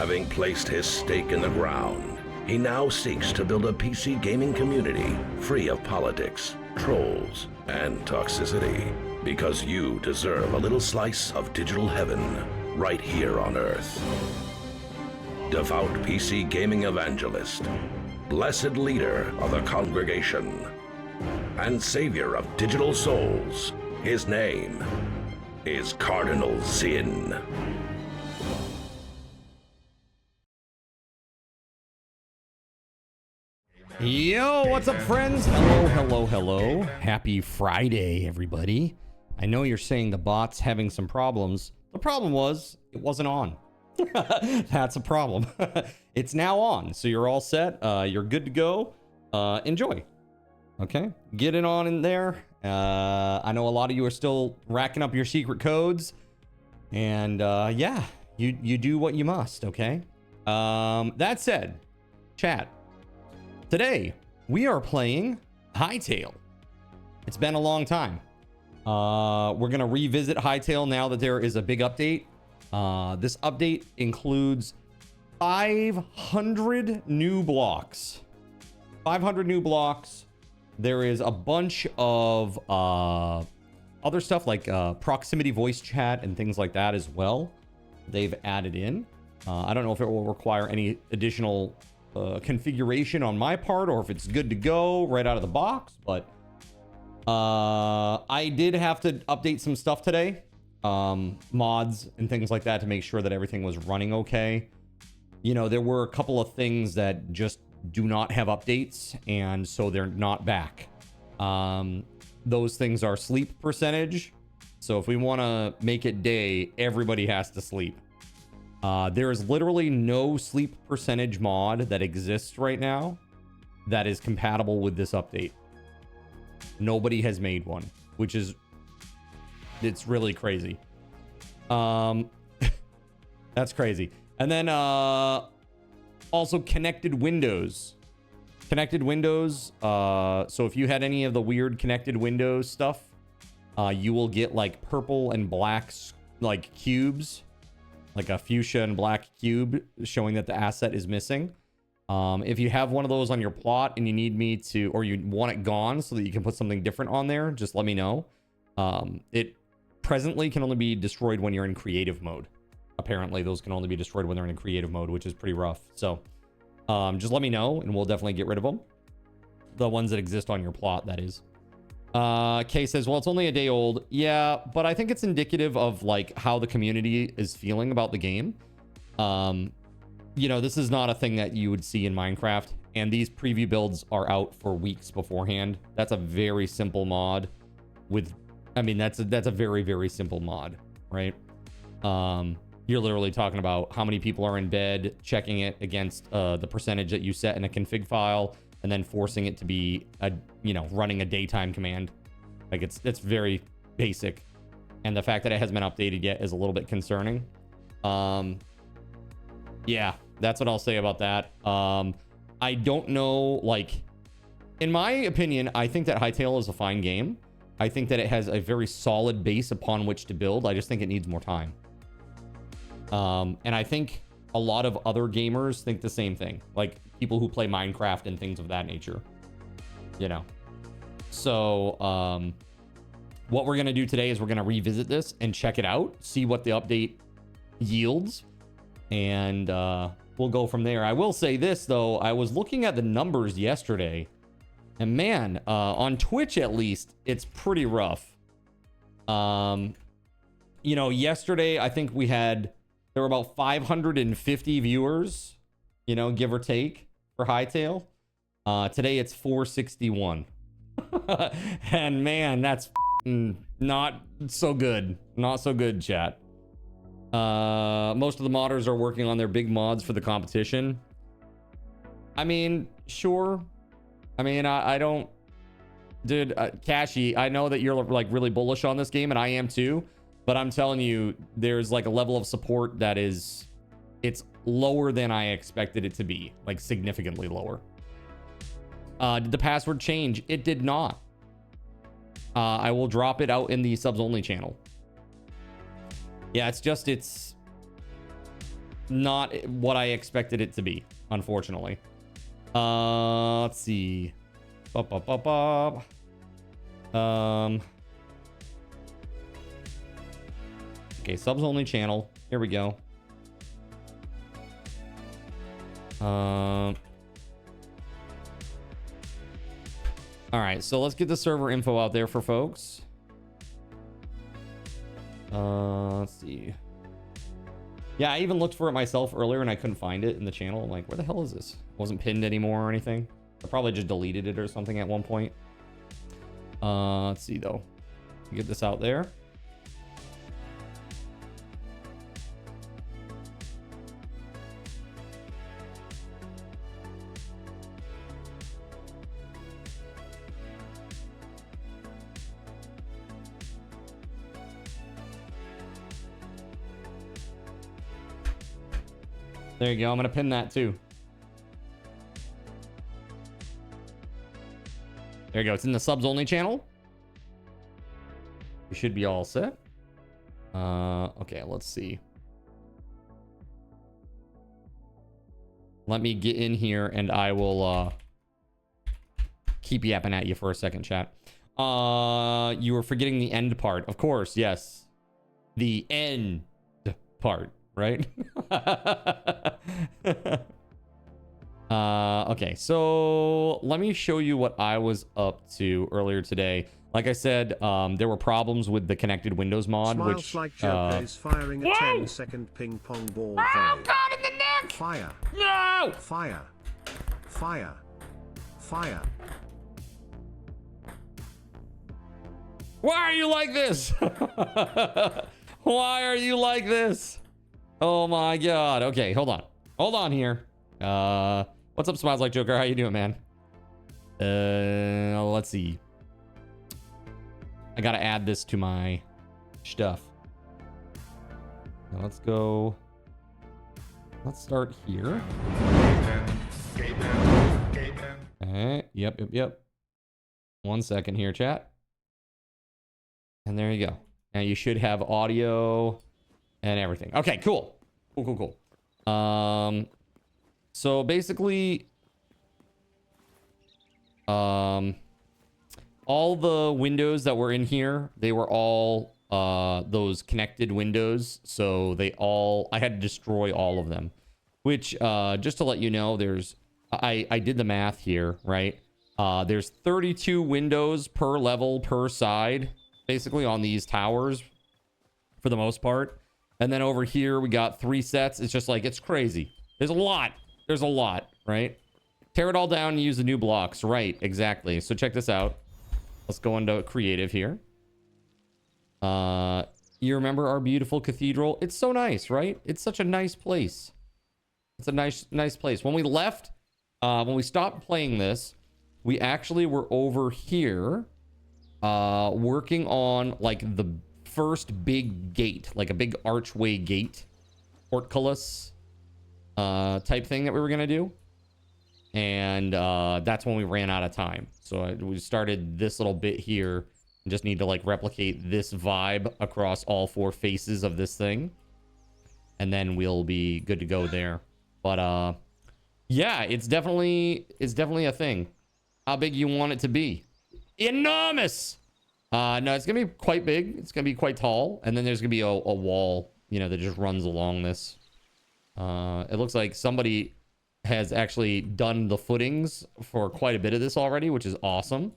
Having placed his stake in the ground, he now seeks to build a PC gaming community free of politics, trolls, and toxicity. Because you deserve a little slice of digital heaven right here on Earth. Devout PC gaming evangelist, blessed leader of the congregation, and savior of digital souls, his name is Cardinal Zin. Yo, what's up, friends? Hello, hello, hello. Happy Friday, everybody. I know you're saying the bot's having some problems. The problem was, it wasn't on. That's a problem. It's now on, so you're all set. You're good to go. Enjoy. Okay, get it on in there. I know a lot of you are still racking up your secret codes. And yeah, you do what you must, okay? That said, chat. Today, we are playing Hytale. It's been a long time. We're going to revisit Hytale now that there is a big update. This update includes 500 new blocks. 500 new blocks. There is a bunch of other stuff like proximity voice chat and things like that as well. They've added in. I don't know if it will require any additional configuration on my part or if it's good to go right out of the box, but I did have to update some stuff today, mods and things like that, to make sure that everything was running okay. You know, there were a couple of things that just do not have updates, and so they're not back. Those things are sleep percentage, so if we want to make it day, everybody has to sleep. There is literally no sleep percentage mod that exists right now that is compatible with this update. Nobody has made one, which is, it's really crazy. That's crazy. And then also connected windows. Connected windows. So if you had any of the weird connected windows stuff, you will get like purple and black like cubes. Like a fuchsia and black cube showing that the asset is missing. If you have one of those on your plot and you need me to, or you want it gone so that you can put something different on there, just let me know. It presently can only be destroyed when you're in creative mode. Apparently those can only be destroyed when they're in creative mode, which is pretty rough. So just let me know and we'll definitely get rid of them. The ones that exist on your plot, that is. Kay says, well, it's only a day old. Yeah, but I think it's indicative of like how the community is feeling about the game. You know, this is not a thing that you would see in Minecraft, and these preview builds are out for weeks beforehand. That's a very simple mod with, I mean, that's a very, very simple mod, right? You're literally talking about how many people are in bed, checking it against the percentage that you set in a config file, and then forcing it to be you know, running a daytime command. Like it's very basic, and the fact that it hasn't been updated yet is a little bit concerning. Yeah, that's what I'll say about that. I don't know, like, in my opinion, I think that Hytale is a fine game. I think that it has a very solid base upon which to build. I just think it needs more time. And I think a lot of other gamers think the same thing, like people who play Minecraft and things of that nature, you know. So what we're gonna do today is we're gonna revisit this and check it out, see what the update yields, and we'll go from there. I will say this though, I was looking at the numbers yesterday, and man, on Twitch at least, it's pretty rough. You know, yesterday I think there were about 550 viewers, you know, give or take, for Hytale. Today it's 461. And man, that's not so good. Not so good, chat. Most of the modders are working on their big mods for the competition. I mean, sure. I mean, I don't... Dude, Cashy, I know that you're like really bullish on this game, and I am too. But I'm telling you, there's like a level of support that is... It's lower than I expected it to be. Like, significantly lower. Did the password change? It did not. I will drop it out in the subs only channel. Yeah, it's not what I expected it to be, unfortunately. Let's see. Okay, subs only channel. Here we go. All right, so let's get the server info out there for folks. Let's see. Yeah, I even looked for it myself earlier and I couldn't find it in the channel. I'm like, where the hell is this? It wasn't pinned anymore or anything. I probably just deleted it or something at one point. Let's see though. Get this out there. There you go. I'm going to pin that too. There you go. It's in the subs only channel. We should be all set. Okay, let's see. Let me get in here and I will keep yapping at you for a second, chat. You were forgetting the end part. Of course, yes. The end part, right? Okay, so let me show you what I was up to earlier today. Like I said, there were problems with the connected Windows mod, Smiles which like Joker is firing a 10-second ping pong ball. Oh god, in the neck! Fire! No! Fire! Fire! Fire! Why are you like this? Why are you like this? Oh my god. Okay, hold on. Hold on here. What's up, Smiles Like Joker? How you doing, man? Let's see. I gotta add this to my stuff. Now let's go. Let's start here. Yep. 1 second here, chat. And there you go. Now you should have audio and everything. Okay, cool. Cool. So basically, all the windows that were in here, they were all those connected windows. So I had to destroy all of them, which just to let you know, I did the math here, right? There's 32 windows per level per side, basically on these towers for the most part. And then over here, we got 3 sets. It's just like, it's crazy. There's a lot, right? Tear it all down and use the new blocks. Right, exactly. So check this out. Let's go into creative here. You remember our beautiful cathedral? It's so nice, right? It's such a nice place. It's a nice place. When we left, when we stopped playing this, we actually were over here working on like the first big gate, like a big archway gate, portcullis type thing that we were gonna do. And that's when we ran out of time. So we started this little bit here and just need to like replicate this vibe across all 4 faces of this thing. And then we'll be good to go there. But yeah, it's definitely a thing. How big you want it to be? Enormous! No, it's gonna be quite big. It's gonna be quite tall. And then there's gonna be a wall, that just runs along this. It looks like somebody has actually done the footings for quite a bit of this already, which is awesome.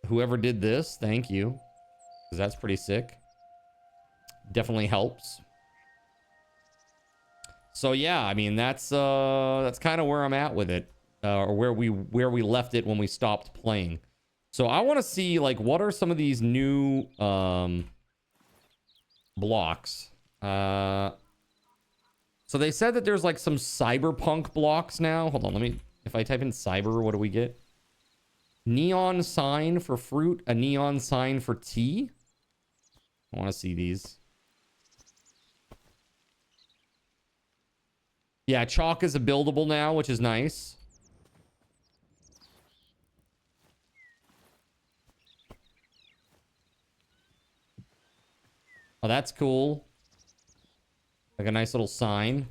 Whoever did this, thank you, because that's pretty sick. Definitely helps. So yeah, I mean that's kind of where I'm at with it, or where we left it when we stopped playing. So I want to see like what are some of these new blocks. So they said that there's like some cyberpunk blocks now. Hold on, if I type in cyber, what do we get? Neon sign for fruit, a neon sign for tea. I want to see these. Yeah, chalk is a buildable now, which is nice. Oh, that's cool. Like a nice little sign.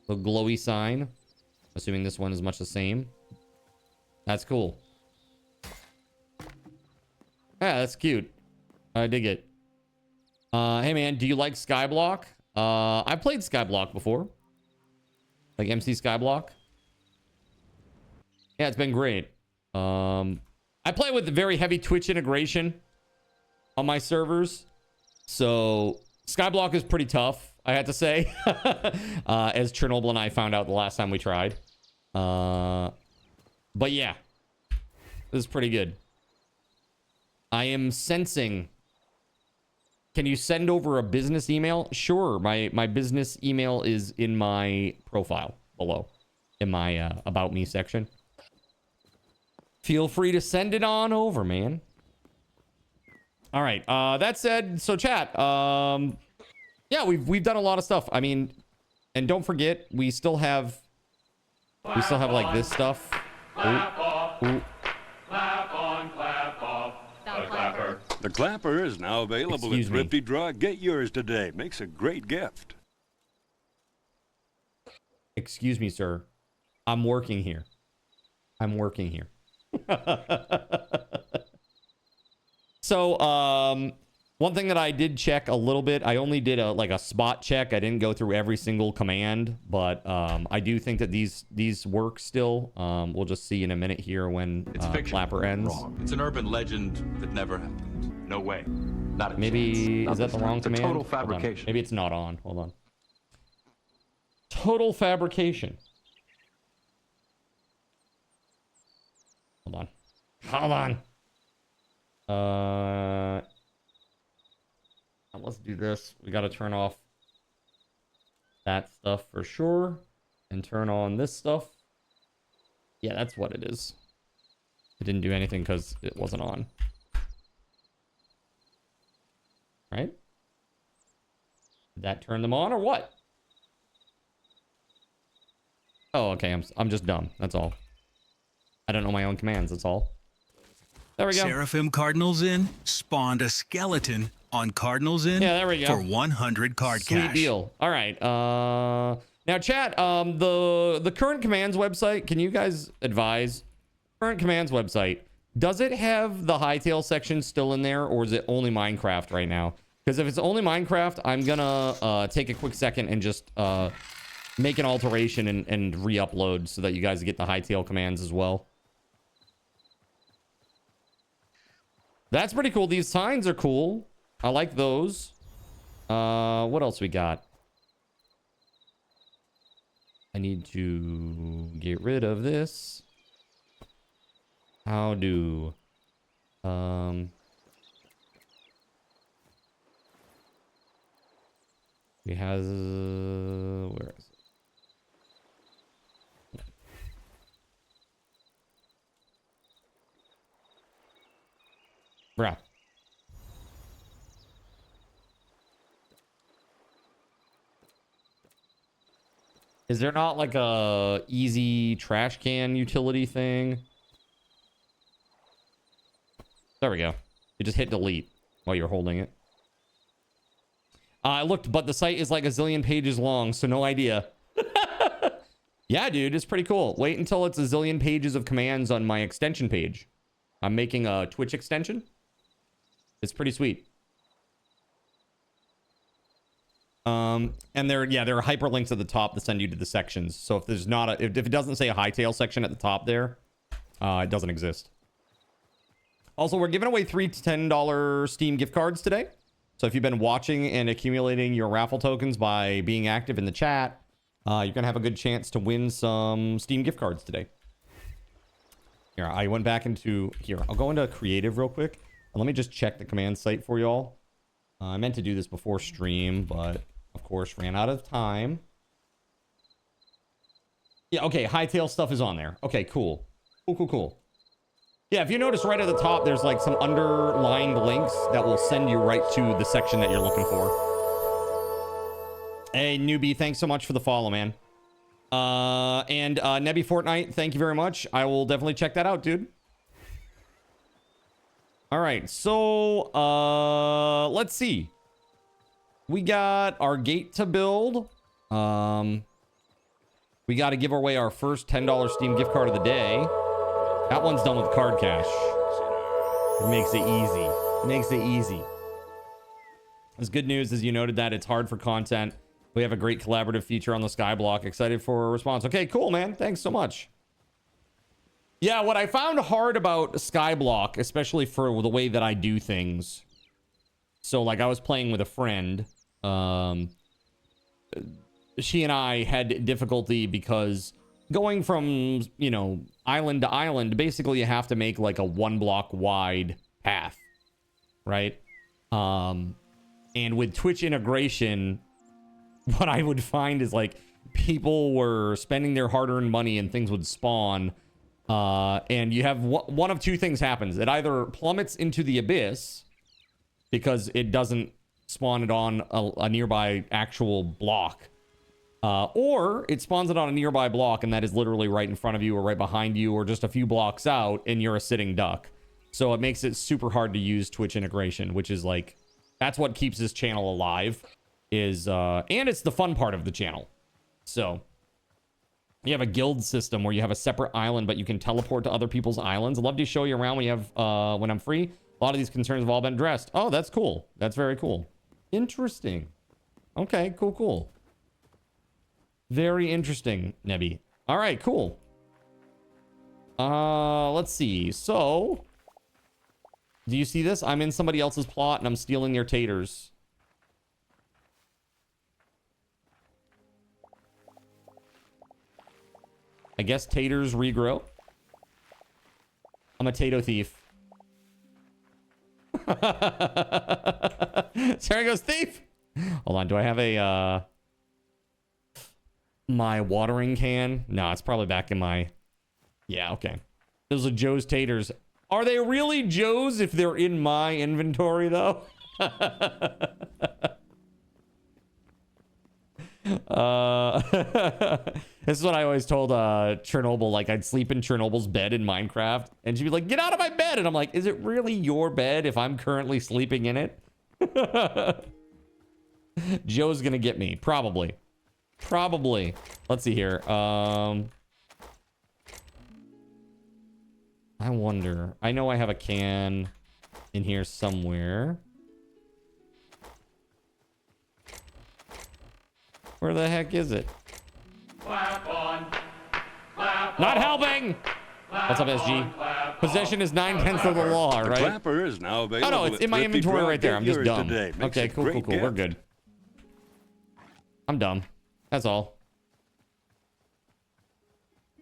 Little glowy sign. Assuming this one is much the same. That's cool. Yeah, that's cute. I dig it. Hey man, do you like Skyblock? I've played Skyblock before. Like MC Skyblock. Yeah, it's been great. I play with very heavy Twitch integration on my servers. So Skyblock is pretty tough, I had to say. As Chernobyl and I found out the last time we tried. But yeah. This is pretty good. I am sensing. Can you send over a business email? Sure. My business email is in my profile below. In my About Me section. Feel free to send it on over, man. All right. That said, so chat. Yeah, we've done a lot of stuff. I mean, and don't forget, we still have like this stuff. Ooh. The clapper is now available at Thrifty Draw. Get yours today. Makes a great gift. Excuse me, sir. I'm working here. So, one thing that I did check a little bit, I only did a spot check. I didn't go through every single command, but I do think that these work still. We'll just see in a minute here when clapper ends. Wrong. It's an urban legend that never happened. No way. Not a Maybe chance. Is that the wrong command? Total fabrication. Maybe it's not on. Hold on. Total fabrication. Hold on. Let's do this. We got to turn off that stuff for sure and turn on this stuff. Yeah, that's what it is. It didn't do anything because it wasn't on. Right? Did that turn them on or what? Oh, okay. I'm just dumb. That's all. I don't know my own commands. That's all. There we go. Seraphim Cardinals in spawned a skeleton on Cardinals in. Yeah, there we go. For 100 card cash. Sweet deal. All right. Now, chat. The current commands website. Can you guys advise? Current commands website. Does it have the Hytale section still in there, or is it only Minecraft right now? Because if it's only Minecraft, I'm gonna take a quick second and just make an alteration and re-upload so that you guys get the Hytale commands as well. That's pretty cool. These signs are cool. I like those. What else we got? I need to get rid of this. How do... we has... where is it? Bruh. Is there not like a easy trash can utility thing? There we go. You just hit delete while you're holding it. I looked, but the site is like a zillion pages long, so no idea. Yeah, dude, it's pretty cool. Wait until it's a zillion pages of commands on my extension page. I'm making a Twitch extension. It's pretty sweet. And there are hyperlinks at the top that send you to the sections. So if there's not if it doesn't say a Hytale section at the top there, it doesn't exist. Also, we're giving away 3 $10 Steam gift cards today. So if you've been watching and accumulating your raffle tokens by being active in the chat, you're gonna have a good chance to win some Steam gift cards today. Here, I went back into here. I'll go into creative real quick. And let me just check the command site for y'all. I meant to do this before stream, but of course ran out of time. Yeah, okay, Hytale stuff is on there. Okay, cool. Cool. Yeah, if you notice right at the top, there's like some underlined links that will send you right to the section that you're looking for. Hey, newbie, thanks so much for the follow, man. And Nebby Fortnite, thank you very much. I will definitely check that out, dude. All right, so let's see. We got our gate to build. We got to give away our first $10 Steam gift card of the day. That one's done with card cash. It makes it easy. It makes it easy. As good news as you noted that it's hard for content. We have a great collaborative feature on the Skyblock. Excited for a response. Okay, cool, man. Thanks so much. Yeah, what I found hard about Skyblock, especially for the way that I do things. So, like, I was playing with a friend. She and I had difficulty because going from, you know, island to island, basically you have to make like a 1 block wide path, right? And with Twitch integration, what I would find is like people were spending their hard-earned money and things would spawn. And you have one of two things happens. It either plummets into the abyss because it doesn't spawn it on a nearby actual block. Or it spawns it on a nearby block, and that is literally right in front of you or right behind you or just a few blocks out, and you're a sitting duck. So it makes it super hard to use Twitch integration, which is like, that's what keeps this channel alive, is, and it's the fun part of the channel. So you have a guild system where you have a separate island, but you can teleport to other people's islands. I'd love to show you around when you have, when I'm free. A lot of these concerns have all been addressed. Oh, that's cool. That's very cool. Interesting. Okay, cool, cool. Very interesting, Nebby. All right, cool. Let's see. So, do you see this? I'm in somebody else's plot and I'm stealing their taters. I guess taters regrow. I'm a tato thief. Sarah goes, thief! Hold on, do I have a, my watering can? No, it's probably back in my... Yeah, okay. Those are Joe's taters. Are they really Joe's if they're in my inventory, though? This is what I always told Chernobyl. Like, I'd sleep in Chernobyl's bed in Minecraft, and she'd be like, get out of my bed! And I'm like, is it really your bed if I'm currently sleeping in it? Joe's gonna get me. Probably. Probably. Let's see here. I wonder. I know I have a can in here somewhere. Where the heck is it? Clap on. Clap Not helping! What's up, SG? Possession is 9/10 of the law, right? The clapper is now available. Oh, no, it's in my inventory right there. I'm just dumb. Okay, cool, cool, cool. We're good. I'm dumb. That's all.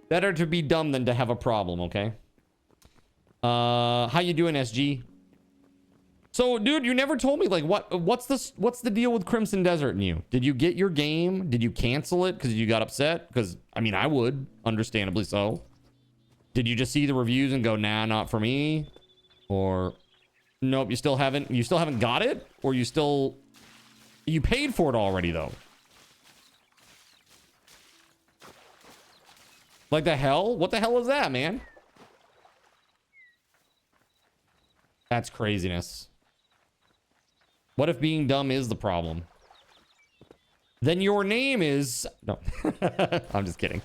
Better to be dumb than to have a problem, okay? How you doing, SG? So, dude, you never told me, like, what's the deal with Crimson Desert and you? Did you get your game? Did you cancel it because you got upset? Because, I mean, I would, understandably so. Did you just see the reviews and go, nah, not for me? Or, nope, you still haven't got it? Or you paid for it already, though? Like the hell? What the hell is that, man? That's craziness. What if being dumb is the problem? Then your name is... No. I'm just kidding.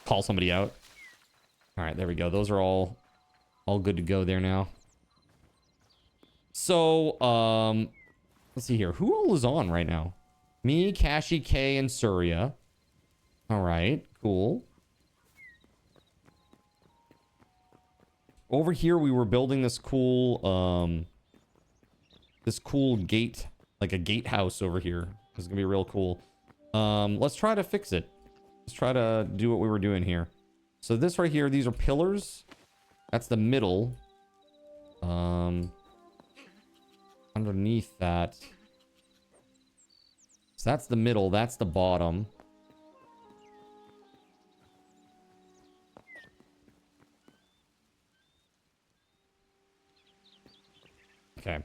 Call somebody out. All right, there we go. Those are all good to go there now. So, let's see here. Who all is on right now? Me, Kashi, K, and Surya. All right, cool. Over here, we were building this cool gate, like a gatehouse over here. This is gonna be real cool. Let's try to fix it. Let's try to do what we were doing here. So this right here, these are pillars. That's the middle. Underneath that. So that's the middle. That's the bottom. Okay.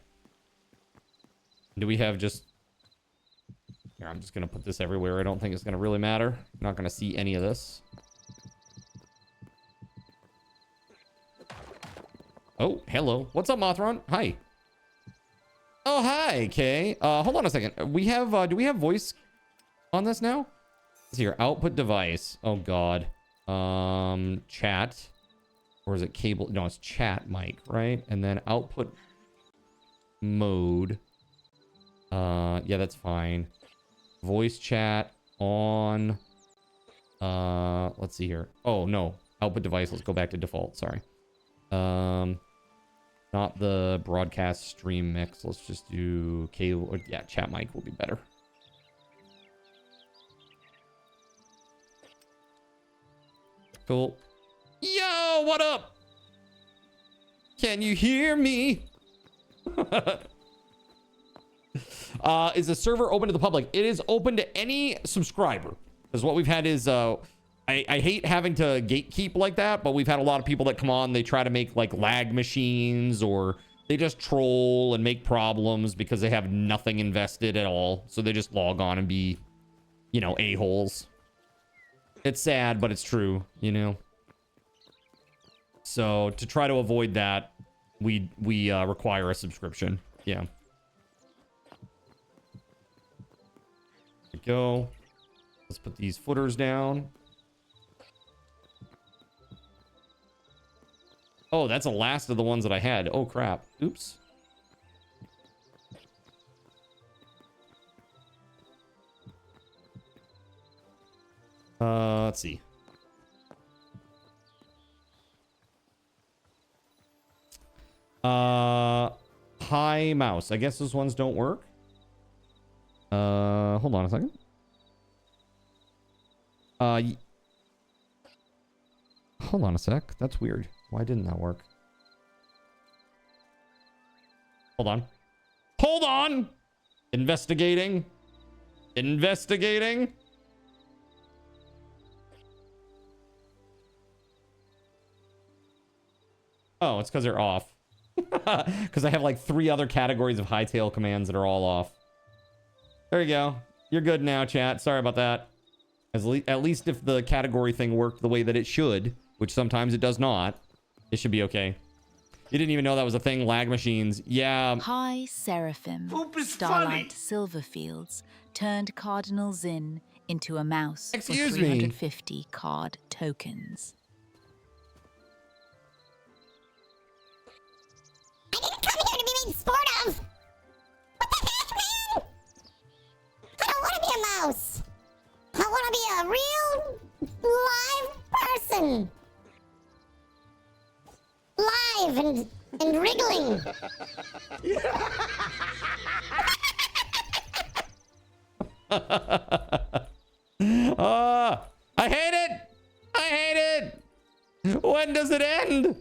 Do we have just... Here, I'm just going to put this everywhere. I don't think it's going to really matter. I'm not going to see any of this. Oh, hello. What's up, Mothron? Hi. Oh, hi, Kay. Hold on a second. We have, do we have voice on this now? Let's see here. Output device. Oh god. Chat. Or is it cable? No, it's chat mic, right? And then output mode. Yeah, that's fine. Voice chat on. Let's see here. Oh no. Output device. Let's go back to default. Sorry. Not the broadcast stream mix. Let's just do cable. Or, yeah, chat mic will be better. Cool. Yo, what up? Can you hear me? Is the server open to the public? It is open to any subscriber. Because what we've had is, I hate having to gatekeep like that, but we've had a lot of people that come on, they try to make like lag machines, or they just troll and make problems because they have nothing invested at all. So they just log on and be, you know, a-holes. It's sad, but it's true, you know? So to try to avoid that, we require a subscription. Yeah. There we go. Let's put these footers down. Oh, that's the last of the ones that I had. Oh, crap. Oops. Let's see. Hi, mouse. I guess those ones don't work. Hold on a second. Hold on a sec. That's weird. Why didn't that work? Hold on. Hold on! Investigating. Investigating. Oh, it's because they're off. Because I have like 3 other categories of Hytale commands that are all off. There you go. You're good now, chat. Sorry about that. At least if the category thing worked the way that it should, which sometimes it does not, it should be okay. You didn't even know that was a thing, lag machines. Yeah. Hi, Seraphim. Starlight Silverfields turned Cardinal Zin into a mouse for 350 card tokens. I didn't come here to be made sport of! What the heck, man? I don't want to be a mouse! I want to be a real, live person! Live and wriggling! I hate it! I hate it! When does it end?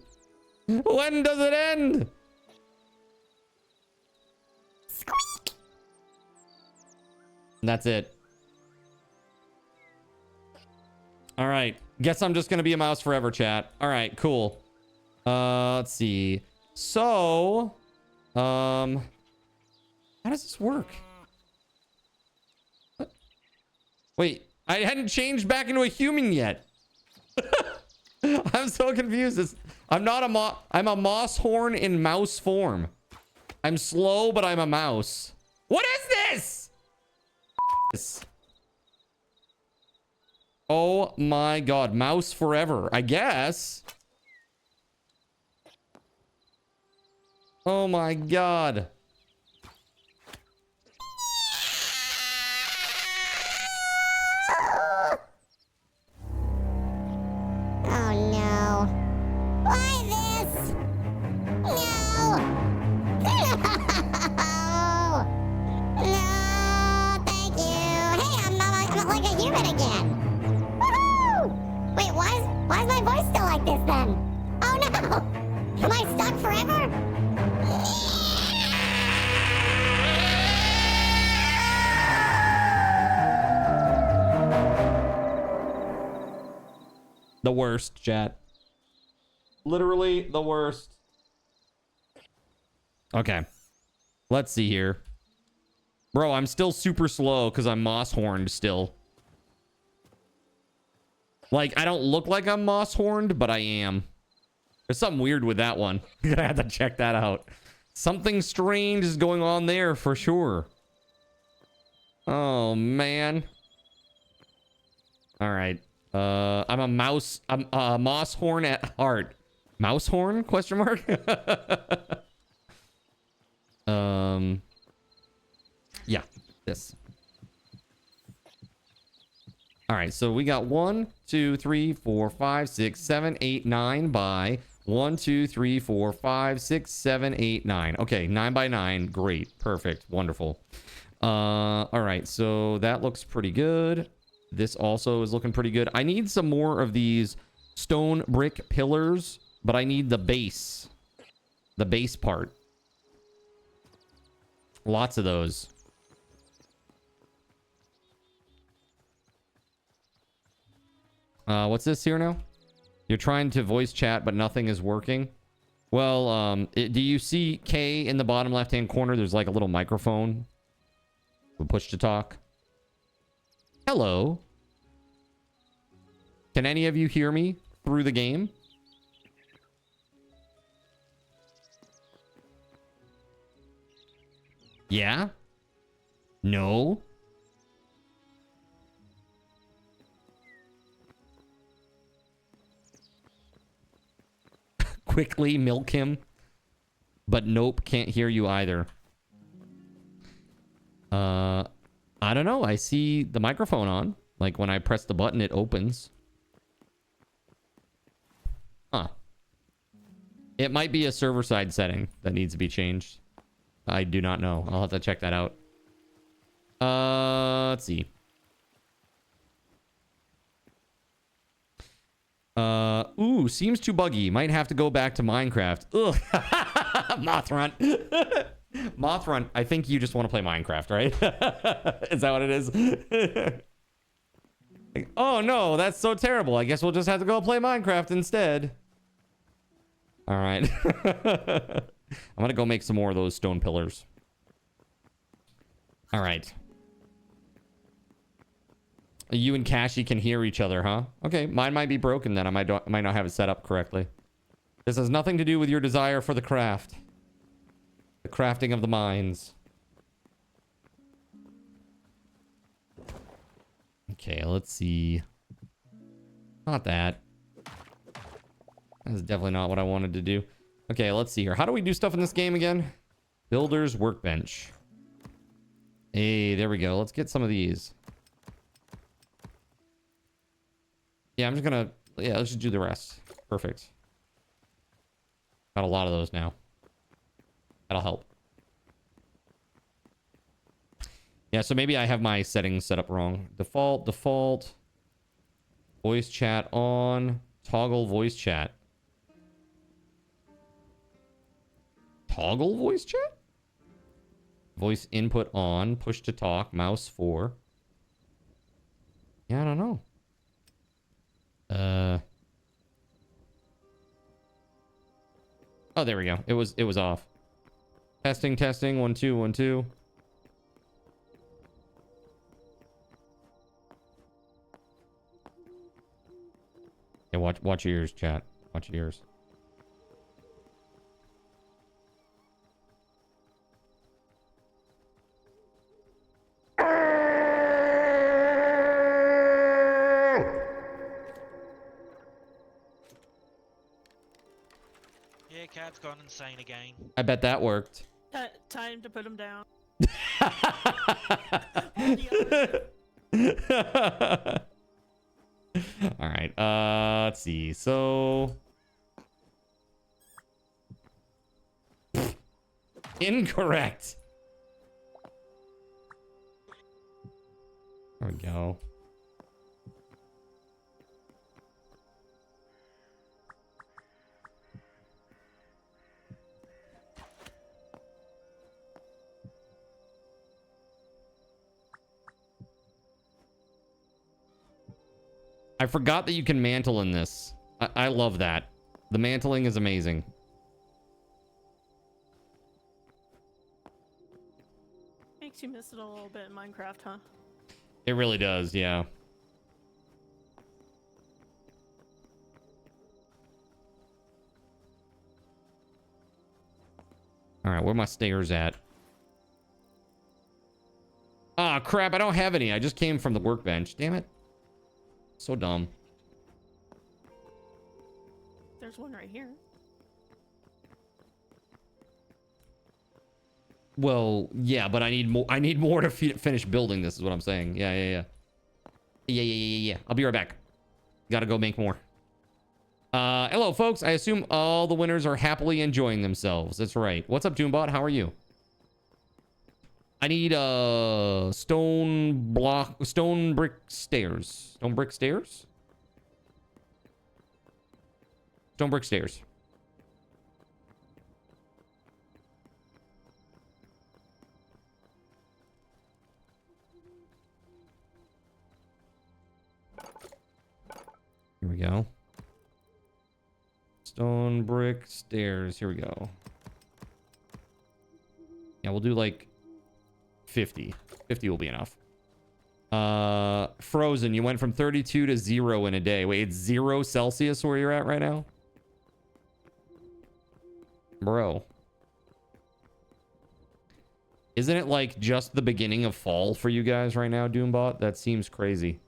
When does it end? Squeak! And that's it. All right. Guess I'm just going to be a mouse forever, chat. All right, cool. Let's see. So, how does this work? What? Wait, I hadn't changed back into a human yet. I'm so confused. I'm not a I'm a moss horn in mouse form. I'm slow, but I'm a mouse. What is this? Oh my god, mouse forever, I guess. Oh my god. Oh no. Why this? No. No. No, thank you. Hey, I'm not like a human again. Woohoo! Wait, why is my voice still like this then? Oh no! Am I stuck forever? The worst, chat. Literally the worst. Okay. Let's see here. Bro, I'm still super slow because I'm moss horned still. Like, I don't look like I'm moss horned, but I am. There's something weird with that one. You're gonna have to check that out. Something strange is going on there for sure. Oh, man. All right. I'm a mouse. I'm a moss horn at heart. Mouse horn? Question mark. Yeah. This. All right. So we got 1, 2, 3, 4, 5, 6, 7, 8, 9 by 1, 2, 3, 4, 5, 6, 7, 8, 9. Okay, 9 by 9. Great. Perfect. Wonderful. All right. So that looks pretty good. This also is looking pretty good. I need some more of these stone brick pillars, but I need the base. The base part. Lots of those. What's this here now? You're trying to voice chat, but nothing is working. Well, do you see K in the bottom left-hand corner? There's like a little microphone. Push to talk. Hello. Can any of you hear me through the game? Yeah? No? Quickly milk him. But nope, can't hear you either. I don't know. I see the microphone on. Like when I press the button, it opens. Huh. It might be a server-side setting that needs to be changed. I do not know. I'll have to check that out. Let's see. Ooh, seems too buggy. Might have to go back to Minecraft. Ugh. Mothrunt. Mothrunt, I think you just want to play Minecraft, right? Is that what it is? Like, oh no, that's so terrible. I guess we'll just have to go play Minecraft instead. All right. I'm gonna go make some more of those stone pillars. All right. You and Cashy can hear each other, huh? Okay, mine might be broken then. I might not have it set up correctly. This has nothing to do with your desire for the craft. The crafting of the mines. Okay, let's see. Not that. That's definitely not what I wanted to do. Okay, let's see here. How do we do stuff in this game again? Builder's workbench. Hey, there we go. Let's get some of these. Yeah, I'm just gonna... Yeah, let's just do the rest. Perfect. Got a lot of those now. That'll help. Yeah, so maybe I have my settings set up wrong. Default. Voice chat on. Toggle voice chat. Toggle voice chat? Voice input on. Push to talk. Mouse 4. Yeah, I don't know. Oh, there we go. It was off. Testing. 1 2 1 2. Yeah, watch your ears, chat. Watch your ears. Yeah, cat's gone insane again. I bet that worked. Time to put him down. All right. Let's see. So incorrect. There we go. I forgot that you can mantle in this. I love that. The mantling is amazing. Makes you miss it a little bit in Minecraft, huh? It really does, yeah. All right, where are my stairs at? Ah, crap, I don't have any. I just came from the workbench. Damn it. So dumb. There's one right here. Well, yeah, but I need more. I need more to finish building this. Is what I'm saying. Yeah. I'll be right back. Gotta go make more. Hello, folks. I assume all the winners are happily enjoying themselves. That's right. What's up, Doombot? How are you? I need stone brick stairs. Stone brick stairs. Stone brick stairs. Here we go. Stone brick stairs. Here we go. Yeah, we'll do like 50. 50 will be enough. Frozen, you went from 32 to 0 in a day. Wait, it's 0 Celsius where you're at right now? Bro. Isn't it like just the beginning of fall for you guys right now, Doombot? That seems crazy.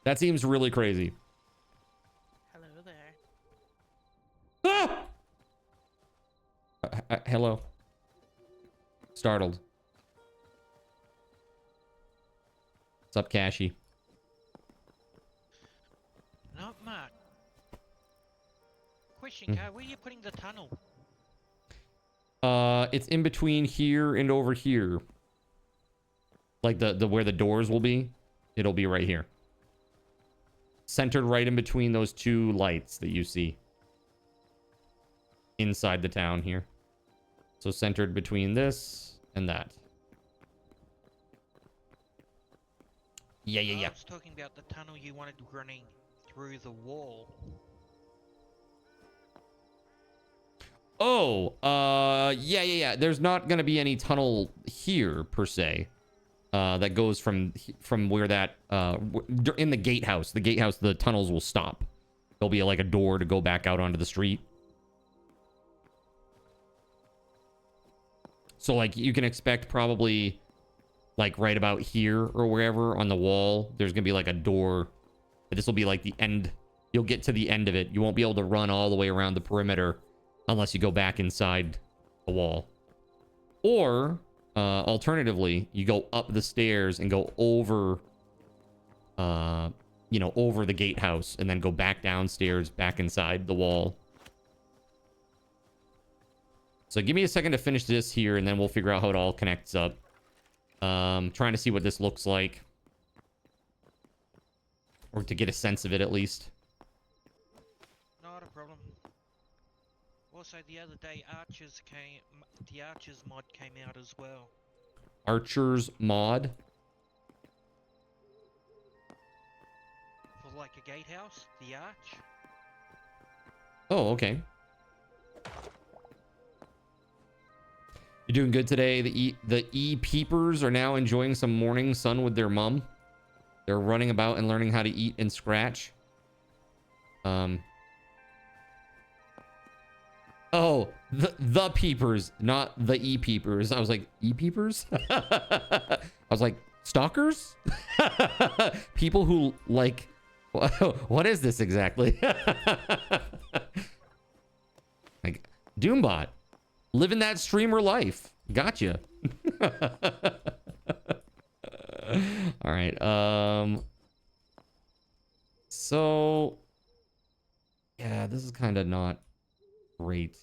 That seems really crazy. Hello there. Ah! Hello. Startled. What's up, Cashy? Not much. Question, where are you putting the tunnel? It's in between here and over here. Like the where the doors will be. It'll be right here. Centered right in between those two lights that you see. Inside the town here. So centered between this and that. Yeah. I was talking about the tunnel you wanted running through the wall. Oh, yeah. There's not gonna be any tunnel here per se. That goes from where that in the gatehouse. The gatehouse, the tunnels will stop. There'll be like a door to go back out onto the street. So like you can expect probably like right about here or wherever on the wall, there's gonna be like a door. But this will be like the end. You'll get to the end of it. You won't be able to run all the way around the perimeter unless you go back inside the wall. Or alternatively, you go up the stairs and go over, over the gatehouse and then go back downstairs, back inside the wall. So give me a second to finish this here and then we'll figure out how it all connects up. Trying to see what this looks like. Or to get a sense of it at least. Not a problem. Also, the other day, the Archers mod came out as well. Archers mod? For like a gatehouse, the arch. Oh, okay. You're doing good today. The E-peepers are now enjoying some morning sun with their mom. They're running about and learning how to eat and scratch. Oh, the peepers, not the E-peepers. I was like, E-peepers? I was like, stalkers? People who like, what is this exactly? Like, Doombot, living that streamer life. Gotcha. All right. So, yeah, this is kind of not great.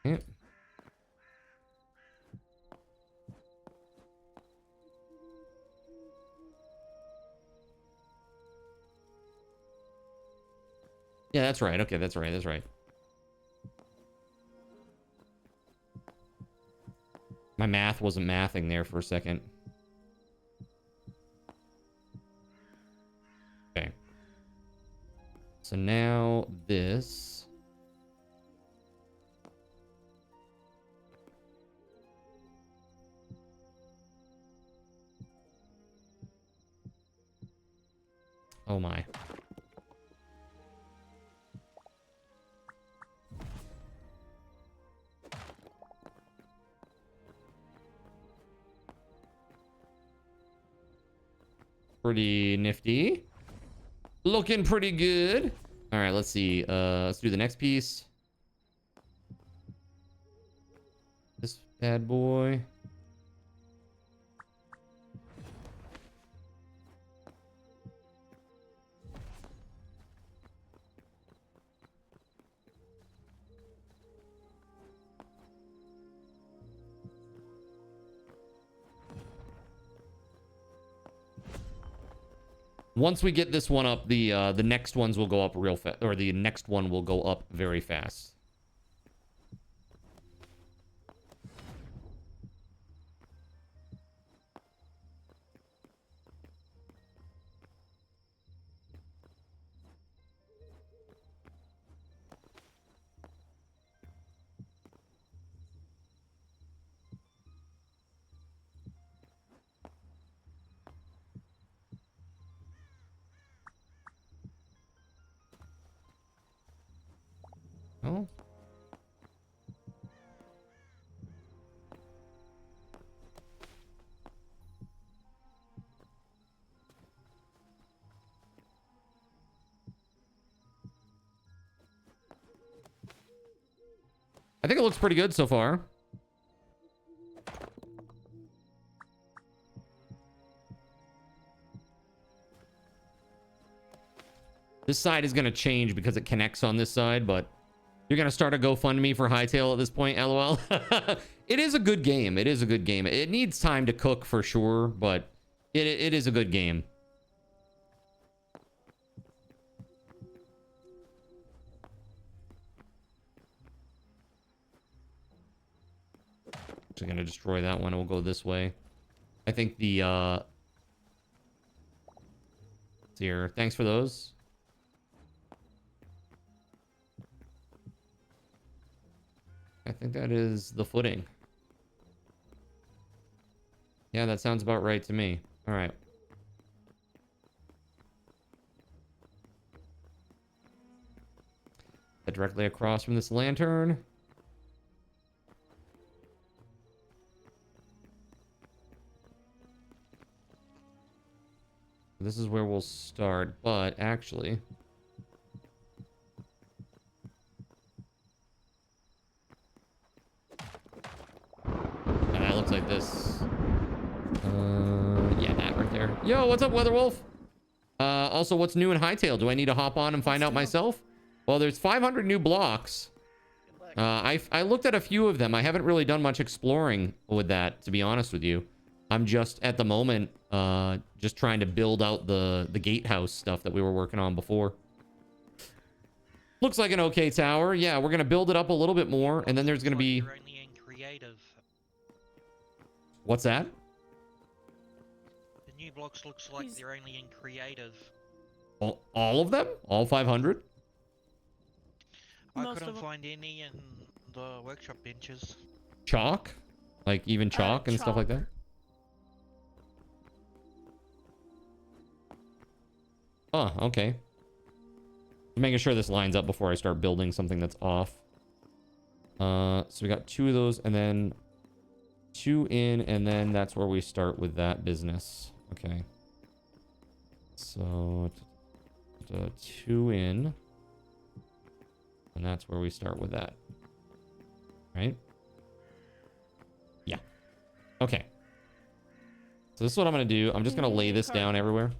Yeah. Yeah, that's right. Okay, that's right. That's right. My math wasn't mathing there for a second. Okay. So now this. Oh my. Pretty nifty. Looking pretty good. All right, let's see. Let's do the next piece. This bad boy. Once we get this one up, the next ones will go up real fast, or the next one will go up very fast. Oh. I think it looks pretty good so far. This side is going to change because it connects on this side, but you're going to start a GoFundMe for Hytale at this point, LOL. It is a good game. It is a good game. It needs time to cook for sure, but it is a good game. So I'm going to destroy that one. We'll go this way. I think the... here. Thanks for those. I think that is the footing. Yeah, that sounds about right to me. All right. Head directly across from this lantern. This is where we'll start, but actually... looks like this. Yeah, that right there. Yo, what's up, Weatherwolf? Also, what's new in Hytale? Do I need to hop on and find out myself? Well, there's 500 new blocks. I looked at a few of them. I haven't really done much exploring with that, to be honest with you. I'm just, at the moment, just trying to build out the gatehouse stuff that we were working on before. Looks like an okay tower. Yeah, we're going to build it up a little bit more, and then there's going to be... What's that? The new blocks looks like they're only in creative. All of them? All 500? I couldn't find any in the workshop benches. Chalk? Like even chalk and stuff like that? Oh, okay. Making sure this lines up before I start building something that's off. So we got 2 of those, and then 2 in, and then that's where we start with that business. Okay. So 2 in, and that's where we start with that. Right? Yeah. Okay. So this is what I'm going to do. I'm just going to lay this down everywhere.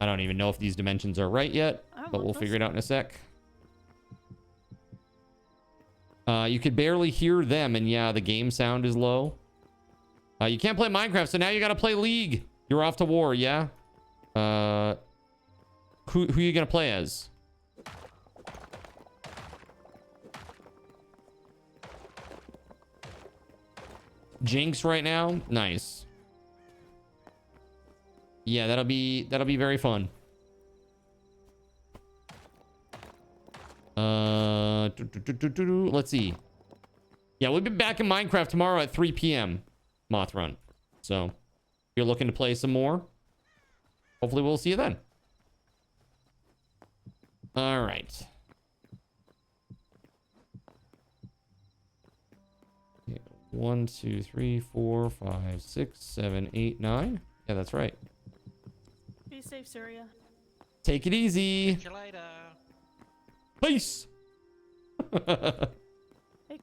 I don't even know if these dimensions are right yet, but we'll figure it out in a sec. You could barely hear them, and yeah, the game sound is low. You can't play Minecraft, so now you got to play League. You're off to war, yeah? Who are you going to play as? Jinx right now? Nice. Yeah, that'll be very fun. Let's see. Yeah, we'll be back in Minecraft tomorrow at 3 p.m. Moth Run. So if you're looking to play some more, hopefully we'll see you then. All right. Okay, 1, 2, 3, 4, 5, 6, 7, 8, 9. Yeah, that's right. Be safe, Surya. Take it easy. Catch you later. Peace.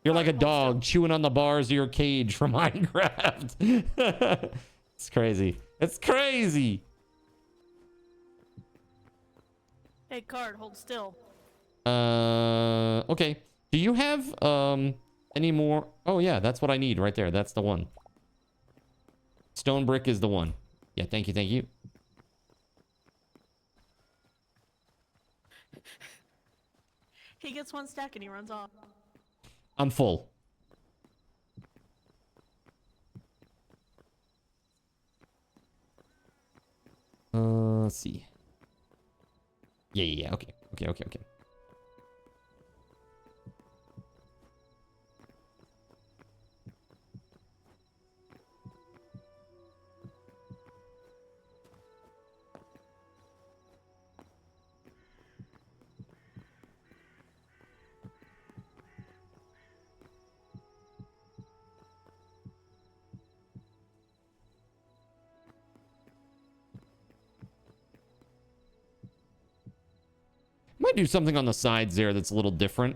You're like a dog chewing on the bars of your cage from Minecraft. It's crazy. It's crazy. Hey, card, hold still. Okay. Do you have any more? Oh yeah, that's what I need right there. That's the one. Stone brick is the one. Yeah, thank you, thank you. He gets 1 stack and he runs off. I'm full. Let's see. Yeah. Okay. Might do something on the sides there that's a little different.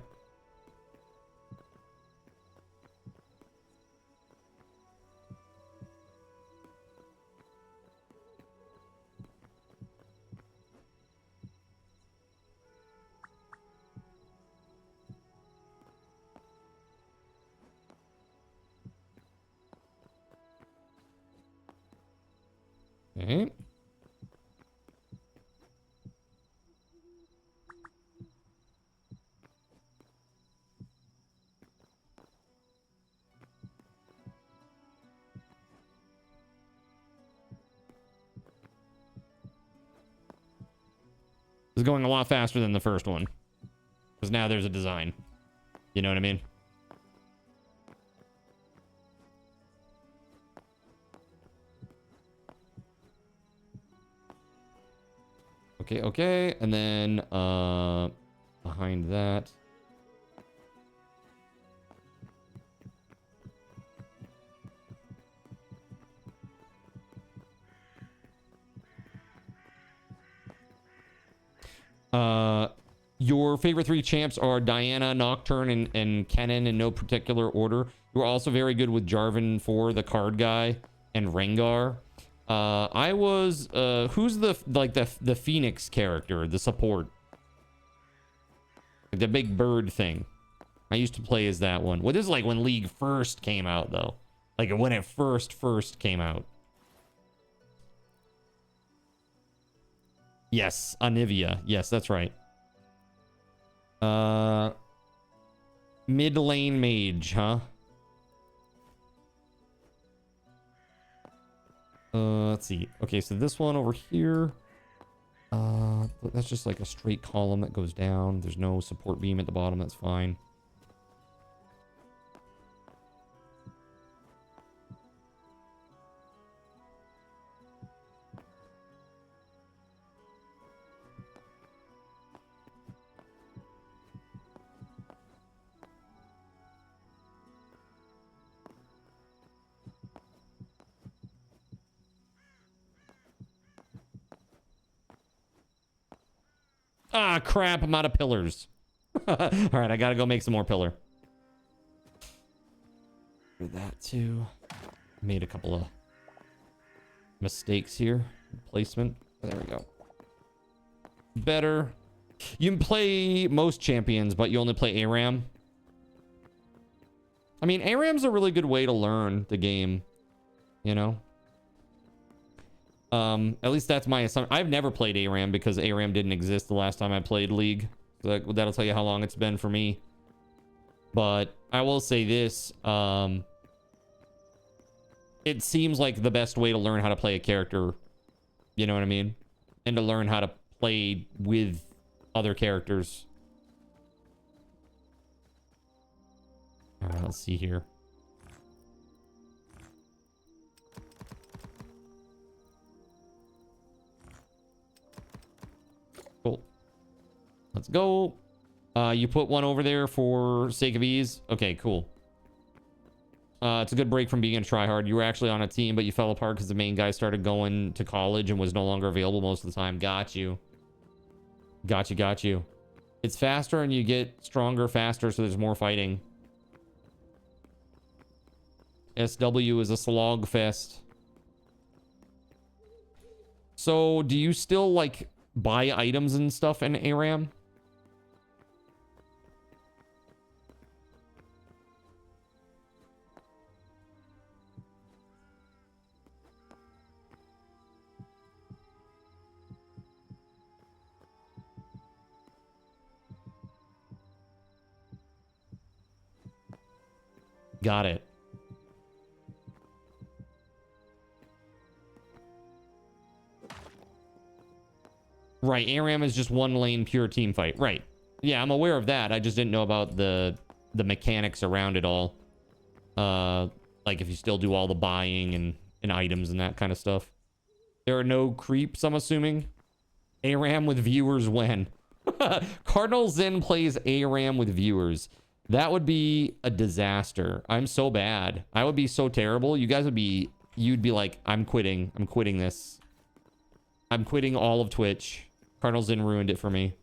Okay. It's going a lot faster than the first one. Because now there's a design. You know what I mean? Okay. And then behind that. Your favorite 3 champs are Diana, Nocturne, and Kennen in no particular order. You are also very good with Jarvan 4, the card guy, and Rengar. I was who's the Phoenix character, the support, the big bird thing. I used to play as that one. Well, this is like when League first came out, though. Like when it first came out. Yes, Anivia. Yes, that's right. Mid lane mage, huh? Let's see. Okay, so this one over here. That's just like a straight column that goes down. There's no support beam at the bottom. That's fine. Ah, crap. I'm out of pillars. All right, I gotta go make some more pillar. For that too. Made a couple of mistakes here. Placement. There we go. Better. You can play most champions, but you only play ARAM. I mean, ARAM's a really good way to learn the game. You know? At least that's my assumption. I've never played ARAM because ARAM didn't exist the last time I played League. That'll tell you how long it's been for me. But I will say this. It seems like the best way to learn how to play a character. You know what I mean? And to learn how to play with other characters. All right, let's see here. Cool. Let's go. You put one over there for sake of ease. Okay, cool. It's a good break from being a tryhard. You were actually on a team, but you fell apart because the main guy started going to college and was no longer available most of the time. Got you. Got you. It's faster and you get stronger faster, so there's more fighting. SW is a slog fest. So, do you still, like, buy items and stuff in ARAM? Got it. Right, ARAM is just one lane pure team fight. Right. Yeah, I'm aware of that. I just didn't know about the mechanics around it all. Like if you still do all the buying and items and that kind of stuff. There are no creeps, I'm assuming. ARAM with viewers when? Cardinal Zen plays ARAM with viewers. That would be a disaster. I'm so bad. I would be so terrible. You guys would be... You'd be like, I'm quitting. I'm quitting this. I'm quitting all of Twitch. Cardinal Zen ruined it for me.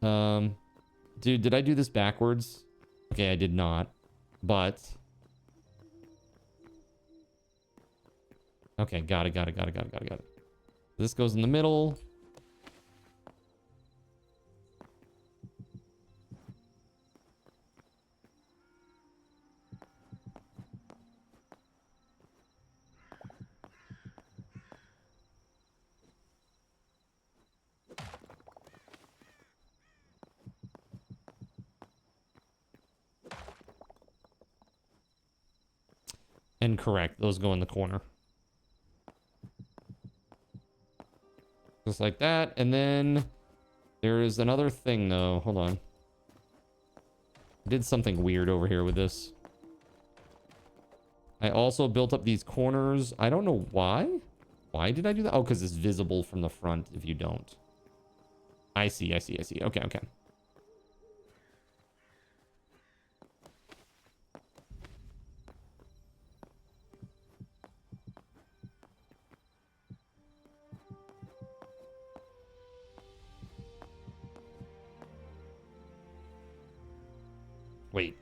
Dude, did I do this backwards? Okay, I did not. But... Okay, got it. This goes in the middle. And correct, those go in the corner. Just like that. And then there is another thing though. Hold on. I did something weird over here with this. I also built up these corners. I don't know why. Why did I do that? Oh, because it's visible from the front if you don't. I see. Okay. Wait.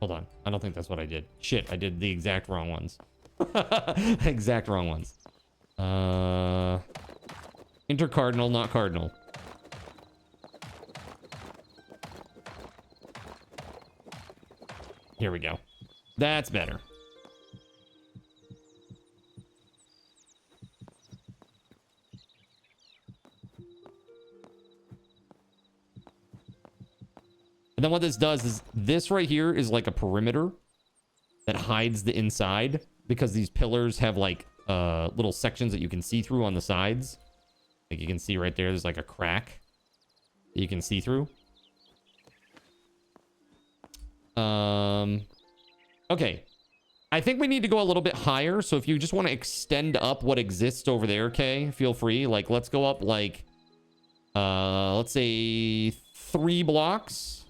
Hold on. I don't think that's what I did. Shit, I did the exact wrong ones. Exact wrong ones. Intercardinal, not cardinal. Here we go. That's better. And then what this does is this right here is like a perimeter that hides the inside because these pillars have like little sections that you can see through on the sides. Like you can see right there, there's like a crack that you can see through. Okay. I think we need to go a little bit higher. So if you just want to extend up what exists over there, okay, feel free. Like let's go up like, let's say 3 blocks.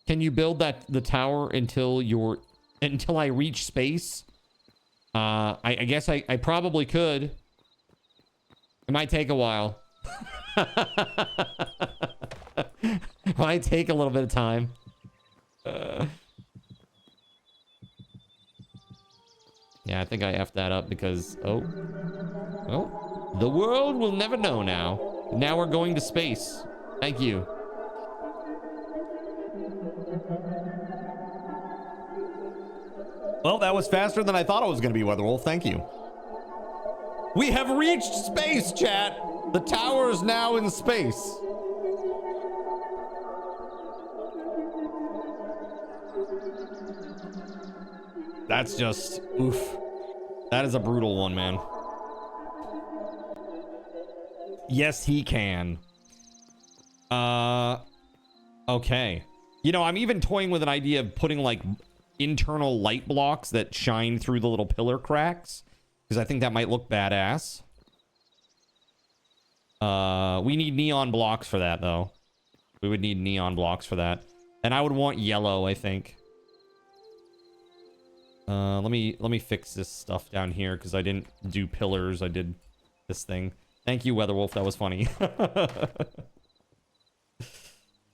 Can you build the tower until I reach space? I guess I probably could. It might take a while. It might take a little bit of time. Yeah, I think I effed that up because... Oh, the world will never know now. Now we're going to space. Thank you. Well, that was faster than I thought it was going to be, Weatherwolf. Thank you. We have reached space, chat. The tower is now in space. That's just oof. That is a brutal one, man. Yes, he can. Okay. You know, I'm even toying with an idea of putting like internal light blocks that shine through the little pillar cracks, because I think that might look badass. We need neon blocks for that, though. We would need neon blocks for that. And I would want yellow, I think. Let me fix this stuff down here, because I didn't do pillars. I did this thing. Thank you, Weatherwolf. That was funny.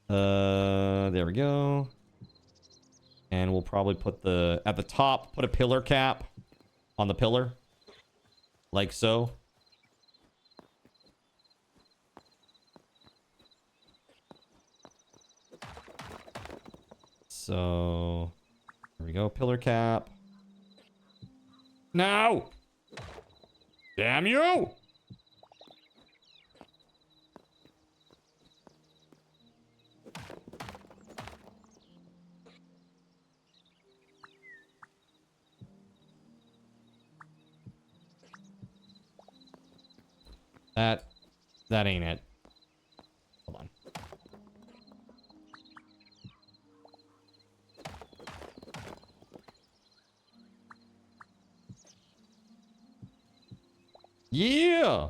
There we go. And we'll probably put at the top, put a pillar cap on the pillar. Like so. So, there we go. Pillar cap. No! Damn you! That ain't it. Hold on. Yeah.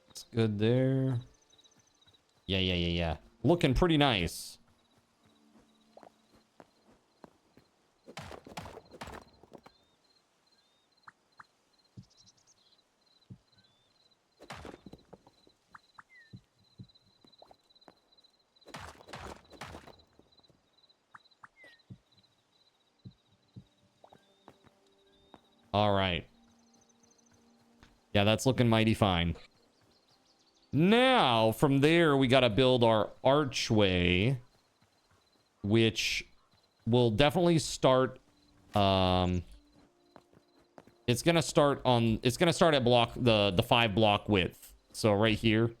It's good there. Yeah. Looking pretty nice. All right. Yeah, that's looking mighty fine. Now, from there, we got to build our archway, which will definitely start. It's gonna start at block the 5 block width. So right here,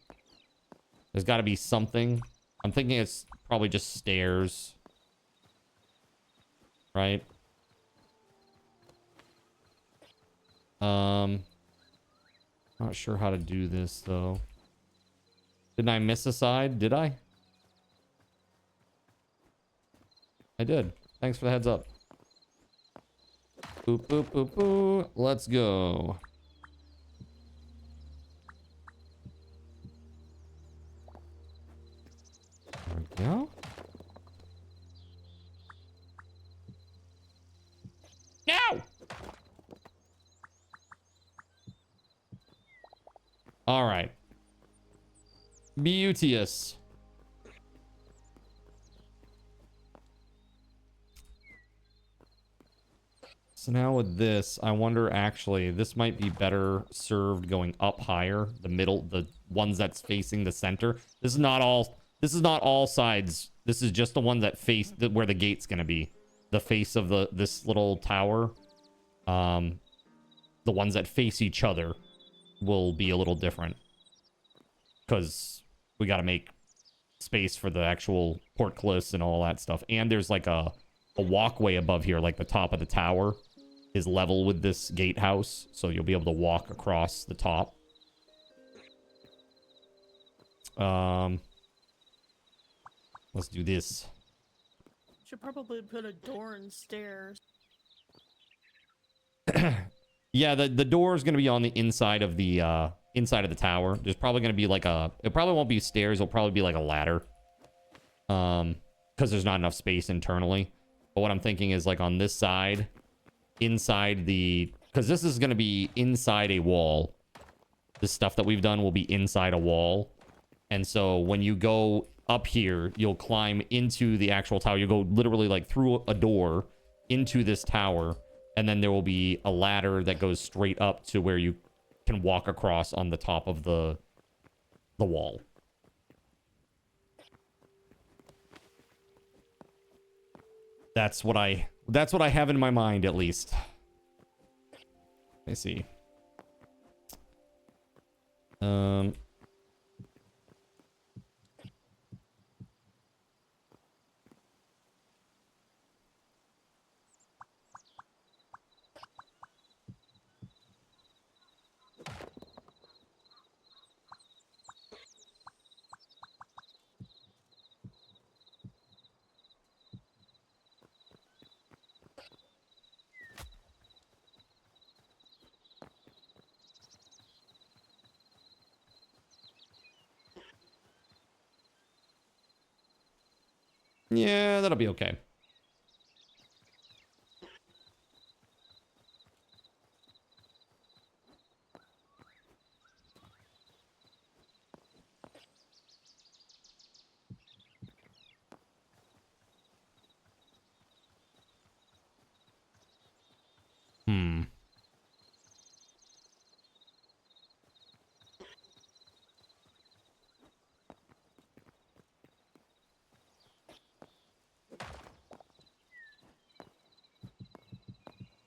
there's got to be something. I'm thinking it's probably just stairs, right? Not sure how to do this though. Didn't I miss a side? Did I? I did. Thanks for the heads up. Boop, boop, boop, boop. Let's go. There we go. No! All right. Beauteous. So now with this, I wonder actually, this might be better served going up higher, the middle, the ones that's facing the center. This is not all sides. This is just the one that face where the gate's gonna be. The face of this little tower. The ones that face each other will be a little different, because we got to make space for the actual portcullis and all that stuff. And there's like a walkway above here, like the top of the tower is level with this gatehouse, so you'll be able to walk across the top. Let's do this. Should probably put a door and stairs. Yeah, the door is going to be on the inside of the tower. There's probably going to be like it probably won't be stairs. It'll probably be like a ladder. Because there's not enough space internally. But what I'm thinking is like on this side, inside because this is going to be inside a wall. This stuff that we've done will be inside a wall. And so when you go up here, you'll climb into the actual tower. You go literally like through a door into this tower, and then there will be a ladder that goes straight up to where you can walk across on the top of the wall. That's what I have in my mind, at least. Let me see. Yeah, that'll be okay.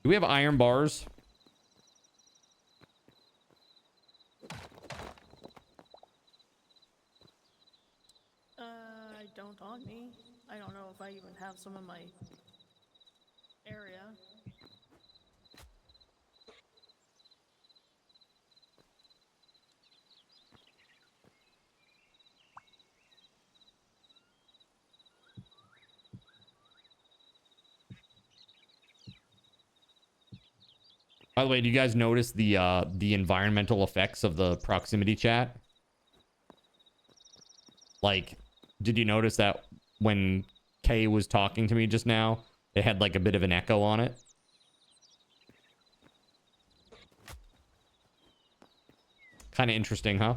Do we have iron bars? I don't on me. I don't know if I even have some in my area. By the way, do you guys notice the environmental effects of the proximity chat? Like, did you notice that when Kay was talking to me just now, it had like a bit of an echo on it? Kind of interesting, huh?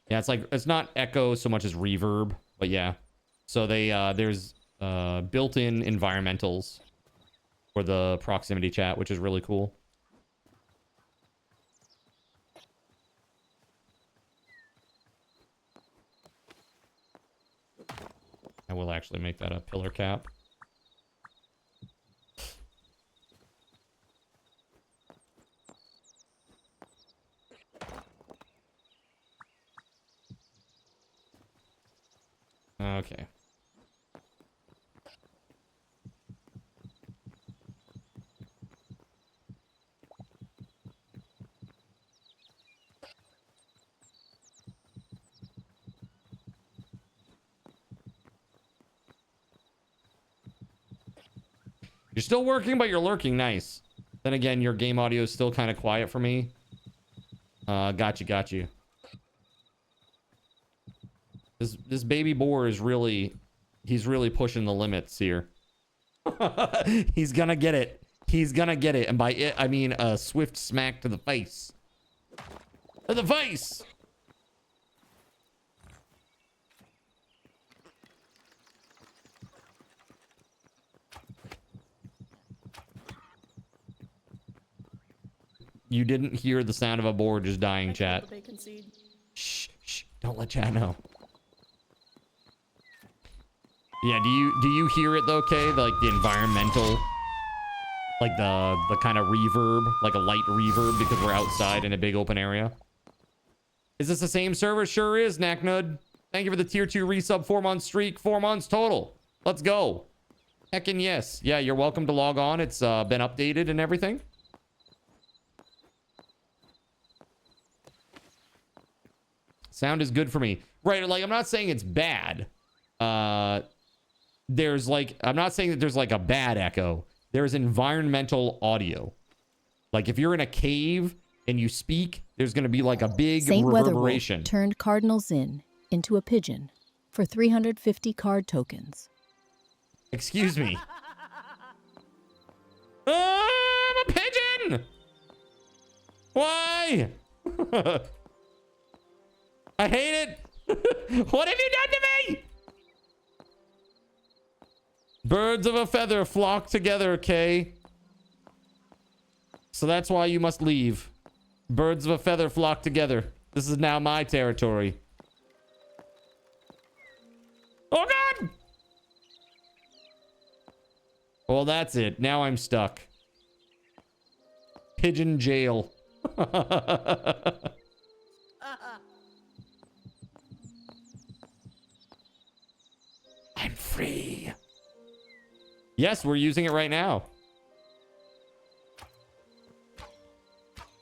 Yeah, it's like, it's not echo so much as reverb, but yeah. So they, there's built-in environmentals for the proximity chat, which is really cool. I will actually make that a pillar cap. Okay. You're still working, but you're lurking. Nice. Then again, your game audio is still kind of quiet for me. Got you. This baby boar is really, he's really pushing the limits here. He's gonna get it. He's gonna get it. And by it, I mean a swift smack to the face. To the face! You didn't hear the sound of a boar just dying, chat. Shh, shh, don't let chat know. Yeah, do you hear it though, Kay? Like the environmental, like the kind of reverb, like a light reverb because we're outside in a big open area. Is this the same server? Sure is, Knacknud. Thank you for the tier 2 resub, 4-month streak, 4 months total. Let's go. Heckin' yes. Yeah, you're welcome to log on. It's been updated and everything. Sound is good for me. Right, like, I'm not saying it's bad. There's like, I'm not saying that there's like a bad echo. There's environmental audio. Like if you're in a cave and you speak, there's going to be like a big reverberation. Turned Cardinal Zin into a pigeon for 350 card tokens. Excuse me. I'm a pigeon! Why? I hate it. What have you done to me? Birds of a feather flock together, Kay. So that's why you must leave. Birds of a feather flock together. This is now my territory. Oh, God! Well, that's it. Now I'm stuck. Pigeon jail. I'm free. Yes, we're using it right now.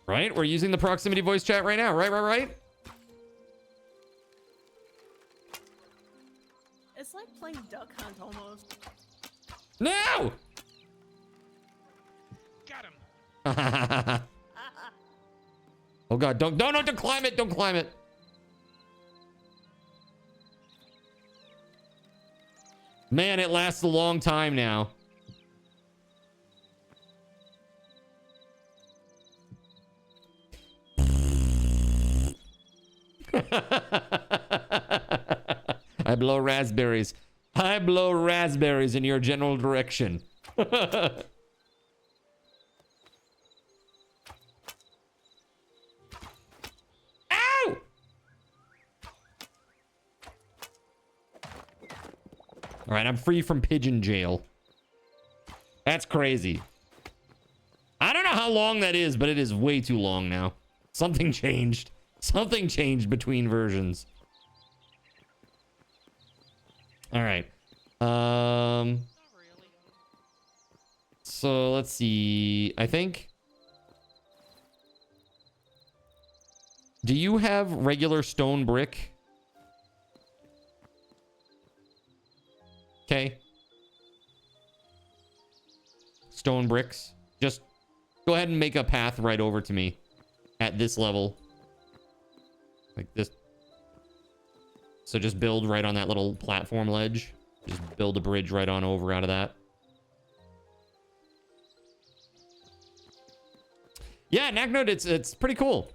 Right? We're using the proximity voice chat right now. Right? It's like playing Duck Hunt almost. No! Got him. Oh God, don't climb it, don't climb it. Man, it lasts a long time now. I blow raspberries. I blow raspberries in your general direction. Ow! All right, I'm free from pigeon jail. That's crazy. I don't know how long that is, but it is way too long now. Something changed. Something changed between versions. All right. So let's see. I think. Do you have regular stone brick? Okay. Stone bricks. Just go ahead and make a path right over to me at this level. Like this. So just build right on that little platform ledge. Just build a bridge right on over out of that. Yeah, Knacknode, it's pretty cool.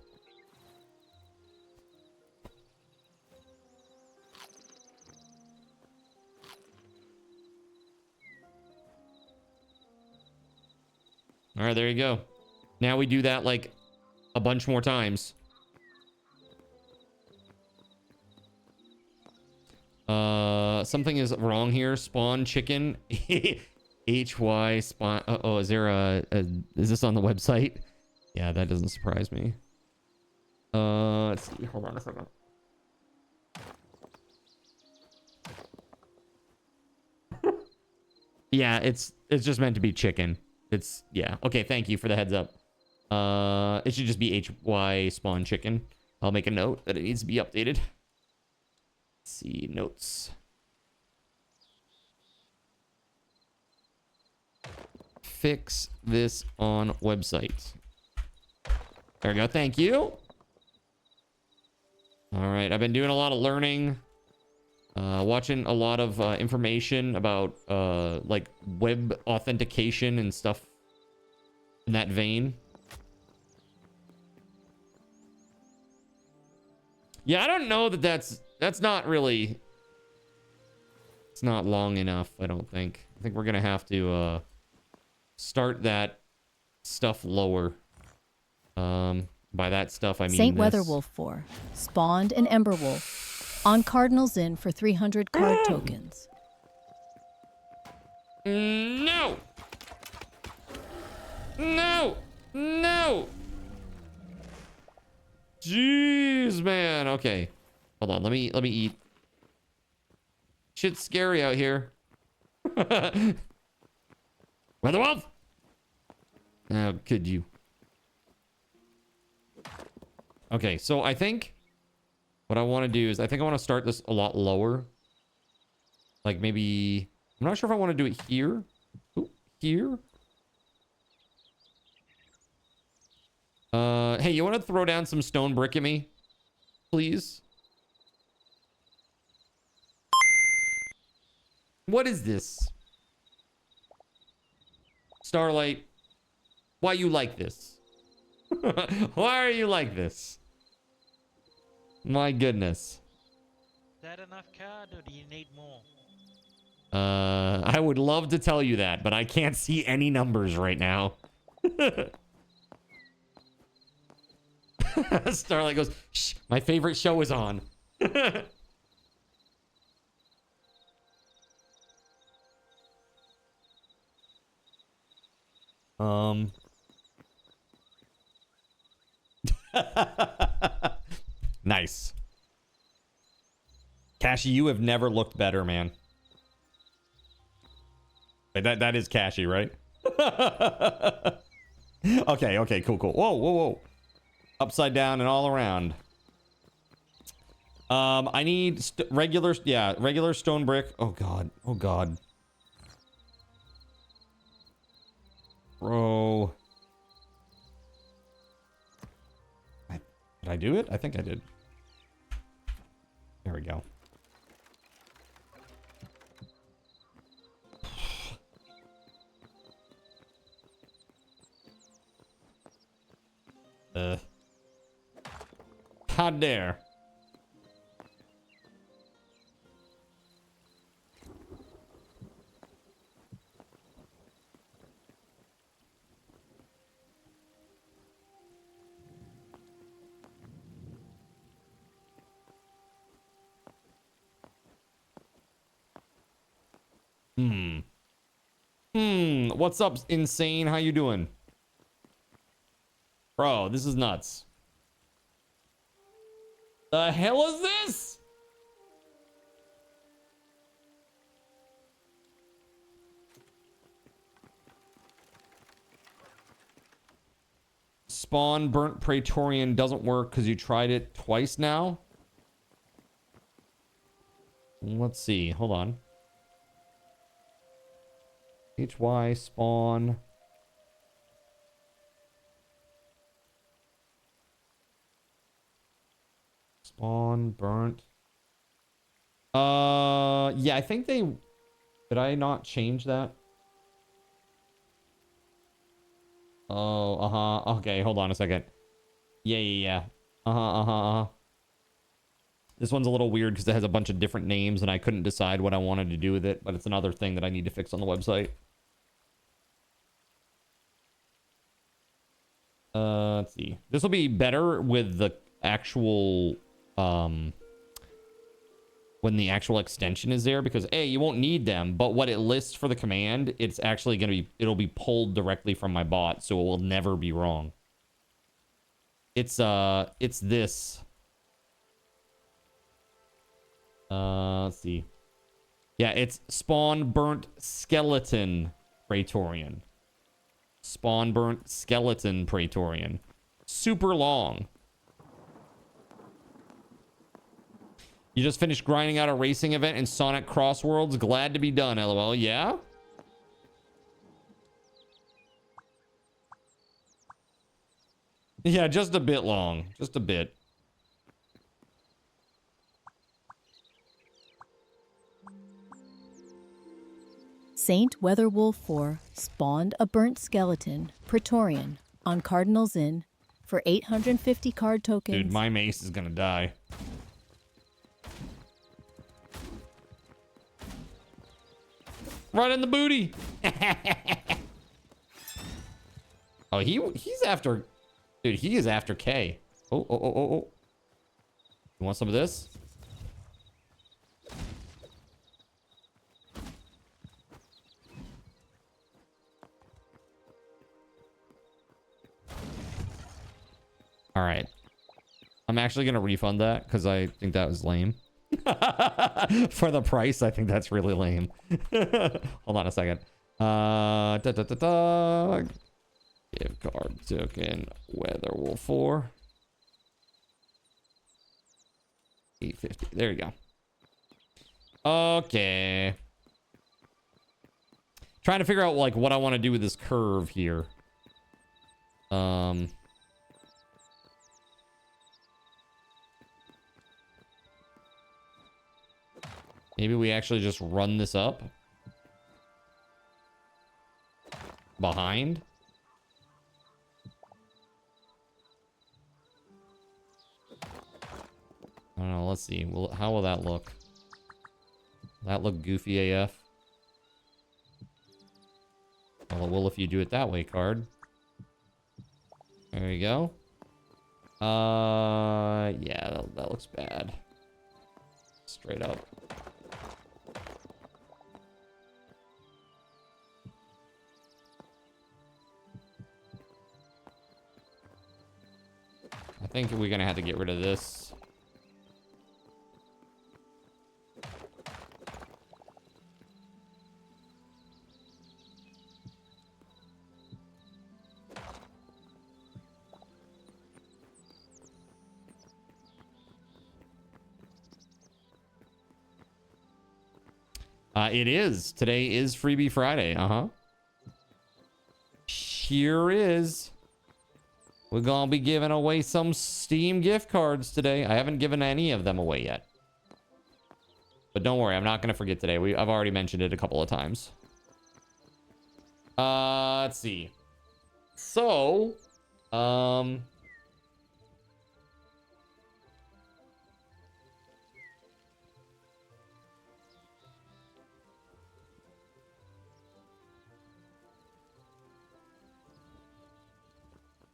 All right, there you go. Now we do that like a bunch more times. Something is wrong here. Spawn chicken. HY spawn. Oh, is there is this on the website? Yeah, that doesn't surprise me. Let's see. Hold on a second. Yeah, it's just meant to be chicken. It's, yeah. Okay, thank you for the heads up. It should just be HY spawn chicken. I'll make a note that it needs to be updated. Let's see, notes. Fix this on website. There we go. Thank you. All right. I've been doing a lot of learning, watching a lot of information about like web authentication and stuff in that vein. Yeah, I don't know that that's not really, it's not long enough, I don't think. I think we're gonna have to start that stuff lower. By that stuff I mean Saint this. Weatherwolf 4 spawned an Emberwolf on Cardinals Inn for 300 card tokens. No! No! No! Jeez, man. Okay. Hold on. Let me eat. Shit's scary out here. Weatherwolf! How could you? Okay, so I think what I want to do is I think I want to start this a lot lower. Like maybe, I'm not sure if I want to do it here. Ooh, here. Hey, you want to throw down some stone brick at me? Please? What is this? Starlight, why you like this? Why are you like this? My goodness. Is that enough card, or do you need more? I would love to tell you that, but I can't see any numbers right now. Starlight goes, shh, my favorite show is on. Nice. Cashy, you have never looked better, man. Wait, that is Cashy, right? Okay, cool. Whoa. Upside down and all around. I need regular stone brick. Oh god. Bro. Did I do it? I think I did. There we go. How dare. What's up, Insane? How you doing? Bro, this is nuts. The hell is this? Spawn burnt Praetorian doesn't work because you tried it twice now. Let's see. Hold on. HY spawn. Spawn burnt. Yeah, I think they... Did I not change that? Oh, okay, hold on a second. Yeah. This one's a little weird because it has a bunch of different names and I couldn't decide what I wanted to do with it, but it's another thing that I need to fix on the website. Let's see. This will be better with the actual, when the actual extension is there, because A, you won't need them, but what it lists for the command, it's actually going to be, it'll be pulled directly from my bot, so it will never be wrong. It's this. Let's see. Yeah, it's spawn burnt skeleton Praetorian. Spawn burnt skeleton Praetorian. Super long. You just finished grinding out a racing event in Sonic Crossworlds. Glad to be done, LOL. Yeah? Yeah, just a bit long. Just a bit. Saint Weatherwolf 4 spawned a burnt skeleton, Praetorian, on Cardinals Inn for 850 card tokens. Dude, my mace is gonna die. Right in the booty. Oh, he's after... Dude, he is after K. Oh. You want some of this? All right. I'm actually going to refund that because I think that was lame. For the price, I think that's really lame. Hold on a second. Give card token Weatherwolf 4. 850. There you go. Okay. Trying to figure out like what I want to do with this curve here. Maybe we actually just run this up behind. don't know. Let's see. How will that look? Will that look goofy AF? Well, it will if you do it that way, card. There you go. Yeah, that looks bad. Straight up. I think we're gonna have to get rid of this. It is. Today is Freebie Friday. Sure is. We're gonna be giving away some Steam gift cards today. I haven't given any of them away yet. But don't worry, I'm not gonna forget today. I've already mentioned it a couple of times. Let's see. So,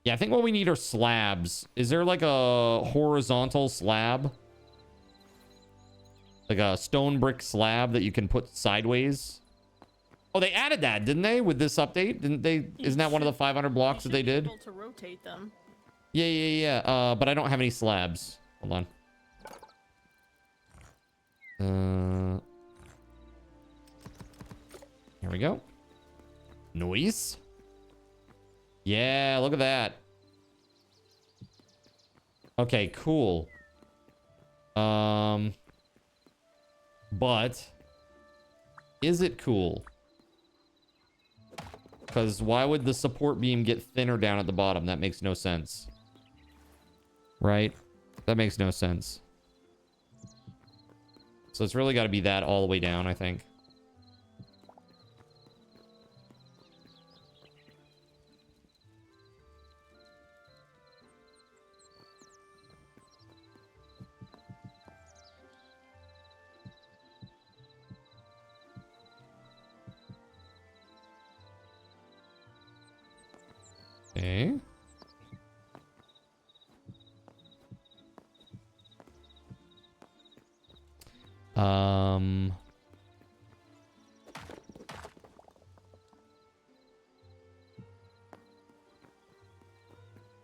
yeah, I think what we need are slabs. Is there like a horizontal slab? Like a stone brick slab that you can put sideways? Oh, they added that, didn't they? With this update? Didn't they? Isn't that one of the 500 blocks that they did? Able to rotate them. Yeah. But I don't have any slabs. Hold on. Here we go. Noise. Yeah, look at that. Okay, cool. But is it cool? Because why would the support beam get thinner down at the bottom? That makes no sense. Right? That makes no sense. So it's really got to be that all the way down, I think. Okay.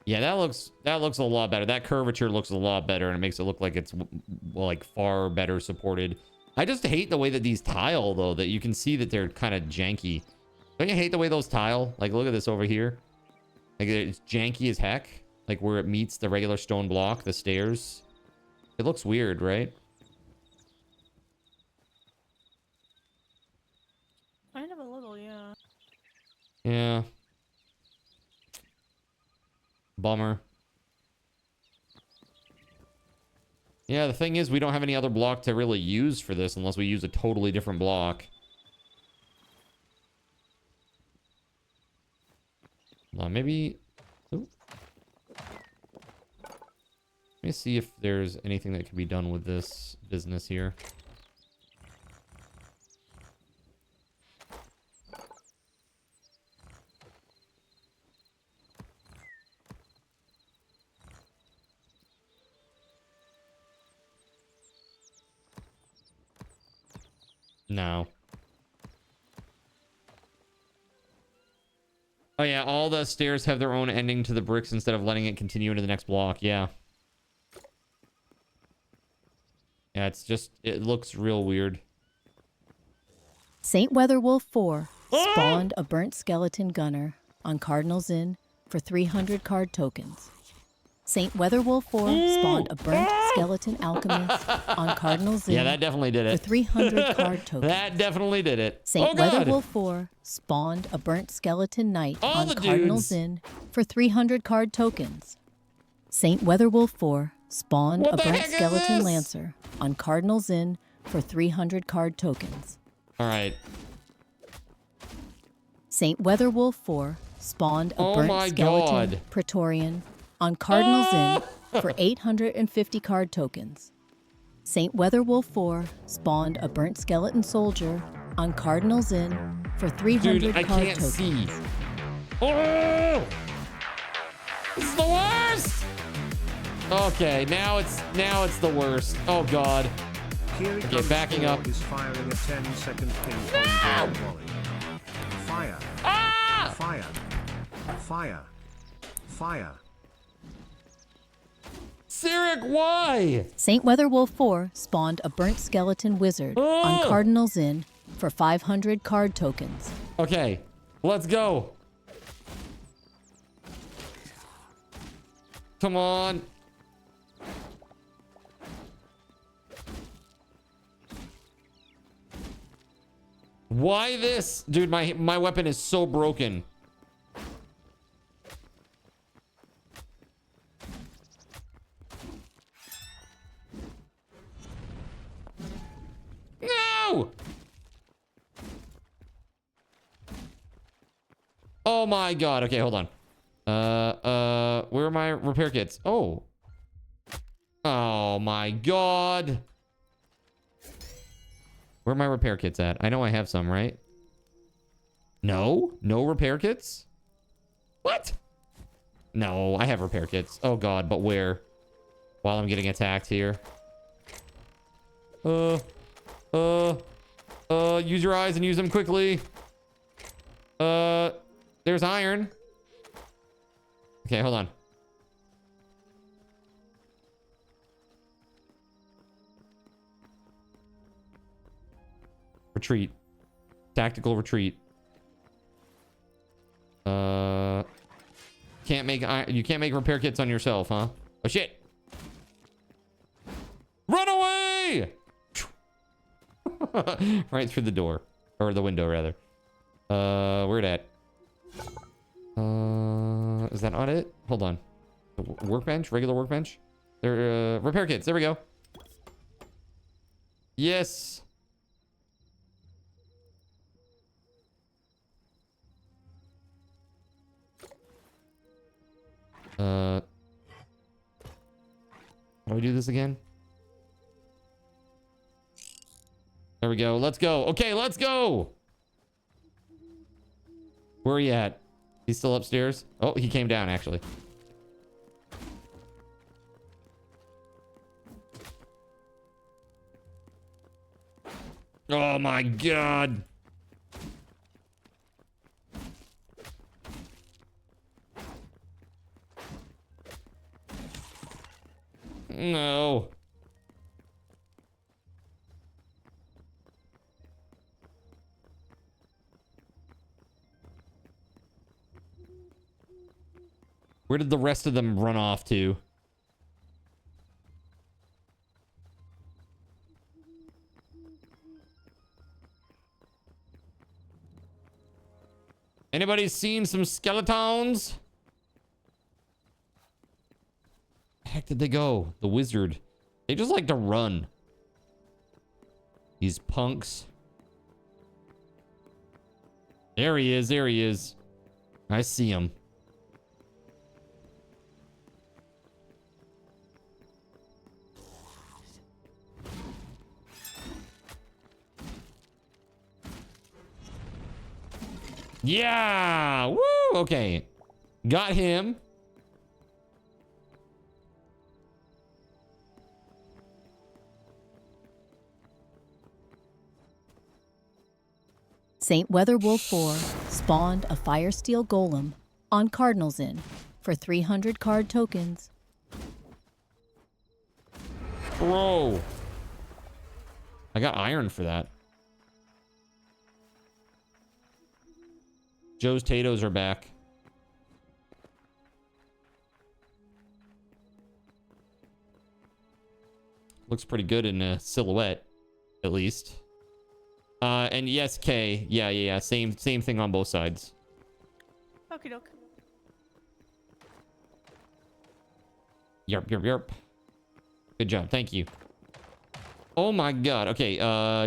Yeah, that looks a lot better. That curvature looks a lot better, and it makes it look like it's like far better supported. I just hate the way that these tile, though, that you can see that they're kind of janky. Don't you hate the way those tile? Like, look at this over here. Like, it's janky as heck. Like, where it meets the regular stone block, the stairs. It looks weird, right? Kind of a little, yeah. Yeah. Bummer. Yeah, the thing is, we don't have any other block to really use for this unless we use a totally different block. Maybe... Ooh. Let me see if there's anything that can be done with this business here. No. Oh yeah, all the stairs have their own ending to the bricks instead of letting it continue into the next block. Yeah. Yeah, it's just, it looks real weird. St. Weatherwolf 4 spawned a burnt skeleton gunner on Cardinals Inn for 300 card tokens. St. Weatherwolf 4 spawned a burnt skeleton alchemist on Cardinals Inn. Yeah, that definitely did it. For 300 card tokens. That definitely did it. St. Weatherwolf 4 spawned a burnt skeleton knight on Cardinals Inn for 300 card tokens. St. Weatherwolf 4 spawned a burnt skeleton lancer on Cardinals Inn for 300 card tokens. All right. St. Weatherwolf 4 spawned a burnt skeleton Praetorian on Cardinals Inn for 850 card tokens. St. Weatherwolf 4 spawned a burnt skeleton soldier on Cardinals Inn for 300 Dude, I card can't tokens. see. Oh! This is the worst! Okay, now it's the worst. Oh god. Okay, backing up. Is firing a 10-second ping pong No! volley. Fire. Ah! Fire. Fire. Fire. Sirik, why? St. Weatherwolf 4 spawned a burnt skeleton wizard on Cardinals Inn for 500 card tokens. Okay, let's go. Come on. Why this? Dude, my weapon is so broken. No! Oh my god. Okay, hold on. Where are my repair kits? Oh. Oh my god. Where are my repair kits at? I know I have some, right? No? No repair kits? What? No, I have repair kits. Oh god, but where? While I'm getting attacked here. Use your eyes and use them quickly. There's iron. Okay, hold on. Retreat. Tactical retreat. You can't make repair kits on yourself, huh? Oh shit. Run away! Right through the door. Or the window, rather. Where it at? Is that not it? Hold on. Workbench? Regular workbench? There, repair kits. There we go. Yes. How do we do this again? There we go. Let's go. Okay, let's go. Where are you at? He's still upstairs? Oh, he came down, actually. Oh my god. No. Where did the rest of them run off to? Anybody seen some skeletons? Where the heck did they go? The wizard. They just like to run. These punks. There he is. There he is. I see him. Yeah! Woo! Okay. Got him. St. Weatherwolf 4 spawned a fire steel golem on Cardinals Inn for 300 card tokens. Bro. I got iron for that. Joe's Tatoes are back. Looks pretty good in a silhouette, at least. And yes, K. Yeah. Same thing on both sides. Okie doke. Yerp. Good job. Thank you. Oh my god. Okay,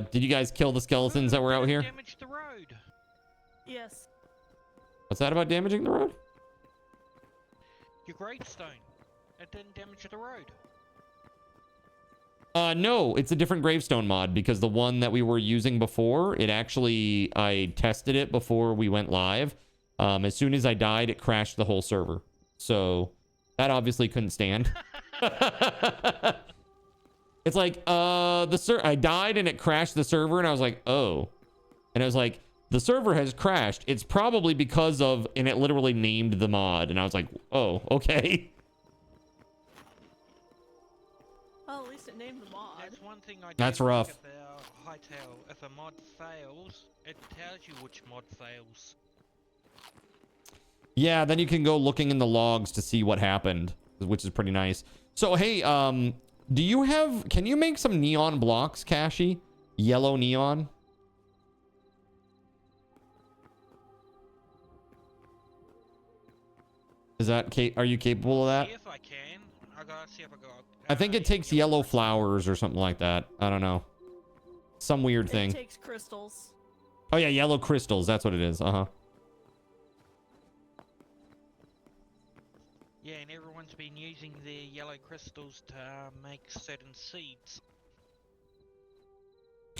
did you guys kill the skeletons that were out here? Damage the road. Yes. What's that about damaging the road? Your gravestone. It didn't damage the road. No, it's a different gravestone mod because the one that we were using before, it actually, I tested it before we went live. As soon as I died, it crashed the whole server. So that obviously couldn't stand. It's like, I died and it crashed the server and I was like, oh. And I was like, the server has crashed. It's probably because of, and it literally named the mod. And I was like, oh, okay. Well, at least it named the mod. That's one thing I That's do like rough. about Hytale. If a mod fails, it tells you which mod fails. Yeah, then you can go looking in the logs to see what happened, which is pretty nice. So, hey, do you have, can you make some neon blocks, Kashi? Yellow neon? Is that, are you capable of that? If I can, I gotta see if I got. I think it takes yellow flowers or something like that. I don't know. Some weird thing. It takes crystals. Oh yeah, yellow crystals. That's what it is. Uh-huh. Yeah, and everyone's been using their yellow crystals to make certain seeds.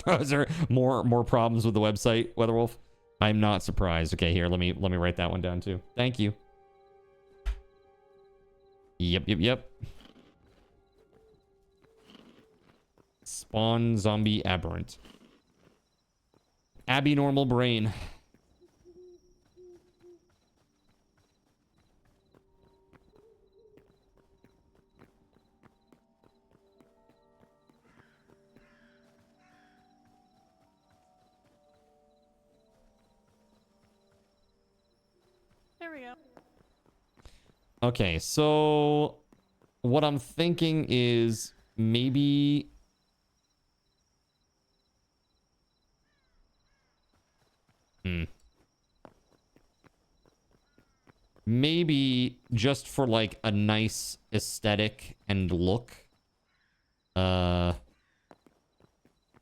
Is there more problems with the website, Weatherwolf? I'm not surprised. Okay, here, let me write that one down too. Thank you. Yep. Spawn zombie aberrant. Abby normal brain. There we go. Okay, so what I'm thinking is maybe maybe just for like a nice aesthetic and look,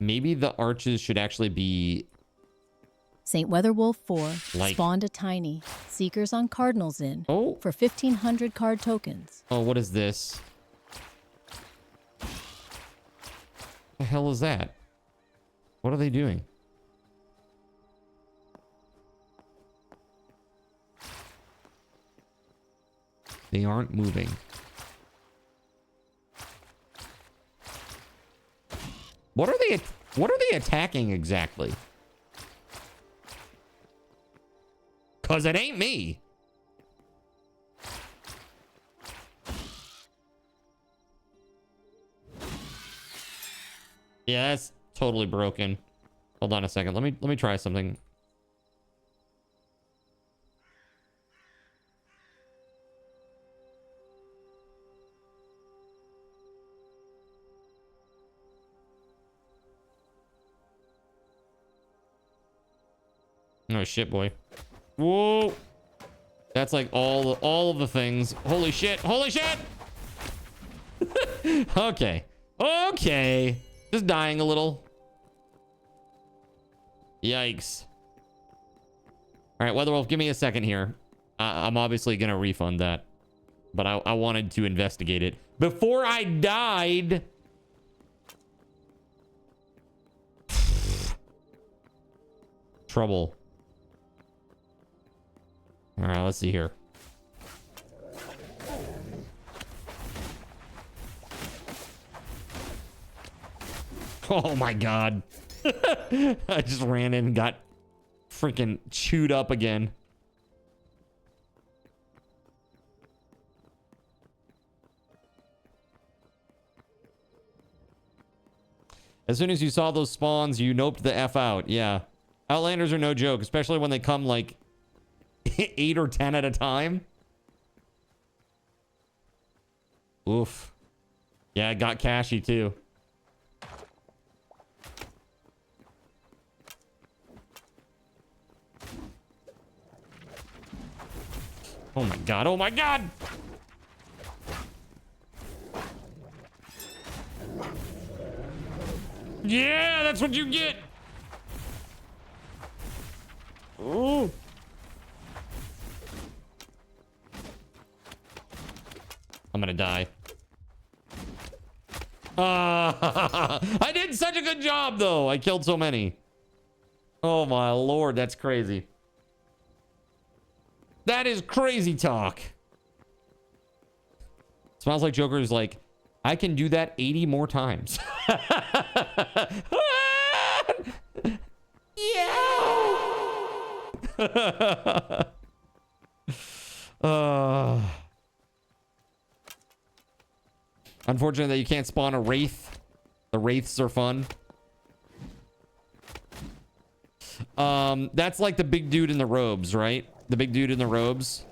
maybe the arches should actually be St. Weatherwolf 4 like, spawned a tiny Seekers on Cardinals Inn for 1,500 card tokens. Oh, what is this? The hell is that? What are they doing? They aren't moving. What are they attacking exactly? 'Cause it ain't me. Yeah, that's totally broken. Hold on a second. Let me try something. Oh shit, boy. Whoa. That's like all of the things. Holy shit. Holy shit. Okay. Okay. Just dying a little. Yikes. All right, Weatherwolf, give me a second here. I'm obviously going to refund that. But I wanted to investigate it before I died. Trouble. All right, let's see here. Oh my god. I just ran in and got freaking chewed up again. As soon as you saw those spawns, you noped the F out. Yeah. Outlanders are no joke, especially when they come like 8 or 10 at a time. Oof. Yeah, it got cashy too. Oh my god, oh my god! Yeah, that's what you get! Ooh. I'm gonna die. I did such a good job, though. I killed so many. Oh, my Lord. That's crazy. That is crazy talk. Smiles Like Joker is like, I can do that 80 more times. Yeah. Unfortunate that you can't spawn a wraith. The wraiths are fun. That's like the big dude in the robes, right? The big dude in the robes.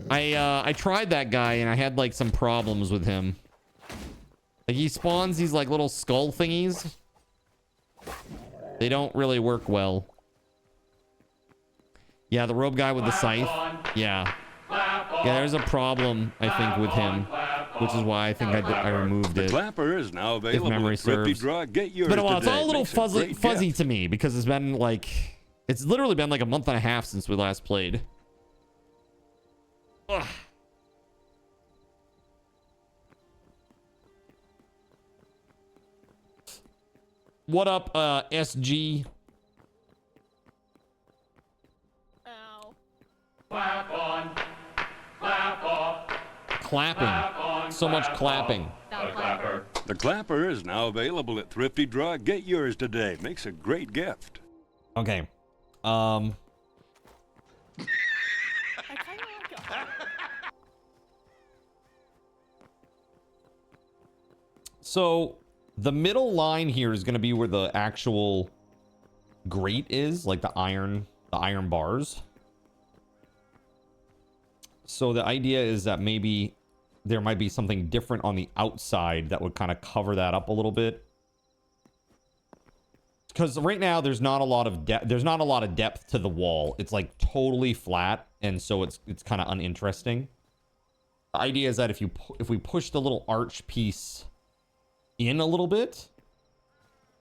I tried that guy and I had like some problems with him. Like he spawns these like little skull thingies. They don't really work well. Yeah, the robe guy with the scythe. Yeah. Yeah, there's a problem, I think, with him, which is why I think I removed it. The clapper is now available. If memory serves. Get yours But well, it's today. all a little Makes a fuzzy gift. to me because it's been like, it's literally been like a month and a half since we last played. Ugh. What up, SG? Ow. Clap on. Clap off. Clapping. Clap on, So much clap clapping. off. The clapper. The clapper is now available at Thrifty Draw. Get yours today. Makes a great gift. Okay. I kind of like it. So the middle line here is going to be where the actual grate is, like the iron bars. So the idea is that maybe there might be something different on the outside that would kind of cover that up a little bit. Because right now there's not a lot of depth to the wall. It's like totally flat, and so it's kind of uninteresting. The idea is that if we push the little arch piece in a little bit,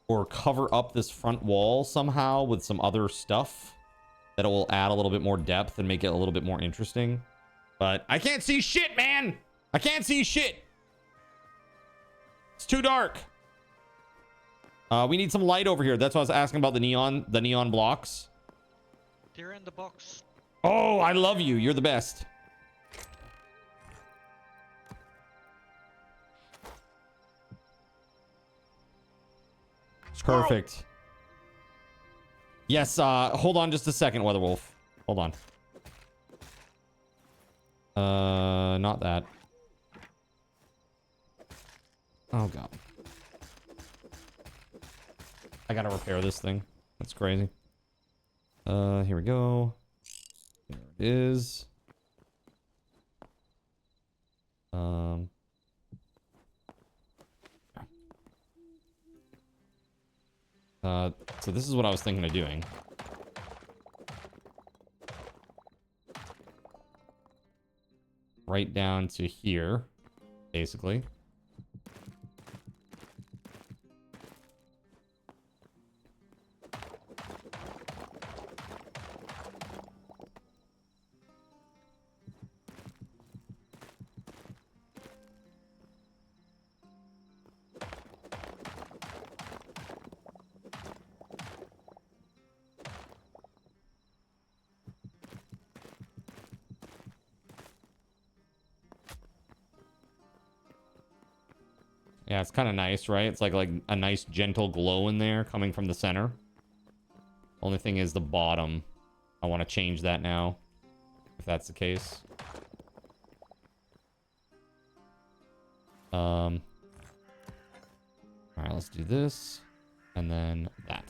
or cover up this front wall somehow with some other stuff, that it will add a little bit more depth and make it a little bit more interesting. But I can't see shit, man. I can't see shit. It's too dark. We need some light over here. That's why I was asking about the neon blocks. They're in the box. Oh, I love you. You're the best. It's perfect. Yes, hold on just a second, Weatherwolf. Hold on. Not that. Oh, God. I gotta repair this thing. That's crazy. Here we go. There it is. So this is what I was thinking of doing. Right down to here, basically. Yeah, it's kind of nice, right? It's like a nice gentle glow in there coming from the center. Only thing is the bottom. I want to change that now, if that's the case. All right, let's do this and then that.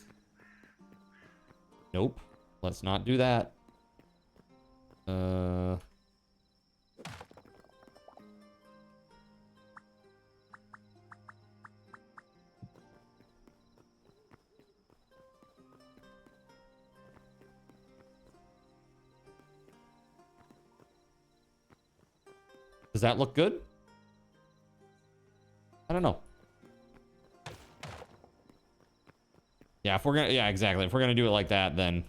Nope, let's not do that. Does that look good? I don't know. Yeah, if we're gonna, yeah, exactly. If we're gonna do it like that, then.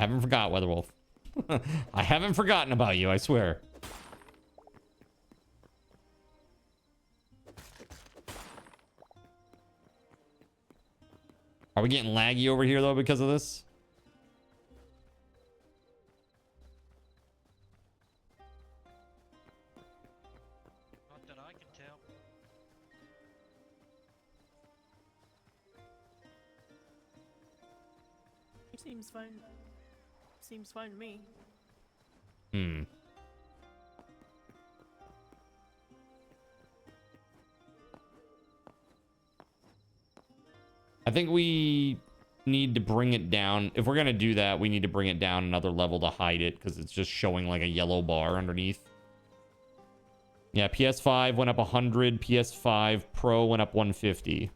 I haven't forgot, Weatherwolf. I haven't forgotten about you, I swear. Are we getting laggy over here, though, because of this? Not that I can tell. Seems fine. Seems fine to me. Hmm. I think we need to bring it down. If we're going to do that, we need to bring it down another level to hide it because it's just showing like a yellow bar underneath. Yeah, PS5 went up 100. PS5 Pro went up 150.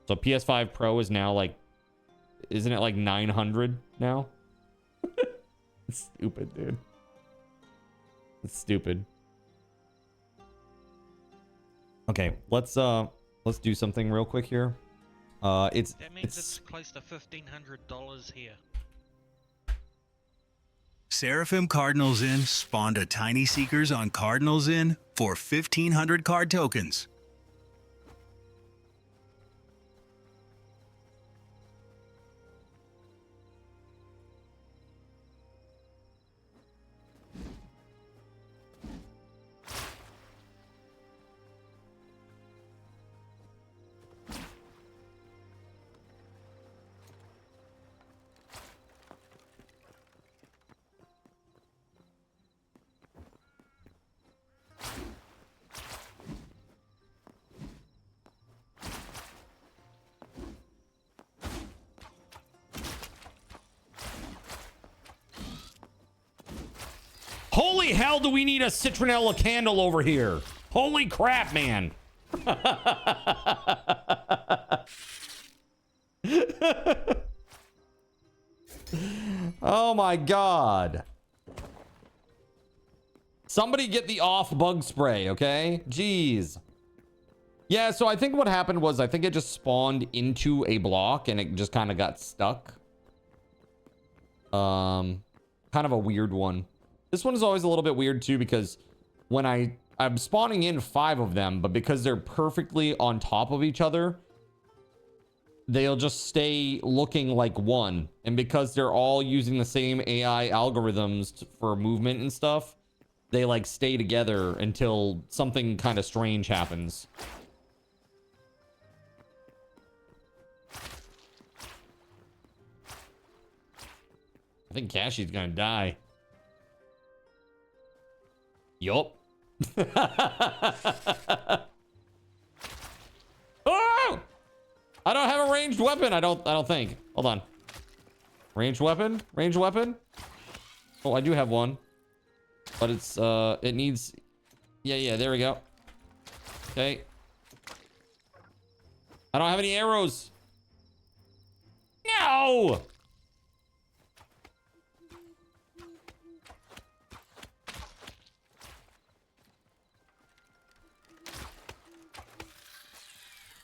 So PS5 Pro is now like, isn't it like 900 now? It's stupid, dude. It's stupid. Okay, let's do something real quick here. That means it's close to $1,500 here. Seraphim Cardinals Inn spawned a Tiny Seekers on Cardinals Inn for 1,500 card tokens. Holy hell, do we need a citronella candle over here? Holy crap, man. Oh my god. Somebody get the off bug spray, okay? Jeez. Yeah, so I think what happened was I think it just spawned into a block and it just kind of got stuck. Kind of a weird one. This one is always a little bit weird too because when I'm spawning in 5 of them, but because they're perfectly on top of each other, they'll just stay looking like one. And because they're all using the same AI algorithms for movement and stuff, they like stay together until something kind of strange happens. I think Cashy's gonna die. Yup. Oh! I don't have a ranged weapon. I don't think. Hold on. Ranged weapon? Ranged weapon? Oh, I do have one. But it's it needs. Yeah, there we go. Okay. I don't have any arrows. No!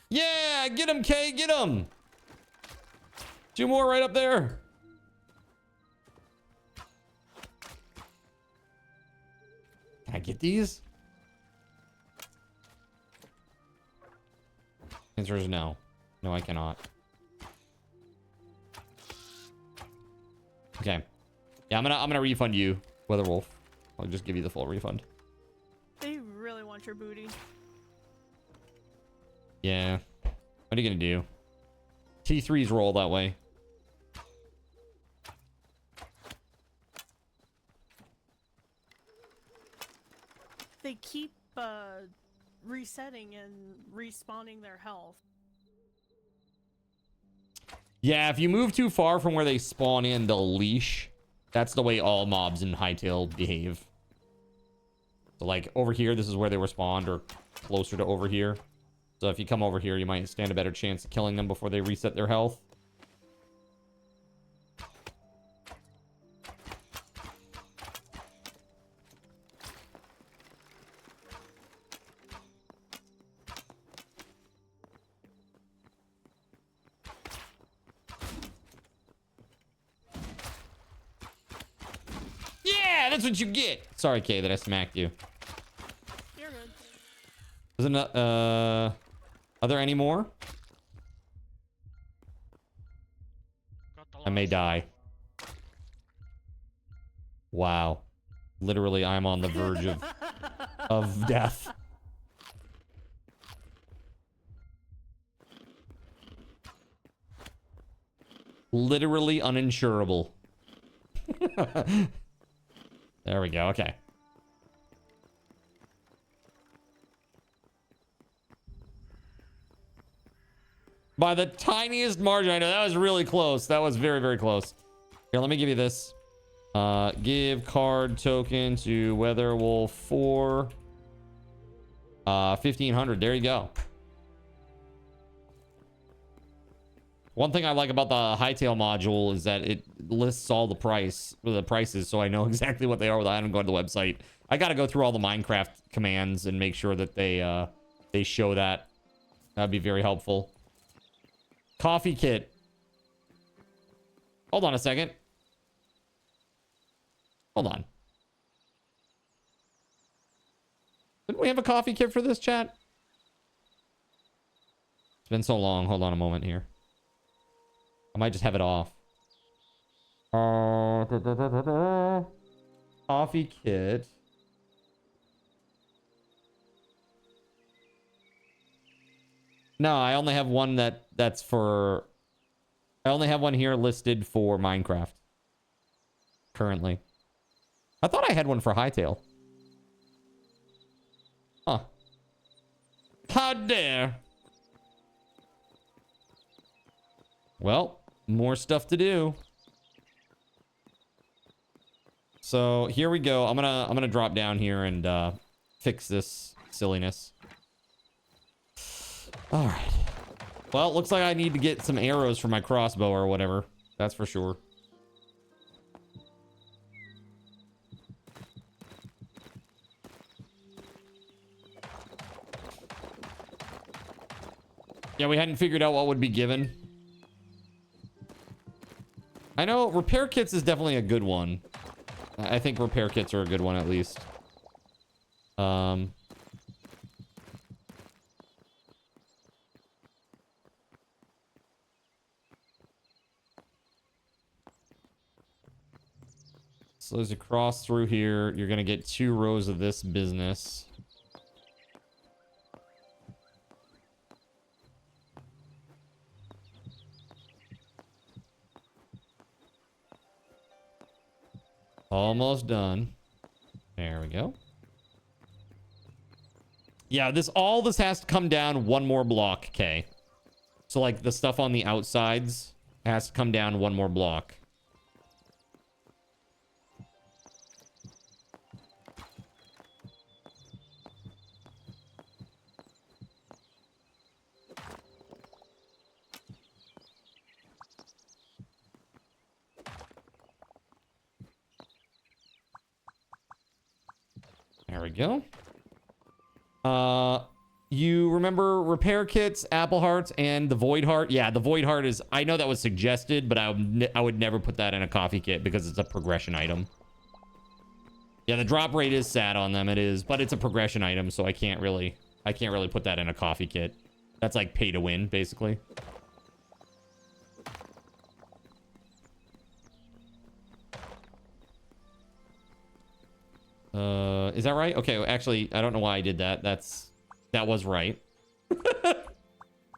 Yeah, get him, Kay, get him. 2 more right up there. Can I get these? Answer is no. No, I cannot. Okay. Yeah, I'm gonna refund you, Weatherwolf. I'll just give you the full refund. They really want your booty. Yeah. What are you gonna do? T3s roll that way. They keep resetting and respawning their health. Yeah, if you move too far from where they spawn in, they'll leash. That's the way all mobs in Hytale behave. So like over here, this is where they were spawned, or closer to over here. So if you come over here, you might stand a better chance of killing them before they reset their health. That's what you get. Sorry, Kay, that I smacked you. You're good. Isn't are there any more? I may die. Wow. Literally, I'm on the verge of death. Literally uninsurable. There we go. Okay. By the tiniest margin. I know that was really close. That was very, very close. Here, let me give you this. Give card token to Weatherwolf 4. 1500. There you go. One thing I like about the Hytale module is that it lists all the prices, so I know exactly what they are without having to go to the website. I got to go through all the Minecraft commands and make sure that they show that. That'd be very helpful. Coffee kit. Hold on a second. Hold on. Didn't we have a coffee kit for this, chat? It's been so long. Hold on a moment here. I might just have it off. Coffee kit. No, I only have one that's for... I only have one here listed for Minecraft. Currently. I thought I had one for Hytale. Huh. How dare. Well, more stuff to do. So here we go. I'm gonna drop down here and fix this silliness. All right. Well, it looks like I need to get some arrows for my crossbow or whatever. That's for sure. Yeah, we hadn't figured out what would be given. I know repair kits is definitely a good one. I think repair kits are a good one at least. So as you cross through here, you're gonna get 2 rows of this business. Almost done. There we go. Yeah, all this has to come down 1 more block, okay? So like the stuff on the outsides has to come down 1 more block. There we go. You remember repair kits, apple hearts, and the void heart? Yeah, the void heart is... I know that was suggested, but I would never put that in a coffee kit because it's a progression item. Yeah, the drop rate is sad on them. It is, but it's a progression item, so I can't really put that in a coffee kit. That's like pay to win, basically. Is that right? Okay, actually, I don't know why I did that. That was right.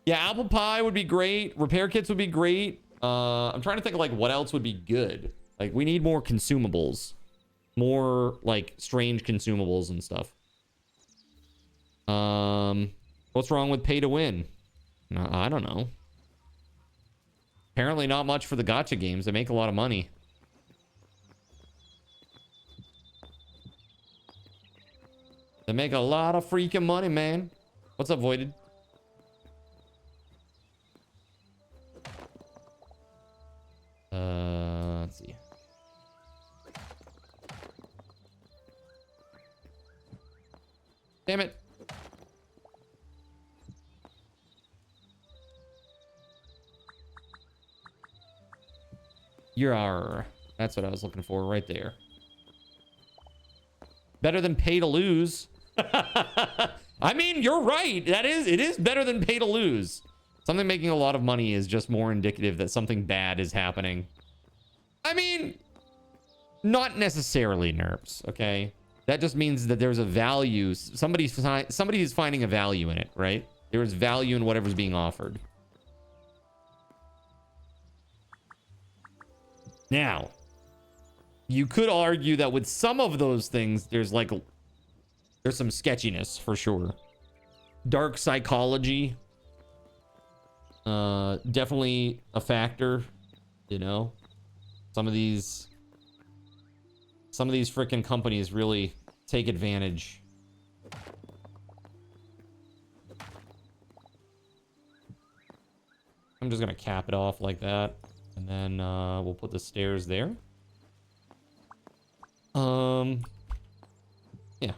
Yeah, apple pie would be great. Repair kits would be great. I'm trying to think of like what else would be good. Like we need more consumables. More like strange consumables and stuff. What's wrong with pay to win? I don't know. Apparently not much for the gacha games. They make a lot of money. They make a lot of freaking money, man. What's up, Voided? Let's see. Damn it. That's what I was looking for right there. Better than pay to lose. I mean, you're right. It is better than pay to lose. Something making a lot of money is just more indicative that something bad is happening. I mean, not necessarily, nerps, okay? That just means that there's a value. Somebody's finding a value in it, right? There is value in whatever's being offered. Now, you could argue that with some of those things, there's some sketchiness for sure. Dark psychology, definitely a factor, you know. Some of these freaking companies really take advantage. I'm just gonna cap it off like that, and then we'll put the stairs there. Yeah.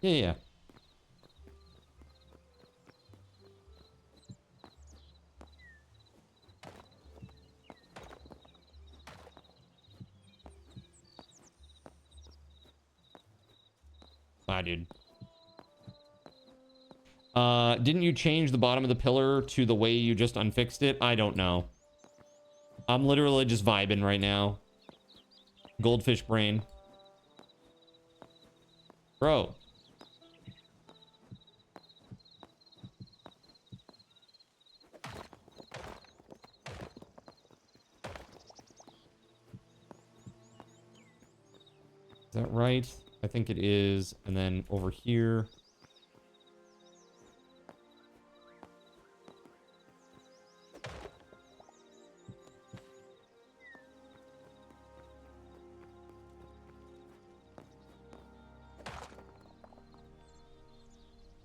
Yeah. Bye, dude. Didn't you change the bottom of the pillar to the way you just unfixed it? I don't know. I'm literally just vibing right now. Goldfish brain. Bro. Is that right? I think it is. And then over here.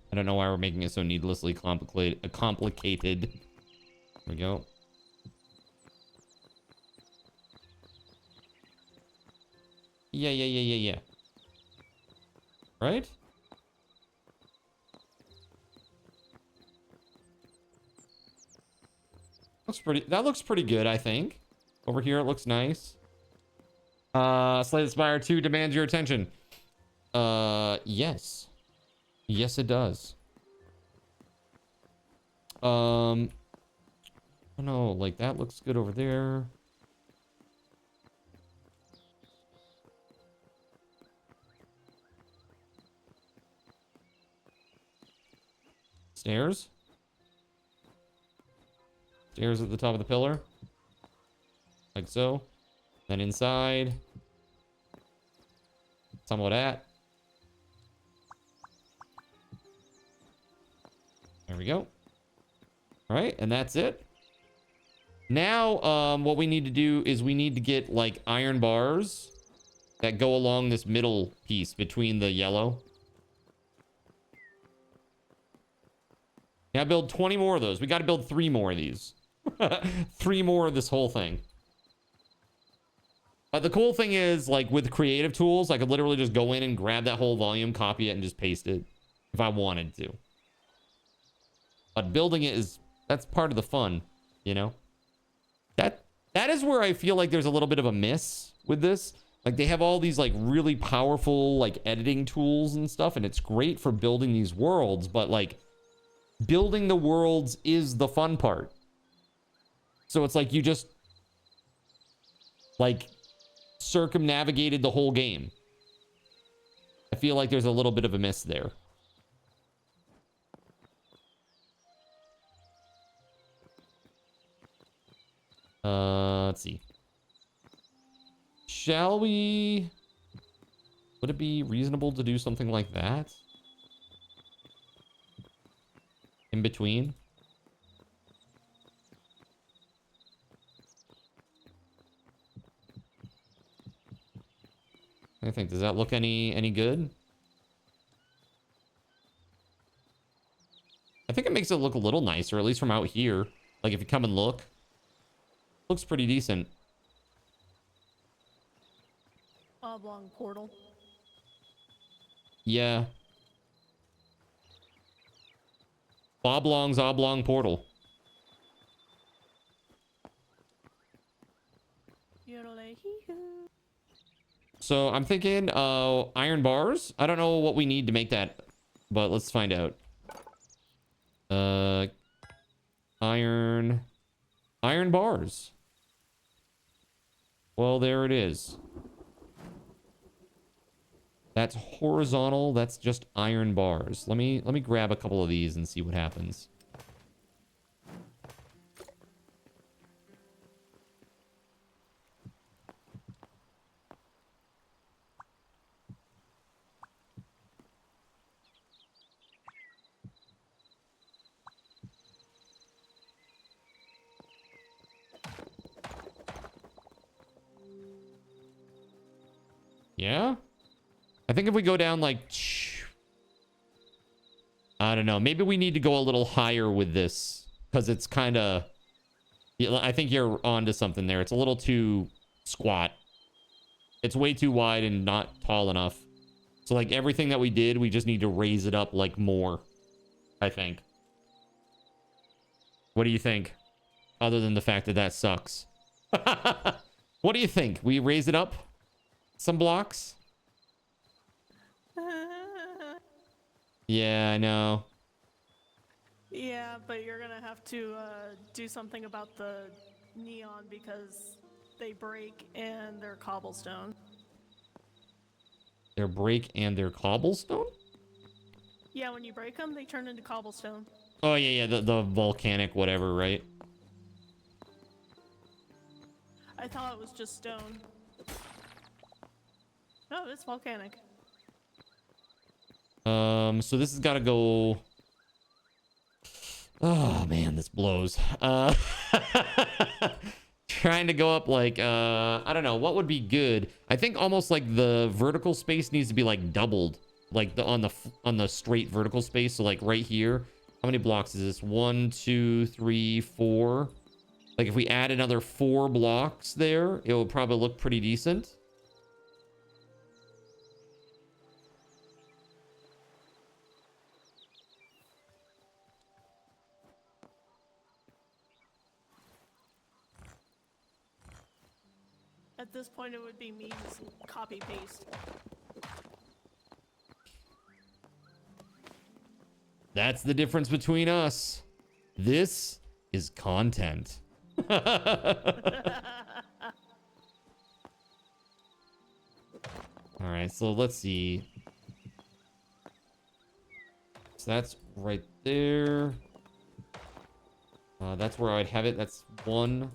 I don't know why we're making it so needlessly complicated. There we go. Yeah. Right? That looks pretty good, I think. Over here it looks nice. Slay Spire 2 demands your attention. Yes. Yes, it does. I don't know, like that looks good over there. Stairs. Stairs at the top of the pillar. Like so. Then inside. Somewhat at. There we go. All right, and that's it. Now, what we need to do is we need to get like iron bars that go along this middle piece between the yellow. Now build 20 more of those. We got to build 3 more of these. 3 more of this whole thing. But the cool thing is, like with creative tools, I could literally just go in and grab that whole volume, copy it, and just paste it if I wanted to. But building it that's part of the fun, you know? That is where I feel like there's a little bit of a miss with this. Like they have all these like really powerful like editing tools and stuff, and it's great for building these worlds, but like building the worlds is the fun part. So it's like you just like circumnavigated the whole game. I feel like there's a little bit of a miss there. Let's see. Shall we? Would it be reasonable to do something like that? In between? I think, does that look any good? I think it makes it look a little nicer, at least from out here. Like if you come and look. Looks pretty decent. Oblong portal. Yeah. Oblong's oblong portal. Yorole. So I'm thinking iron bars. I don't know what we need to make that, but let's find out. Iron bars. Well, there it is. That's horizontal. That's just iron bars. Let me grab a couple of these and see what happens. Yeah? I think if we go down like... I don't know. Maybe we need to go a little higher with this. Because it's kind of... I think you're onto something there. It's a little too squat. It's way too wide and not tall enough. So like everything that we did, we just need to raise it up like more. I think. What do you think? Other than the fact that that sucks. What do you think? We raise it up? Some blocks? Yeah, I know. Yeah, but you're gonna have to do something about the neon because they break and they're cobblestone. They're break and they're cobblestone? Yeah, when you break them, they turn into cobblestone. Oh, yeah, the volcanic whatever, right? I thought it was just stone. No, it's volcanic. So this has got to go... Oh, man, this blows. Trying to go up like, I don't know, what would be good? I think almost like the vertical space needs to be like doubled. Like on the straight vertical space. So like right here. How many blocks is this? 1, 2, 3, 4. Like if we add another 4 blocks there, it will probably look pretty decent. At this point, it would be me just copy paste. That's the difference between us. This is content. All right, so let's see. So that's right there. That's where I'd have it. That's 1,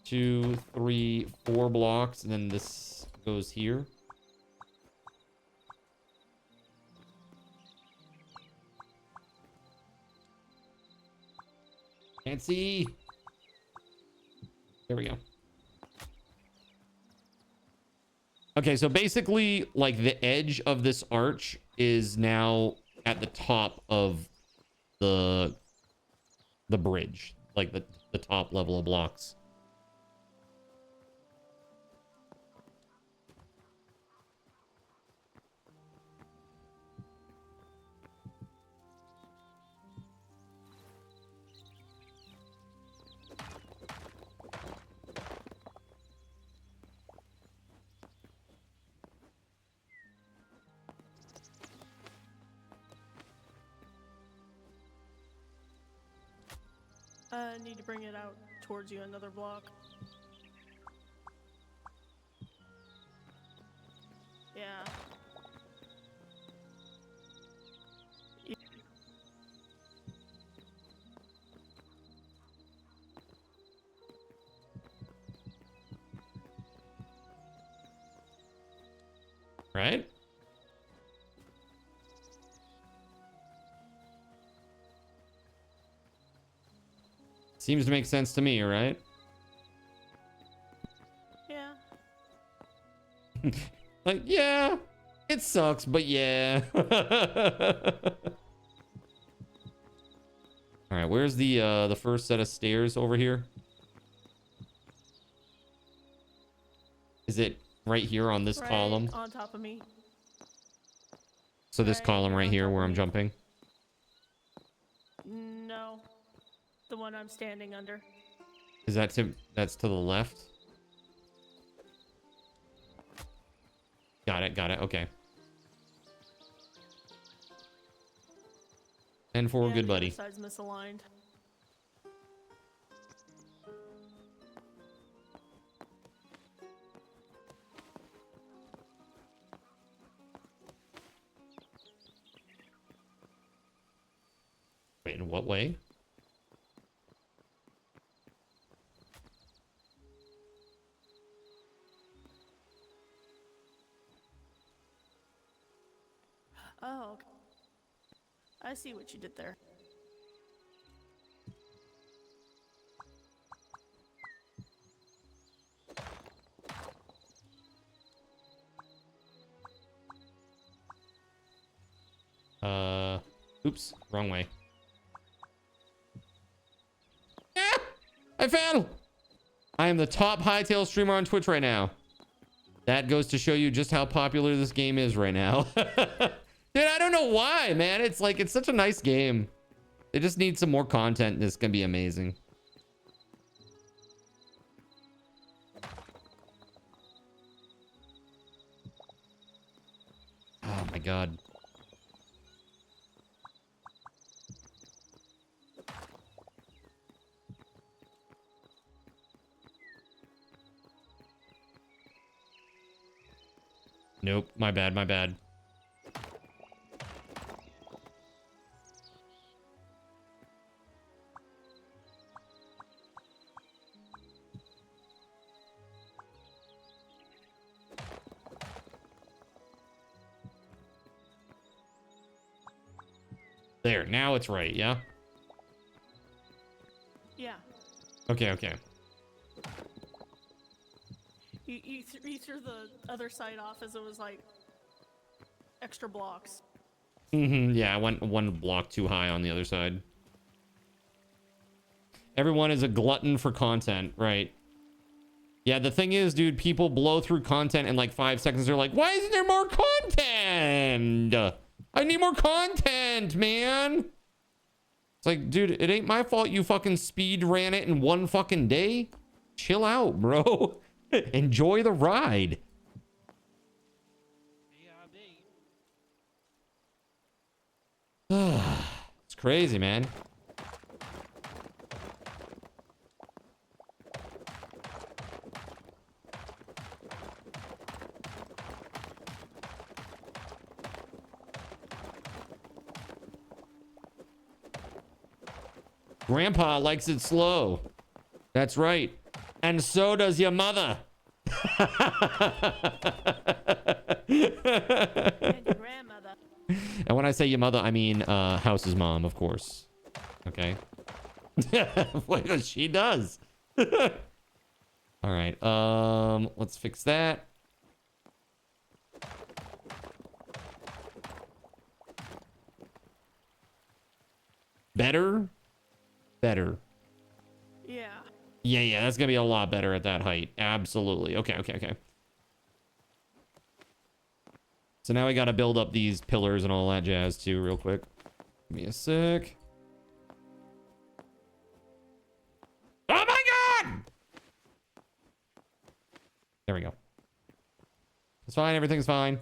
2, 3, 4 blocks, and then this goes here. Can't see. There we go. Okay, so basically, like, the edge of this arch is now at the top of the bridge, like the top level of blocks. I need to bring it out towards you another block. Yeah. Right? Seems to make sense to me, right? Yeah. Like, yeah, it sucks, but yeah. All right, where's the first set of stairs over here? Is it right here on this column? On top of me. So this column right here where I'm jumping? No. The one I'm standing under. Is that that's to the left? Got it. Got it. Okay. And for good buddy. The other side's misaligned. Wait, in what way? Oh, okay. I see what you did there. Oops, wrong way. Ah, I fell! I am the top Hytale streamer on Twitch right now. That goes to show you just how popular this game is right now. Dude, I don't know why, man. It's like, it's such a nice game. They just need some more content and it's gonna be amazing. Oh my god. Nope, my bad, my bad. There, now it's right, yeah? Yeah. Okay, okay. You threw the other side off as it was like extra blocks. Yeah, I went one block too high on the other side. Everyone is a glutton for content, right? Yeah, the thing is, dude, people blow through content in like 5 seconds. They're like, why isn't there more content? I need more content, man. It's like, dude, it ain't my fault you fucking speed ran it in 1 fucking day. Chill out, bro. Enjoy the ride. It's crazy, man. Grandpa likes it slow. That's right. And so does your mother. And your grandmother. And when I say your mother, I mean House's mom, of course. Okay. Well, she does. All right. Let's fix that. Better? Better. Yeah. Yeah, that's gonna be a lot better at that height. Absolutely. Okay. So now we gotta build up these pillars and all that jazz too, real quick. Give me a sec. Oh my god! There we go. It's fine, everything's fine.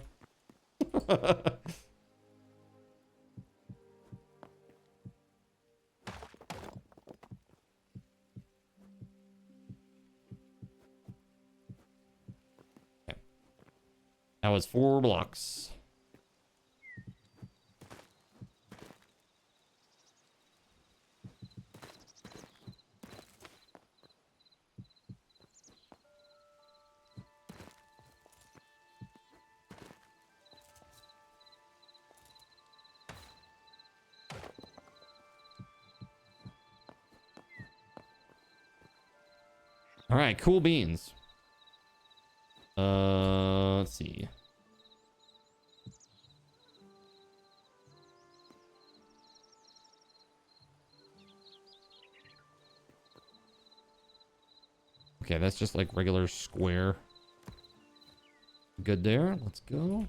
That was 4 blocks. All right, cool beans. Let's see. Okay, that's just like regular square. Good there. Let's go.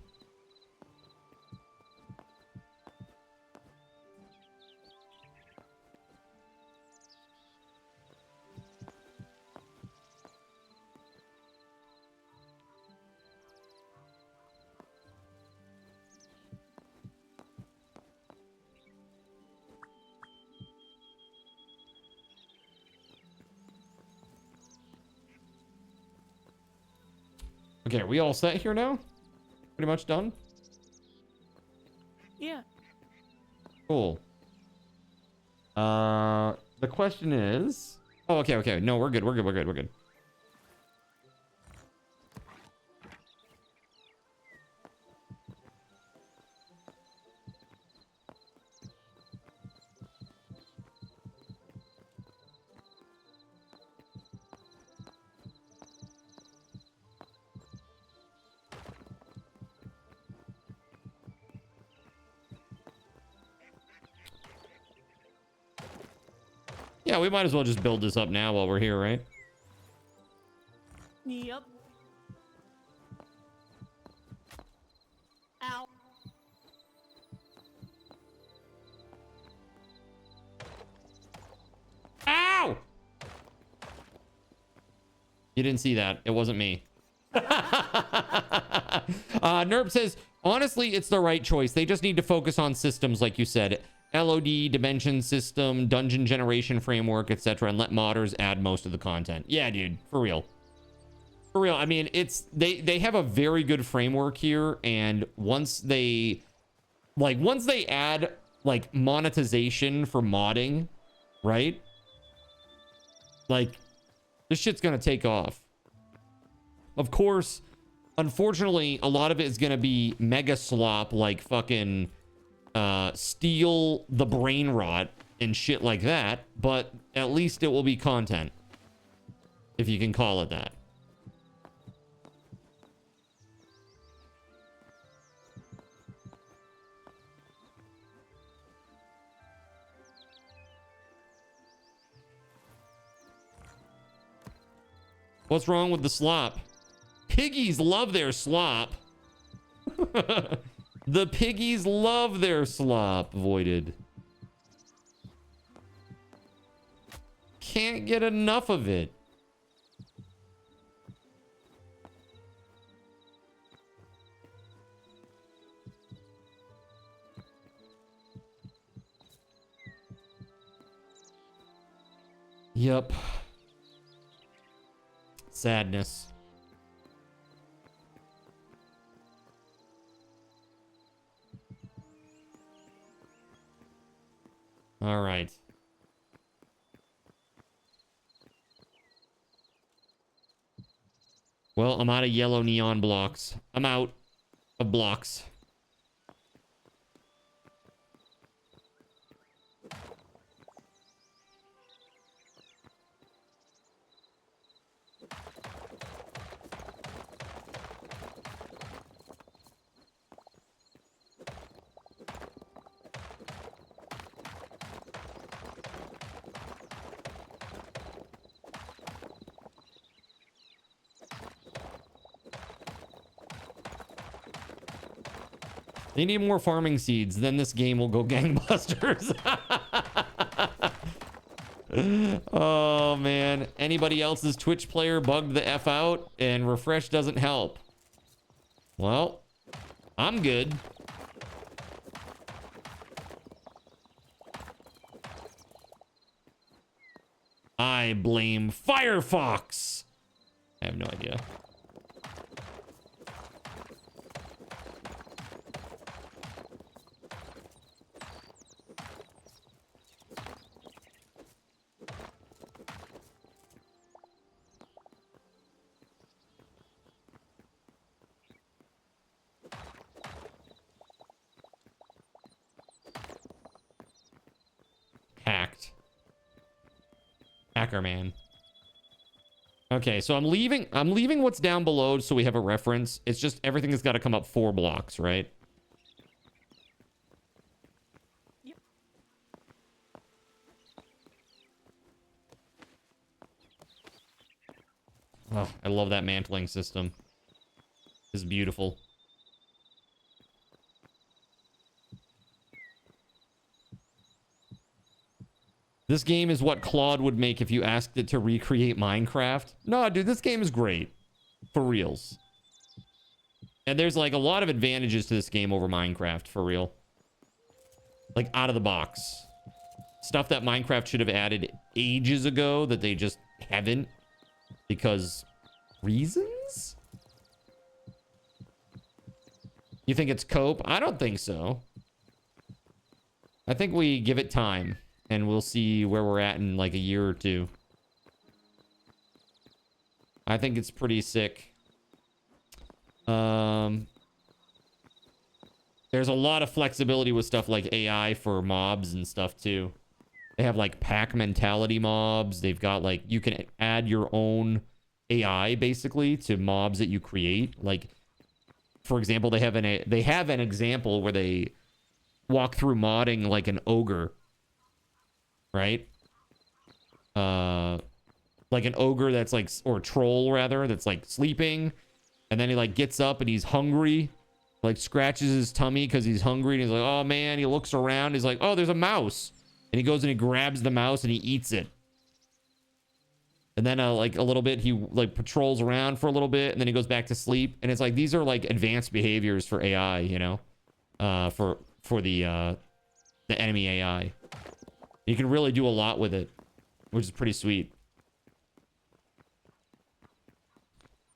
Okay, are we all set here now? Pretty much done? Yeah. Cool. The question is... Oh, okay. No, we're good. We're good. Yeah, we might as well just build this up now while we're here, right? Yep. Ow. Ow! You didn't see that. It wasn't me. Nerp says, honestly, it's the right choice. They just need to focus on systems, like you said. LOD, dimension system, dungeon generation framework, etc., and let modders add most of the content. Yeah, dude, for real. For real. I mean, it's they have a very good framework here, and once they add like monetization for modding, right? Like, this shit's gonna take off. Of course, unfortunately, a lot of it is gonna be mega slop, like fucking steal the brain rot and shit like that, but at least it will be content, if you can call it that. What's wrong with the slop? Piggies love their slop. The piggies love their slop, Voided. Can't get enough of it. Yep. Sadness. All right. Well, I'm out of yellow neon blocks. I'm out of blocks. They need more farming seeds, then this game will go gangbusters. Oh, man. Anybody else's Twitch player bugged the F out and refresh doesn't help. Well, I'm good. I blame Firefox. I have no idea. Hacked. Hacker man. Okay, so I'm leaving what's down below so we have a reference. It's just everything has got to come up 4 blocks, right? Yep. Oh, I love that mantling system. It's beautiful. This game is what Claude would make if you asked it to recreate Minecraft. No, dude, this game is great. For reals. And there's like a lot of advantages to this game over Minecraft, for real. Like out of the box. Stuff that Minecraft should have added ages ago that they just haven't. Because reasons? You think it's cope? I don't think so. I think we give it time and we'll see where we're at in like a year or two. I think it's pretty sick. There's a lot of flexibility with stuff like AI for mobs and stuff too. They have like pack mentality mobs. They've got like, you can add your own AI basically to mobs that you create. Like, for example, they have an example where they walk through modding like an ogre, right? Like an ogre that's like, or troll rather, that's like sleeping, and then he like gets up and he's hungry, like scratches his tummy because he's hungry, and he's like, oh man, he looks around, he's like, oh, there's a mouse, and he goes and he grabs the mouse and he eats it. And then like a little bit, he like patrols around for a little bit, and then he goes back to sleep. And it's like, these are like advanced behaviors for AI, you know, for the enemy AI. You can really do a lot with it, which is pretty sweet.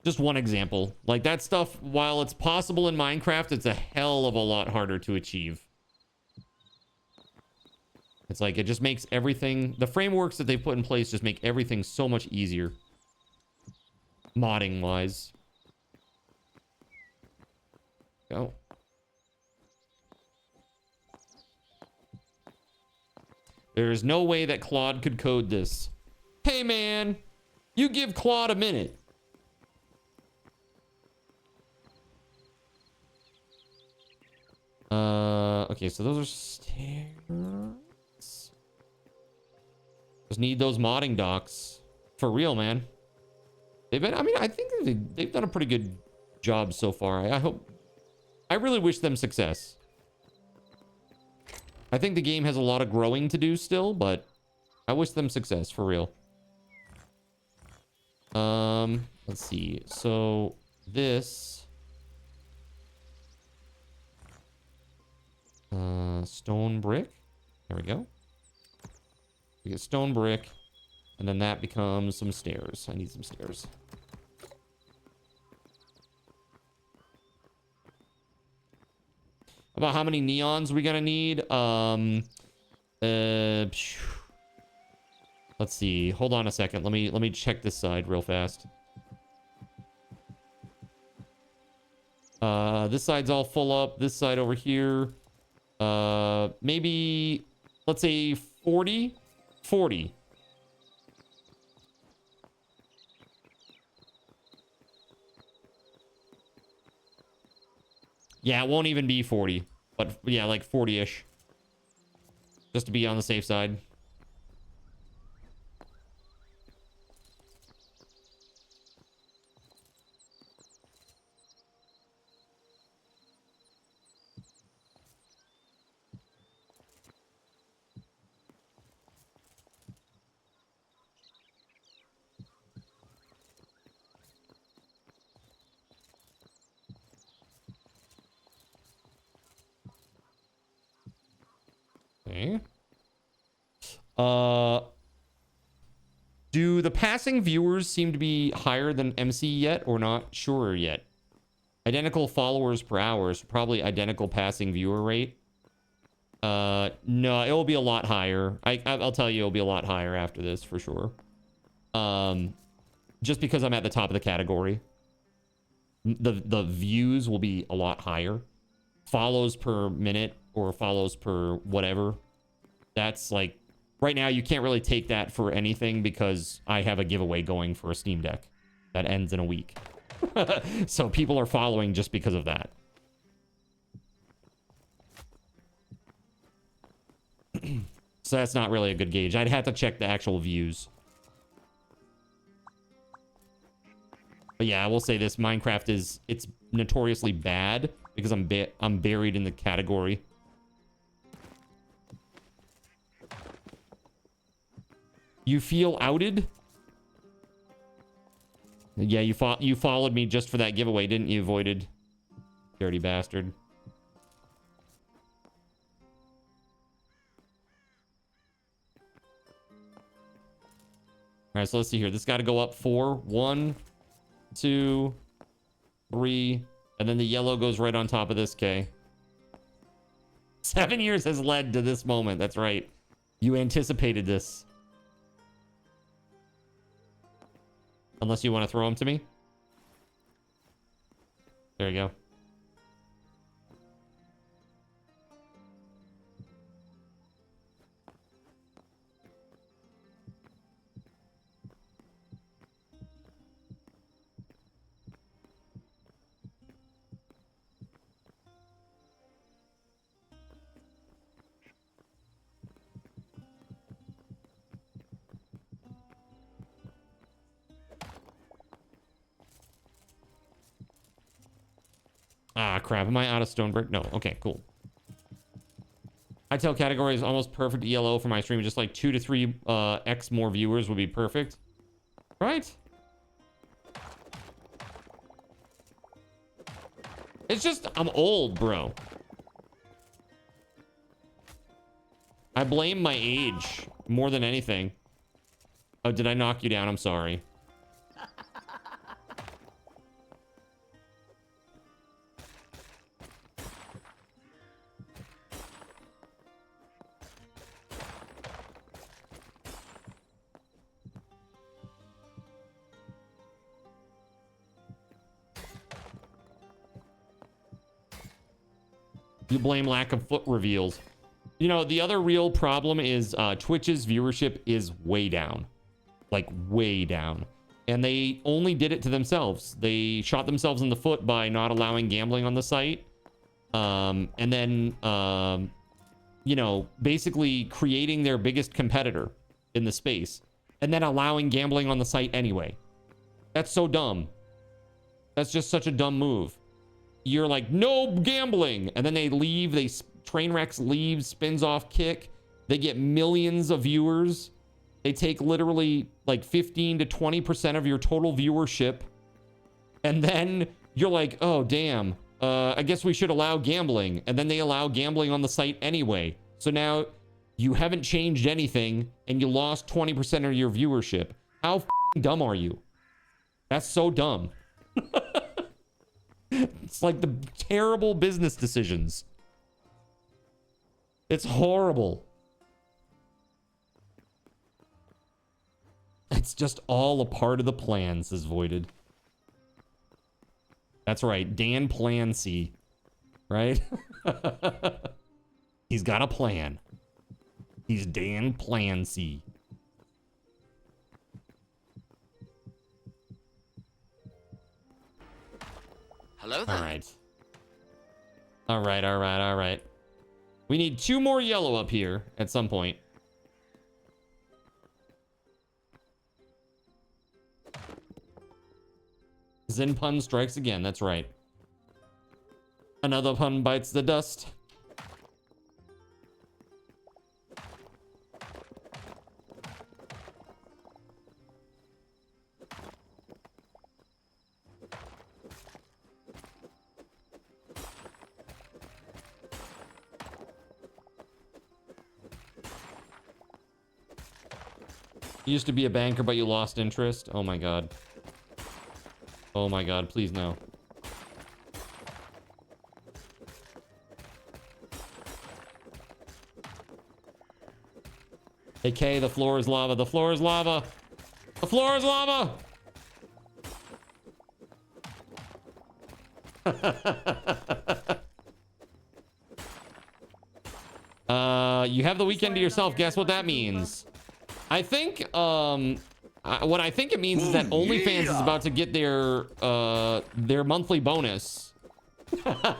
Just one example. Like that stuff, while it's possible in Minecraft, it's a hell of a lot harder to achieve. It's like, it just makes everything, the frameworks that they put in place just make everything so much easier. Modding wise. Go. There's no way that Claude could code this. Hey man, you give Claude a minute. Okay, so those are stairs. Just need those modding docs. For real, man. They've been, I mean, I think they've done a pretty good job so far. I really wish them success. I think the game has a lot of growing to do still, but I wish them success, for real. Let's see. So this stone brick. There we go. We get stone brick, and then that becomes some stairs. I need some stairs. About how many neons we gonna need? Let's see. Hold on a second. Let me check this side real fast. This side's all full up. This side over here. Maybe let's say 40. 40. Yeah, it won't even be 40, but yeah, like 40-ish. Just to be on the safe side. Okay. Do the passing viewers seem to be higher than MC yet, or not sure yet? Identical followers per hour, so probably identical passing viewer rate. No, it will be a lot higher. I'll tell you, it'll be a lot higher after this for sure. Just because I'm at the top of the category. The views will be a lot higher. Follows per minute or follows per whatever. That's like, right now you can't really take that for anything because I have a giveaway going for a Steam Deck that ends in a week. So people are following just because of that. So that's not really a good gauge. I'd have to check the actual views. But yeah, I will say this, Minecraft it's notoriously bad because I'm buried in the category. You feel outed? Yeah, you followed me just for that giveaway, didn't you, Voided? Dirty bastard. All right, so let's see here. This got to go up 4. 1, 2, 3, And then the yellow goes right on top of this K. 7 years has led to this moment. That's right. You anticipated this. Unless you want to throw them to me. There you go. Ah, crap. Am I out of Stonebrick? No. Okay, cool. Hytale category is almost perfect yellow for my stream. Just like 2 to 3 X more viewers would be perfect. Right? It's just, I'm old, bro. I blame my age more than anything. Oh, did I knock you down? I'm sorry. You blame lack of foot reveals. You know, the other real problem is Twitch's viewership is way down. Like, way down. And they only did it to themselves. They shot themselves in the foot by not allowing gambling on the site. And then, you know, basically creating their biggest competitor in the space. And then allowing gambling on the site anyway. That's so dumb. That's just such a dumb move. You're like, no gambling. And then they leave. Trainwrecks leaves, spins off kick. They get millions of viewers. They take literally like 15 to 20% of your total viewership. And then you're like, oh, damn. I guess we should allow gambling. And then they allow gambling on the site anyway. So now you haven't changed anything and you lost 20% of your viewership. How f***ing dumb are you? That's so dumb. It's like the terrible business decisions. It's horrible. It's just all a part of the plan, says Voided. That's right, Dan Plancy. Right? He's got a plan. He's Dan Plancy. Hello there. All right. We need 2 more yellow up here at some point. Zen pun strikes again. That's right. Another pun bites the dust. You used to be a banker, but you lost interest. Oh my god. Oh my god, please no. Hey Kay, the floor is lava. The floor is lava. The floor is lava. You have the weekend to yourself. Guess what that means? I think, what I think it means is that OnlyFans is about to get their monthly bonus. Well,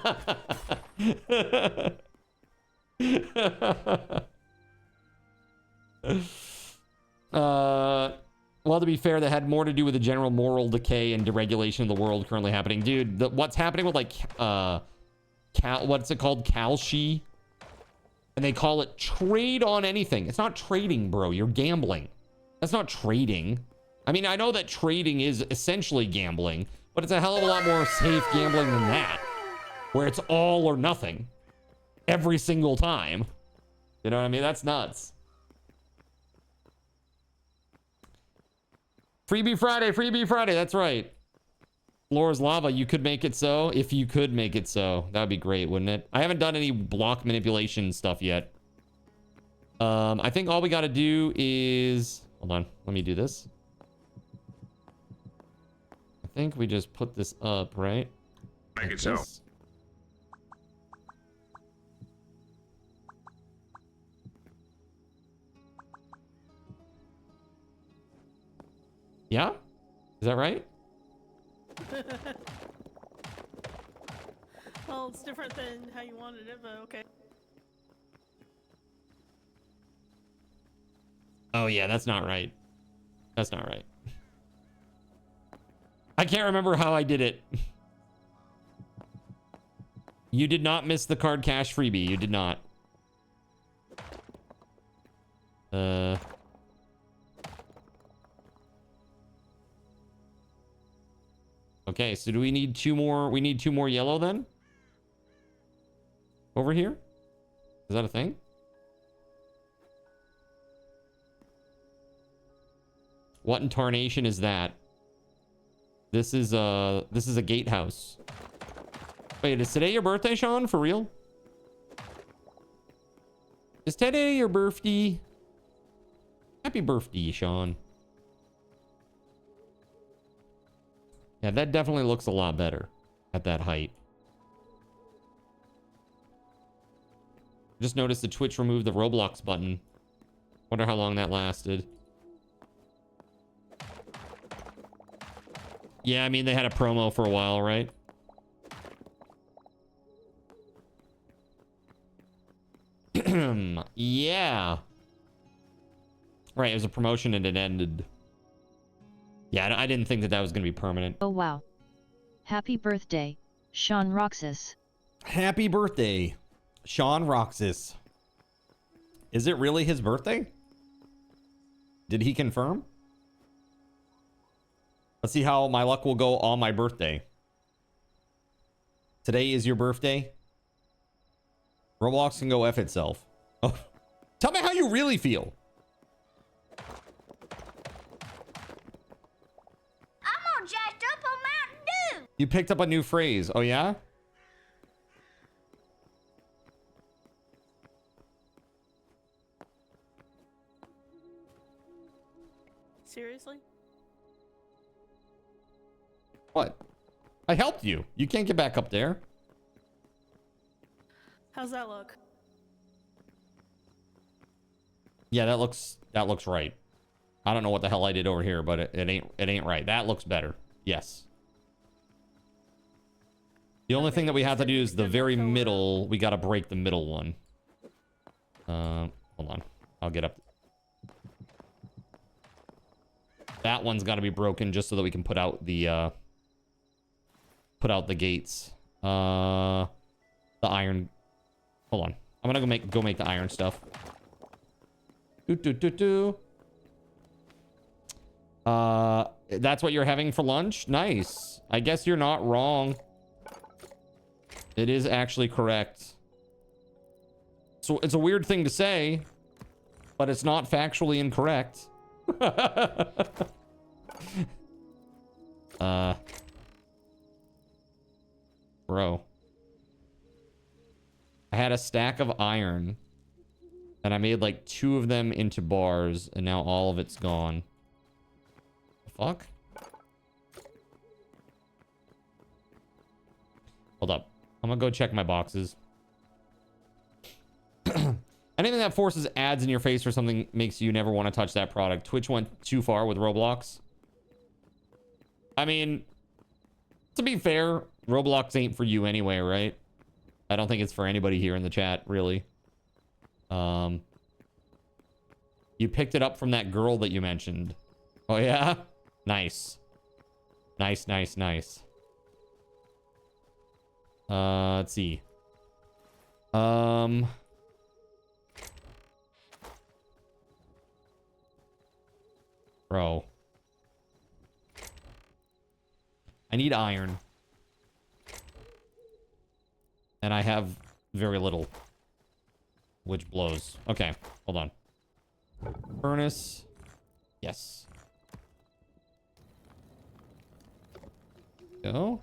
to be fair, that had more to do with the general moral decay and deregulation of the world currently happening. Dude, what's happening with, like, what's it called? Kalshi? And they call it trade on anything. It's not trading, bro. You're gambling. That's not trading. I mean, I know that trading is essentially gambling, but it's a hell of a lot more safe gambling than that, where it's all or nothing every single time. You know what I mean? That's nuts. Freebie Friday, Freebie Friday. That's right. Floor is lava. You could make it so. If you could make it so, that would be great, wouldn't it? I haven't done any block manipulation stuff yet. I think all we got to do is... Hold on. Let me do this. I think we just put this up, right? Make it so. Yeah? Is that right? Well, it's different than how you wanted it, but okay. Oh, yeah, that's not right. That's not right. I can't remember how I did it. You did not miss the card cash freebie. You did not. Okay, so do we need two more? We need two more yellow then? Over here? Is that a thing? What in tarnation is that? This is a gatehouse. Wait, is today your birthday, Sean? For real? Is today your birthday? Happy birthday, Sean. Yeah, that definitely looks a lot better at that height. Just noticed the Twitch removed the Roblox button. Wonder how long that lasted. Yeah, I mean, they had a promo for a while, right? Yeah. Right, it was a promotion and it ended. Yeah, I didn't think that that was going to be permanent. Oh, wow. Happy birthday, Sean Roxas. Happy birthday, Sean Roxas. Is it really his birthday? Did he confirm? Let's see how my luck will go on my birthday. Today is your birthday? Roblox can go F itself. Oh, tell me how you really feel. I'm all jacked up on Mountain Dew. You picked up a new phrase. Oh, yeah? Seriously? What? I helped you. You can't get back up there. How's that look? Yeah, that looks right. I don't know what the hell I did over here, but it ain't right. That looks better. Yes. The only thing that we have to do is the very middle. We got to break the middle one. Hold on. I'll get up. That one's got to be broken just so that we can put out the gates. The iron. Hold on. I'm gonna go make the iron stuff. That's what you're having for lunch? Nice. I guess you're not wrong. It is actually correct. So it's a weird thing to say, but it's not factually incorrect. Bro. I had a stack of iron and I made like 2 of them into bars and now all of it's gone. The fuck? Hold up. I'm gonna go check my boxes. Anything that forces ads in your face or something makes you never want to touch that product. Twitch went too far with Roblox. I mean, to be fair, Roblox ain't for you anyway, right? I don't think it's for anybody here in the chat, really. You picked it up from that girl that you mentioned. Oh, yeah? Nice. Nice, nice, nice. Let's see. Bro. I need iron. And I have very little. Which blows. Okay, hold on. Furnace. Yes. Go.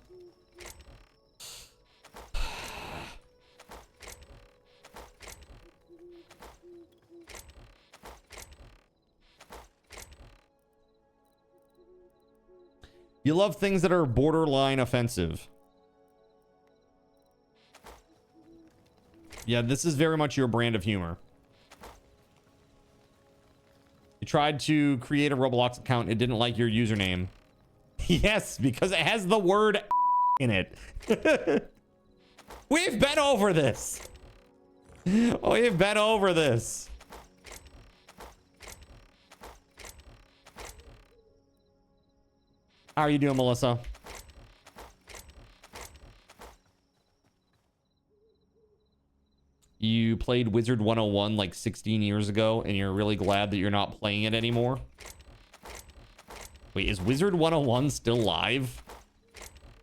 You love things that are borderline offensive. Yeah, this is very much your brand of humor. You tried to create a Roblox account. It didn't like your username. Yes, because it has the word in it. We've been over this. Oh, we've been over this. How are you doing, Melissa? You played Wizard 101 like 16 years ago, and you're really glad that you're not playing it anymore? Wait, is Wizard 101 still live?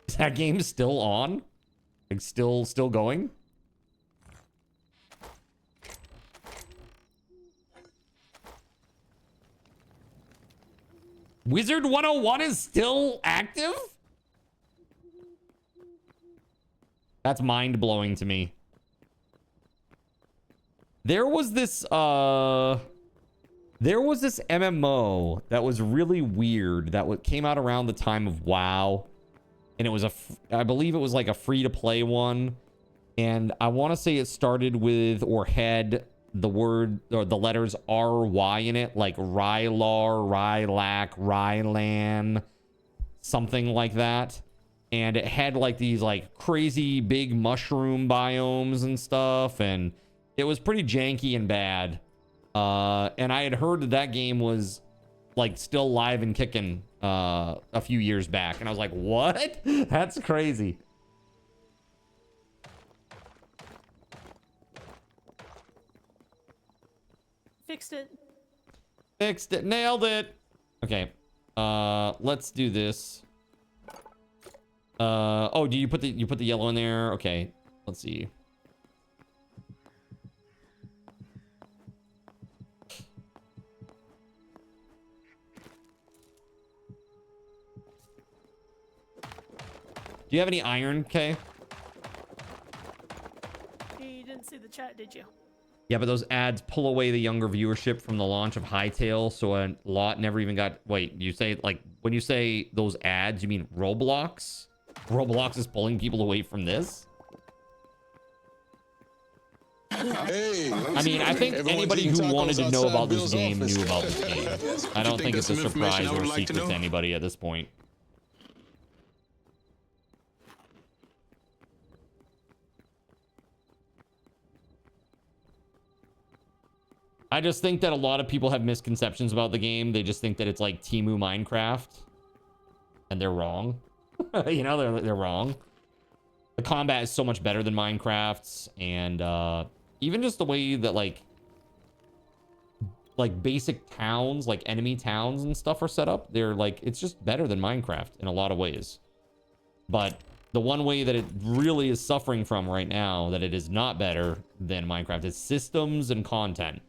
Is that game still on? Like, still going? Wizard 101 is still active? That's mind-blowing to me. There was this MMO that was really weird that came out around the time of WoW, and it was I believe it was like a free-to-play one, and I want to say it started with or had the word or the letters RY in it, like Rylar, Rylac, Rylan, something like that. And it had like these like crazy big mushroom biomes and stuff, and it was pretty janky and bad. And I had heard that that game was like still live and kicking a few years back, and I was like, what? That's crazy. Fixed it. Fixed it. Nailed it. Okay. Let's do this. Oh, do you put the yellow in there? Okay. Let's see. Do you have any iron, Kay? You didn't see the chat, did you? Yeah, but those ads pull away the younger viewership from the launch of Hytale, so a lot never even got... Wait, you say, like, when you say those ads, you mean Roblox? Roblox is pulling people away from this? Hey, I mean, I think anybody who wanted to know about this game knew about this game. I don't think it's a surprise or a secret to anybody at this point. I just think that a lot of people have misconceptions about the game. They just think that it's like Temu Minecraft, and they're wrong. You know, they're wrong. The combat is so much better than Minecraft's, and even just the way that like basic towns, like enemy towns and stuff are set up, they're like, it's just better than Minecraft in a lot of ways. But the one way that it really is suffering from right now, that it is not better than Minecraft, is systems and content.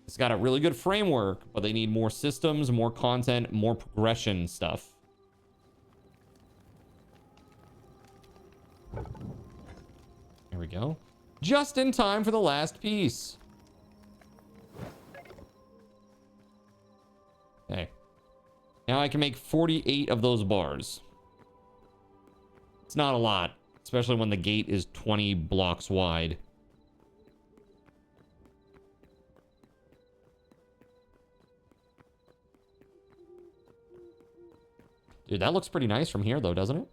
It's got a really good framework, but they need more systems, more content, more progression stuff. There we go. Just in time for the last piece. Okay. Now I can make 48 of those bars. It's not a lot, especially when the gate is 20 blocks wide. Dude, that looks pretty nice from here, though, doesn't it?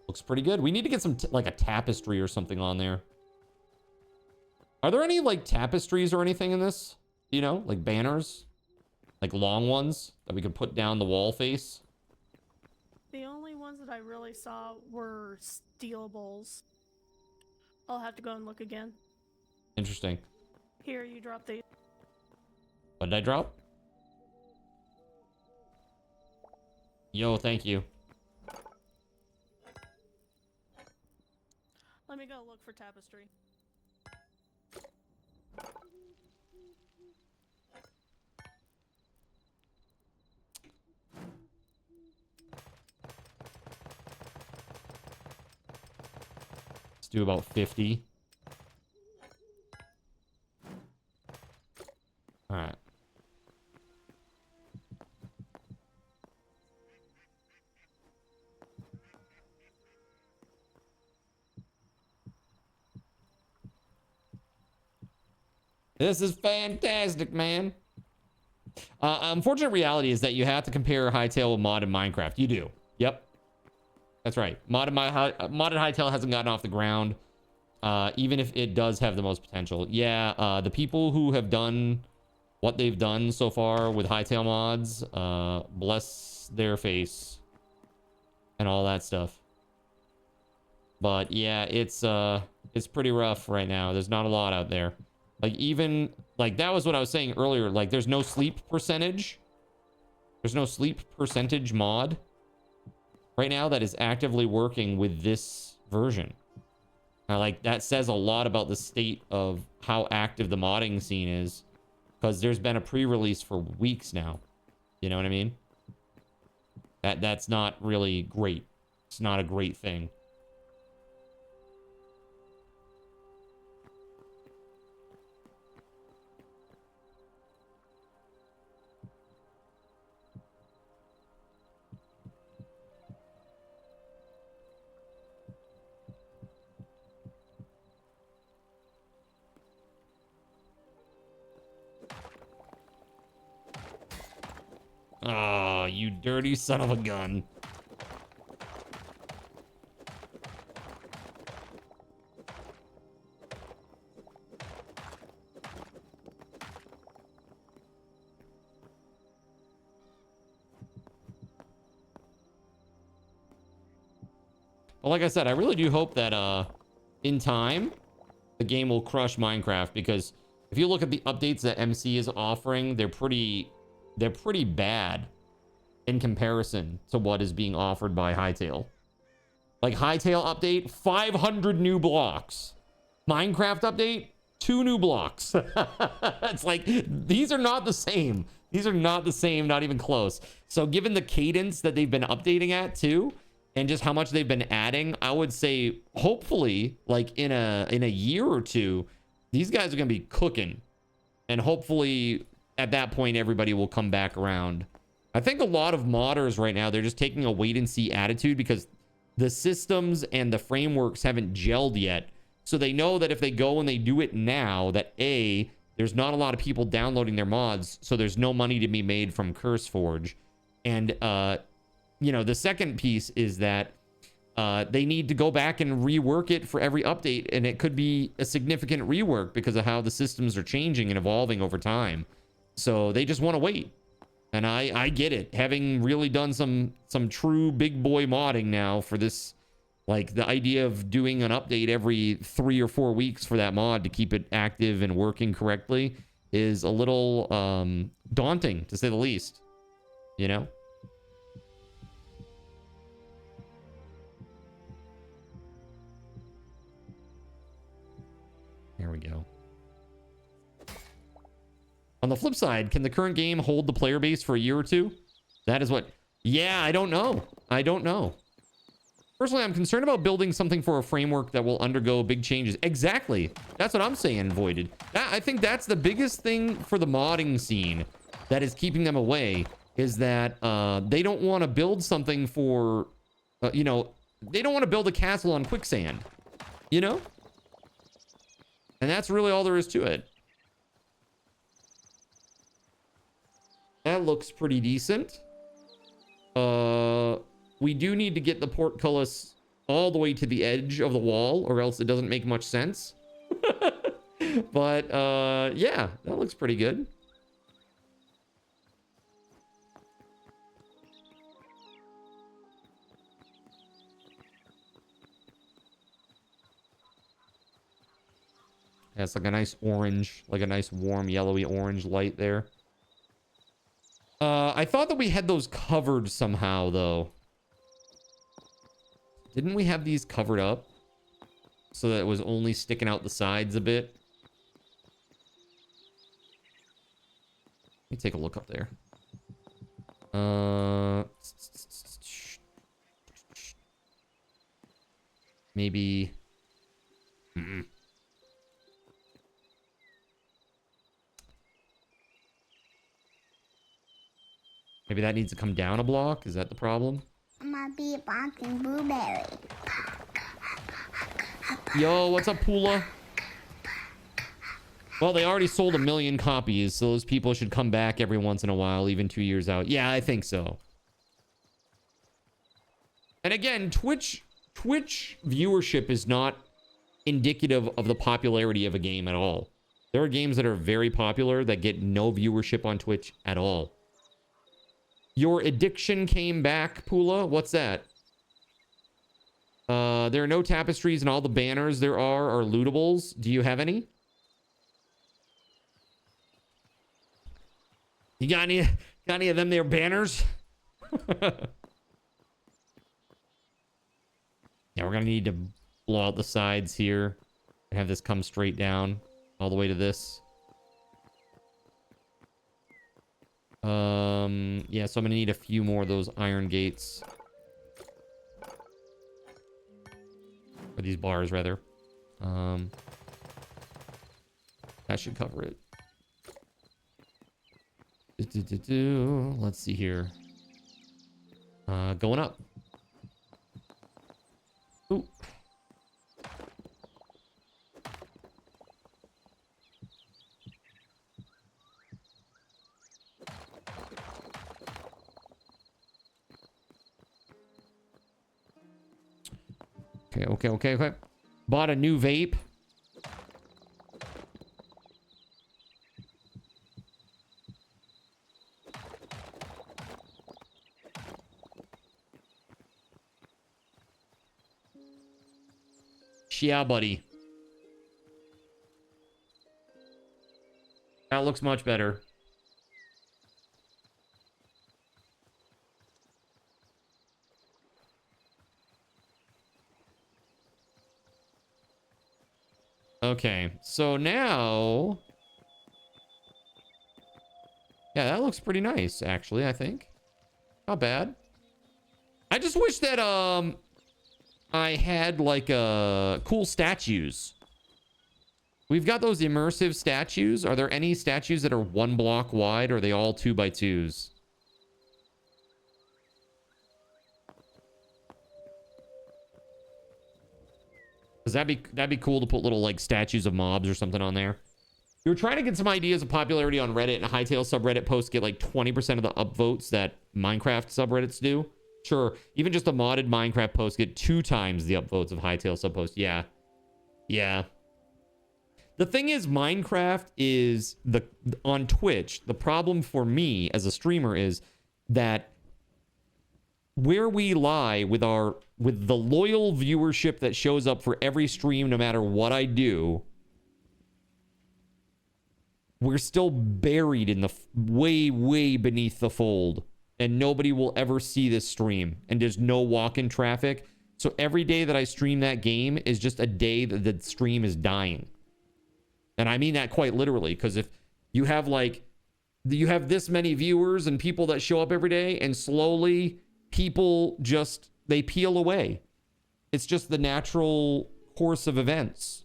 Looks pretty good. We need to get some, like, a tapestry or something on there. Are there any, like, tapestries or anything in this? You know, like banners? Like long ones that we could put down the wall face? The only ones that I really saw were stealables. I'll have to go and look again. Interesting. Here, you drop these. What did I drop? Yo, thank you. Let me go look for tapestry. do about 50. All right. This is fantastic, man. Unfortunate reality is that you have to compare Hytale with modded Minecraft. You do. Yep. That's right. Modded Hytale hasn't gotten off the ground, even if it does have the most potential. Yeah, the people who have done what they've done so far with Hytale mods, bless their face and all that stuff. But yeah, it's pretty rough right now. There's not a lot out there. Like, even, like, that was what I was saying earlier. Like, there's no sleep percentage. There's no sleep percentage mod right now that is actively working with this version. Like, that says a lot about the state of how active the modding scene is, because there's been a pre-release for weeks now. You know what I mean? That's not really great. It's not a great thing. Oh, you dirty son of a gun. Well, like I said, I really do hope that in time the game will crush Minecraft, because if you look at the updates that MC is offering, they're pretty bad in comparison to what is being offered by Hytale. Like, Hytale update, 500 new blocks. Minecraft update, 2 new blocks. It's like, these are not the same. These are not the same, not even close. So given the cadence that they've been updating at too, and just how much they've been adding, I would say hopefully, like, in a year or two, these guys are gonna be cooking. And hopefully at that point, everybody will come back around. I think a lot of modders right now, they're just taking a wait and see attitude, because the systems and the frameworks haven't gelled yet. So they know that if they go and they do it now, that A, there's not a lot of people downloading their mods, so there's no money to be made from CurseForge. And, you know, the second piece is that they need to go back and rework it for every update, and it could be a significant rework because of how the systems are changing and evolving over time. So they just want to wait. And I get it. Having really done some true big boy modding now for this, like, the idea of doing an update every 3 or 4 weeks for that mod to keep it active and working correctly is a little daunting, to say the least. You know? There we go. On the flip side, can the current game hold the player base for a year or two? That is what... Yeah, I don't know. I don't know. Personally, I'm concerned about building something for a framework that will undergo big changes. Exactly. That's what I'm saying, Voided. I think that's the biggest thing for the modding scene that is keeping them away, is that they don't want to build something for... you know, they don't want to build a castle on quicksand. You know? And that's really all there is to it. That looks pretty decent. We do need to get the portcullis all the way to the edge of the wall, or else it doesn't make much sense. But, yeah, that looks pretty good. Yeah, it's like a nice orange, like a nice warm yellowy orange light there. I thought that we had those covered somehow, though. Didn't we have these covered up so that it was only sticking out the sides a bit? Let me take a look up there. Maybe Maybe that needs to come down a block. Is that the problem? I'm gonna be boxing blueberry. Yo, what's up, Pula? Well, they already sold 1 million copies, so those people should come back every once in a while, even 2 years out. Yeah, I think so. And again, Twitch viewership is not indicative of the popularity of a game at all. There are games that are very popular that get no viewership on Twitch at all. Your addiction came back, Pula. What's that? There are no tapestries, and all the banners there are lootables. Do you have any? You got any of them there banners? Yeah, we're gonna need to blow out the sides here and have this come straight down all the way to this. Yeah, so I'm gonna need a few more of those iron gates. Or these bars, rather. That should cover it. Let's see here. Going up. Ooh. Okay. Bought a new vape. Yeah, buddy. That looks much better. Okay, so now... Yeah, that looks pretty nice, actually, I think. Not bad. I just wish that, I had, like, cool statues. We've got those immersive statues. Are there any statues that are 1 block wide, or are they all 2x2s? Because that'd be cool to put little, like, statues of mobs or something on there. We were trying to get some ideas of popularity on Reddit, and Hytale subreddit posts get, like, 20% of the upvotes that Minecraft subreddits do. Sure, even just a modded Minecraft post get 2 times the upvotes of Hytale subpost. Yeah. The thing is, Minecraft is on Twitch. The problem for me as a streamer is that where we lie with the loyal viewership that shows up for every stream, no matter what I do, we're still buried in the way beneath the fold. And nobody will ever see this stream. And there's no walk-in traffic. So every day that I stream that game is just a day that the stream is dying. And I mean that quite literally. Because if you have this many viewers and people that show up every day, and slowly people they peel away. It's just the natural course of events.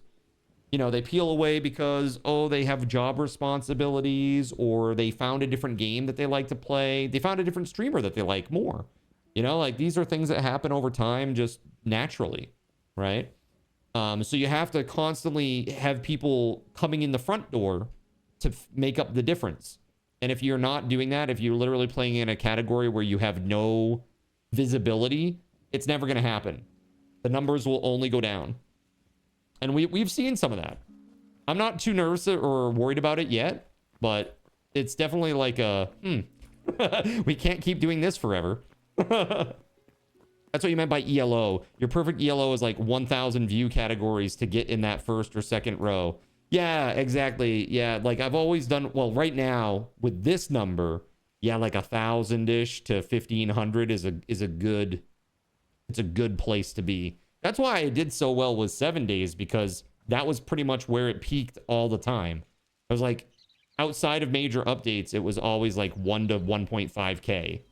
You know, they peel away because, they have job responsibilities, or they found a different game that they like to play. They found a different streamer that they like more. You know, like, these are things that happen over time just naturally, right? So you have to constantly have people coming in the front door to make up the difference. And if you're not doing that, if you're literally playing in a category where you have no visibility, it's never going to happen. The numbers will only go down. And we've seen some of that. I'm not too nervous or worried about it yet, but it's definitely like we can't keep doing this forever. That's what you meant by ELO. Your perfect ELO is like 1,000 view categories to get in that first or second row. Yeah, exactly. Yeah, like I've always done, well, right now with this number, yeah, like 1,000-ish to 1,500 is a good place to be. That's why I did so well with 7 days, because that was pretty much where it peaked all the time. I was like, outside of major updates, it was always like 1 to 1.5K,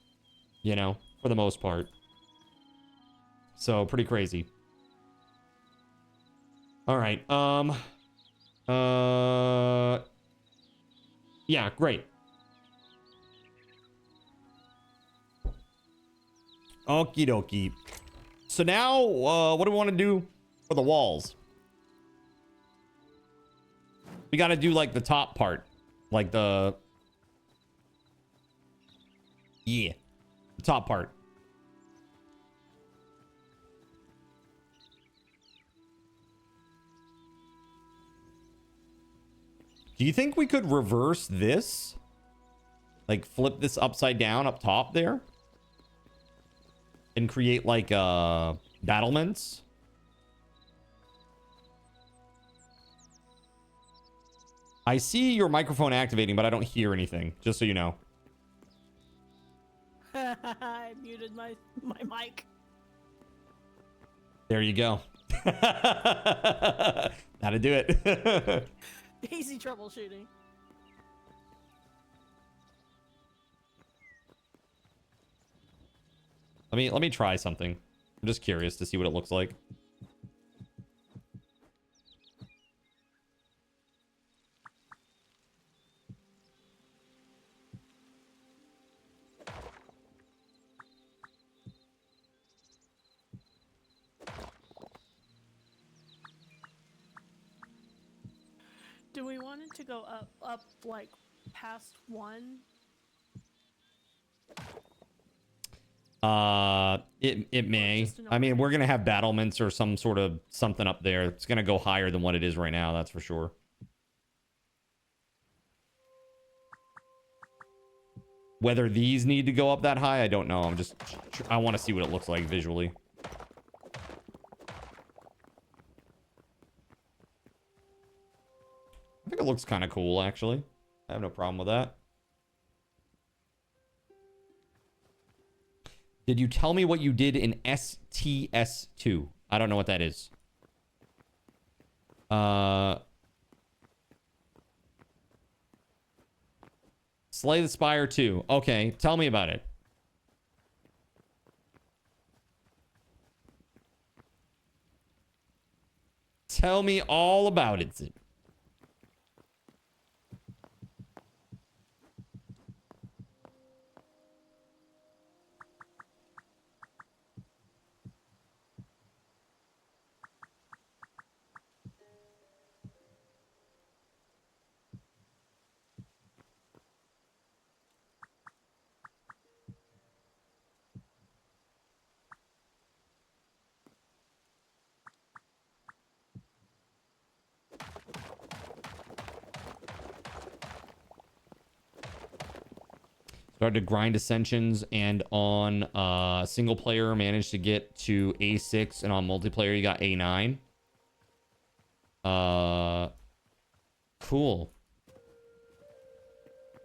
you know, for the most part. So pretty crazy. All right. Yeah, great. Okie dokie. So now, what do we want to do for the walls? We got to do like the top part. Like the... Yeah. The top part. Do you think we could reverse this? Like flip this upside down up top there? And create like battlements? I see your microphone activating, but I don't hear anything, just so you know. I muted my mic. There you go. That'll do it. Easy troubleshooting. Let me try something. I'm just curious to see what it looks like. Do we want it to go up like past 1? It may. I mean, we're gonna have battlements or some sort of something up there. It's gonna go higher than what it is right now, that's for sure. Whether these need to go up that high, I don't know. I want to see what it looks like visually. I think it looks kind of cool, actually. I have no problem with that. Did you tell me what you did in STS2? I don't know what that is. Slay the Spire 2. Okay, tell me about it. Tell me all about it, Zip. Started to grind Ascensions, and on single player managed to get to A6, and on multiplayer you got A9. Cool.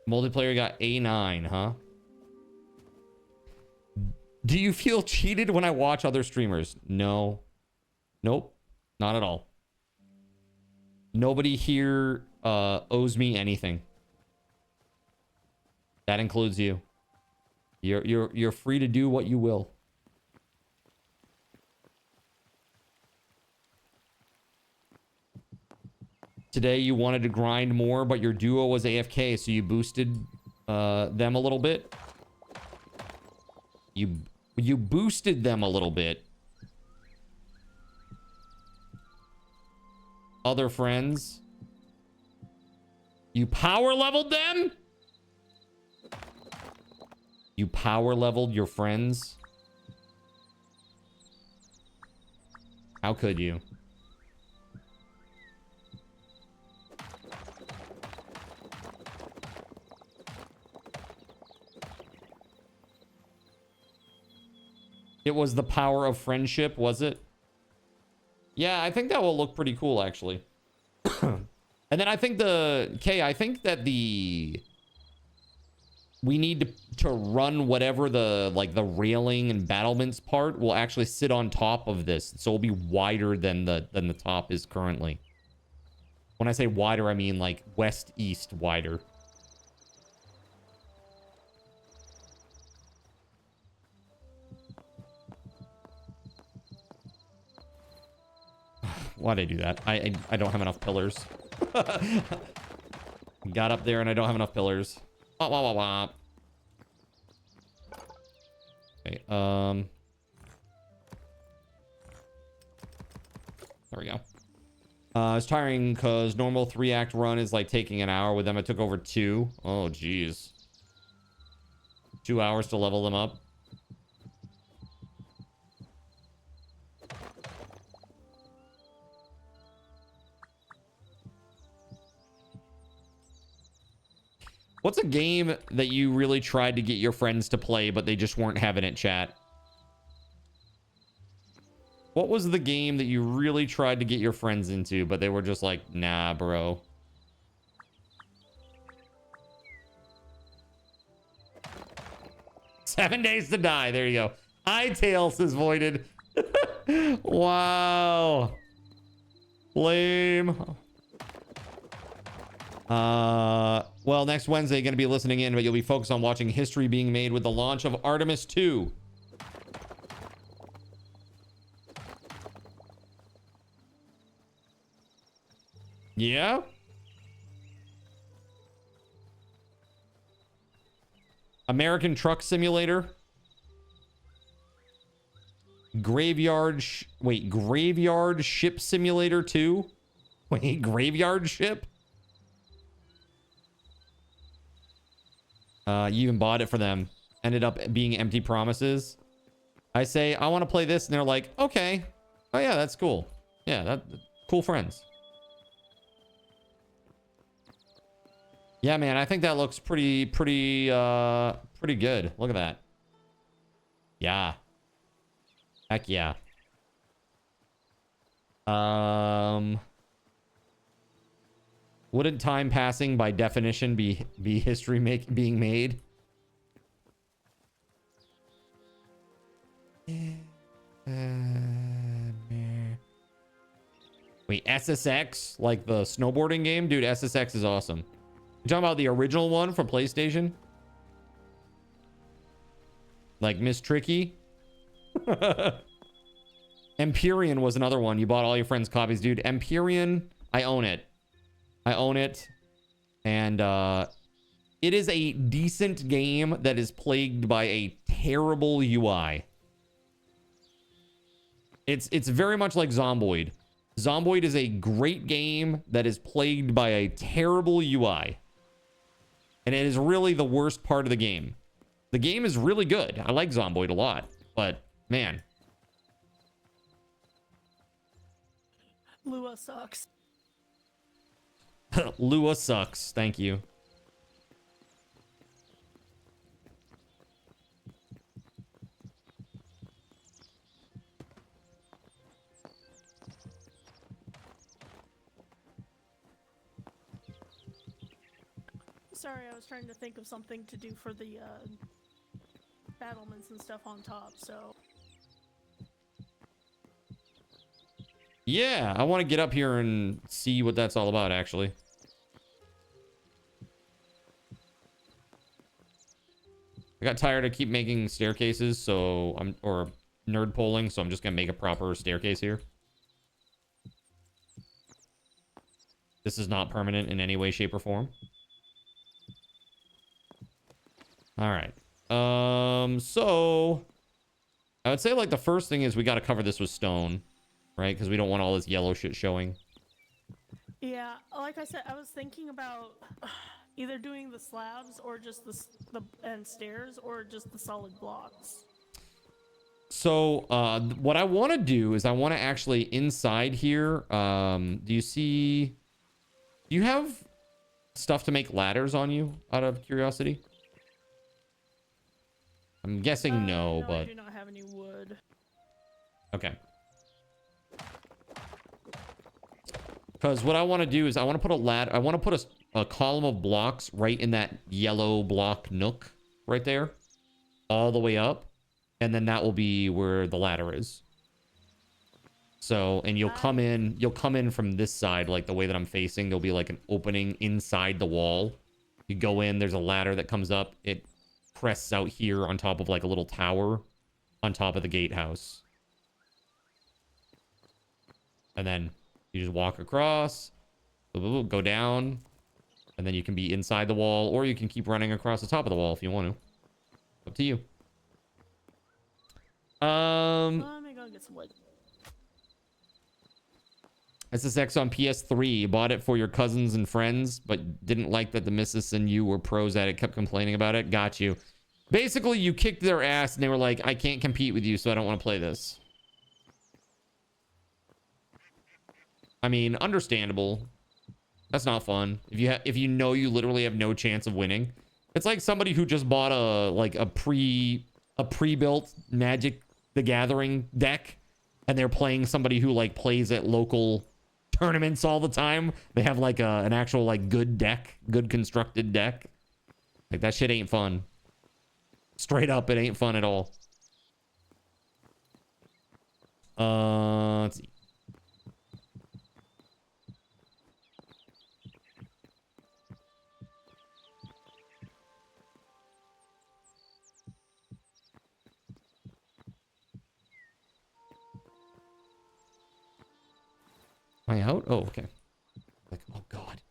Multiplayer got A9, huh? Do you feel cheated when I watch other streamers? No. Nope. Not at all. Nobody here owes me anything. That includes you. You're free to do what you will. Today you wanted to grind more, but your duo was AFK, so you boosted them a little bit. You boosted them a little bit. Other friends. You power leveled them? You power leveled your friends? How could you? It was the power of friendship, was it? Yeah, I think that will look pretty cool, actually. And then I think I think that we need to run whatever the railing and battlements part will actually sit on top of this. So it'll be wider than the top is currently. When I say wider, I mean like west-east wider. Why'd I do that? I don't have enough pillars. Got up there and I don't have enough pillars. Wah, wah, wah, wah. Okay, There we go. It's tiring because normal 3-act run is like taking an hour. With them, it took over 2. Oh, geez. 2 hours to level them up. What's a game that you really tried to get your friends to play, but they just weren't having it, chat? What was the game that you really tried to get your friends into, but they were just like, nah, bro? "7 Days to Die." There you go. Hytale says voided. Wow. Lame. Well, next Wednesday, you're going to be listening in, but you'll be focused on watching history being made with the launch of Artemis 2. Yeah? American Truck Simulator. Graveyard Ship Simulator 2? Wait, Graveyard Ship? You even bought it for them. Ended up being empty promises. I say, I want to play this, and they're like, okay. Oh yeah, that's cool. Yeah, cool friends. Yeah, man, I think that looks pretty good. Look at that. Yeah. Heck yeah. Wouldn't time passing by definition be history being made? Wait, SSX? Like the snowboarding game? Dude, SSX is awesome. You talking about the original one from PlayStation? Like Miss Tricky? Empyrean was another one. You bought all your friends' copies, dude. Empyrean, I own it. I own it. And it is a decent game that is plagued by a terrible UI. It's very much like Zomboid. Zomboid is a great game that is plagued by a terrible UI. And it is really the worst part of the game. The game is really good. I like Zomboid a lot. But, man. Lua sucks. Lua sucks. Thank you. Sorry, I was trying to think of something to do for the battlements and stuff on top, so... Yeah, I want to get up here and see what that's all about, actually. I got tired of keep making staircases, or nerd polling, so I'm just gonna make a proper staircase here. This is not permanent in any way, shape, or form. All right. So I would say like the first thing is we got to cover this with stone, right? Because we don't want all this yellow shit showing. Yeah, like I said, I was thinking about either doing the slabs or just the stairs or just the solid blocks. So what I want to do is I want to actually inside here. Do you have stuff to make ladders on you out of curiosity? I'm guessing no, but I do not have any wood. Okay. Because what I want to do is I want to put a ladder. I want to put a column of blocks right in that yellow block nook right there, all the way up, and then that will be where the ladder is. So, and you'll come in from this side, like the way that I'm facing. There'll be like an opening inside the wall. You go in. There's a ladder that comes up. It crests out here on top of like a little tower on top of the gatehouse. And then you just walk across, go down, and then you can be inside the wall, or you can keep running across the top of the wall if you want to. Up to you. Let me go get some wood. SSX on PS3. You bought it for your cousins and friends, but didn't like that the missus and you were pros at it, kept complaining about it. Got you. Basically, you kicked their ass and they were like, I can't compete with you, so I don't want to play this. I mean, understandable. That's not fun. If you know you literally have no chance of winning. It's like somebody who just bought a pre-built Magic the Gathering deck, and they're playing somebody who like plays at local tournaments all the time. They have like an actual like good deck, good constructed deck. Like that shit ain't fun. Straight up, it ain't fun at all. Let's see. Am I out? Oh, okay. Like, oh God.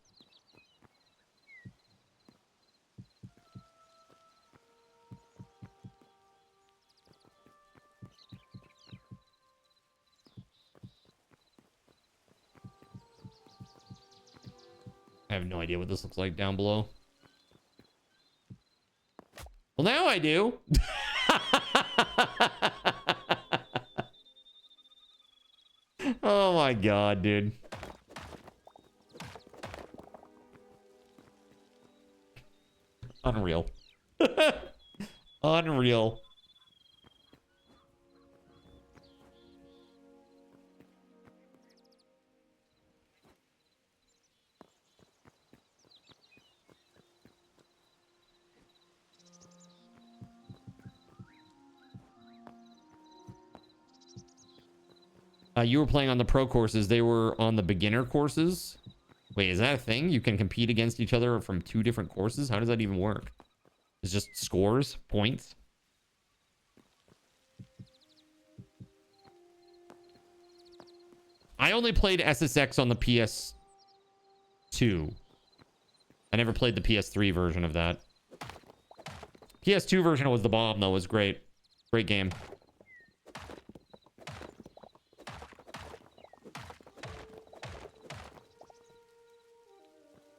I have no idea what this looks like down below. Well, now I do. Oh my God, dude. Unreal. Unreal. You were playing on the pro courses. They were on the beginner courses. Wait, is that a thing? You can compete against each other from 2 different courses? How does that even work? It's just scores, points. I only played SSX on the PS2. I never played the PS3 version of that. PS2 version was the bomb, though. It was great. Great game.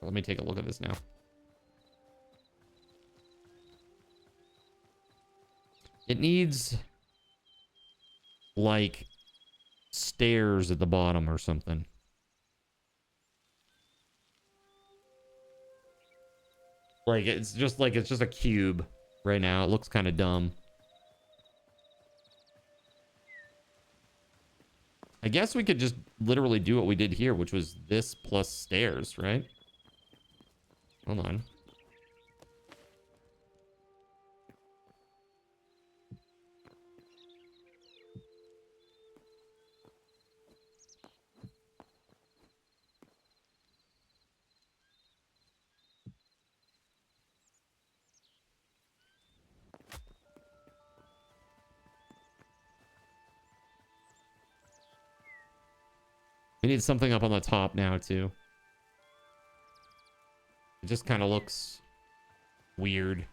Let me take a look at this now. It needs like stairs at the bottom or something. Like it's just a cube right now. It looks kind of dumb. I guess we could just literally do what we did here, which was this plus stairs, right? Hold on. We need something up on the top now, too. It just kind of looks weird.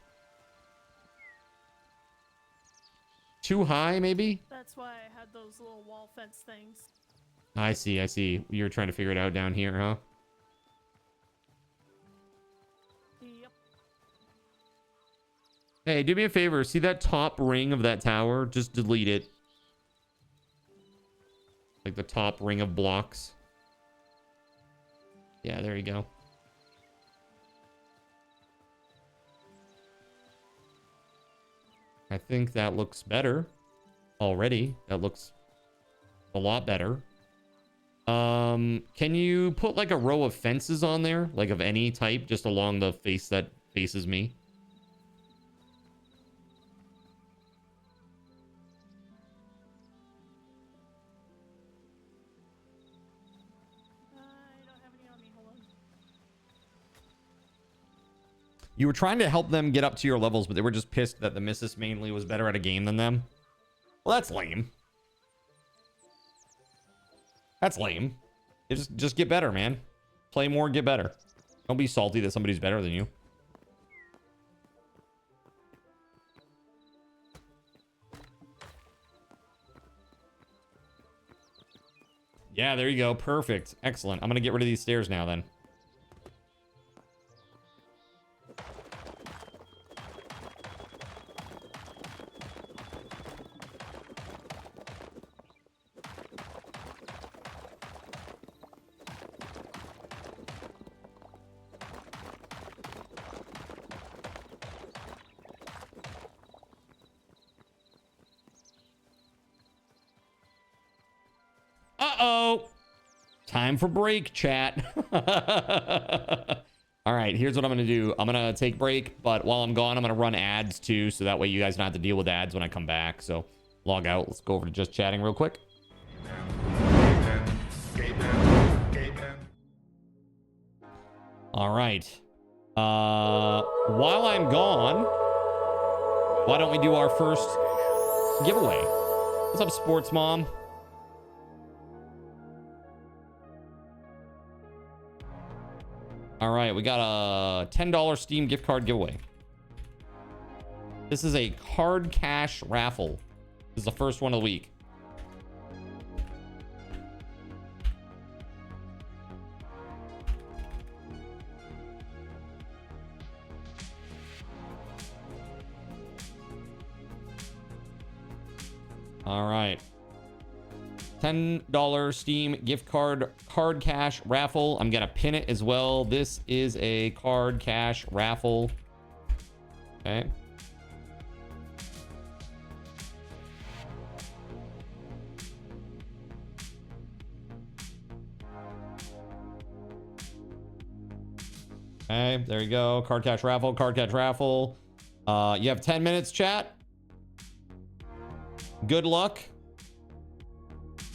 Too high, maybe? That's why I had those little wall fence things. I see, I see. You're trying to figure it out down here, huh? Yep. Hey, do me a favor. See that top ring of that tower? Just delete it. Like the top ring of blocks. Yeah, there you go. I think that looks better already. That looks a lot better. Can you put like a row of fences on there? Like of any type, just along the face that faces me? You were trying to help them get up to your levels, but they were just pissed that the missus mainly was better at a game than them. Well, that's lame. That's lame. You just get better, man. Play more, get better. Don't be salty that somebody's better than you. Yeah, there you go. Perfect. Excellent. I'm going to get rid of these stairs now then. Uh-oh. Time for break, chat. All right, here's what I'm going to do. I'm going to take break, but while I'm gone, I'm going to run ads too, so that way you guys don't have to deal with ads when I come back. So log out. Let's go over to just chatting real quick. All right. While I'm gone, why don't we do our first giveaway? What's up, Sports Mom? All right, we got a $10 Steam gift card giveaway. This is a card cash raffle. This is the first one of the week. All right. $10 Steam gift card cash raffle. I'm going to pin it as well. This is a card cash raffle. Okay. Okay, there you go. Card cash raffle, card cash raffle. You have 10 minutes, chat. Good luck.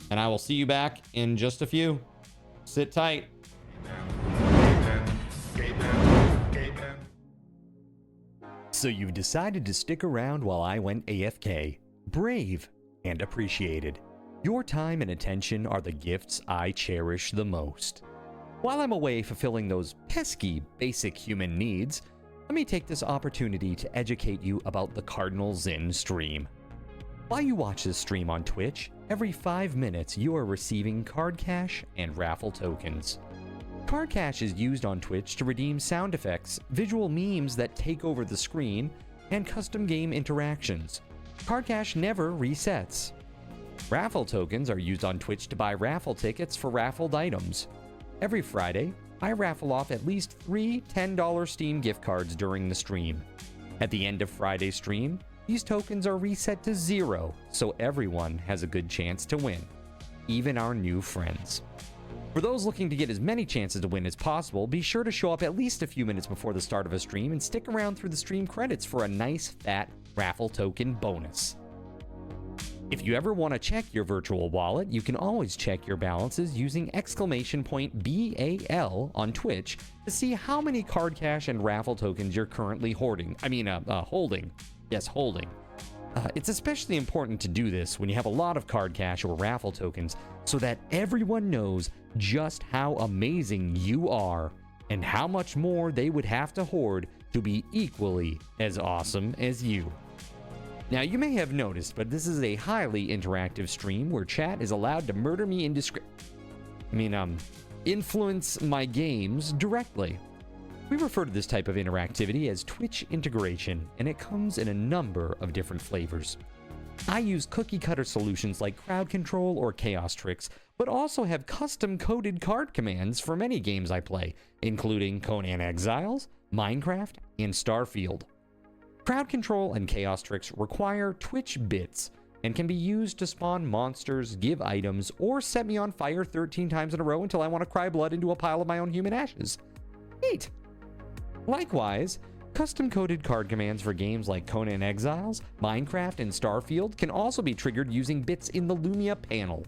And I will see you back in just a few. Sit tight. So you've decided to stick around while I went AFK. Brave and appreciated. Your time and attention are the gifts I cherish the most. While I'm away fulfilling those pesky basic human needs, let me take this opportunity to educate you about the Cardinal Zin stream. While you watch this stream on Twitch, every 5 minutes you are receiving card cash and raffle tokens. Card cash is used on Twitch to redeem sound effects, visual memes that take over the screen, and custom game interactions. Card cash never resets. Raffle tokens are used on Twitch to buy raffle tickets for raffled items. Every Friday, I raffle off at least 3 $10 Steam gift cards during the stream. At the end of Friday's stream, these tokens are reset to 0, so everyone has a good chance to win, even our new friends. For those looking to get as many chances to win as possible, be sure to show up at least a few minutes before the start of a stream and stick around through the stream credits for a nice fat raffle token bonus. If you ever want to check your virtual wallet, you can always check your balances using !BAL on Twitch to see how many card cash and raffle tokens you're currently holding. Yes, holding. It's especially important to do this when you have a lot of card cash or raffle tokens so that everyone knows just how amazing you are and how much more they would have to hoard to be equally as awesome as you. Now, you may have noticed, but this is a highly interactive stream where chat is allowed to murder me influence my games directly. We refer to this type of interactivity as Twitch integration, and it comes in a number of different flavors. I use cookie-cutter solutions like crowd control or chaos tricks, but also have custom-coded card commands for many games I play, including Conan Exiles, Minecraft, and Starfield. Crowd control and chaos tricks require Twitch bits and can be used to spawn monsters, give items, or set me on fire 13 times in a row until I want to cry blood into a pile of my own human ashes. Neat! Likewise, custom-coded card commands for games like Conan Exiles, Minecraft, and Starfield can also be triggered using bits in the Lumia panel,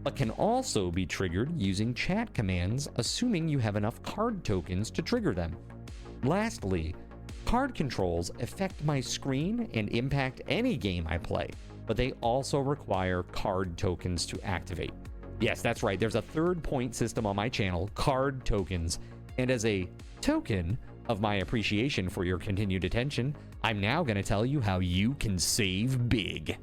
but can also be triggered using chat commands, assuming you have enough card tokens to trigger them. Lastly, card controls affect my screen and impact any game I play, but they also require card tokens to activate. Yes, that's right, there's a third point system on my channel, card tokens, and as a token of my appreciation for your continued attention, I'm now going to tell you how you can save big.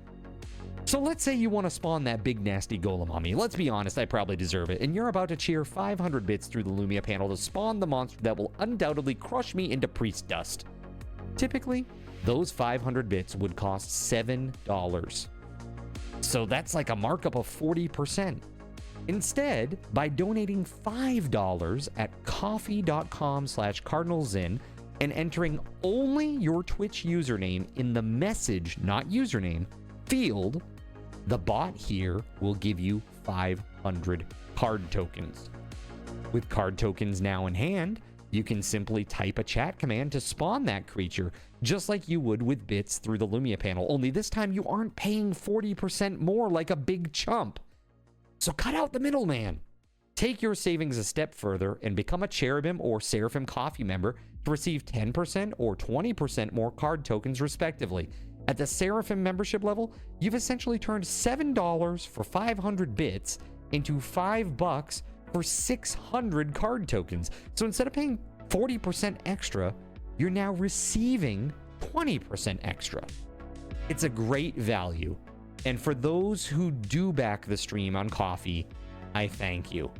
So let's say you want to spawn that big nasty golem on me. Let's be honest, I probably deserve it. And you're about to cheer 500 bits through the Lumia panel to spawn the monster that will undoubtedly crush me into priest dust. Typically, those 500 bits would cost $7. So that's like a markup of 40%. Instead, by donating $5 at coffee.com/cardinalzin and entering only your Twitch username in the message, not username, field, the bot here will give you 500 card tokens. With card tokens now in hand, you can simply type a chat command to spawn that creature, just like you would with bits through the Lumia panel, only this time you aren't paying 40% more like a big chump. So cut out the middleman. Take your savings a step further and become a Cherubim or Seraphim Coffee member to receive 10% or 20% more card tokens respectively. At the Seraphim membership level, you've essentially turned $7 for 500 bits into $5 for 600 card tokens. So instead of paying 40% extra, you're now receiving 20% extra. It's a great value. And for those who do back the stream on Coffee, I thank you.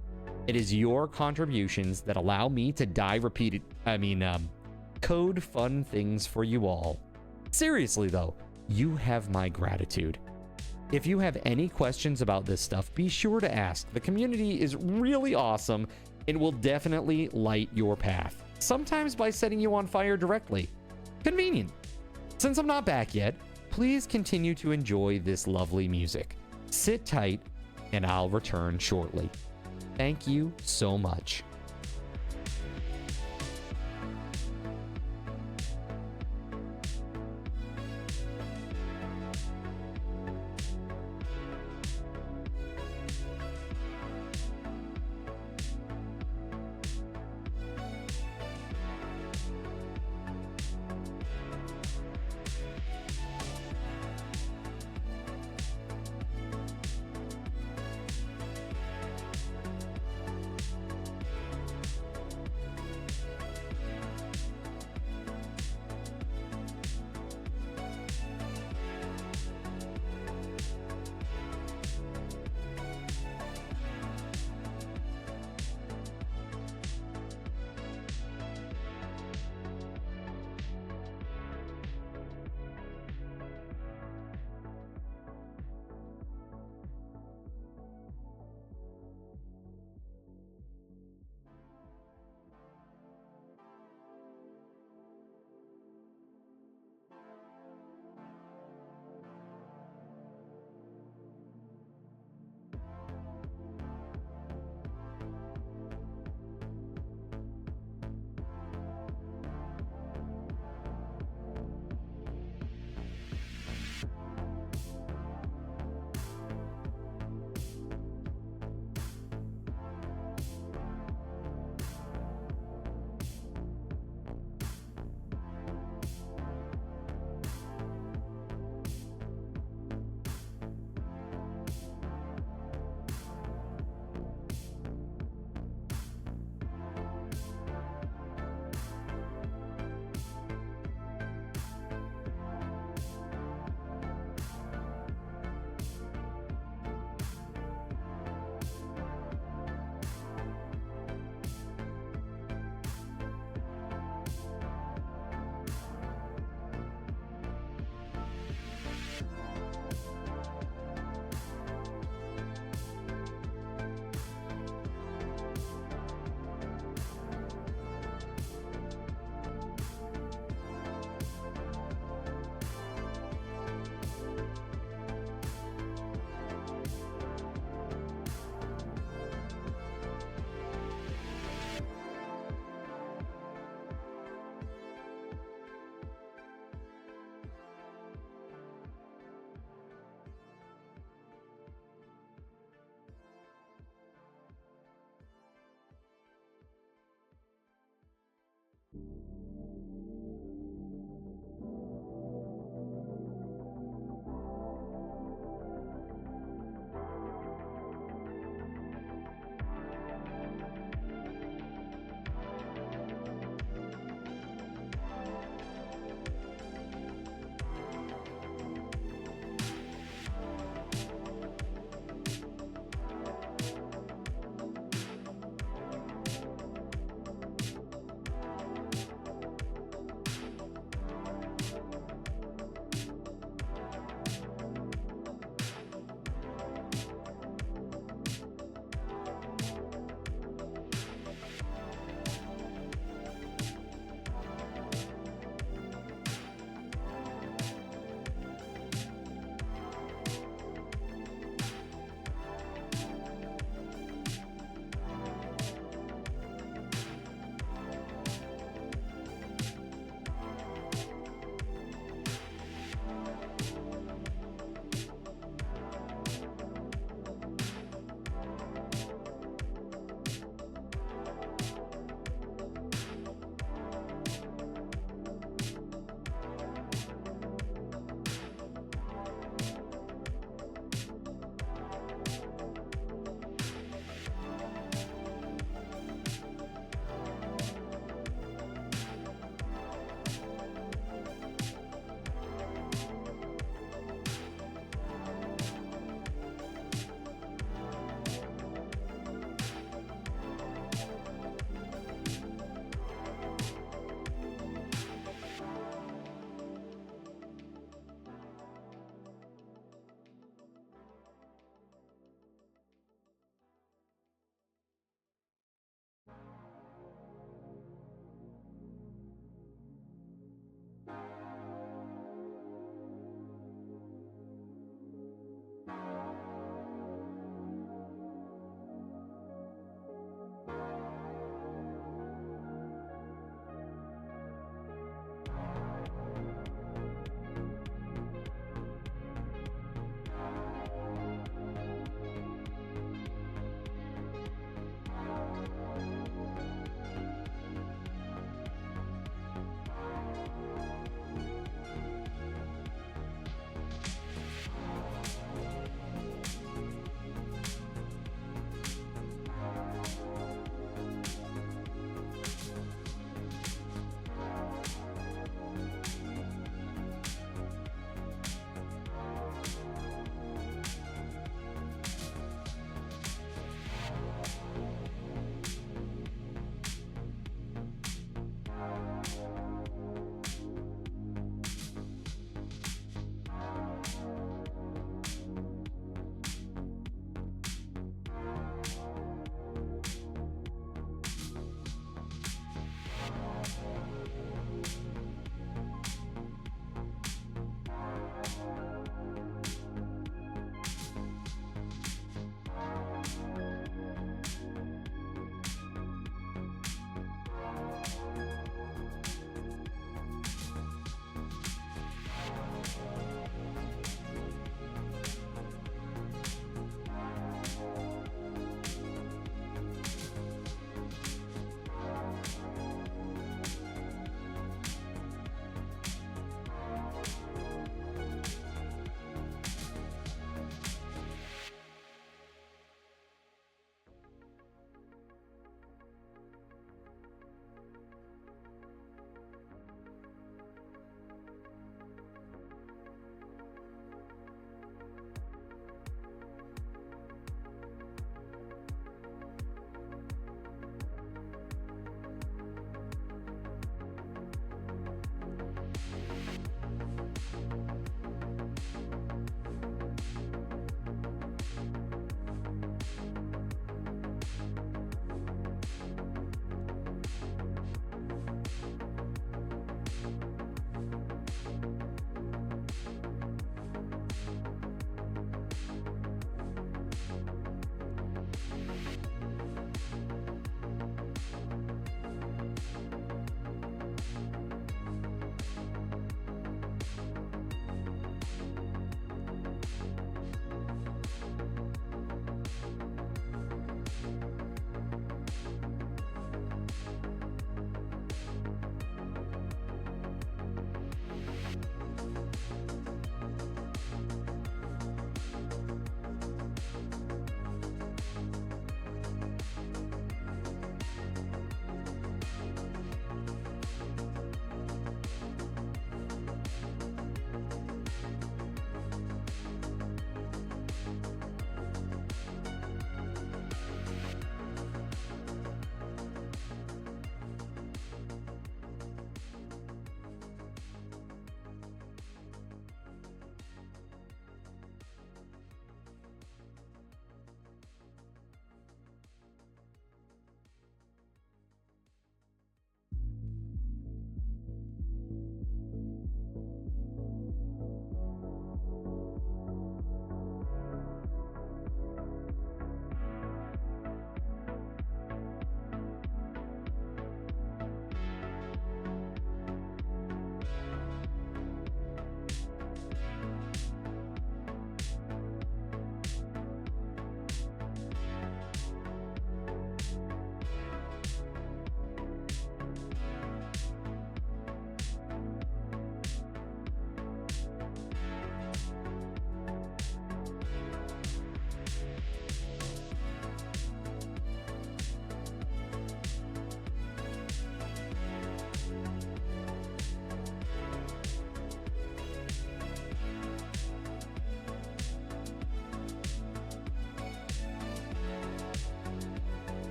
It is your contributions that allow me to code fun things for you all. Seriously though, you have my gratitude. If you have any questions about this stuff, be sure to ask. The community is really awesome and will definitely light your path. Sometimes by setting you on fire directly. Convenient. Since I'm not back yet, please continue to enjoy this lovely music. Sit tight, and I'll return shortly. Thank you so much.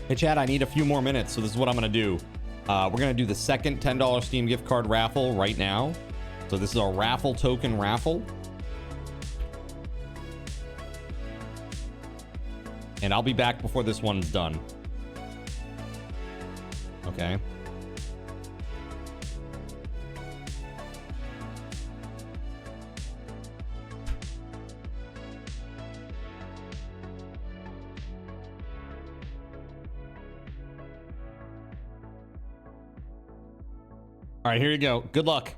Hey, Chad, I need a few more minutes, so this is what I'm going to do. We're going to do the second $10 Steam gift card raffle right now. So this is our raffle token raffle. And I'll be back before this one's done. Okay. All right, here you go. Good luck.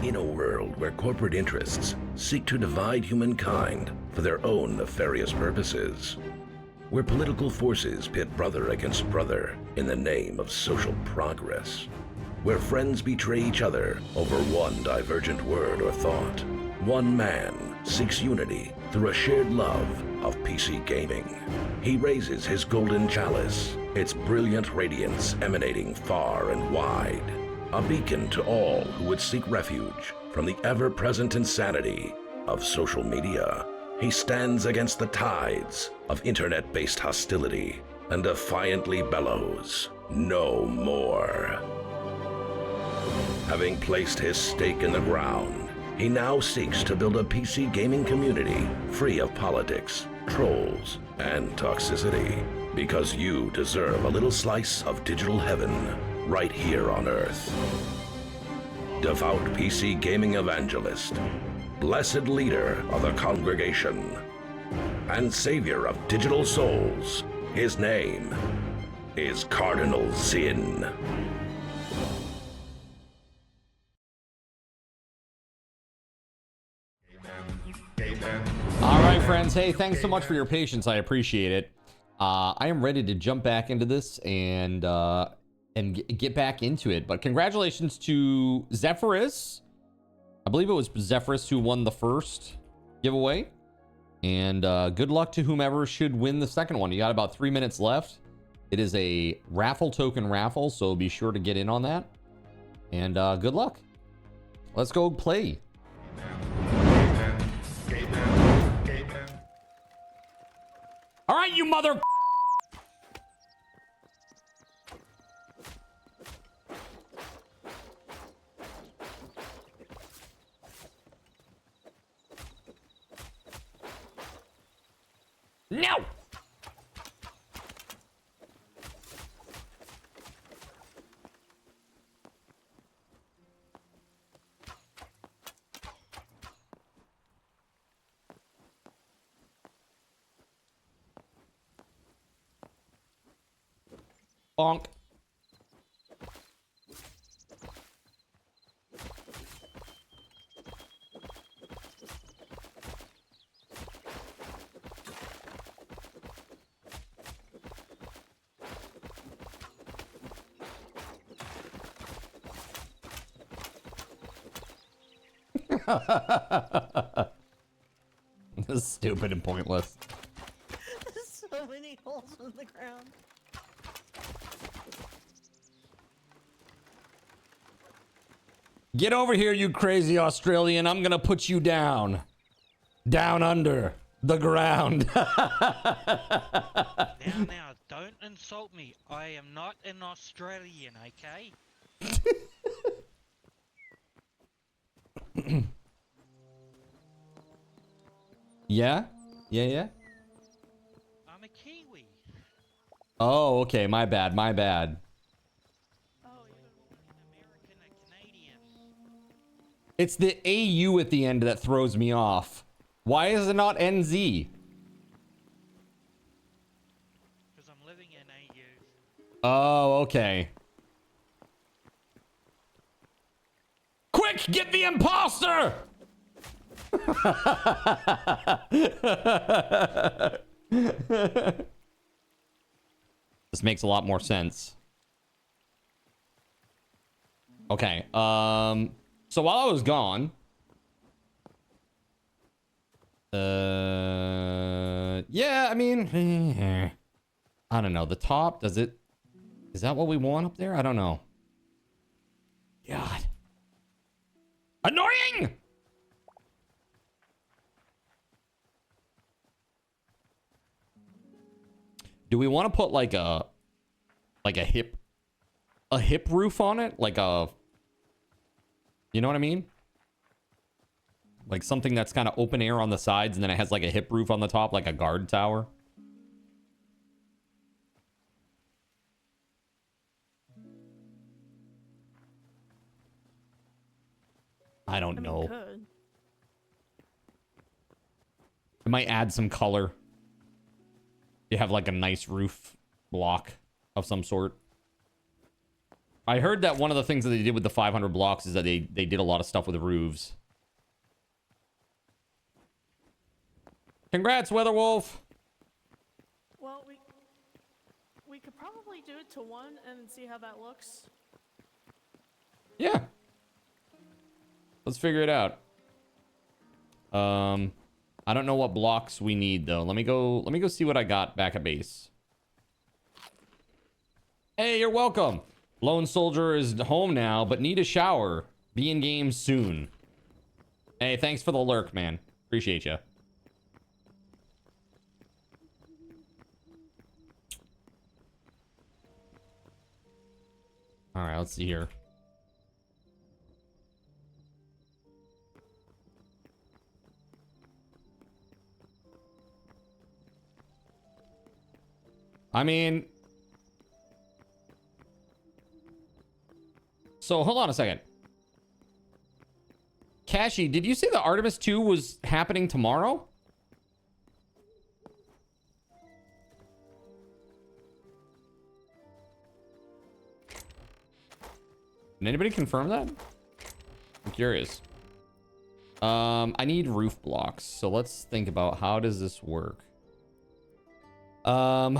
In a world where corporate interests seek to divide humankind for their own nefarious purposes, where political forces pit brother against brother in the name of social progress, where friends betray each other over one divergent word or thought, one man seeks unity through a shared love of PC gaming. He raises his golden chalice, its brilliant radiance emanating far and wide, a beacon to all who would seek refuge from the ever-present insanity of social media. He stands against the tides of internet-based hostility and defiantly bellows, "No more." Having placed his stake in the ground, he now seeks to build a PC gaming community free of politics, trolls, and toxicity. Because you deserve a little slice of digital heaven right here on Earth. Devout PC gaming evangelist, blessed leader of the congregation, and savior of digital souls, his name is Cardinal Zin. All right, friends. Hey, thanks so much for your patience. I appreciate it. I am ready to jump back into this and get back into it. But congratulations to Zephyrus. I believe it was Zephyrus who won the first giveaway. And good luck to whomever should win the second one. You got about 3 minutes left. It is a raffle token raffle, so be sure to get in on that. And good luck. Let's go play. All right, you mother... No! Bonk. This is stupid and pointless. There's so many holes in the ground. Get over here, you crazy Australian. I'm gonna put you down. Down under the ground. Now, don't insult me. I am not an Australian, okay? Yeah? Yeah? I'm a Kiwi. Oh, okay. My bad. It's the AU at the end that throws me off. Why is it not NZ? Because I'm living in AU. Oh, okay. Quick, get the imposter! This makes a lot more sense. Okay, so while I was gone, yeah, I mean, I don't know. The top, is that what we want up there? I don't know. God. Annoying! Do we want to put like a hip roof on it? Like a, you know what I mean? Like something that's kind of open air on the sides and then it has like a hip roof on the top, like a guard tower. I don't know. Could. It might add some color. You have like a nice roof block of some sort. I heard that one of the things that they did with the 500 blocks is that they did a lot of stuff with the roofs. Congrats, Weatherwolf. Well, we could probably do it to 1 and see how that looks. Yeah. Let's figure it out. I don't know what blocks we need though. Let me go see what I got back at base. Hey, you're welcome. Lone Soldier is home now, but need a shower. Be in game soon. Hey, thanks for the lurk, man. Appreciate you. All right, let's see here. I mean, so hold on a second. Kashi, did you say the Artemis 2 was happening tomorrow? Can anybody confirm that? I'm curious. I need roof blocks, so let's think about how does this work. I'm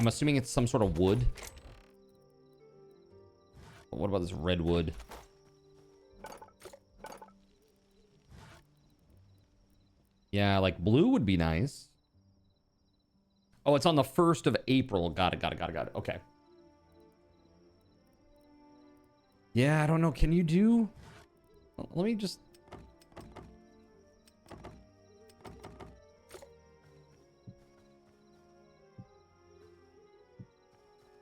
assuming it's some sort of wood. What about this redwood? Yeah, like blue would be nice. Oh, it's on the 1st of April. Got it. Okay. Yeah, I don't know. Can you do... Let me just...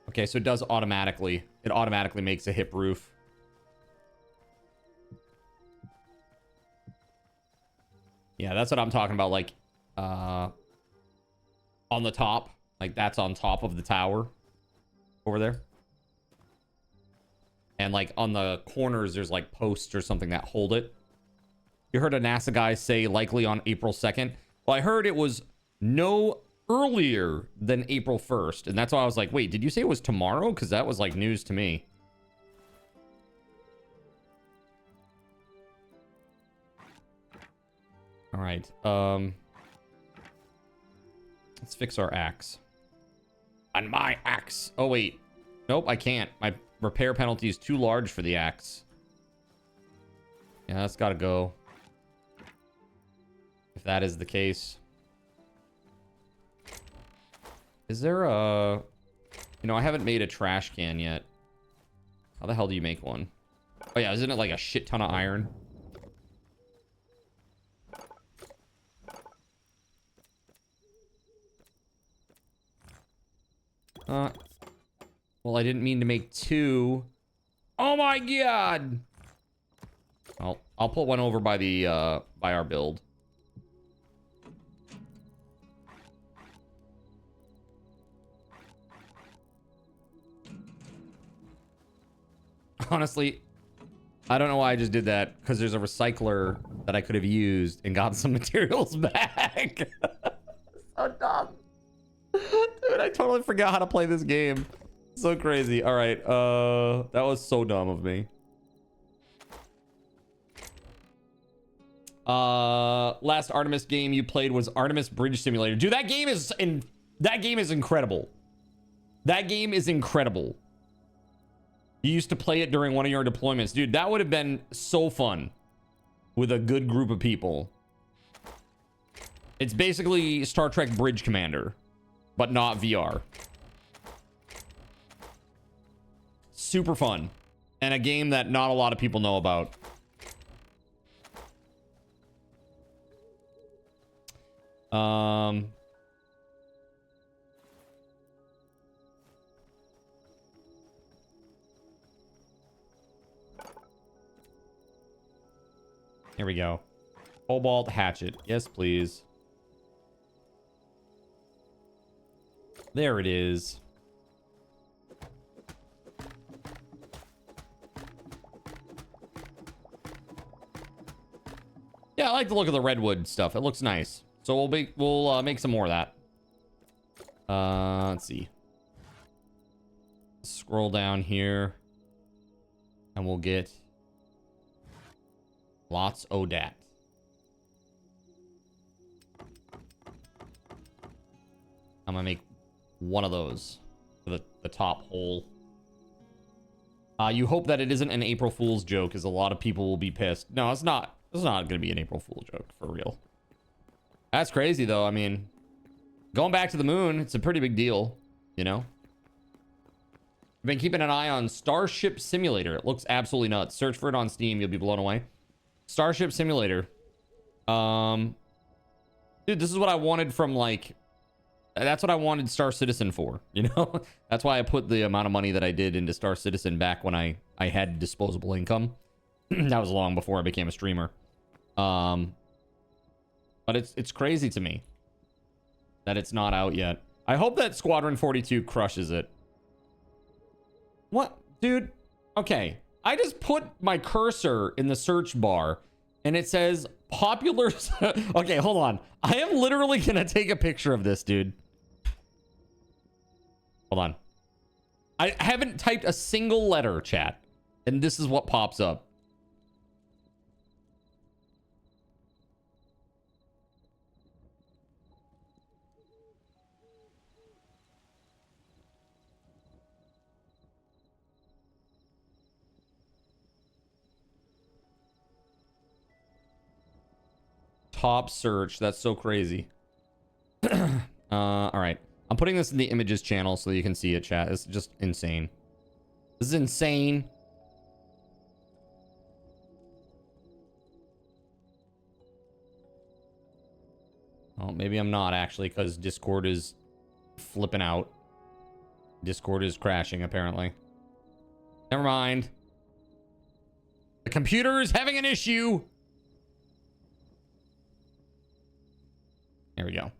Okay, so it does automatically. It automatically makes a hip roof. Yeah, that's what I'm talking about. Like, on the top. Like, that's on top of the tower. Over there. And, like, on the corners, there's, like, posts or something that hold it. You heard a NASA guy say likely on April 2nd. Well, I heard it was no earlier than April 1st. And that's why I was like, wait, did you say it was tomorrow? Because that was, like, news to me. All right. Let's fix our axe. On my axe. Oh, wait. Nope, I can't. My repair penalty is too large for the axe. Yeah, that's got to go. If that is the case. Is there a... You know, I haven't made a trash can yet. How the hell do you make one? Oh, yeah, isn't it like a shit ton of iron? Well, I didn't mean to make 2. Oh my god! I'll put one over by the by our build. Honestly, I don't know why I just did that, because there's a recycler that I could have used and got some materials back. So dumb. Dude, I totally forgot how to play this game. So crazy. All right. That was so dumb of me. Last Artemis game you played was Artemis Bridge Simulator. Dude, that game is incredible. That game is incredible. You used to play it during one of your deployments. Dude, that would have been so fun with a good group of people. It's basically Star Trek Bridge Commander, but not VR. Super fun. And a game that not a lot of people know about. Here we go. Cobalt hatchet. Yes, please. There it is. Yeah, I like the look of the redwood stuff. It looks nice. So we'll make some more of that. Let's see. scroll down here and we'll get lots ODAT. I'm gonna make one of those for the top hole. You hope that it isn't an April Fool's joke, as a lot of people will be pissed. No, it's not. It's not gonna be an April Fool joke, for real. That's crazy, though. I mean, going back to the moon, it's a pretty big deal, you know? I've been keeping an eye on Starship Simulator. It looks absolutely nuts. Search for it on Steam. You'll be blown away. Starship Simulator. Dude, this is what I wanted from, like... That's what I wanted Star Citizen for, you know? That's why I put the amount of money that I did into Star Citizen back when I had disposable income. That was long before I became a streamer. But it's crazy to me that it's not out yet. I hope that Squadron 42 crushes it. What? Dude? Okay. I just put my cursor in the search bar and it says popular... Okay, hold on. I am literally gonna take a picture of this, dude. Hold on. I haven't typed a single letter, chat, and this is what pops up. Top search. That's so crazy. All right. I'm putting this in the images channel so you can see it, chat. It's just insane. This is insane. Oh, maybe I'm not actually, because Discord is flipping out. Discord is crashing, apparently. Never mind. The computer is having an issue. There we go.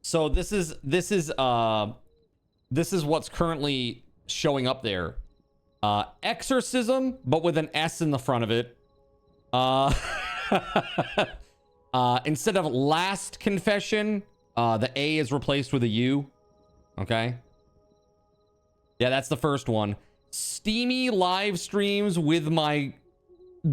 So this is what's currently showing up there. Exorcism, but with an S in the front of it. Instead of last confession, the A is replaced with a U. Okay. Yeah, that's the first one. Steamy live streams with my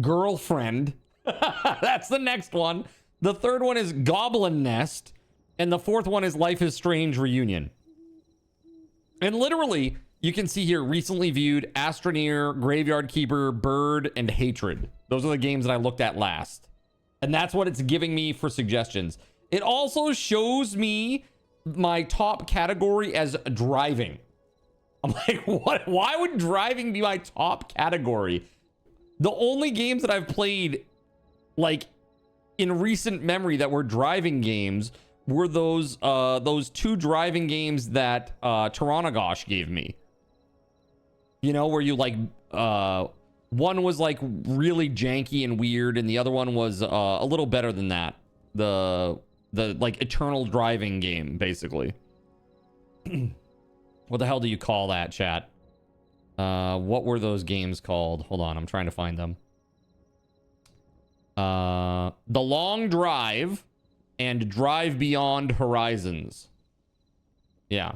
girlfriend. That's the next one. The third one is Goblin Nest. And the fourth one is Life is Strange Reunion. And literally, you can see here, recently viewed, Astroneer, Graveyard Keeper, Bird, and Hatred. Those are the games that I looked at last. And that's what it's giving me for suggestions. It also shows me my top category as driving. I'm like, what? Why would driving be my top category? The only games that I've played, like, in recent memory that were driving games were those two driving games that Taranagosh gave me. You know, where you like one was like really janky and weird, and the other one was a little better than that. The like eternal driving game, basically. What the hell do you call that, chat? What were those games called? Hold on, I'm trying to find them. The Long Drive and Drive Beyond Horizons. Yeah.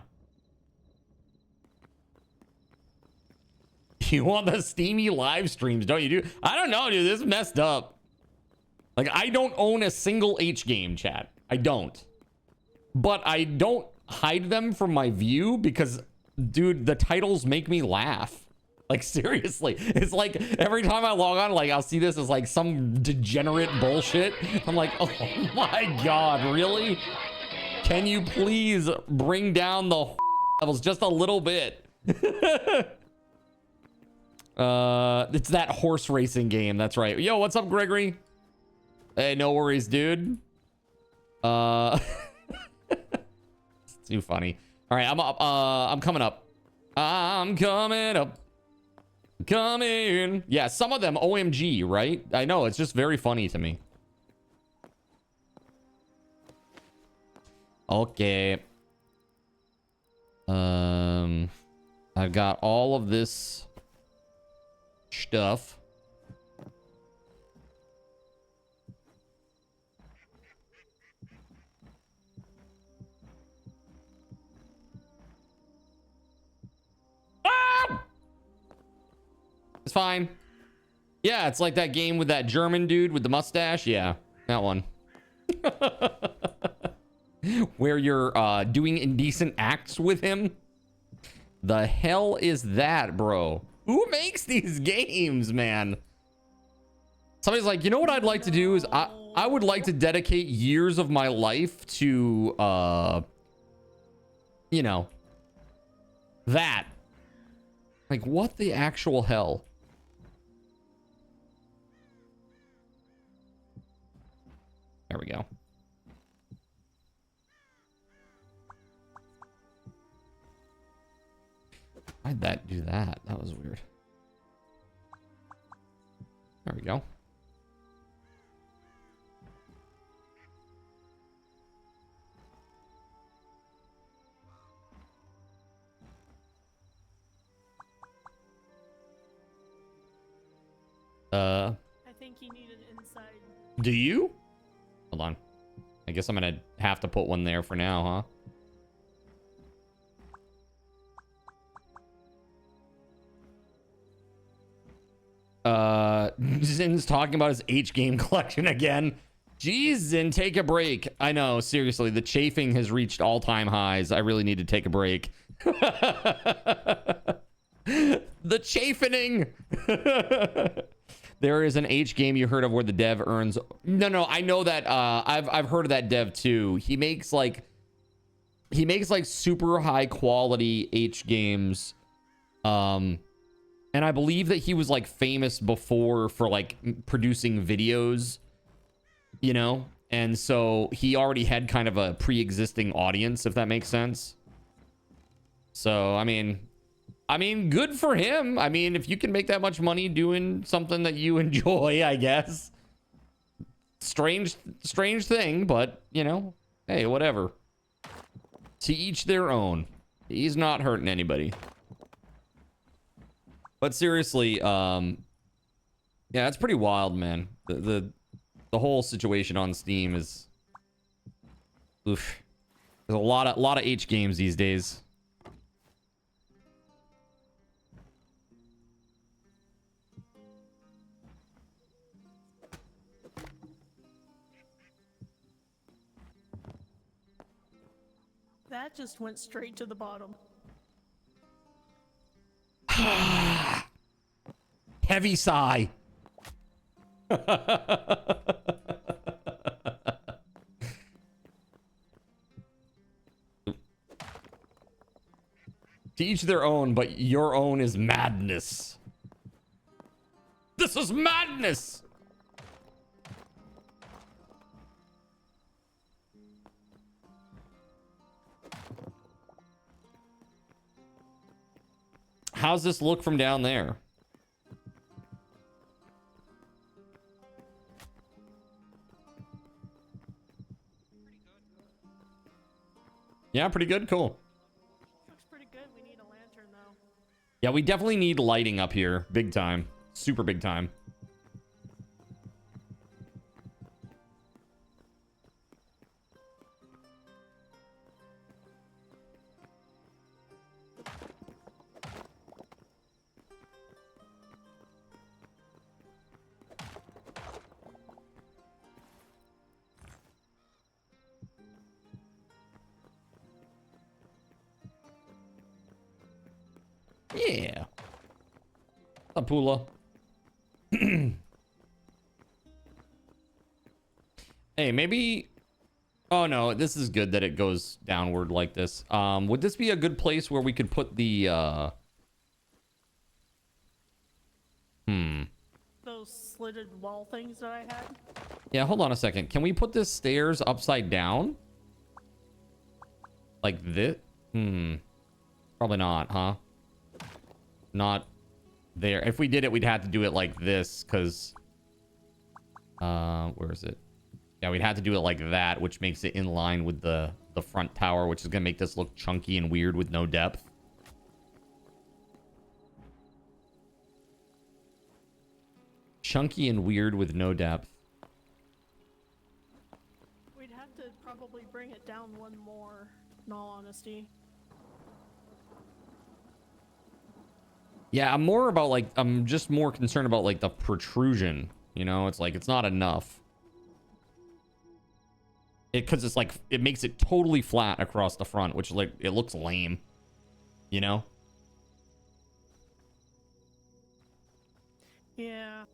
You want the steamy live streams, don't you? I don't know, dude. This is messed up. Like, I don't own a single H game, chat. I don't. But I don't hide them from my view because, dude, the titles make me laugh. Like, seriously. It's like every time I log on, like, I'll see this as like some degenerate bullshit. I'm like, oh my God, really? Can you please bring down the levels just a little bit? It's that horse racing game. That's right. Yo, what's up, Gregory? Hey, no worries, dude. It's too funny. All right, I'm up. I'm coming up. I'm coming up. Come in. Yeah, some of them OMG, right? I know, it's just very funny to me. Okay. I've got all of this stuff. Ah! It's fine. Yeah, it's like that game with that German dude with the mustache. Yeah, that one. Where you're doing indecent acts with him. The hell is that, bro? Who makes these games, man? Somebody's like, you know what I'd like to do is I would like to dedicate years of my life to you know, that. Like, what the actual hell? There we go. Why'd that do that? That was weird. There we go. I think you need an inside. Do you? Hold on. I guess I'm gonna have to put one there for now, huh? Zin's talking about his H-game collection again. Jeez, Zin, take a break. I know, seriously, the chafing has reached all-time highs. I really need to take a break. The chafening. There is an H game you heard of where the dev earns. No, I know that. I've heard of that dev too. He makes like super high quality H games. And I believe that he was like famous before for like producing videos, you know? And so he already had kind of a pre-existing audience, if that makes sense. So, I mean, good for him. I mean, if you can make that much money doing something that you enjoy, I guess. Strange thing, but, you know, hey, whatever. To each their own. He's not hurting anybody. But seriously, yeah, it's pretty wild, man. The whole situation on Steam is, oof. There's a lot of H games these days. That just went straight to the bottom. Heavy sigh. To each their own, but your own is madness. This is madness. How's this look from down there? Yeah, pretty good. Cool. Looks pretty good. We need a lantern though. Yeah, we definitely need lighting up here. Big time. Super big time. Yeah. Apula. Hey, maybe... Oh, no. This is good that it goes downward like this. Would this be a good place where we could put the... Those slitted wall things that I had? Yeah, hold on a second. Can we put this stairs upside down? Like this? Probably not, huh? Not there. If we did it, we'd have to do it like this, because where is it? Yeah, we'd have to do it like that, which makes it in line with the front tower, which is gonna make this look chunky and weird with no depth. Chunky and weird with no depth. We'd have to probably bring it down one more, in all honesty. Yeah, I'm just more concerned about like the protrusion, you know? It's like it's not enough. Because it's like it makes it totally flat across the front, which like it looks lame, you know? Yeah.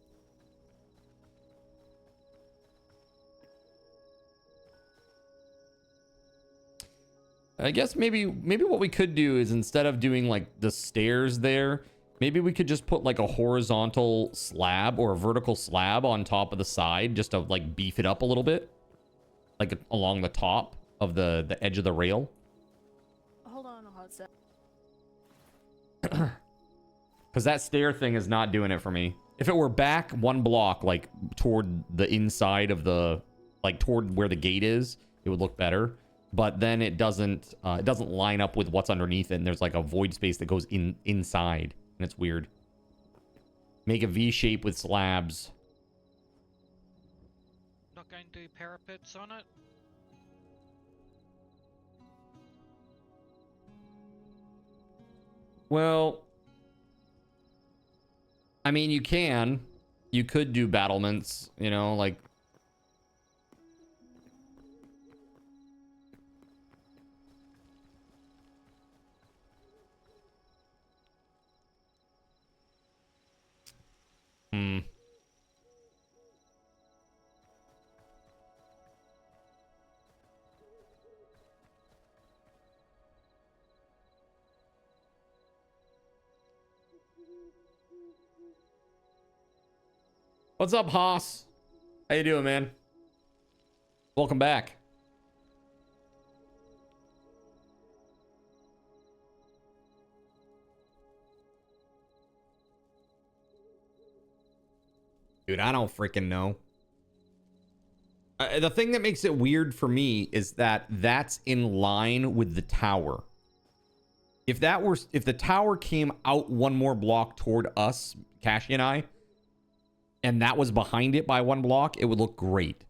I guess maybe what we could do is, instead of doing like the stairs there, maybe we could just put like a horizontal slab or a vertical slab on top of the side, just to like beef it up a little bit, like along the top of the edge of the rail. Hold on a hot sec. Because that stair thing is not doing it for me. If it were back one block, like toward the inside of the, like toward where the gate is, it would look better. But then it doesn't line up with what's underneath it, and there's like a void space that goes inside, and it's weird. Make a V shape with slabs. Not going to do parapets on it? Well, I mean, you could do battlements, you know, like. What's up, Haas? How you doing, man? Welcome back. Dude, I don't freaking know. The thing that makes it weird for me is that that's in line with the tower. If the tower came out one more block toward us, Cashy and I, and that was behind it by one block, it would look great.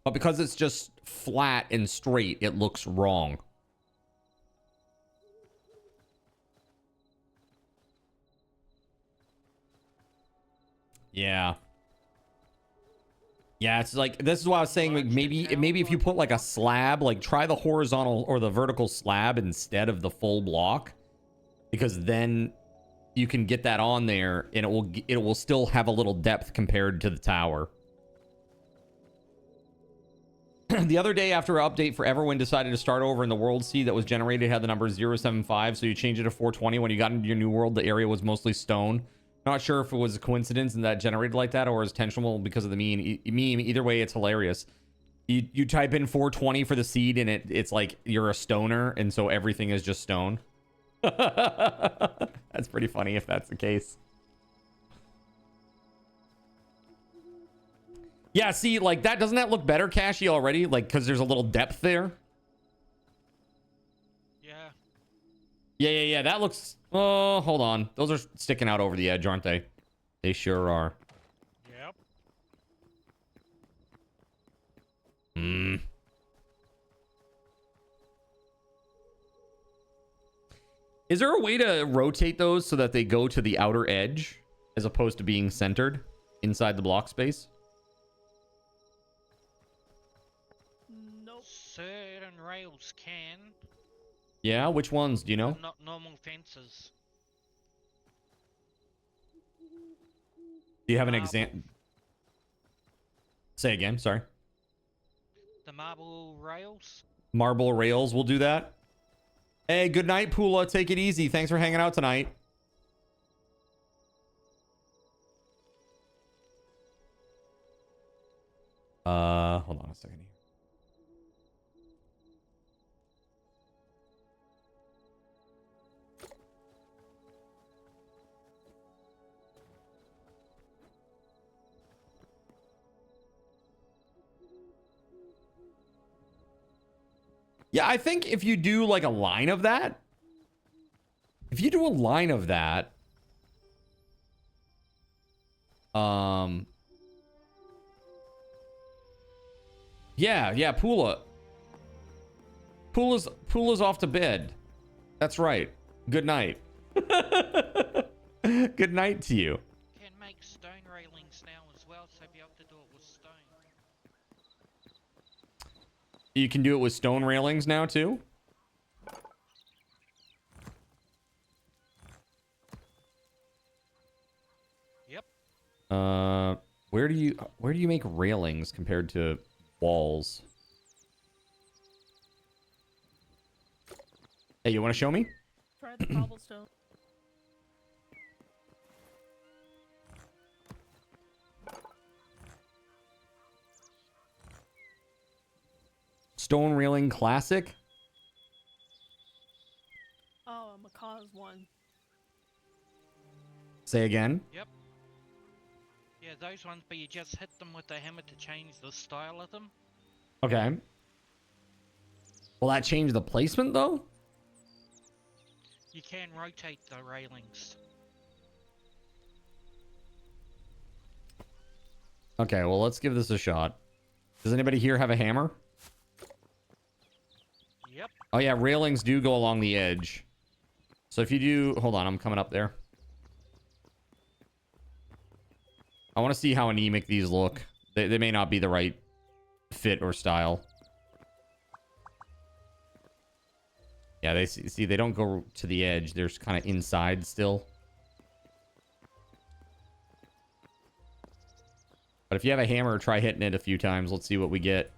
But because it's just flat and straight, it looks wrong. Yeah. Yeah, it's like, this is why I was saying, like, maybe if you put like a slab, like try the horizontal or the vertical slab instead of the full block, because then you can get that on there and it will still have a little depth compared to the tower. The other day, after an update for Everwind decided to start over, in the world seed that was generated had the number 075, so you changed it to 420. When you got into your new world, the area was mostly stone. Not sure if it was a coincidence and that generated like that, or is intentional because of the meme. Either way, it's hilarious. You type in 420 for the seed, and it's like you're a stoner, and so everything is just stone. That's pretty funny if that's the case. Yeah, see, like that, doesn't that look better, Cashy, already? Like, because there's a little depth there. Yeah, that looks... Oh, hold on. Those are sticking out over the edge, aren't they? They sure are. Yep. Is there a way to rotate those so that they go to the outer edge as opposed to being centered inside the block space? Nope. Certain rails can. Yeah, which ones? Do you know? Not normal fences. Do you have an example? Say again, sorry. The marble rails? Marble rails will do that. Hey, good night, Pula. Take it easy. Thanks for hanging out tonight. Hold on a second here. Yeah, I think if you do like a line of that, yeah, Pula's off to bed. That's right. Good night. Good night to you. Can make stone railings now as well, so be able to do it with stone. You can do it with stone railings now too? Yep. Where do you make railings compared to walls? Hey, you want to show me? Try the cobblestone. Stone railing classic? Oh, a macaw's one. Say again? Yep. Yeah, those ones, but you just hit them with the hammer to change the style of them. Okay. Will that change the placement though? You can rotate the railings. Okay, well, let's give this a shot. Does anybody here have a hammer? Yep. Oh yeah, railings do go along the edge. So if you do... Hold on, I'm coming up there. I want to see how anemic these look. They may not be the right fit or style. Yeah, they see they don't go to the edge. They're kind of inside still. But if you have a hammer, try hitting it a few times. Let's see what we get.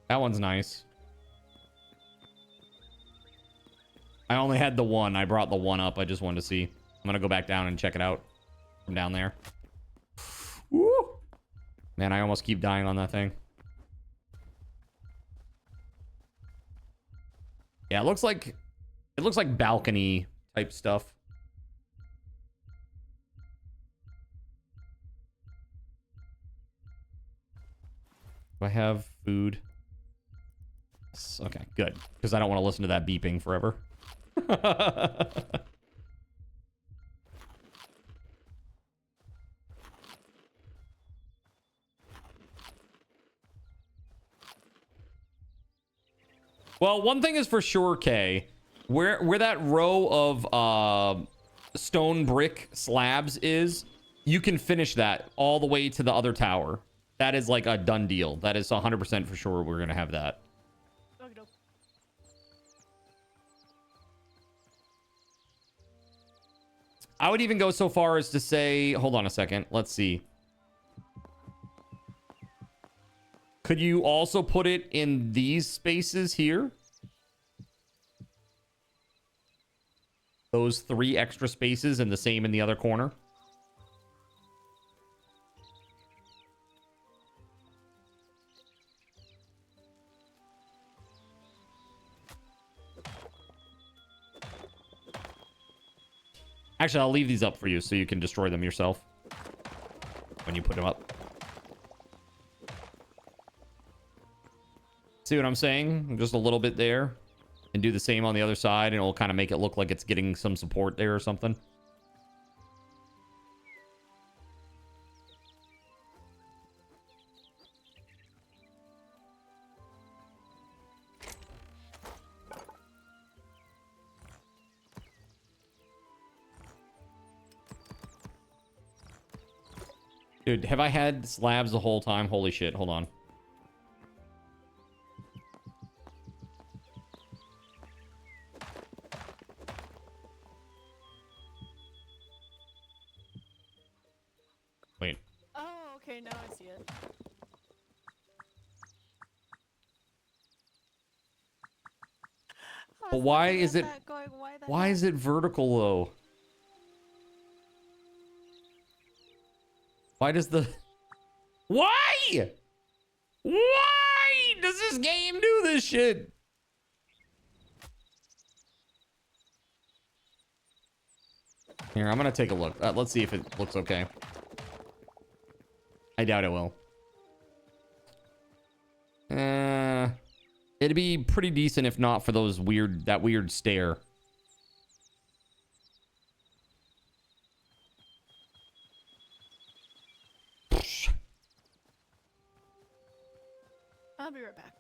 That one's nice. I only had the one. I brought the one up. I just wanted to see. I'm gonna go back down and check it out from down there. Woo! Man, I almost keep dying on that thing. Yeah, it looks like balcony type stuff. Do I have food? Okay, good. Because I don't want to listen to that beeping forever. Well, one thing is for sure, Kay. Where that row of stone brick slabs is, you can finish that all the way to the other tower. That is like a done deal. That is 100% for sure we're going to have that. I would even go so far as to say... Hold on a second. Let's see. Could you also put it in these spaces here? Those 3 extra spaces and the same in the other corner? Actually, I'll leave these up for you so you can destroy them yourself when you put them up. See what I'm saying? Just a little bit there. And do the same on the other side, and it'll kind of make it look like it's getting some support there or something. Dude, have I had slabs the whole time? Holy shit, hold on. Wait. Oh, okay, now I see it. But why is it... Why is it vertical, though? Why does the... Why? Why does this game do this shit? Here, I'm gonna take a look. Let's see if it looks okay. I doubt it will. It'd be pretty decent if not for those that weird stare. I'll be right back.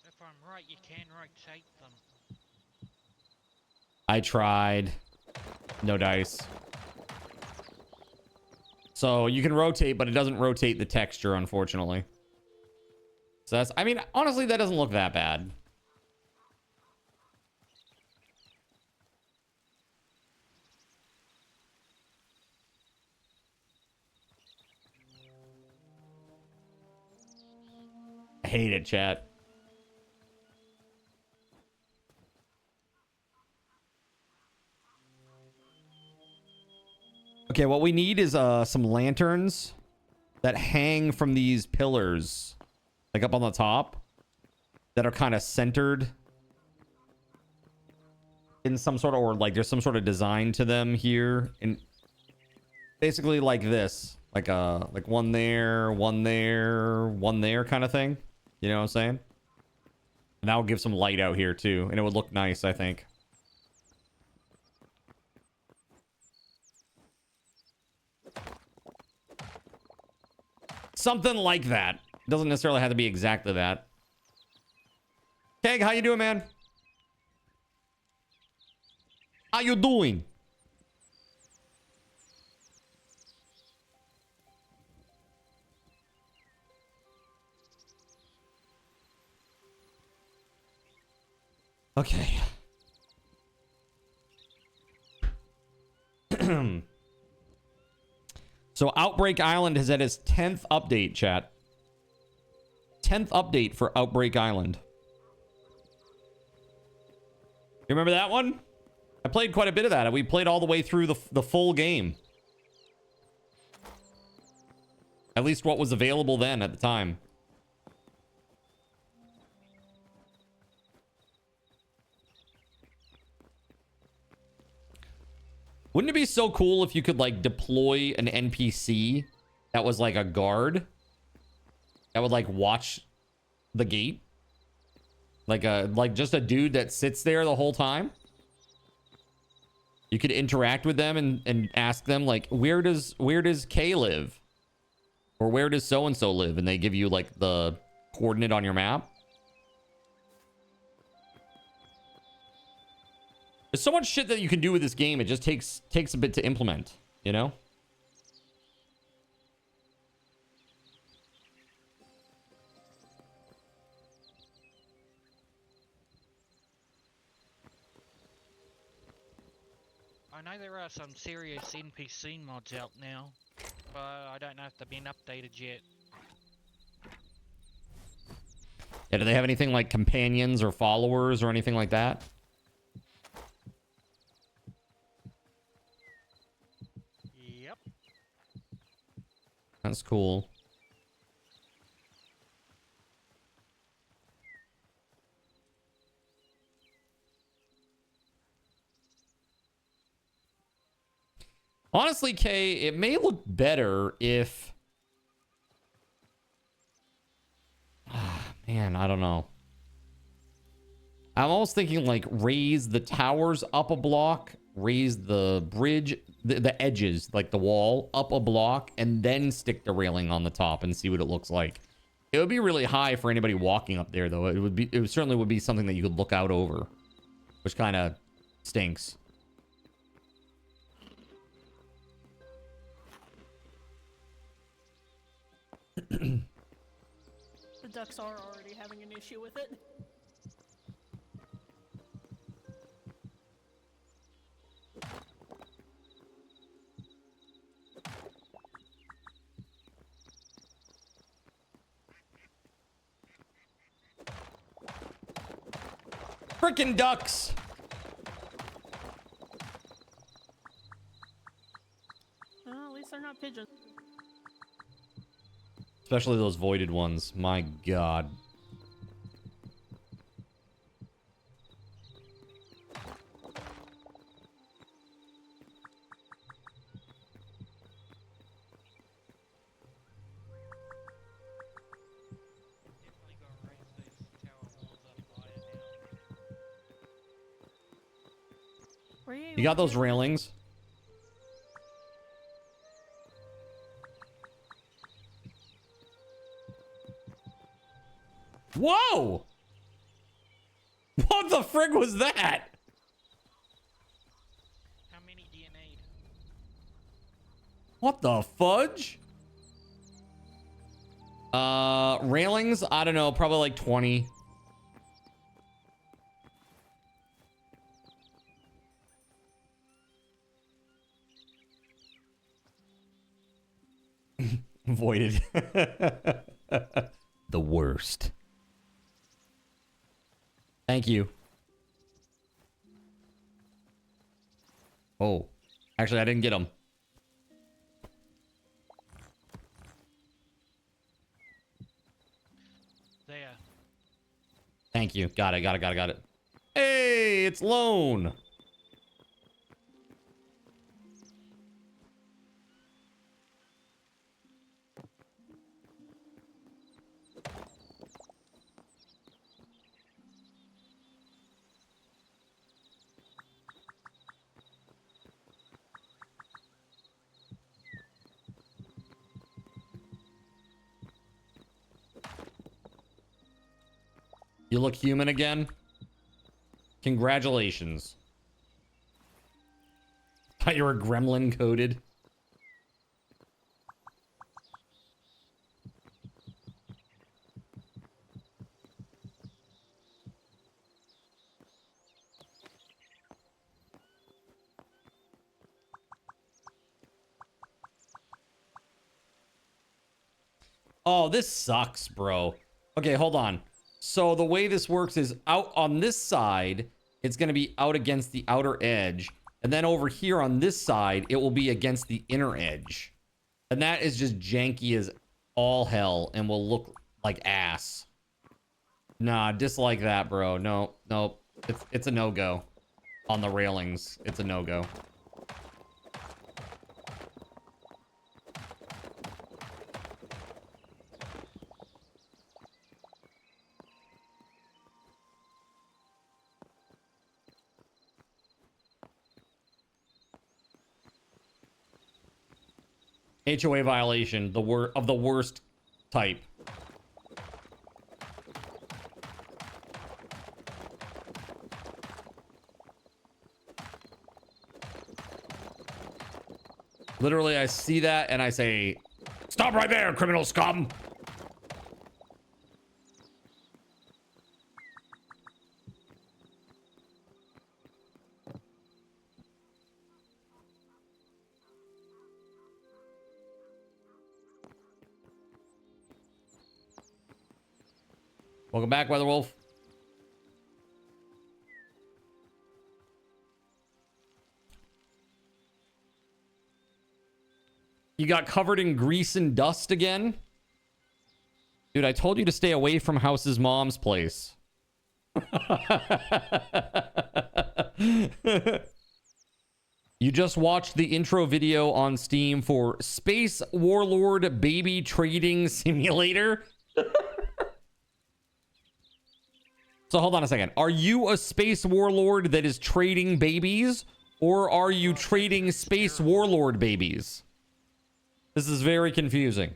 If I'm right, you can rotate them. I tried. No dice. So you can rotate, but it doesn't rotate the texture, unfortunately. So that's, I mean, honestly, that doesn't look that bad. I hate it, chat. Okay, what we need is some lanterns that hang from these pillars, like up on the top, that are kind of centered in some sort of, or like there's some sort of design to them here, and basically like this, like one there, one there, one there kind of thing. You know what I'm saying? And that will give some light out here too, and it would look nice, I think. Something like that. Doesn't necessarily have to be exactly that. Keg, how you doing, man? How you doing? Okay. So Outbreak Island has had its 10th update, chat. 10th update for Outbreak Island. You remember that one? I played quite a bit of that. We played all the way through the full game. At least what was available then at the time. Wouldn't it be so cool if you could like deploy an NPC that was like a guard that would like watch the gate? Like just a dude that sits there the whole time? You could interact with them and ask them like, where does K live? Or where does so and so live? And they give you like the coordinate on your map. There's so much shit that you can do with this game. It just takes a bit to implement, you know? I know there are some serious NPC mods out now, but I don't know if they've been updated yet. Yeah, do they have anything like companions or followers or anything like that? Yep. That's cool. Honestly, Kay, it may look better if... man, I don't know. I'm almost thinking like raise the towers up a block, raise the bridge, the edges, like the wall, up a block, and then stick the railing on the top and see what it looks like. It would be really high for anybody walking up there, though. It certainly would be something that you could look out over, which kind of stinks. The ducks are already having an issue with it. Frickin' ducks! Well, at least they're not pigeons. Especially those voided ones. My God. You got those railings? Whoa! What the frig was that? How many do you need? What the fudge? Railings? I don't know, probably like 20. Voided. The worst. Thank you. Oh, actually, I didn't get them. There. Thank you. Got it. Got it. Got it. Got it. Hey, it's Lone. You look human again? Congratulations. Thought you were gremlin coded. Oh, this sucks, bro. Okay, hold on. So the way this works is out on this side, it's going to be out against the outer edge. And then over here on this side, it will be against the inner edge. And that is just janky as all hell and will look like ass. Nah, dislike that, bro. No, no. It's a no-go. On the railings, it's a no-go. HOA violation, the worst type. Literally, I see that and I say, "Stop right there, criminal scum!" Welcome back, Weatherwolf. You got covered in grease and dust again? Dude, I told you to stay away from House's mom's place. You just watched the intro video on Steam for Space Warlord Baby Trading Simulator? So hold on a second. Are you a space warlord that is trading babies? Or are you trading space warlord babies? This is very confusing.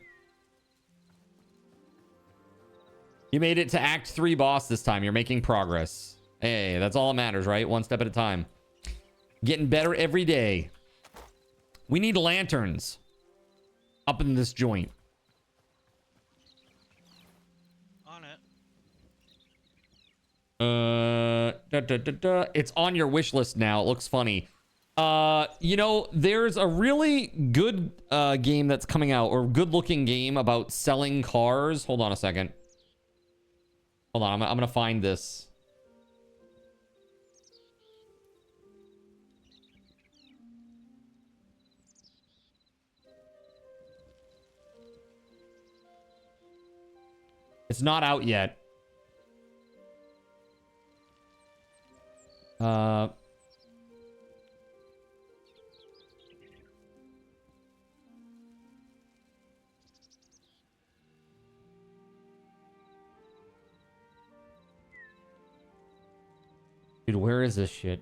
You made it to Act 3 boss this time. You're making progress. Hey, that's all that matters, right? One step at a time. Getting better every day. We need lanterns up in this joint. It's on your wish list now. It looks funny. You know, there's a really good game that's coming out, or good looking game about selling cars. Hold on a second. Hold on, I'm gonna find this. It's not out yet. Dude, where is this shit?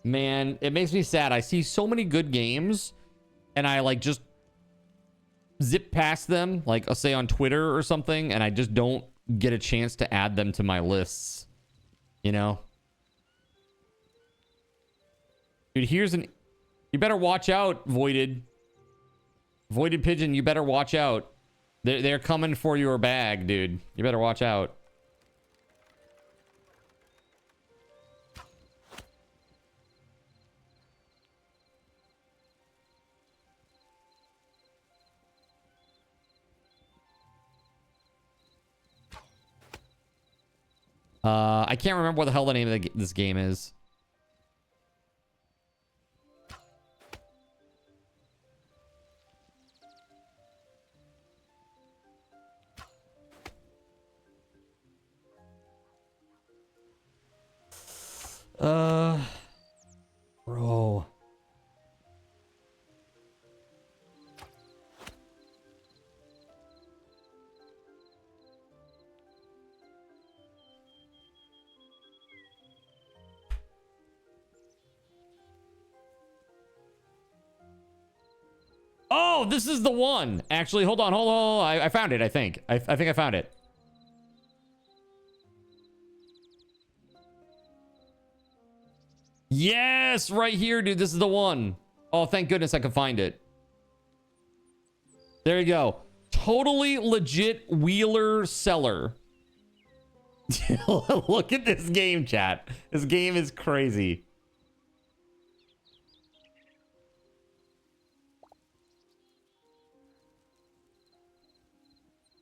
Man, it makes me sad. I see so many good games and I like just zip past them, like I'll say on Twitter or something, and I just don't get a chance to add them to my lists. You know? Dude, here's an... You better watch out, Voided. Voided Pigeon, you better watch out. They're coming for your bag, dude. You better watch out. I can't remember what the hell the name of this game is. Bro. Oh, this is the one. Actually, hold on. I found it, I think. I think I found it. Yes, right here, dude. This is the one. Oh, thank goodness I could find it. There you go. Totally legit Wheeler seller. Look at this game, chat. This game is crazy.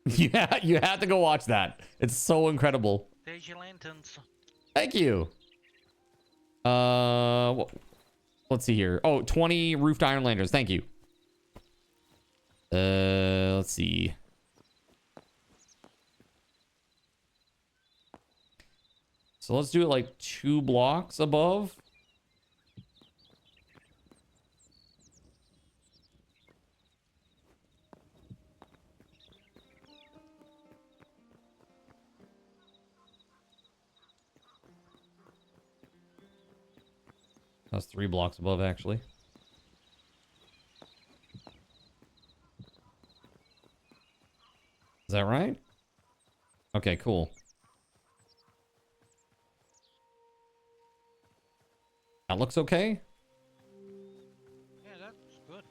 Yeah, you have to go watch that. It's so incredible. There's your lanterns. Thank you. Let's see here. Oh, 20 roofed iron lanterns. Thank you. Let's see. So let's do it like 2 blocks above. That's 3 blocks above, actually. Is that right? Okay, cool. That looks okay. Yeah, that's good.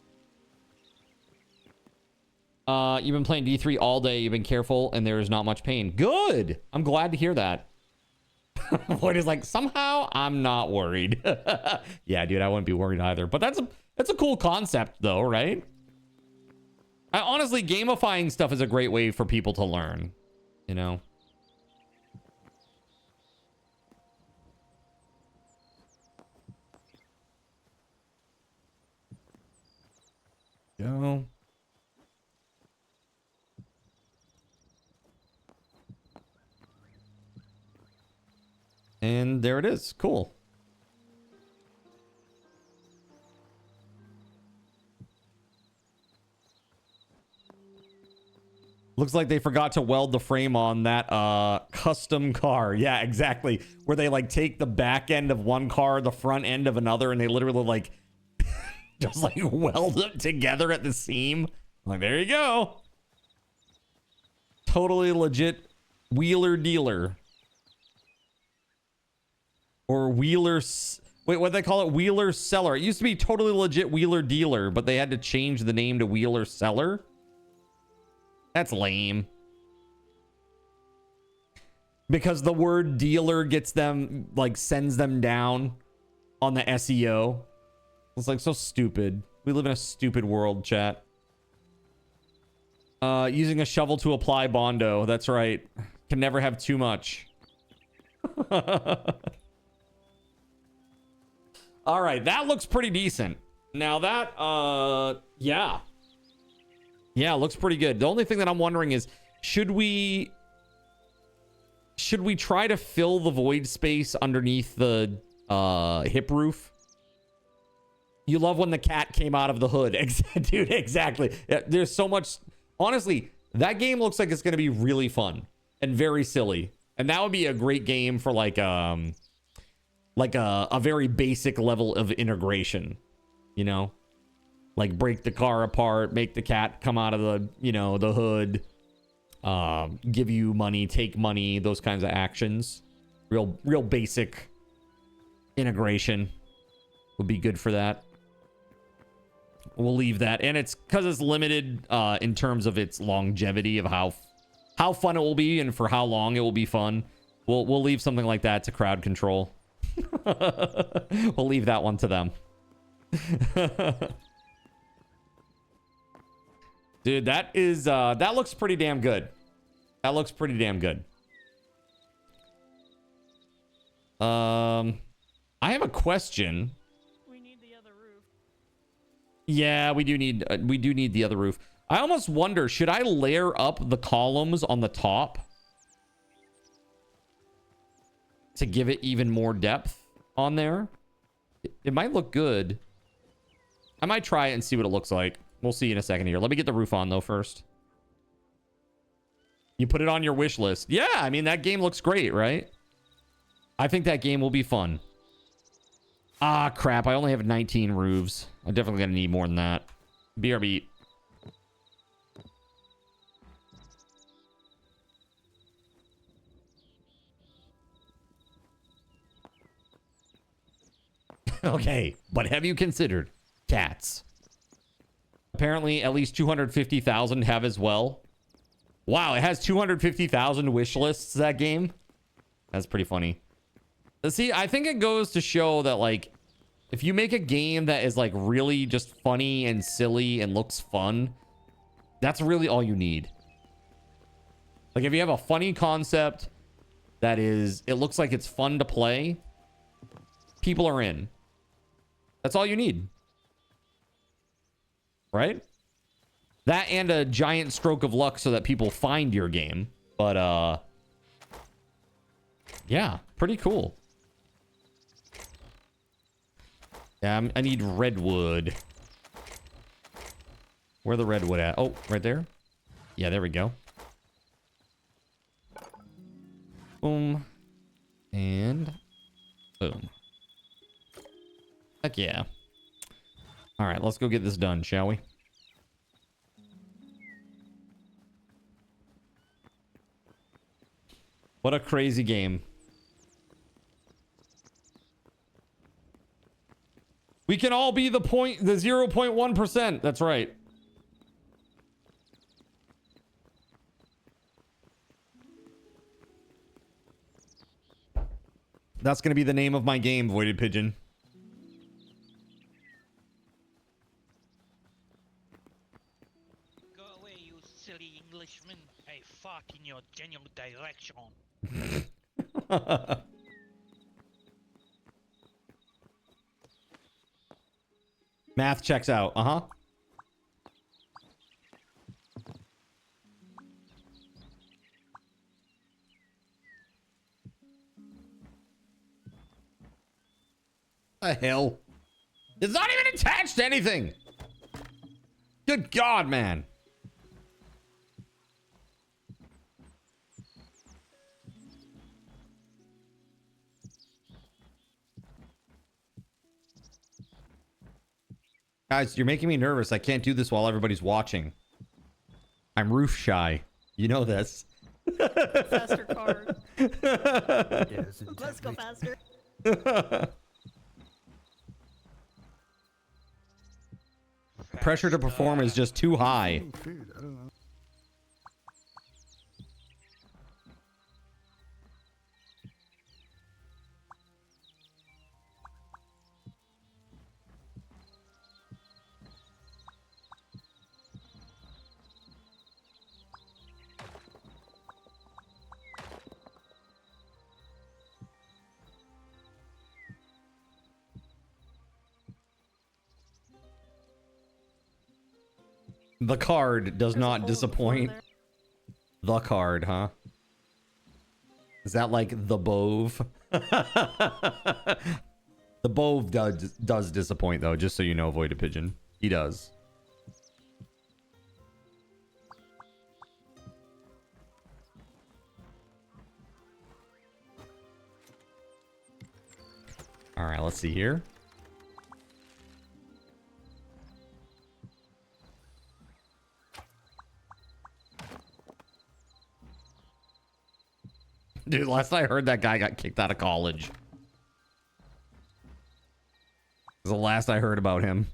You've been playing D3 all day. You've been careful, and there is not much pain. Good. I'm glad to hear that. Void is like, somehow I'm not worried. Yeah, dude, I wouldn't be worried either. But that's a cool concept, though, right? Honestly, gamifying stuff is a great way for people to learn. You know. Go. And there it is. Cool. Looks like they forgot to weld the frame on that custom car. Yeah, exactly. Where they like take the back end of one car, the front end of another, and they literally like just like weld them together at the seam. Like, there you go. Totally legit wheeler dealer. Or wheeler... Wait, what do they call it? Wheeler seller. It used to be totally legit wheeler dealer, but they had to change the name to wheeler seller. That's lame. Because the word dealer gets them, like, sends them down on the SEO. It's like so stupid. We live in a stupid world, chat. Using a shovel to apply Bondo. That's right. Can never have too much. All right, that looks pretty decent. Now that, yeah. Yeah, it looks pretty good. The only thing that I'm wondering is, should we try to fill the void space underneath the hip roof? You love when the cat came out of the hood. Dude, exactly. There's so much. Honestly, that game looks like it's going to be really fun and very silly. And that would be a great game for like, like a very basic level of integration, you know, like break the car apart, make the cat come out of the, you know, the hood, give you money, take money, those kinds of actions. Real basic integration would be good for that. We'll leave that. And it's because it's limited in terms of its longevity of how fun it will be and for how long it will be fun. We'll leave something like that to crowd control. We'll leave that one to them. Dude, that is that looks pretty damn good. That looks pretty damn good. I have a question. We need the other roof. Yeah, we do need the other roof. I almost wonder, should I layer up the columns on the top to give it even more depth on there? It might look good. I might try it and see what it looks like. We'll see in a second here. Let me get the roof on though first. You put it on your wish list. Yeah, I mean, that game looks great, right? I think that game will be fun. Ah, crap. I only have 19 roofs. I'm definitely going to need more than that. BRB. Okay, but have you considered cats? Apparently, at least 250,000 have as well. Wow, it has 250,000 wish lists, that game. That's pretty funny. See, I think it goes to show that, like, if you make a game that is, like, really just funny and silly and looks fun, that's really all you need. Like, if you have a funny concept that is, it looks like it's fun to play, people are in. That's all you need. Right? That and a giant stroke of luck so that people find your game. But, yeah, pretty cool. Yeah, I need redwood. Where the redwood at? Oh, right there? Yeah, there we go. Boom. And boom. Heck yeah. All right, let's go get this done, shall we? What a crazy game. We can all be the 0.1%. That's right. That's going to be the name of my game, Voided Pigeon. Go away, you silly Englishman. I fart in your general direction. Math checks out. Uh-huh. The hell? It's not even attached to anything. Good God, man. Guys, you're making me nervous. I can't do this while everybody's watching. I'm roof shy. You know this. Faster card. Let's go faster. Pressure to perform is just too high. The card does not disappoint. The card, huh? Is that like the Bove? The Bove does disappoint, though, just so you know, Voided Pigeon. He does. All right, let's see here. Dude, last I heard, that guy got kicked out of college. This is the last I heard about him.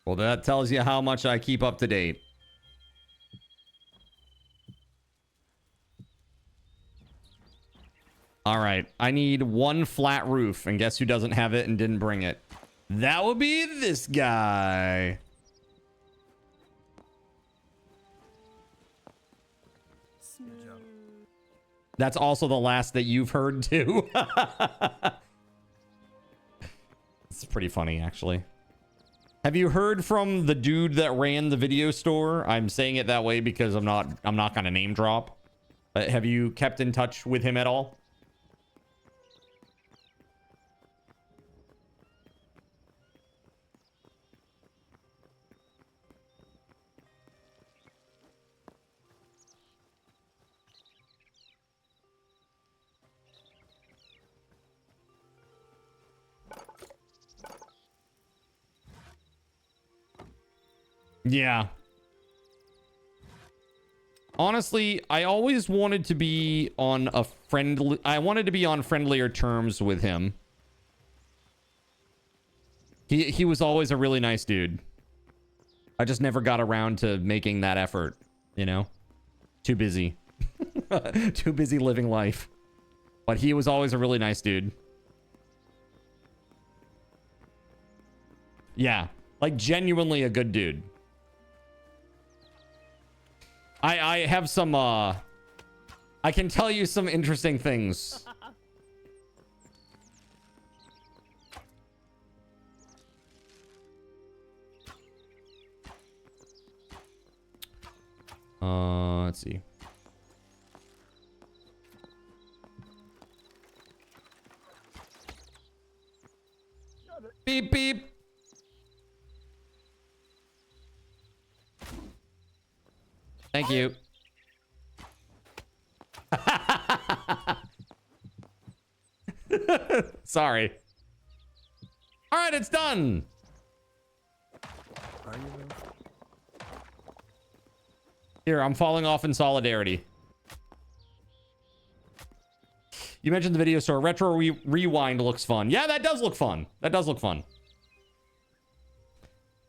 Well, that tells you how much I keep up to date. All right, I need one flat roof, and guess who doesn't have it and didn't bring it? That would be this guy. That's also the last that you've heard too. It's pretty funny, actually. Have you heard from the dude that ran the video store? I'm saying it that way because I'm not gonna name drop. Have you kept in touch with him at all? Yeah. Honestly, I always wanted to be on a friendly... I wanted to be on friendlier terms with him. He was always a really nice dude. I just never got around to making that effort, you know? Too busy. Too busy living life. But he was always a really nice dude. Yeah. Like, genuinely a good dude. I have some, I can tell you some interesting things. Let's see. Beep, beep. Thank you. Sorry. All right, it's done. Here, I'm falling off in solidarity. You mentioned the video store. Retro Rewind looks fun. Yeah, that does look fun. That does look fun.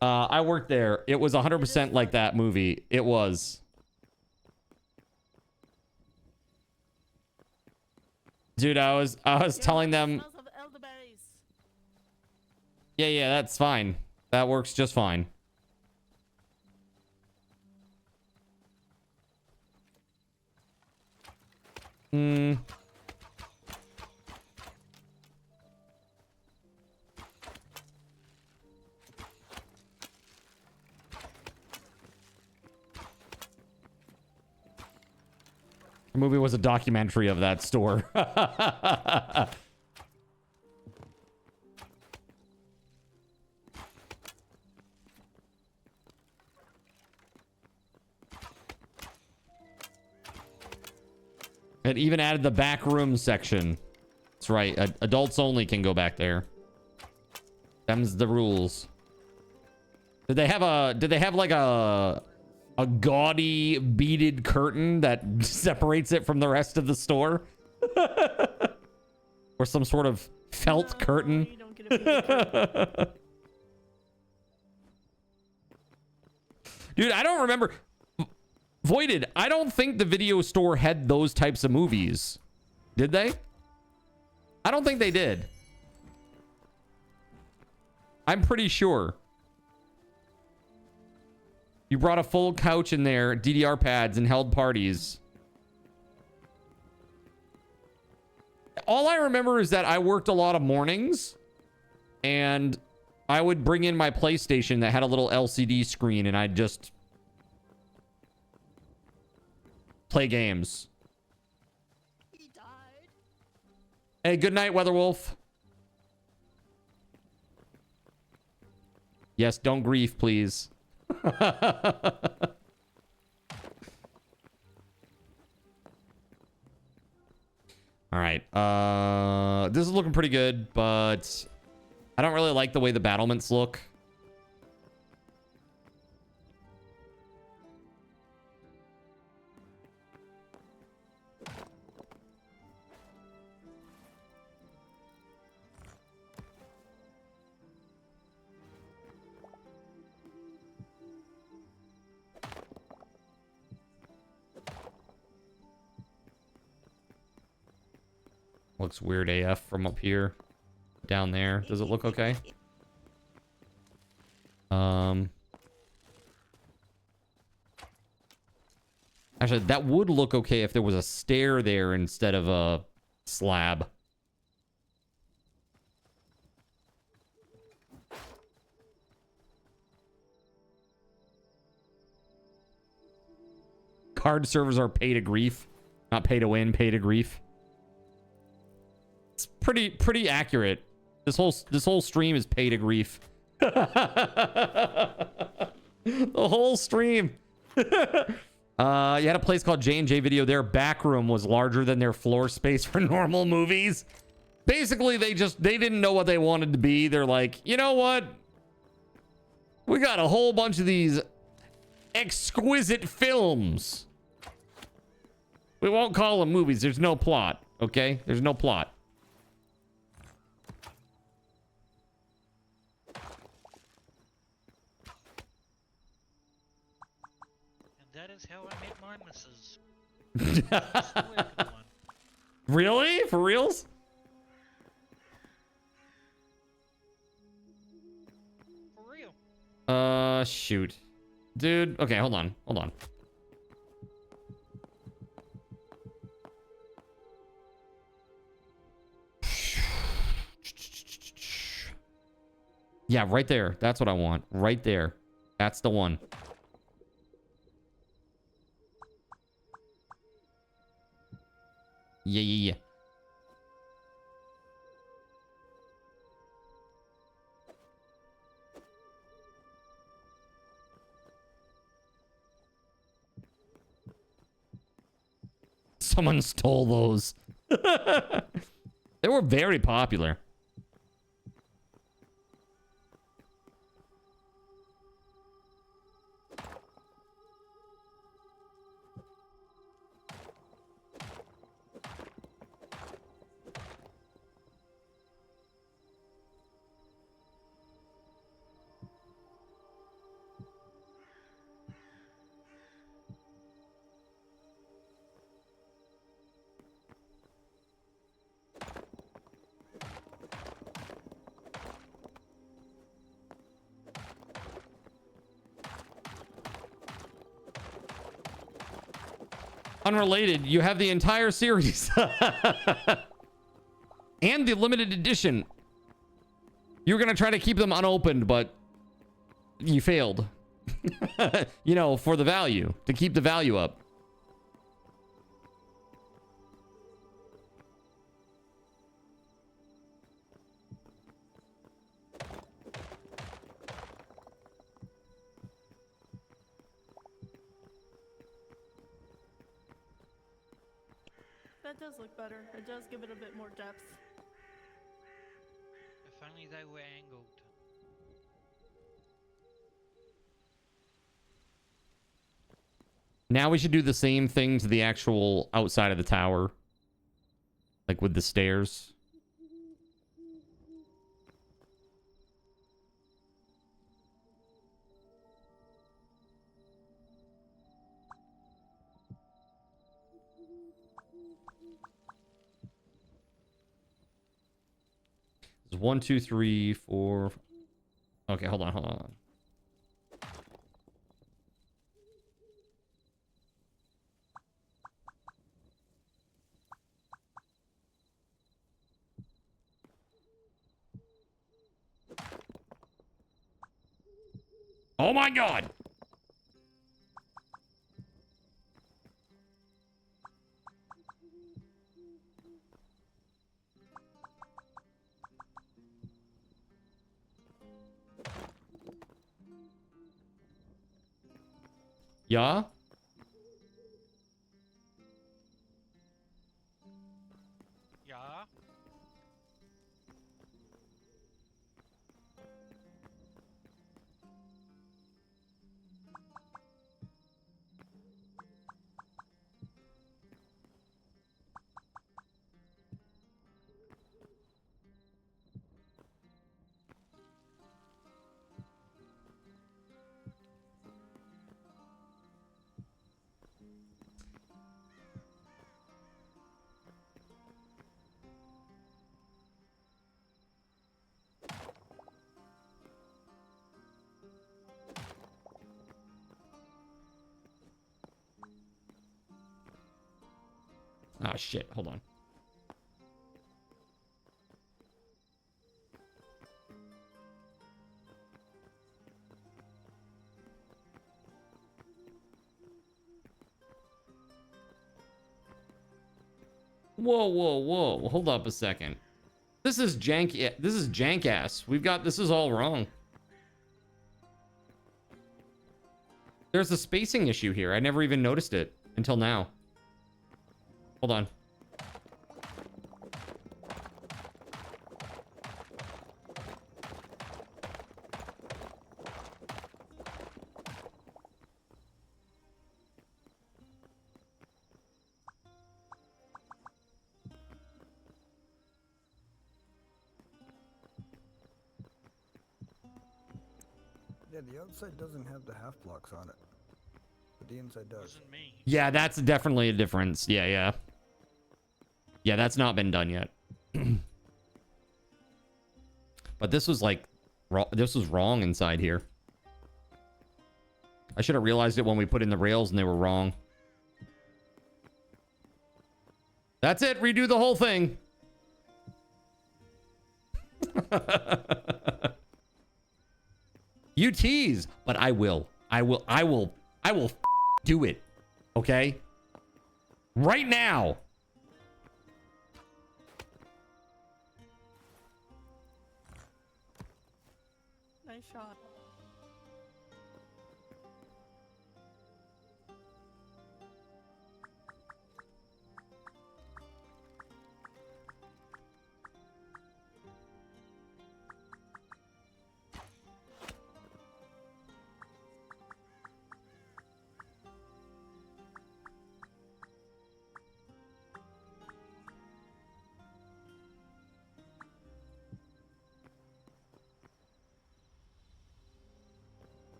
I worked there. It was 100% like that movie. It was. Dude, I was telling them. Yeah, that's fine. That works just fine. The movie was a documentary of that store. It even added the back room section. That's right. Adults only can go back there. Them's the rules. Did they have like a gaudy beaded curtain that separates it from the rest of the store? Or some sort of felt curtain? Dude, I don't remember. Voided, I don't think the video store had those types of movies. Did they? I don't think they did. I'm pretty sure. You brought a full couch in there, DDR pads, and held parties. All I remember is that I worked a lot of mornings, and I would bring in my PlayStation that had a little LCD screen, and I'd just play games. He died. Hey, good night, Weatherwolf. Yes, don't grief, please. All right. This is looking pretty good, but I don't really like the way the battlements look. Looks weird AF from up here. Down there. Does it look okay? Actually, that would look okay if there was a stair there instead of a slab. Card servers are pay to grief. Not pay to win, pay to grief. It's pretty accurate. This whole stream is pay to grief. The whole stream. You had a place called J&J Video. Their back room was larger than their floor space for normal movies. Basically, they didn't know what they wanted to be. They're like, you know what? We got a whole bunch of these exquisite films. We won't call them movies. There's no plot, okay? There's no plot. That is how I met my missus. Really? For reals? For real. Shoot. Dude, okay, hold on. Hold on. Yeah, right there. That's what I want. Right there. That's the one. Yeah. Someone stole those. They were very popular. Unrelated, you have the entire series. And the limited edition. You were going to try to keep them unopened, but you failed. You know, for the value, to keep the value up. That does look better. It does give it a bit more depth. If only they were angled. Now we should do the same thing to the actual outside of the tower. Like with the stairs. There's 1, 2, 3, 4. Okay, hold on. Oh my God! Yeah? Yeah. Ah, shit. Hold on. Whoa, whoa, whoa. Hold up a second. This is janky. This is jank-ass. This is all wrong. There's a spacing issue here. I never even noticed it until now. Hold on. Yeah, the outside doesn't have the half blocks on it, but the inside does. Yeah, that's definitely a difference. Yeah, yeah. Yeah, that's not been done yet. But this was like, this was wrong inside here. I should have realized it when we put in the rails and they were wrong. That's it. Redo the whole thing. You tease, but I will do it. Okay? Right now. Nice shot.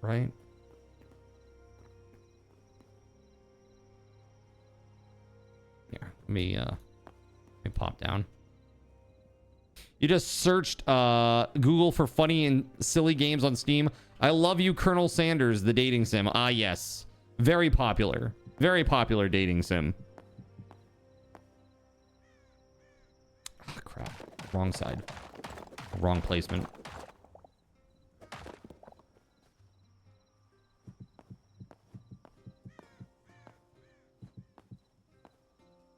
Right? Here, let me pop down. You just searched Google for funny and silly games on Steam. I love you, Colonel Sanders, the dating sim. Ah, yes. Very popular. Very popular dating sim. Oh, crap. Wrong side. Wrong placement.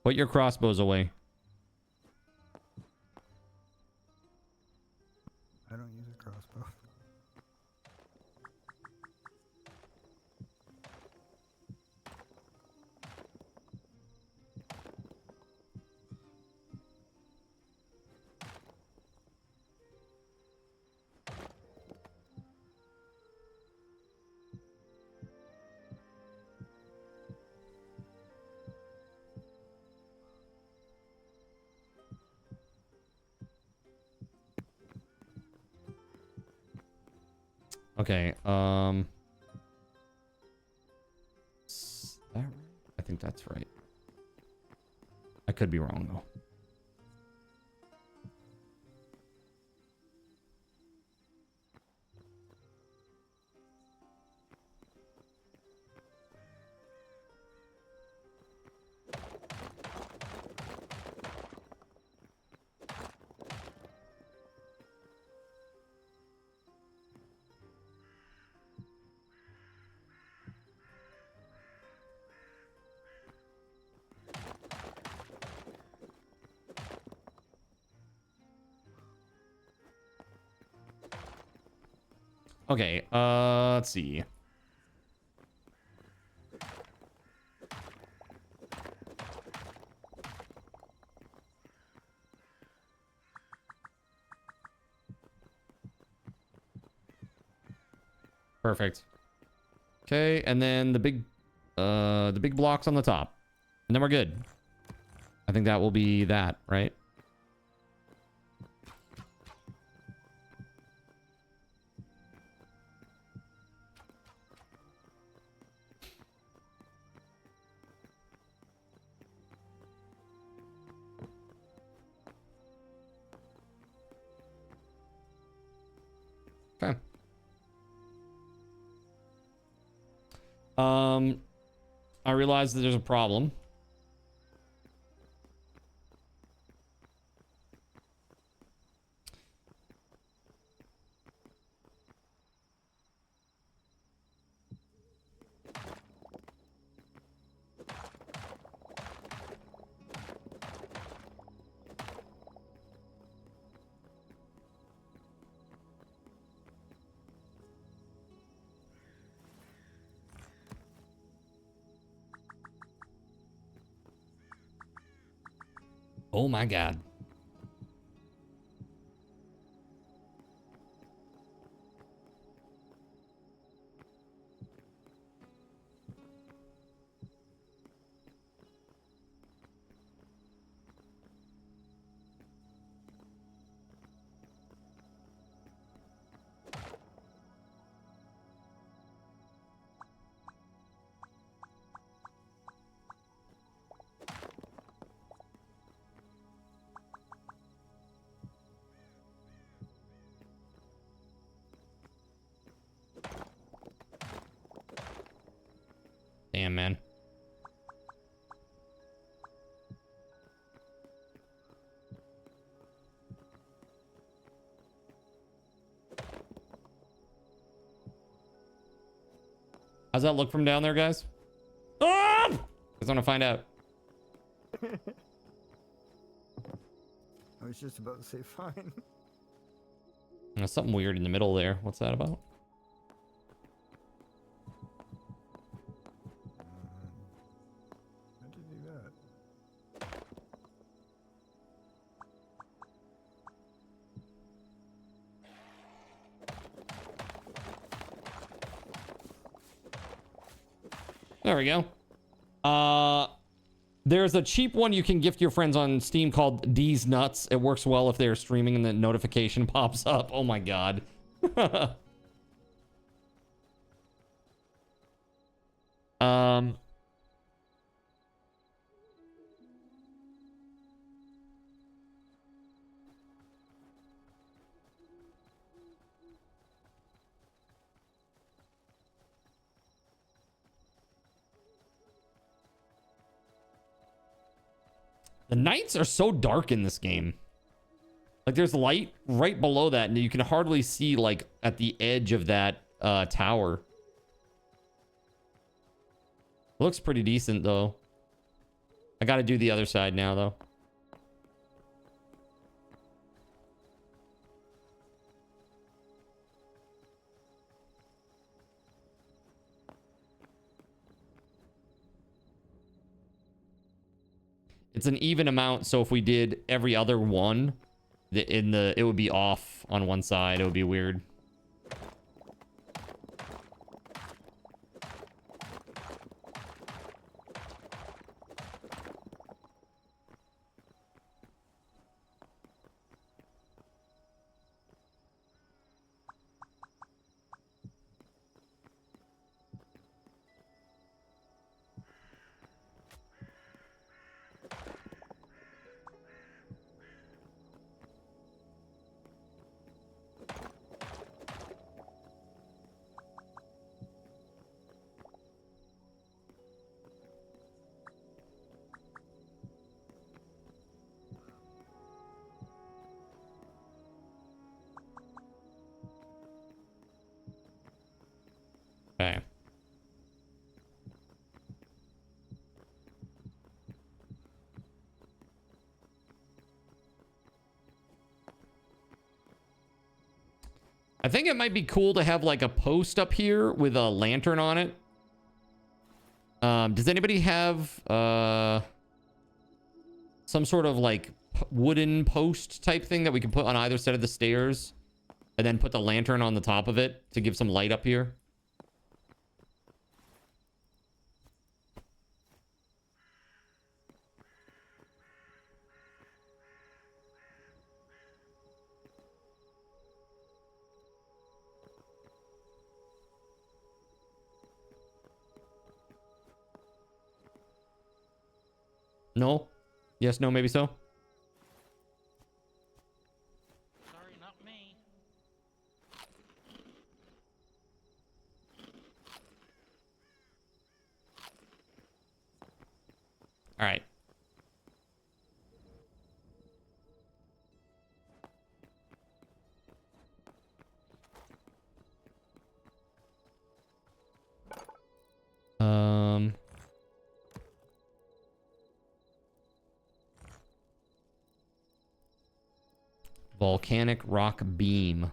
Put your crossbows away. I don't use a crossbow. Okay, is that right? I think that's right. I could be wrong though. Okay, let's see. Perfect. Okay, and then the big blocks on the top. And then we're good. I think that will be that, right? Okay. I realize that there's a problem. Oh my God. Damn, man. How's that look from down there, guys? Ah! I just want to find out. I was just about to say fine. There's something weird in the middle there. What's that about? How did you do that? There we go. There's a cheap one you can gift your friends on Steam called D's Nuts. It works well if they're streaming and the notification pops up. Oh my God. The nights are so dark in this game. Like there's light right below that and you can hardly see like at the edge of that tower. Looks pretty decent though. I got to do the other side now though. It's an even amount, so if we did every other one, it would be off on one side. It would be weird. Okay. I think it might be cool to have like a post up here with a lantern on it. Does anybody have some sort of like wooden post type thing that we can put on either side of the stairs and then put the lantern on the top of it to give some light up here? No? Yes, no, maybe so? Sorry, not me. All right. Volcanic rock beam.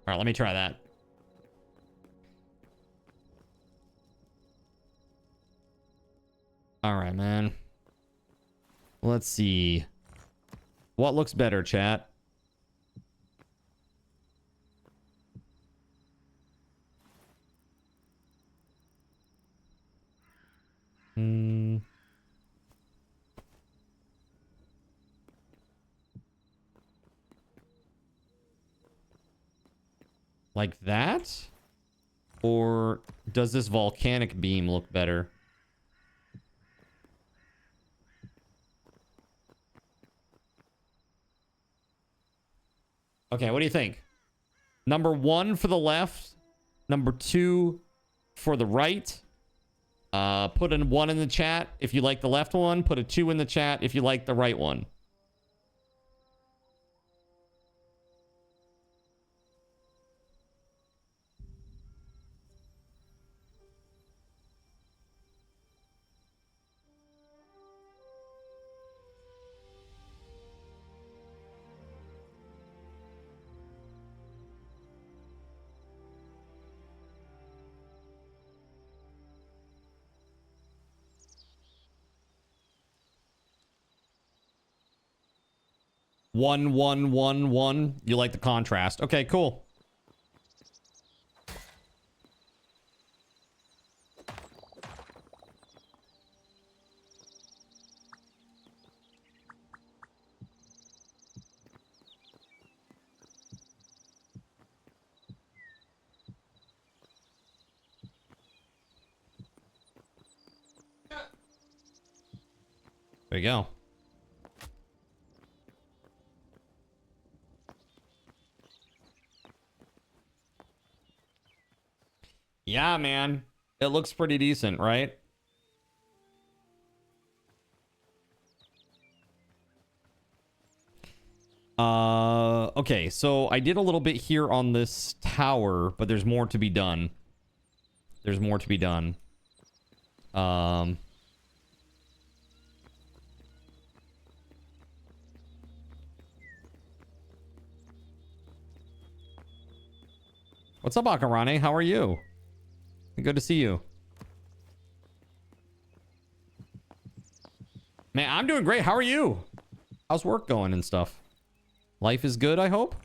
All right, let me try that. All right, man. Let's see. What looks better, chat? Like that? Or does this volcanic beam look better? Okay, what do you think? Number 1 for the left. Number 2 for the right. Put a 1 in the chat if you like the left one. Put a 2 in the chat if you like the right one. One, 1, 1, 1. You like the contrast. Okay, cool. There you go. Yeah, man. It looks pretty decent, right? Okay, so I did a little bit here on this tower, but there's more to be done. There's more to be done. What's up, Akeranai? How are you? Good to see you. Man, I'm doing great. How are you? How's work going and stuff? Life is good, I hope?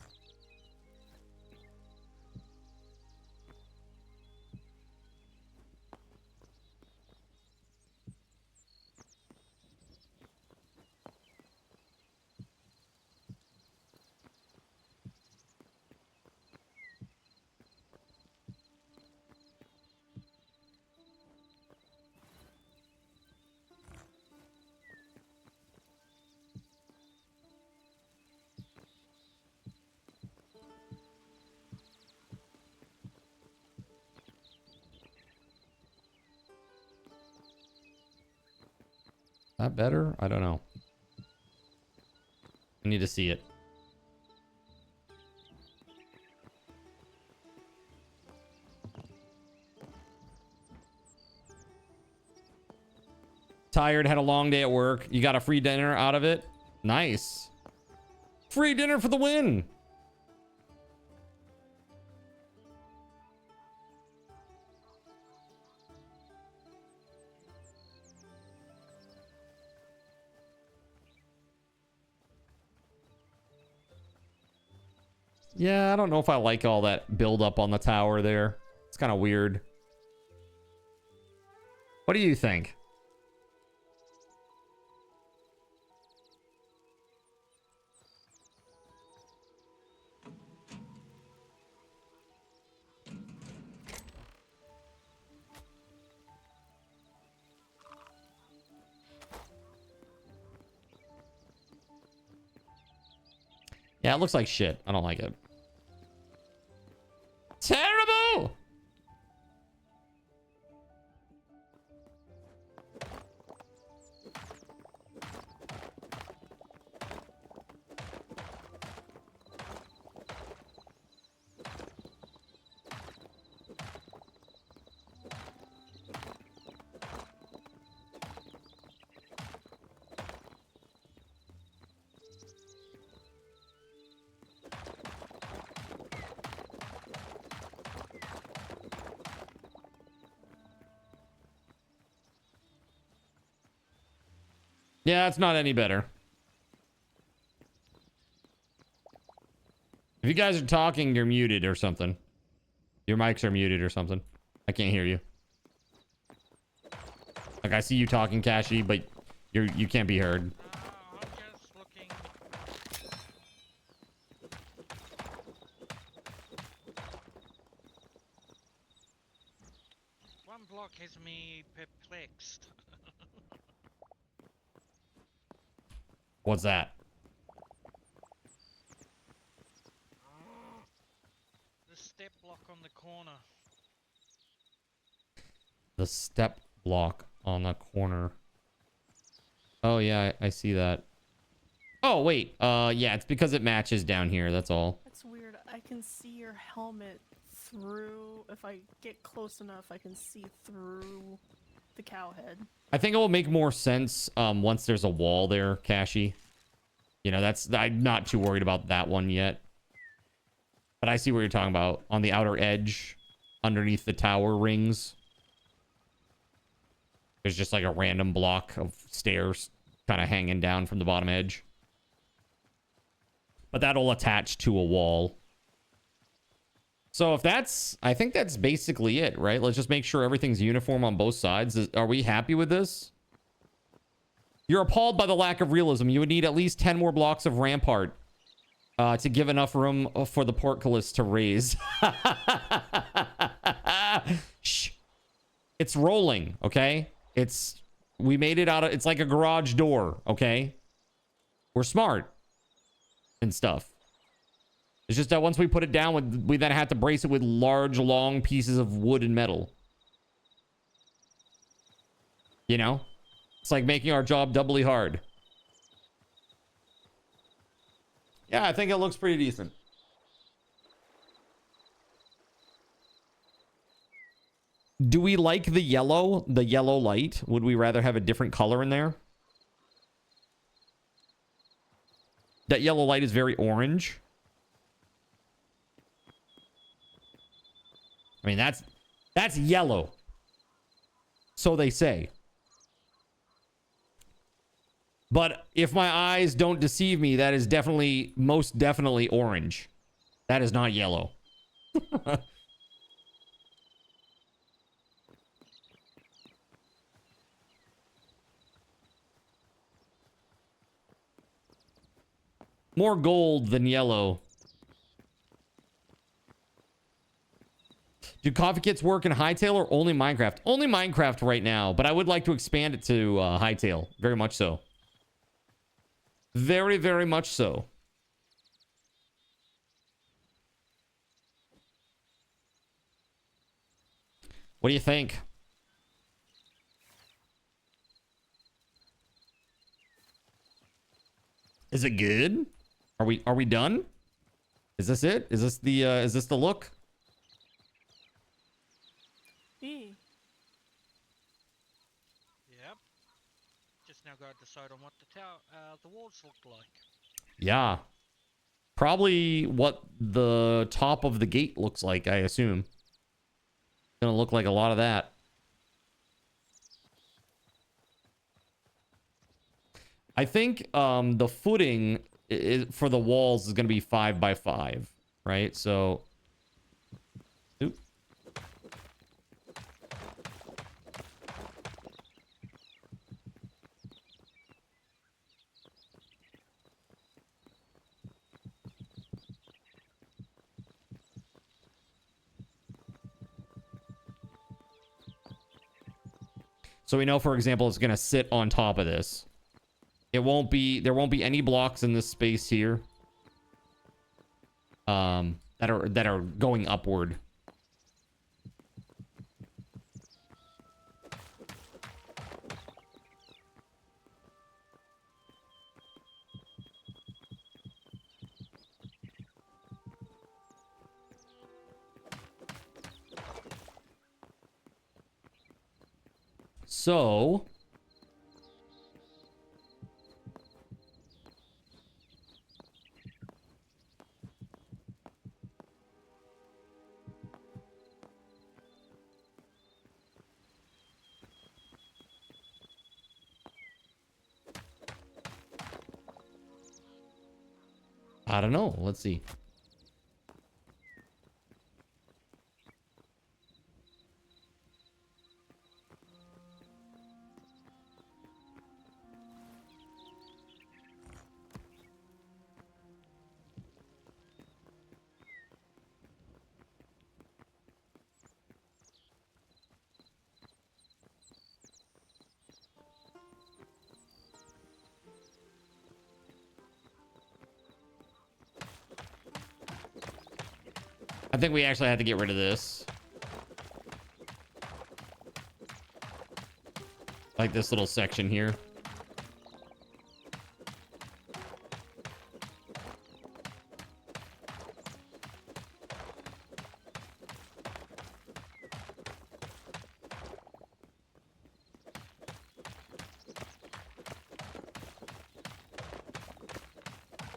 That better? I don't know. I need to see it. Tired, had a long day at work. You got a free dinner out of it? Nice. Free dinner for the win. Yeah, I don't know if I like all that build up on the tower there. It's kind of weird. What do you think? Yeah, it looks like shit. I don't like it. Terrible! Yeah, it's not any better. If you guys are talking, you're muted or something. Your mics are muted or something. I can't hear you. Like, I see you talking, Kashi, but you can't be heard. I'm just looking. One block has me perplexed. What's that? The step block on the corner. The step block on the corner. Oh, yeah, I see that. Oh, wait. Yeah, it's because it matches down here. That's all. That's weird. I can see your helmet through. If I get close enough, I can see through the cow head. I think it will make more sense once there's a wall there, Kashi. You know, I'm not too worried about that one yet. But I see what you're talking about. On the outer edge, underneath the tower rings. There's just like a random block of stairs kind of hanging down from the bottom edge. But that'll attach to a wall. So if that's... I think that's basically it, right? Let's just make sure everything's uniform on both sides. Are we happy with this? You're appalled by the lack of realism. You would need at least 10 more blocks of rampart to give enough room for the portcullis to raise. Shh. It's rolling, okay? We made it out of... It's like a garage door, okay? We're smart and stuff. It's just that once we put it down, we then have to brace it with large, long pieces of wood and metal. You know? It's like making our job doubly hard. Yeah, I think it looks pretty decent. Do we like the yellow light? Would we rather have a different color in there? That yellow light is very orange. I mean, that's yellow. So they say. But if my eyes don't deceive me, that is definitely, most definitely orange. That is not yellow. More gold than yellow. Do coffee kits work in Hytale or only Minecraft? Only Minecraft right now, but I would like to expand it to Hytale. Very much so. Very, very much so. What do you think? Is it good? Are we done? Is this it? Is this the look? Me. Yep. Just now got to decide on what the walls look like. Yeah. Probably what the top of the gate looks like, I assume. Gonna look like a lot of that. I think the footing for the walls is gonna be 5 by 5, right? So, oop. So we know, for example, it's gonna sit on top of this. There won't be any blocks in this space here that are going upward. So I don't know. Let's see. I think we actually had to get rid of this. Like this little section here.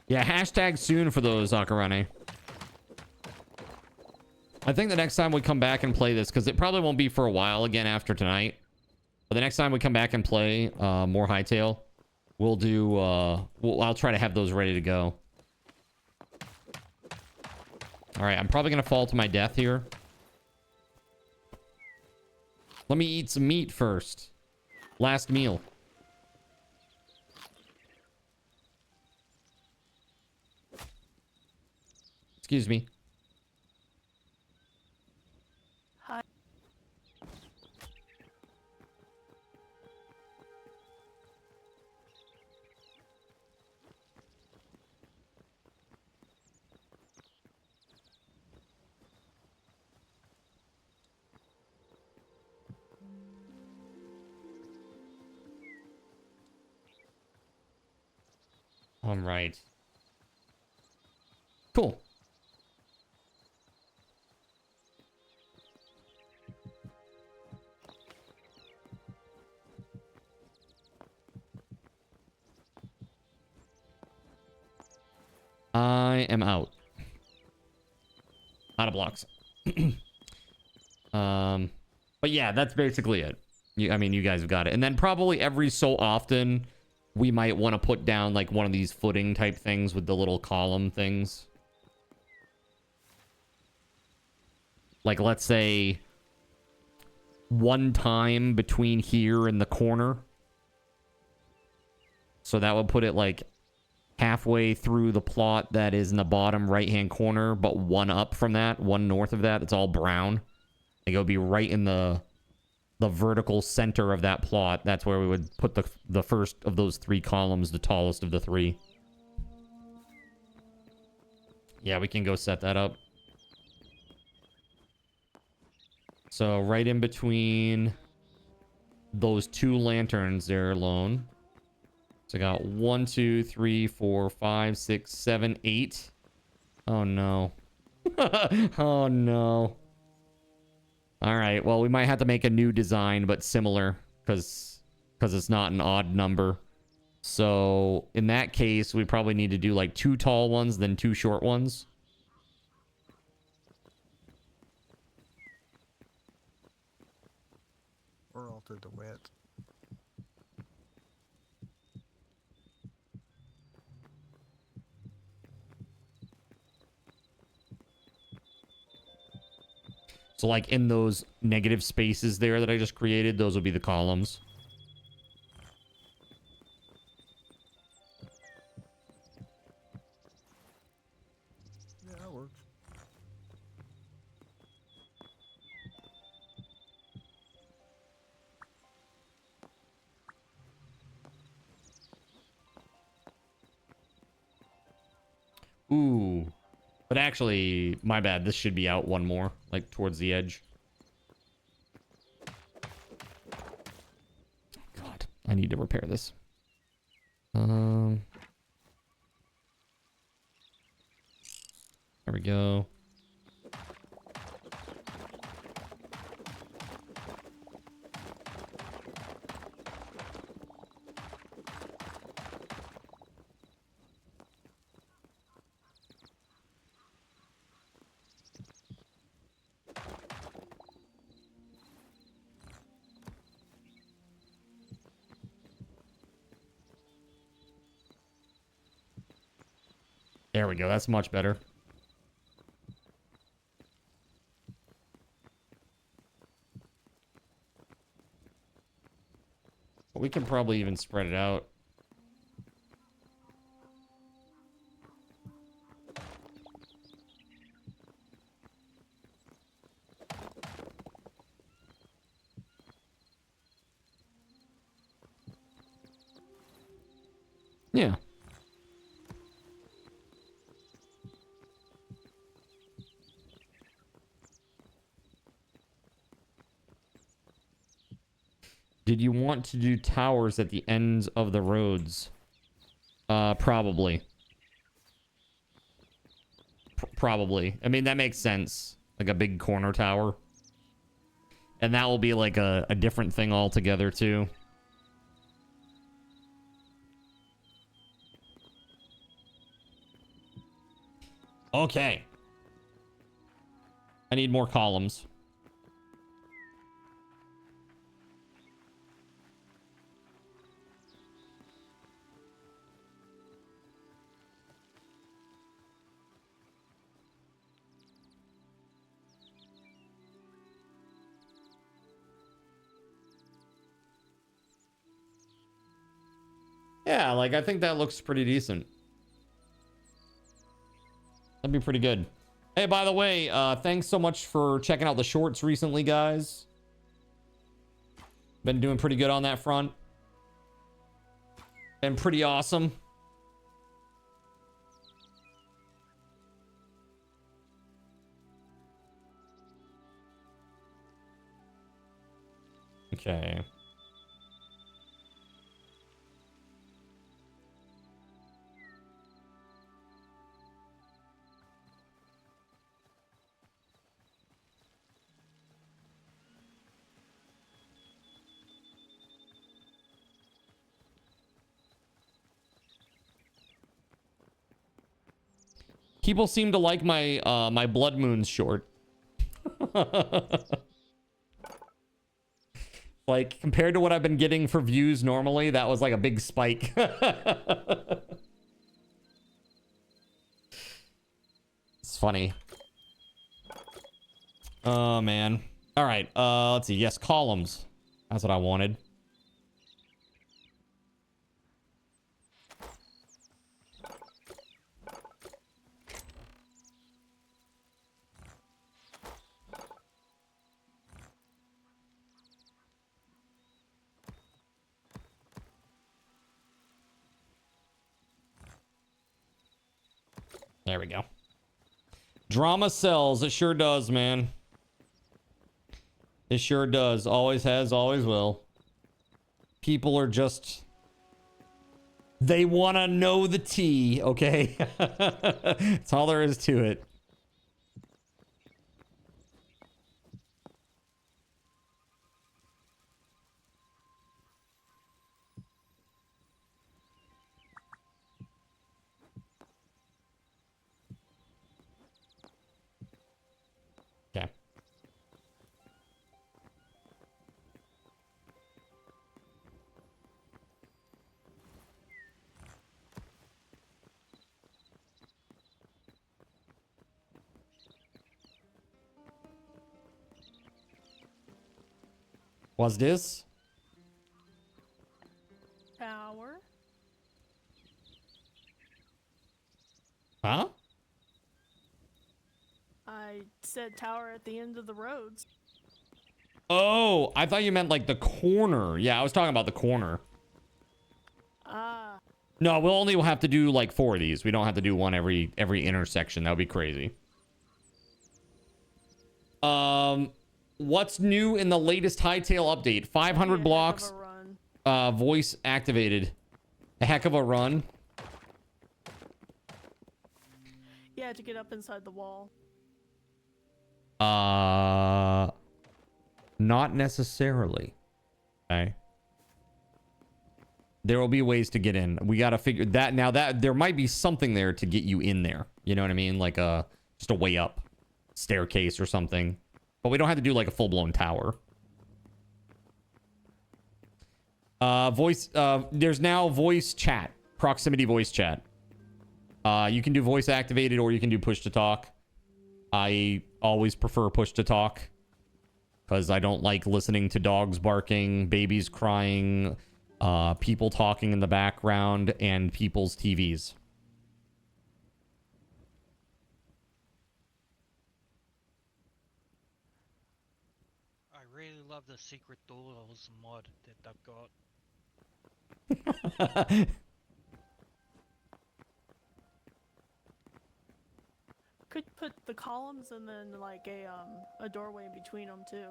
Yeah, hashtag soon for those, Akeranai. I think the next time we come back and play this, because it probably won't be for a while again after tonight, but the next time we come back and play more Hytale, we'll do, I'll try to have those ready to go. All right, I'm probably going to fall to my death here. Let me eat some meat first. Last meal. Excuse me. Hi. All right. Cool. I am out. Out of blocks. But yeah, that's basically it. I mean, you guys have got it. And then probably every so often, we might want to put down like one of these footing type things with the little column things. Like, let's say one time between here and the corner. So that would put it like halfway through the plot that is in the bottom right-hand corner, but one up from that, one north of that. It's all brown. It would be right in the vertical center of that plot. That's where we would put the first of those 3 columns, the tallest of the 3. Yeah, we can go set that up. So right in between those 2 lanterns there alone. So I got 1, 2, 3, 4, 5, 6, 7, 8. Oh no. Oh no. All right. Well, we might have to make a new design, but similar, because it's not an odd number. So in that case, we probably need to do like 2 tall ones, then 2 short ones. Or alter the width. So like in those negative spaces there that I just created, those will be the columns. Yeah, that works. Ooh. But actually, my bad. This should be out one more, like towards the edge. God, I need to repair this. There we go. There we go. That's much better. But we can probably even spread it out. Yeah. Did you want to do towers at the ends of the roads? Probably. Probably. I mean, that makes sense. Like a big corner tower. And that will be like a different thing altogether, too. Okay. I need more columns. Yeah, like, I think that looks pretty decent. That'd be pretty good. Hey, by the way, thanks so much for checking out the shorts recently, guys. Been doing pretty good on that front. Been pretty awesome. Okay. People seem to like my my Blood Moons short. Like, compared to what I've been getting for views normally, that was like a big spike. It's funny. Oh, man. All right. Let's see. Yes, columns. That's what I wanted. There we go. Drama sells. It sure does, man. It sure does. Always has, always will. People are just They want to know the tea, okay? That's all there is to it. Okay. What's this? Power. Huh? I said tower at the end of the roads. Oh, I thought you meant like the corner. Yeah, I was talking about the corner. Ah. No, we'll only have to do like 4 of these. We don't have to do one every intersection. That would be crazy. What's new in the latest Hytale update? 500 blocks. Voice activated. A heck of a run. Yeah, to get up inside the wall. Not necessarily. Okay. There will be ways to get in. We got to figure that now. That there might be something there to get you in there. You know what I mean? Like just a way up staircase or something. But we don't have to do like a full-blown tower. There's now voice chat, proximity voice chat. You can do voice activated or you can do push to talk. I always prefer push to talk because I don't like listening to dogs barking, babies crying, people talking in the background, and people's TVs. I really love the secret doors mod that they've got. Could put the columns and then like a doorway in between them too.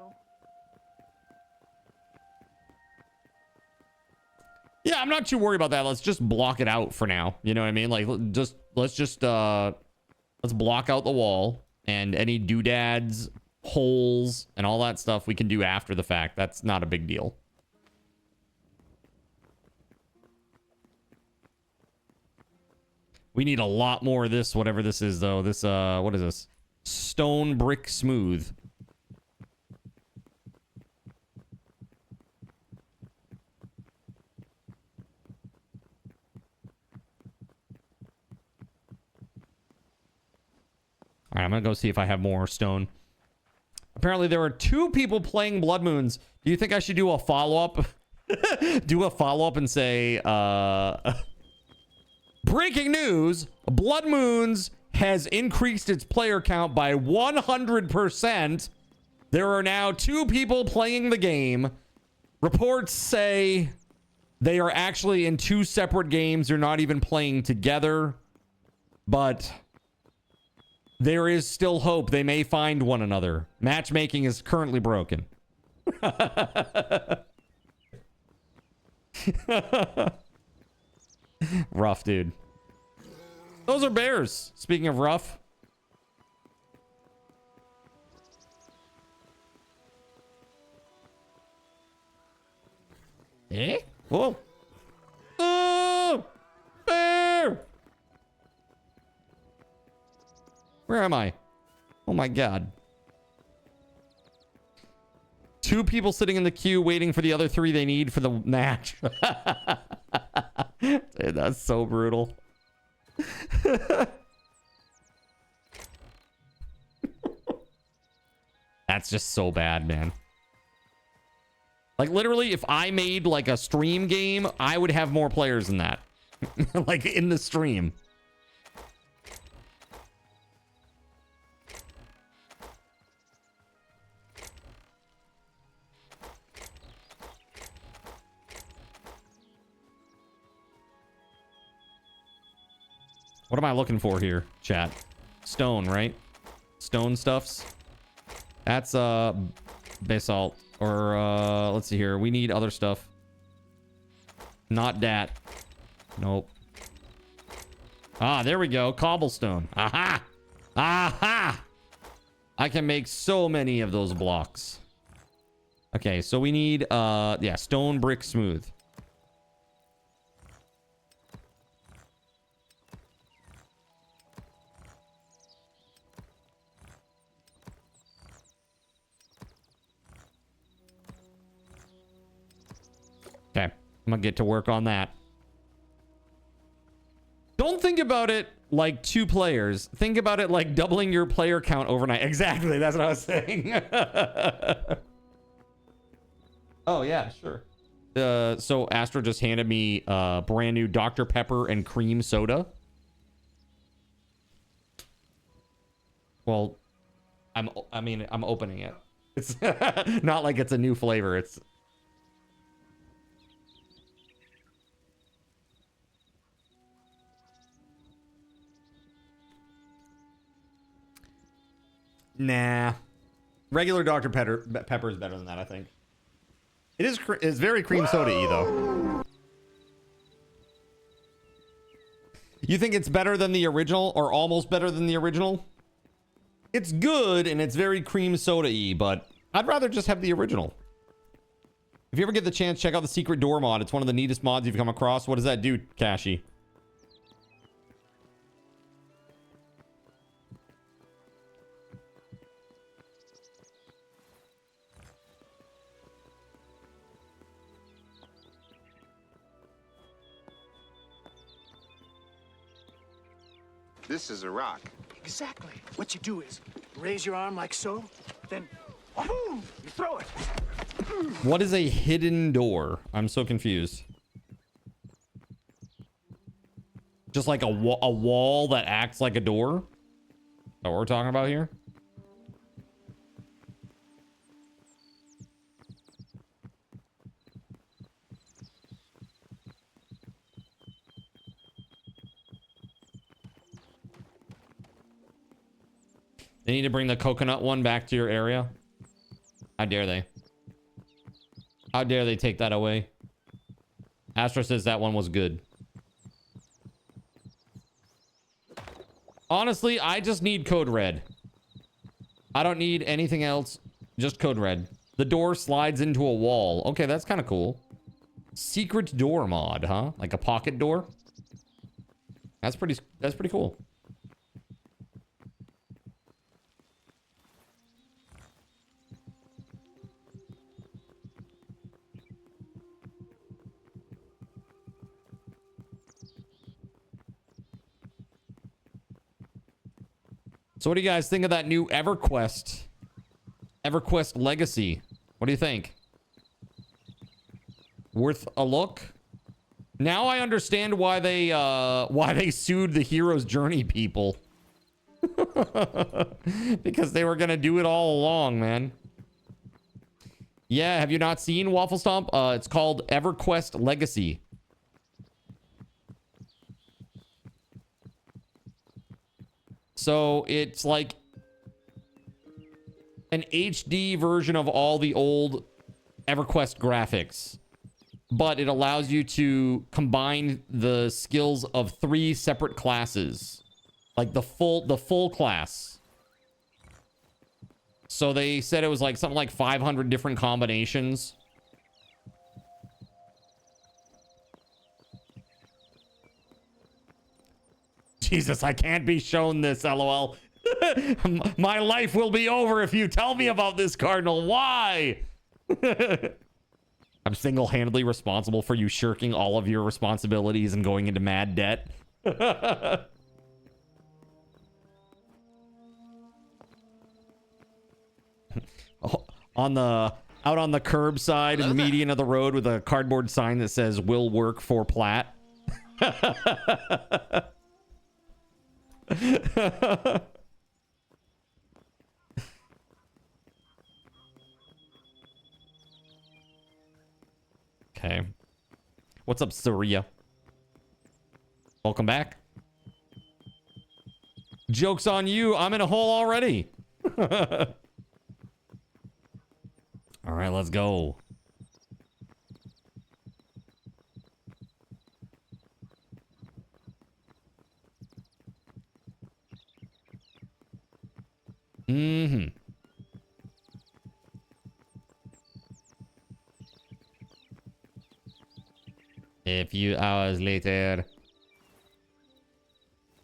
Yeah, I'm not too worried about that. Let's just block it out for now. You know what I mean? Like, let's block out the wall and any doodads, holes, and all that stuff we can do after the fact. That's not a big deal. We need a lot more of this, whatever this is, though. This, what is this? Stone brick smooth. All right, I'm going to go see if I have more stone. Apparently, there are 2 people playing Blood Moons. Do you think I should do a follow-up? Do a follow-up and say, breaking news, Blood Moons has increased its player count by 100%. There are now 2 people playing the game. Reports say they are actually in 2 separate games. They're not even playing together. But there is still hope. They may find one another. Matchmaking is currently broken. Rough, dude. Those are bears. Speaking of rough. Eh? Whoa. Oh! Bear! Where am I? Oh my god. 2 people sitting in the queue waiting for the other 3 they need for the match. Dude, that's so brutal. That's just so bad, man. Like, literally, if I made, like, a stream game, I would have more players than that. Like, in the stream. What am I looking for here, chat? Stone, right? Stone stuffs. That's basalt. Or let's see here. We need other stuff. Not that. Nope. Ah, there we go. Cobblestone. Aha! Aha! I can make so many of those blocks. Okay, so we need, yeah, stone, brick, smooth. Okay, I'm gonna get to work on that. Don't think about it like 2 players. Think about it like doubling your player count overnight. Exactly, that's what I was saying. Oh, yeah, sure. So Astro just handed me brand new Dr. Pepper and cream soda. Well, I'm opening it. It's not like it's a new flavor. It's... Nah. Regular Dr. Pepper is better than that, I think. It is it's very cream soda-y, though. You think it's better than the original, or almost better than the original? It's good, and it's very cream soda-y, but I'd rather just have the original. If you ever get the chance, check out the Secret Door mod. It's one of the neatest mods you've come across. What does that do, Kashi? This is a rock. Exactly. What you do is raise your arm like so, then boom, you throw it. What is a hidden door? I'm so confused. Just like a wall that acts like a door? Is that what we're talking about here? They need to bring the coconut one back to your area. How dare they? How dare they take that away? Astro says that one was good. Honestly, I just need code red. I don't need anything else. Just code red. The door slides into a wall. Okay, that's kind of cool. Secret door mod, huh? Like a pocket door? That's pretty cool. So what do you guys think of that new EverQuest? EverQuest Legacy. What do you think? Worth a look? Now I understand why they sued the Hero's Journey people. Because they were gonna do it all along, man. Yeah, have you not seen Waffle Stomp? It's called EverQuest Legacy. So it's like an HD version of all the old EverQuest graphics, but it allows you to combine the skills of 3 separate classes, like the full class. So they said it was like something like 500 different combinations. Jesus, I can't be shown this, LOL. My life will be over if you tell me about this, Cardinal. Why? I'm single-handedly responsible for you shirking all of your responsibilities and going into mad debt. Out on the curbside in the median of the road with a cardboard sign that says "Will work for Platt." Okay. What's up, Surya? Welcome back. Joke's on you. I'm in a hole already. All right, let's go. Mm-hmm. A few hours later.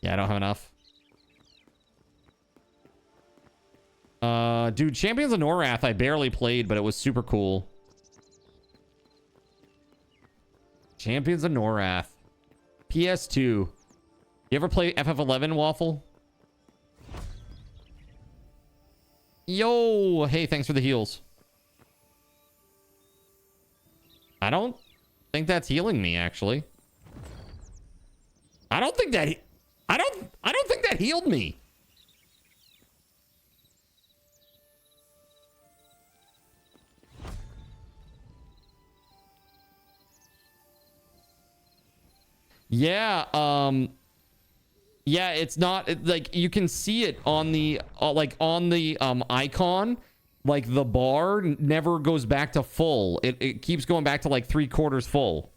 Yeah, I don't have enough. Dude, Champions of Norath I barely played, but it was super cool. Champions of Norath. PS2. You ever play FF11, Waffle? Yo! Hey, thanks for the heals. I don't think that's healing me, actually. I don't think that healed me. Yeah, yeah, it's not like you can see it on the icon, like the bar never goes back to full. It keeps going back to like 3/4 full.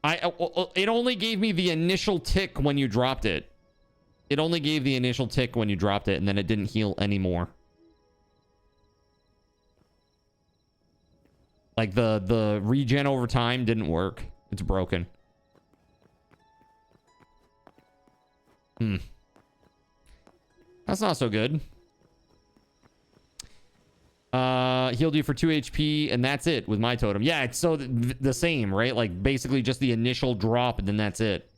It only gave me the initial tick when you dropped it. It only gave the initial tick when you dropped it, and then it didn't heal anymore. Like the regen over time didn't work. It's broken. That's not so good. Healed you for 2 HP, and that's it with my totem. Yeah, it's so the same, right? Like basically just the initial drop, and then that's it.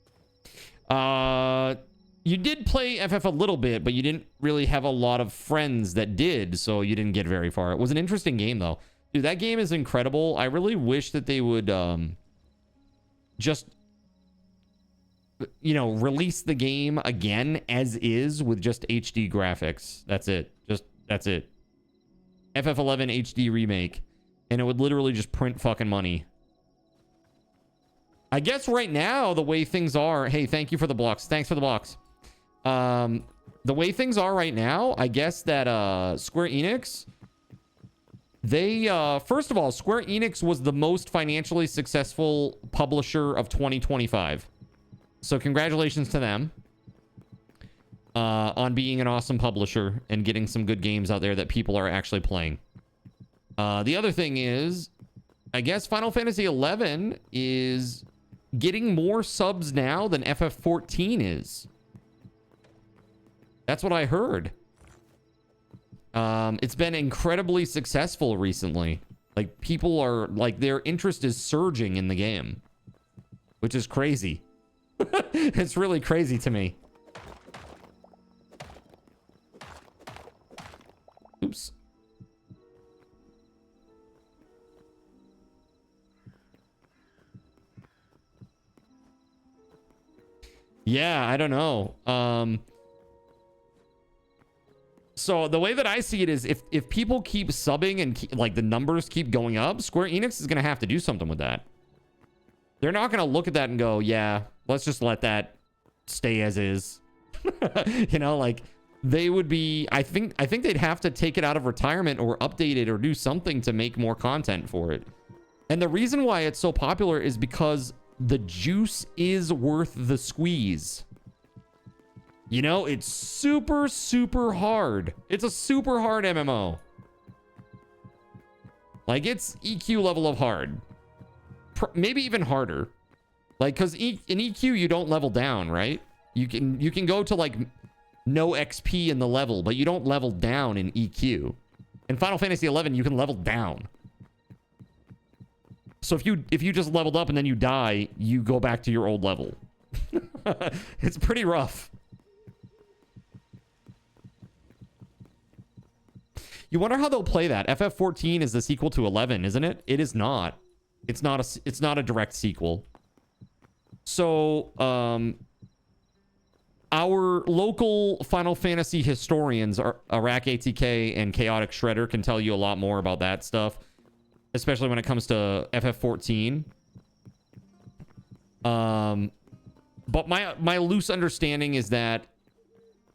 You did play FF a little bit, but you didn't really have a lot of friends that did, so you didn't get very far. It was an interesting game, though. Dude, that game is incredible. I really wish that they would just, you know, release the game again as is with just HD graphics. That's it. That's it. FF11 HD remake. And it would literally just print fucking money. I guess right now, the way things are... Hey, thank you for the blocks. Thanks for the blocks. The way things are right now, I guess that Square Enix... They, first of all, Square Enix was the most financially successful publisher of 2025. So congratulations to them on being an awesome publisher and getting some good games out there that people are actually playing. The other thing is, I guess Final Fantasy XI is getting more subs now than FF14 is. That's what I heard. It's been incredibly successful recently. Like, people are, like, their interest is surging in the game. Which is crazy. It's really crazy to me. Oops. Yeah, I don't know. So the way that I see it is if people keep subbing and like the numbers keep going up, Square Enix is going to have to do something with that. They're not going to look at that and go, yeah, let's just let that stay as is. You know, like they would be, I think they'd have to take it out of retirement or update it or do something to make more content for it. And the reason why it's so popular is because the juice is worth the squeeze. You know, it's super, super hard. It's a super hard MMO. Like, it's EQ level of hard. Maybe even harder. Like, because in EQ, you don't level down, right? You can go to, like, no XP in the level, but you don't level down in EQ. In Final Fantasy XI, you can level down. So if you just leveled up and then you die, you go back to your old level. It's pretty rough. You wonder how they'll play that. FF14 is the sequel to 11, isn't it? It is not. It's not a direct sequel. So, our local Final Fantasy historians, Arak ATK and Chaotic Shredder, can tell you a lot more about that stuff, especially when it comes to FF14. But my loose understanding is that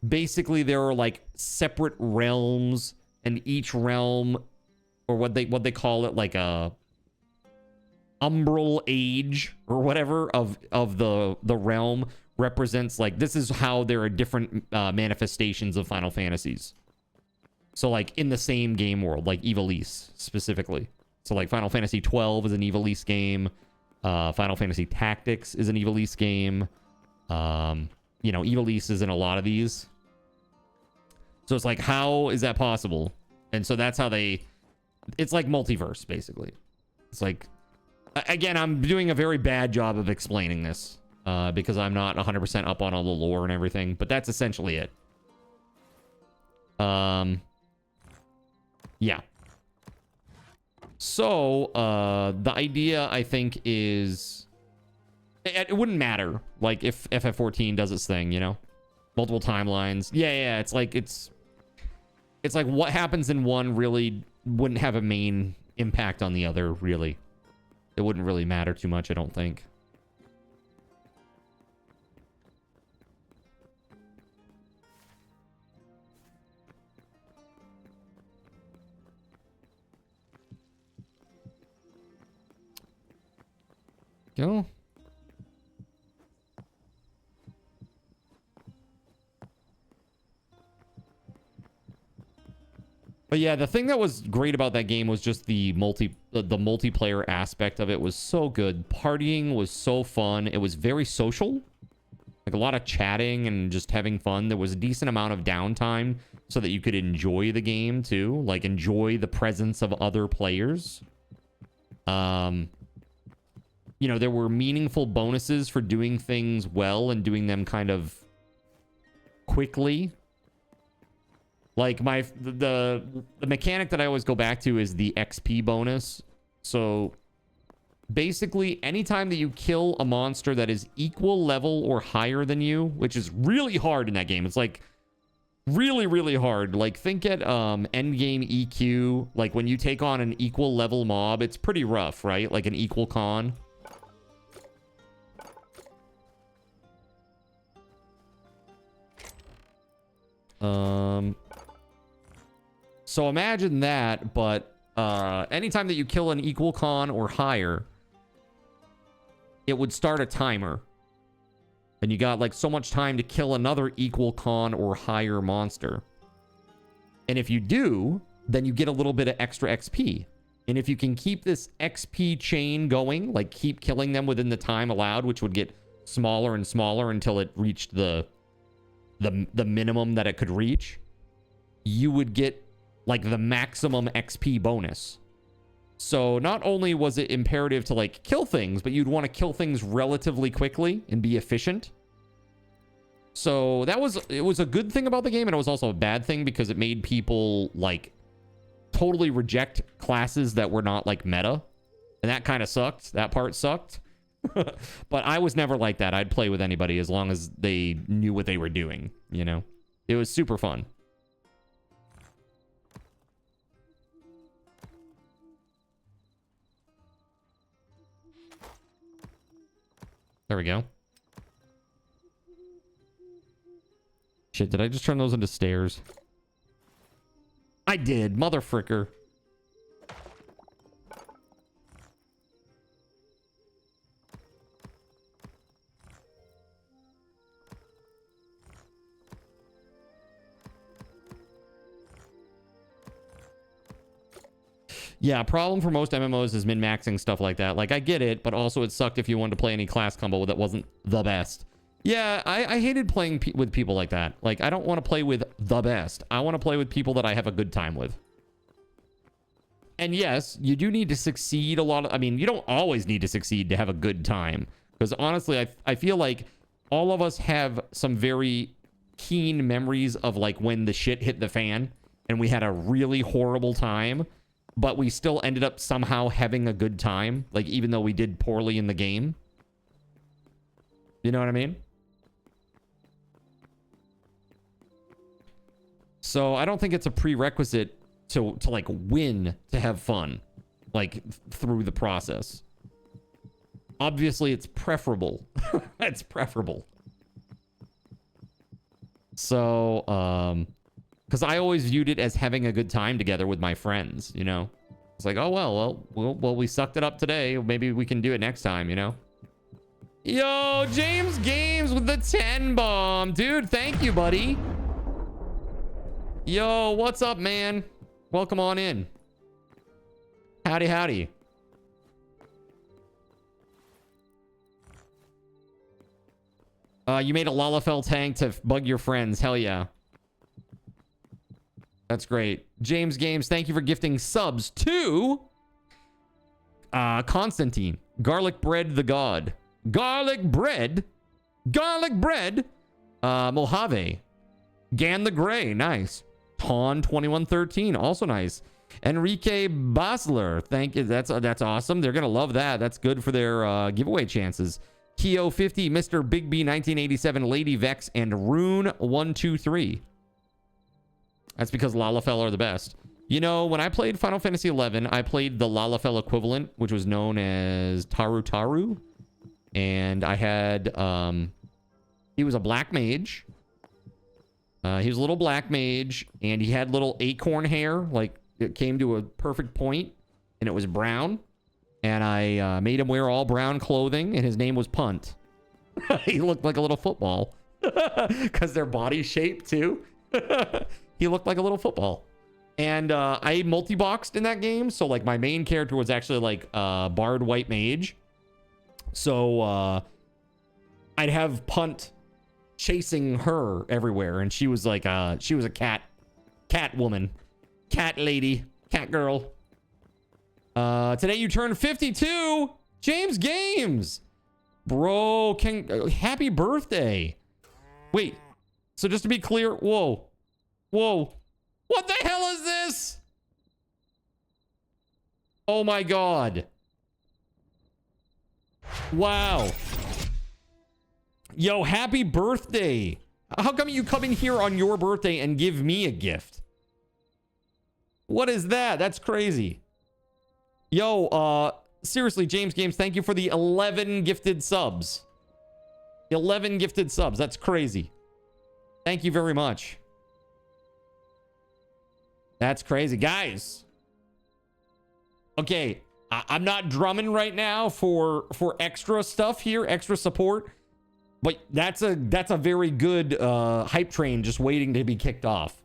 basically there are like separate realms, and each realm, or what they call it, like a umbral age or whatever of the realm represents, like, this is how there are different manifestations of Final Fantasies. So like in the same game world, like Ivalice specifically. So like Final Fantasy 12 is an Ivalice game. Final Fantasy Tactics is an Ivalice game. You know, Ivalice is in a lot of these. So it's like, how is that possible? And so that's how they, it's like multiverse, basically. It's like, again, I'm doing a very bad job of explaining this because I'm not 100% up on all the lore and everything, but that's essentially it. Yeah. So, the idea, I think, is it wouldn't matter, like, if FF14 does its thing, you know? Multiple timelines. Yeah, it's like what happens in one really wouldn't have a main impact on the other, really. It wouldn't really matter too much, I don't think. Go. But yeah, the thing that was great about that game was just the multiplayer aspect of it was so good. Partying was so fun. It was very social. Like a lot of chatting and just having fun. There was a decent amount of downtime so that you could enjoy the game too. Like enjoy the presence of other players. You know, there were meaningful bonuses for doing things well and doing them kind of quickly. Like the mechanic that I always go back to is the XP bonus. So basically, anytime that you kill a monster that is equal level or higher than you, which is really hard in that game. It's like really, really hard. Like think at endgame EQ, like when you take on an equal level mob, it's pretty rough, right? Like an equal con. So imagine that, but anytime that you kill an equal con or higher, it would start a timer. And you got like so much time to kill another equal con or higher monster. And if you do, then you get a little bit of extra XP. And if you can keep this XP chain going, like keep killing them within the time allowed, which would get smaller and smaller until it reached the minimum that it could reach, you would get like the maximum XP bonus. So not only was it imperative to like kill things, but you'd want to kill things relatively quickly and be efficient. So it was a good thing about the game, and it was also a bad thing because it made people like totally reject classes that were not like meta. And that kind of sucked. That part sucked. But I was never like that. I'd play with anybody as long as they knew what they were doing, you know? It was super fun. There we go. Shit, did I just turn those into stairs? I did, mother fricker. Yeah, problem for most MMOs is min-maxing stuff like that. Like, I get it, but also it sucked if you wanted to play any class combo that wasn't the best. Yeah, I hated playing with people like that. Like, I don't want to play with the best. I want to play with people that I have a good time with. And yes, you do need to succeed a lot. I mean, you don't always need to succeed to have a good time. Because honestly, I feel like all of us have some very keen memories of like when the shit hit the fan and we had a really horrible time, but we still ended up somehow having a good time, like even though we did poorly in the game. You know what I mean? So I don't think it's a prerequisite to like win to have fun, like through the process. Obviously, it's preferable. It's preferable. So, because I always viewed it as having a good time together with my friends, you know? It's like, oh, well, we sucked it up today. Maybe we can do it next time, you know? Yo, James Games with the 10 bomb. Dude, thank you, buddy. Yo, what's up, man? Welcome on in. Howdy, howdy. You made a Lalafell tank to bug your friends. Hell yeah. That's great. James Games, thank you for gifting subs to Constantine. Garlic Bread the God. Garlic Bread. Garlic Bread. Mojave. Gan the Gray. Nice. Ton 2113. Also nice. Enrique Basler. Thank you. That's awesome. They're going to love that. That's good for their giveaway chances. Keo 50, Mr. Big B 1987, Lady Vex, and Rune 123. That's because Lalafell are the best. You know, when I played Final Fantasy XI, I played the Lalafell equivalent, which was known as Taru Taru. And I had, he was a black mage. He was a little black mage, and he had little acorn hair, like it came to a perfect point, and it was brown. And I made him wear all brown clothing, and his name was Punt. He looked like a little football. Because their body shape, too. He looked like a little football. And I multi-boxed in that game. So, like, my main character was actually, like, Bard White Mage. So, I'd have Punt chasing her everywhere. And she was, like, she was a cat woman. Cat lady. Cat girl. Today you turned 52. James Games. Bro, happy birthday. Wait. So just to be clear, whoa. Whoa. What the hell is this? Oh my God. Wow. Yo, happy birthday. How come you come in here on your birthday and give me a gift? What is that? That's crazy. Yo, seriously, James Games, thank you for the 11 gifted subs. 11 gifted subs. That's crazy. Thank you very much. That's crazy. Guys. Okay, I'm not drumming right now for extra stuff here, extra support. But that's a very good hype train just waiting to be kicked off.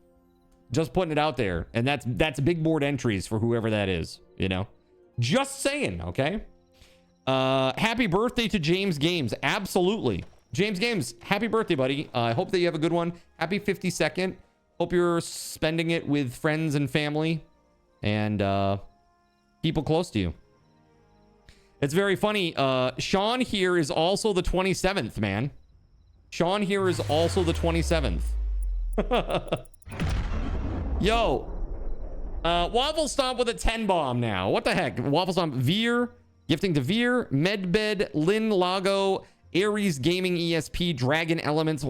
Just putting it out there. And that's big board entries for whoever that is, you know? Just saying, okay? Happy birthday to James Games. Absolutely. James Games, happy birthday, buddy. I hope that you have a good one. Happy 52nd. Hope you're spending it with friends and family and people close to you. It's very funny. Sean here is also the 27th, man. Sean here is also the 27th. Yo. Waffle Stomp with a 10 bomb now. What the heck? Waffle Stomp, Veer, gifting to Veer, Medbed, Lynn Lago, Aries Gaming ESP, Dragon Elements.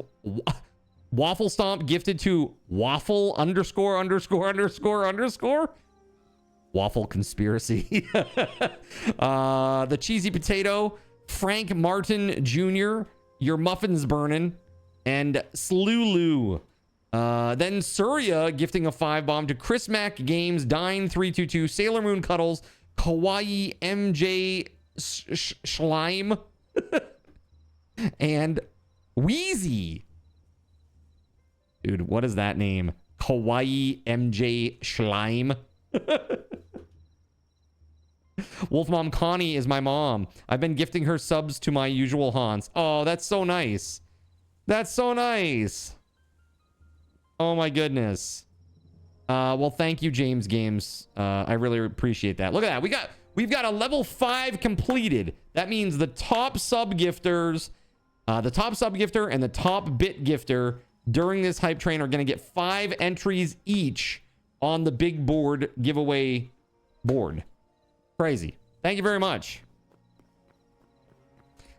Waffle Stomp gifted to Waffle _____. Waffle Conspiracy. The Cheesy Potato, Frank Martin Jr., Your Muffin's Burnin', and Slulu. Then Surya gifting a 5 bomb to Chris Mac Games, Dine322, Sailor Moon Cuddles, Kawaii MJ Schleim, and Wheezy. Dude, what is that name? Kawaii MJ Schleim. Wolfmom Connie is my mom. I've been gifting her subs to my usual haunts. Oh, that's so nice. That's so nice. Oh my goodness. Well, thank you, James Games. I really appreciate that. Look at that. We've got a level 5 completed. That means the top sub gifters, the top sub gifter and the top bit gifter during this hype train are going to get 5 entries each on the big board giveaway board. Crazy. Thank you very much.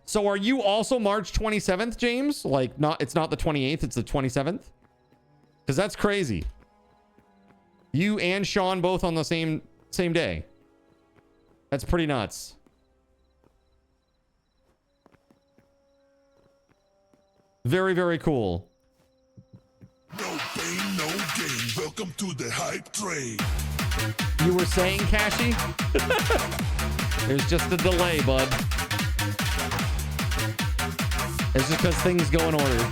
So are you also March 27th, James? Like, it's not the 28th, it's the 27th? Because that's crazy. You and Sean both on the same day. That's pretty nuts. Very, very cool. No pain, no gain. Welcome to the hype train. You were saying, Cashy? There's just a delay, bud. It's just because things go in order.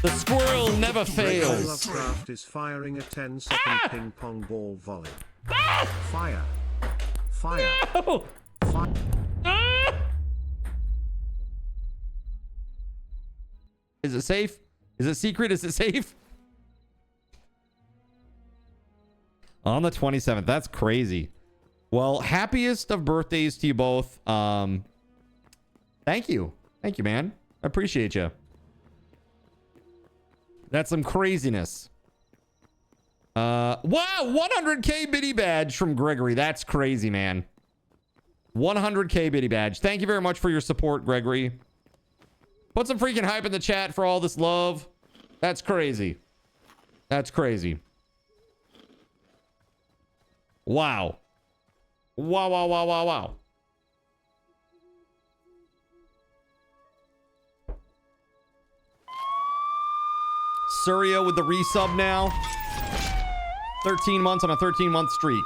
The squirrel never fails. Lovecraft is firing a 10-second ping pong ball volley. Fire. Fire. No! Fire. Is it safe? Is it secret? Is it safe? On the 27th. That's crazy. Well, happiest of birthdays to you both. Thank you. Thank you, man. I appreciate you. That's some craziness. Wow, 100K biddy badge from Gregory. That's crazy, man. 100K biddy badge. Thank you very much for your support, Gregory. Put some freaking hype in the chat for all this love. That's crazy. That's crazy. Wow. Wow, wow, wow, wow, wow. Surya with the resub now. 13 months on a 13-month streak.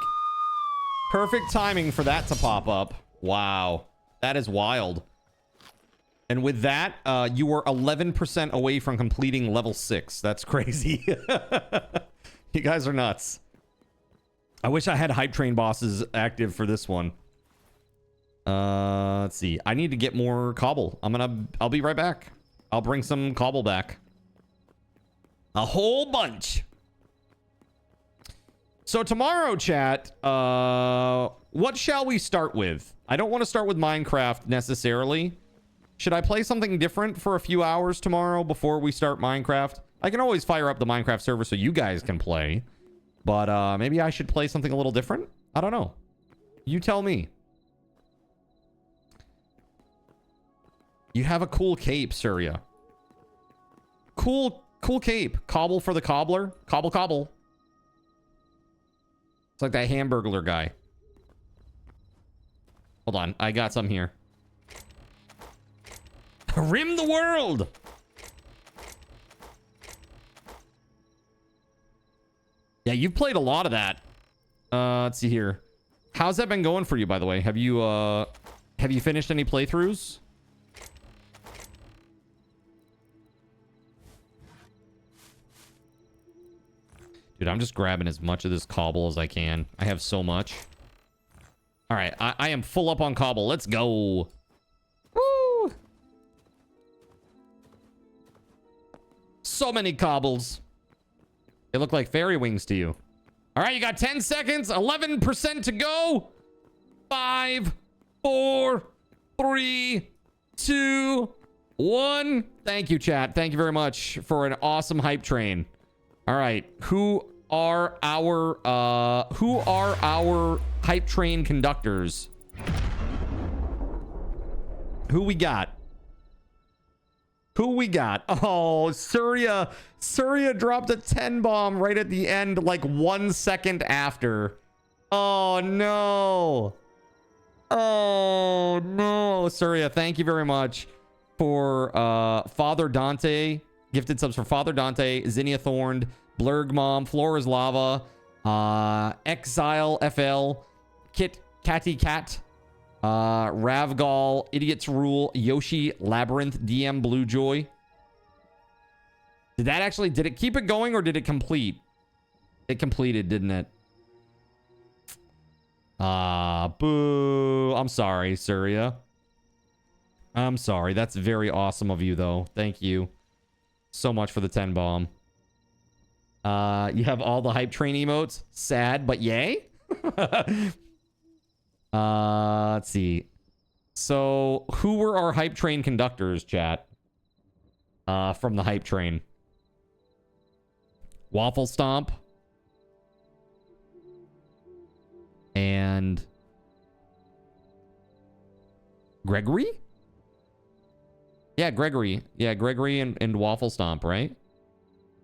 Perfect timing for that to pop up. Wow. That is wild. And with that, you were 11% away from completing level 6. That's crazy. You guys are nuts. I wish I had hype train bosses active for this one. Let's see. I need to get more cobble. I'll be right back. I'll bring some cobble back. A whole bunch. So tomorrow, chat, what shall we start with? I don't want to start with Minecraft necessarily. Should I play something different for a few hours tomorrow before we start Minecraft? I can always fire up the Minecraft server so you guys can play. But maybe I should play something a little different? I don't know. You tell me. You have a cool cape, Surya. Cool cape. Cobble for the cobbler. Cobble, cobble. It's like that Hamburglar guy. Hold on. I got some here. Rim the world. Yeah, you've played a lot of that. Let's see here. How's that been going for you, by the way? Have you finished any playthroughs? Dude, I'm just grabbing as much of this cobble as I can. I have so much. All right, I am full up on cobble. Let's go. Woo! So many cobbles. They look like fairy wings to you. All right, you got 10 seconds. 11% to go. 5, 4, 3, 2, 1. Thank you, chat. Thank you very much for an awesome hype train. All right, who are our hype train conductors? Who we got? Who we got? Oh, Surya dropped a 10 bomb right at the end, like 1 second after. Oh no. Oh no. Surya, thank you very much for Father Dante. Gifted subs for Father Dante, Zinnia Thorned, Blurg Mom, Flora's Lava, Exile FL, Catty Cat, Ravgal, Idiot's Rule, Yoshi, Labyrinth, DM Bluejoy. Did it keep it going or did it complete? It completed, didn't it? Boo. I'm sorry, Surya. I'm sorry. That's very awesome of you, though. Thank you so much for the 10 bomb. You have all the hype train emotes. Sad, but yay. Let's see. So who were our hype train conductors, chat? From the hype train. Waffle Stomp. And Gregory? Yeah, Gregory. Yeah, Gregory and Waffle Stomp, right?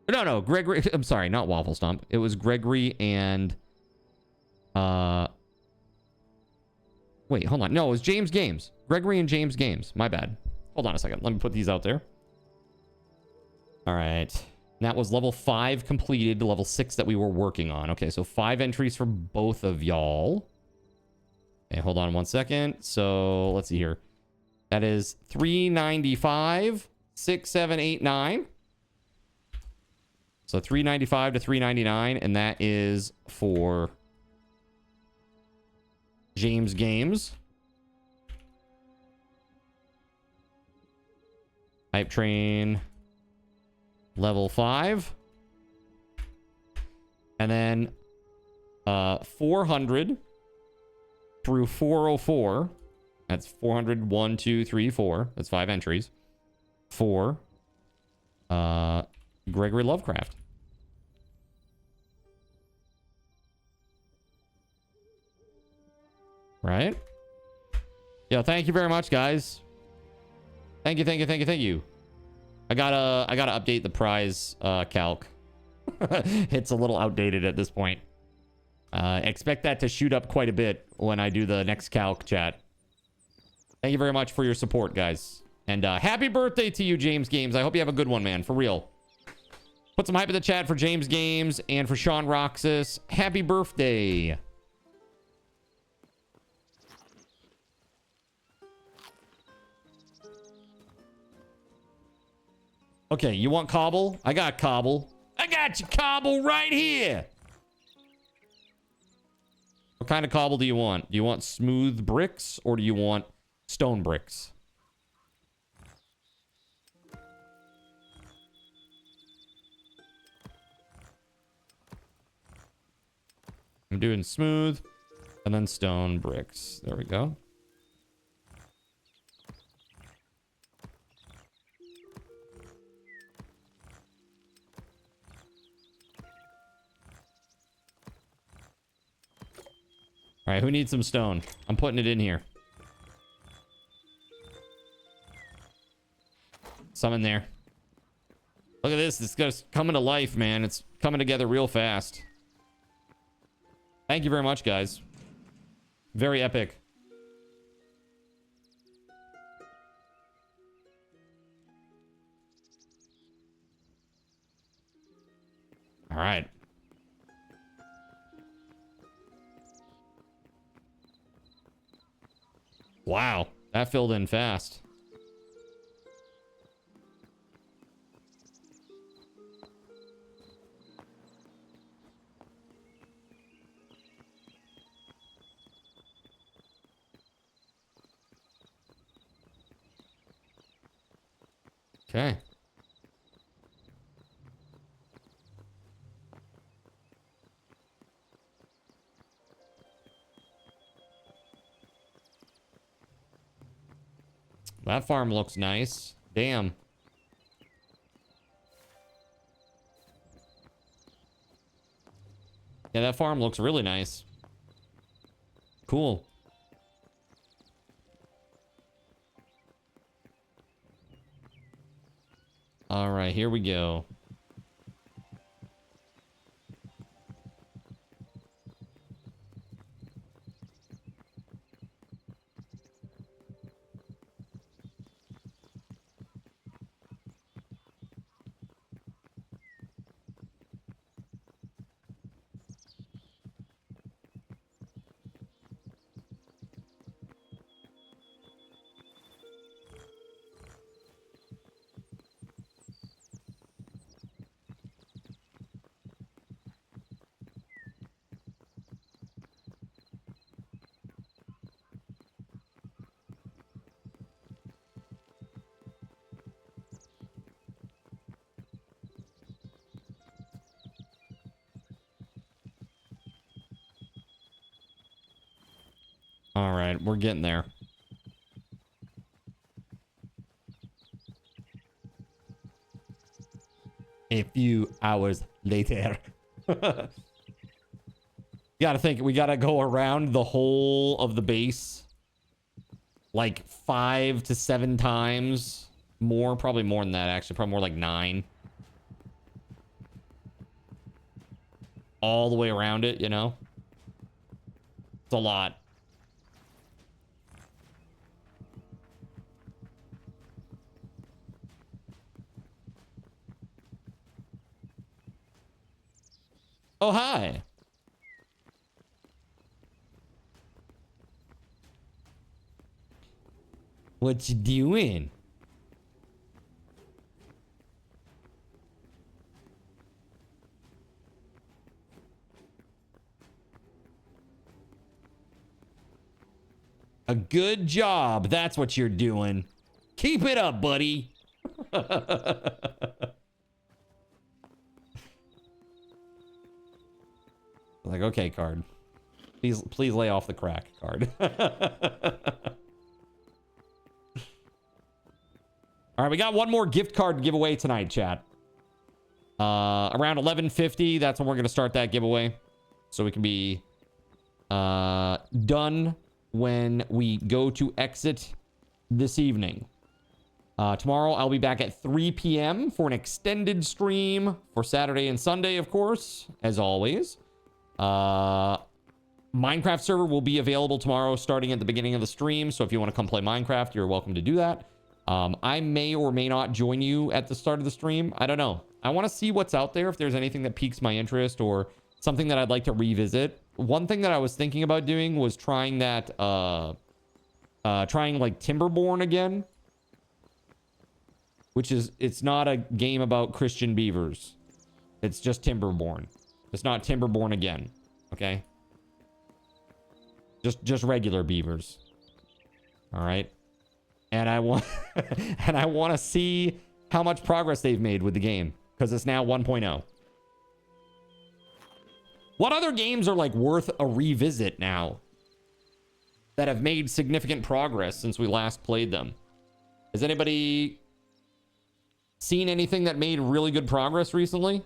No, Gregory. I'm sorry, not Waffle Stomp. It was Gregory and wait, hold on. No, it was James Games. Gregory and James Games. My bad. Hold on a second. Let me put these out there. All right. That was level 5 completed, level 6 that we were working on. Okay, so 5 entries for both of y'all. Okay, hold on one second. So let's see here. That is 395, 6, 7, 8, 9. So 395 to 399, and that is for James Games. Hype Train level 5. And then 400 through 404. That's 400, 1, 2, 3, 4. That's 5 entries. For Gregory Lovecraft. Right? Yo, thank you very much, guys. Thank you, thank you, thank you, thank you. I gotta update the prize calc. It's a little outdated at this point. Expect that to shoot up quite a bit when I do the next calc, chat. Thank you very much for your support, guys. And happy birthday to you, James Games. I hope you have a good one, man. For real. Put some hype in the chat for James Games and for Sean Roxas. Happy birthday. Okay, you want cobble? I got cobble. I got you cobble right here. What kind of cobble do you want? Do you want smooth bricks or do you want stone bricks? I'm doing smooth and then stone bricks. There we go. All right, who needs some stone? I'm putting it in here. Some in there. Look at this. This is just coming to life, man. It's coming together real fast. Thank you very much, guys. Very epic. All right. Wow, that filled in fast. Okay. That farm looks nice. Damn. Yeah, that farm looks really nice. Cool. All right, here we go. All right, we're getting there. A few hours later. Gotta think, we gotta go around the whole of the base like 5 to 7 times more, probably more than that actually, probably more like 9. All the way around it, you know? It's a lot. Oh, hi. What you doing? A good job. That's what you're doing. Keep it up, buddy. Like, okay, card. Please lay off the crack, card. All right, we got one more gift card giveaway tonight, chat. Around 11:50, that's when we're going to start that giveaway. So we can be done when we go to exit this evening. Tomorrow, I'll be back at 3 p.m. for an extended stream for Saturday and Sunday, of course, as always. Minecraft server will be available tomorrow starting at the beginning of the stream. So if you want to come play Minecraft, you're welcome to do that. I may or may not join you at the start of the stream. I don't know. I want to see what's out there, if there's anything that piques my interest or something that I'd like to revisit. One thing that I was thinking about doing was trying that, trying like Timberborn again. Which is, it's not a game about Christian beavers. It's just Timberborn. It's not Timberborn again. Okay? Just regular beavers. All right? And I want and I want to see how much progress they've made with the game, because it's now 1.0. What other games are like worth a revisit now that have made significant progress since we last played them? Has anybody seen anything that made really good progress recently?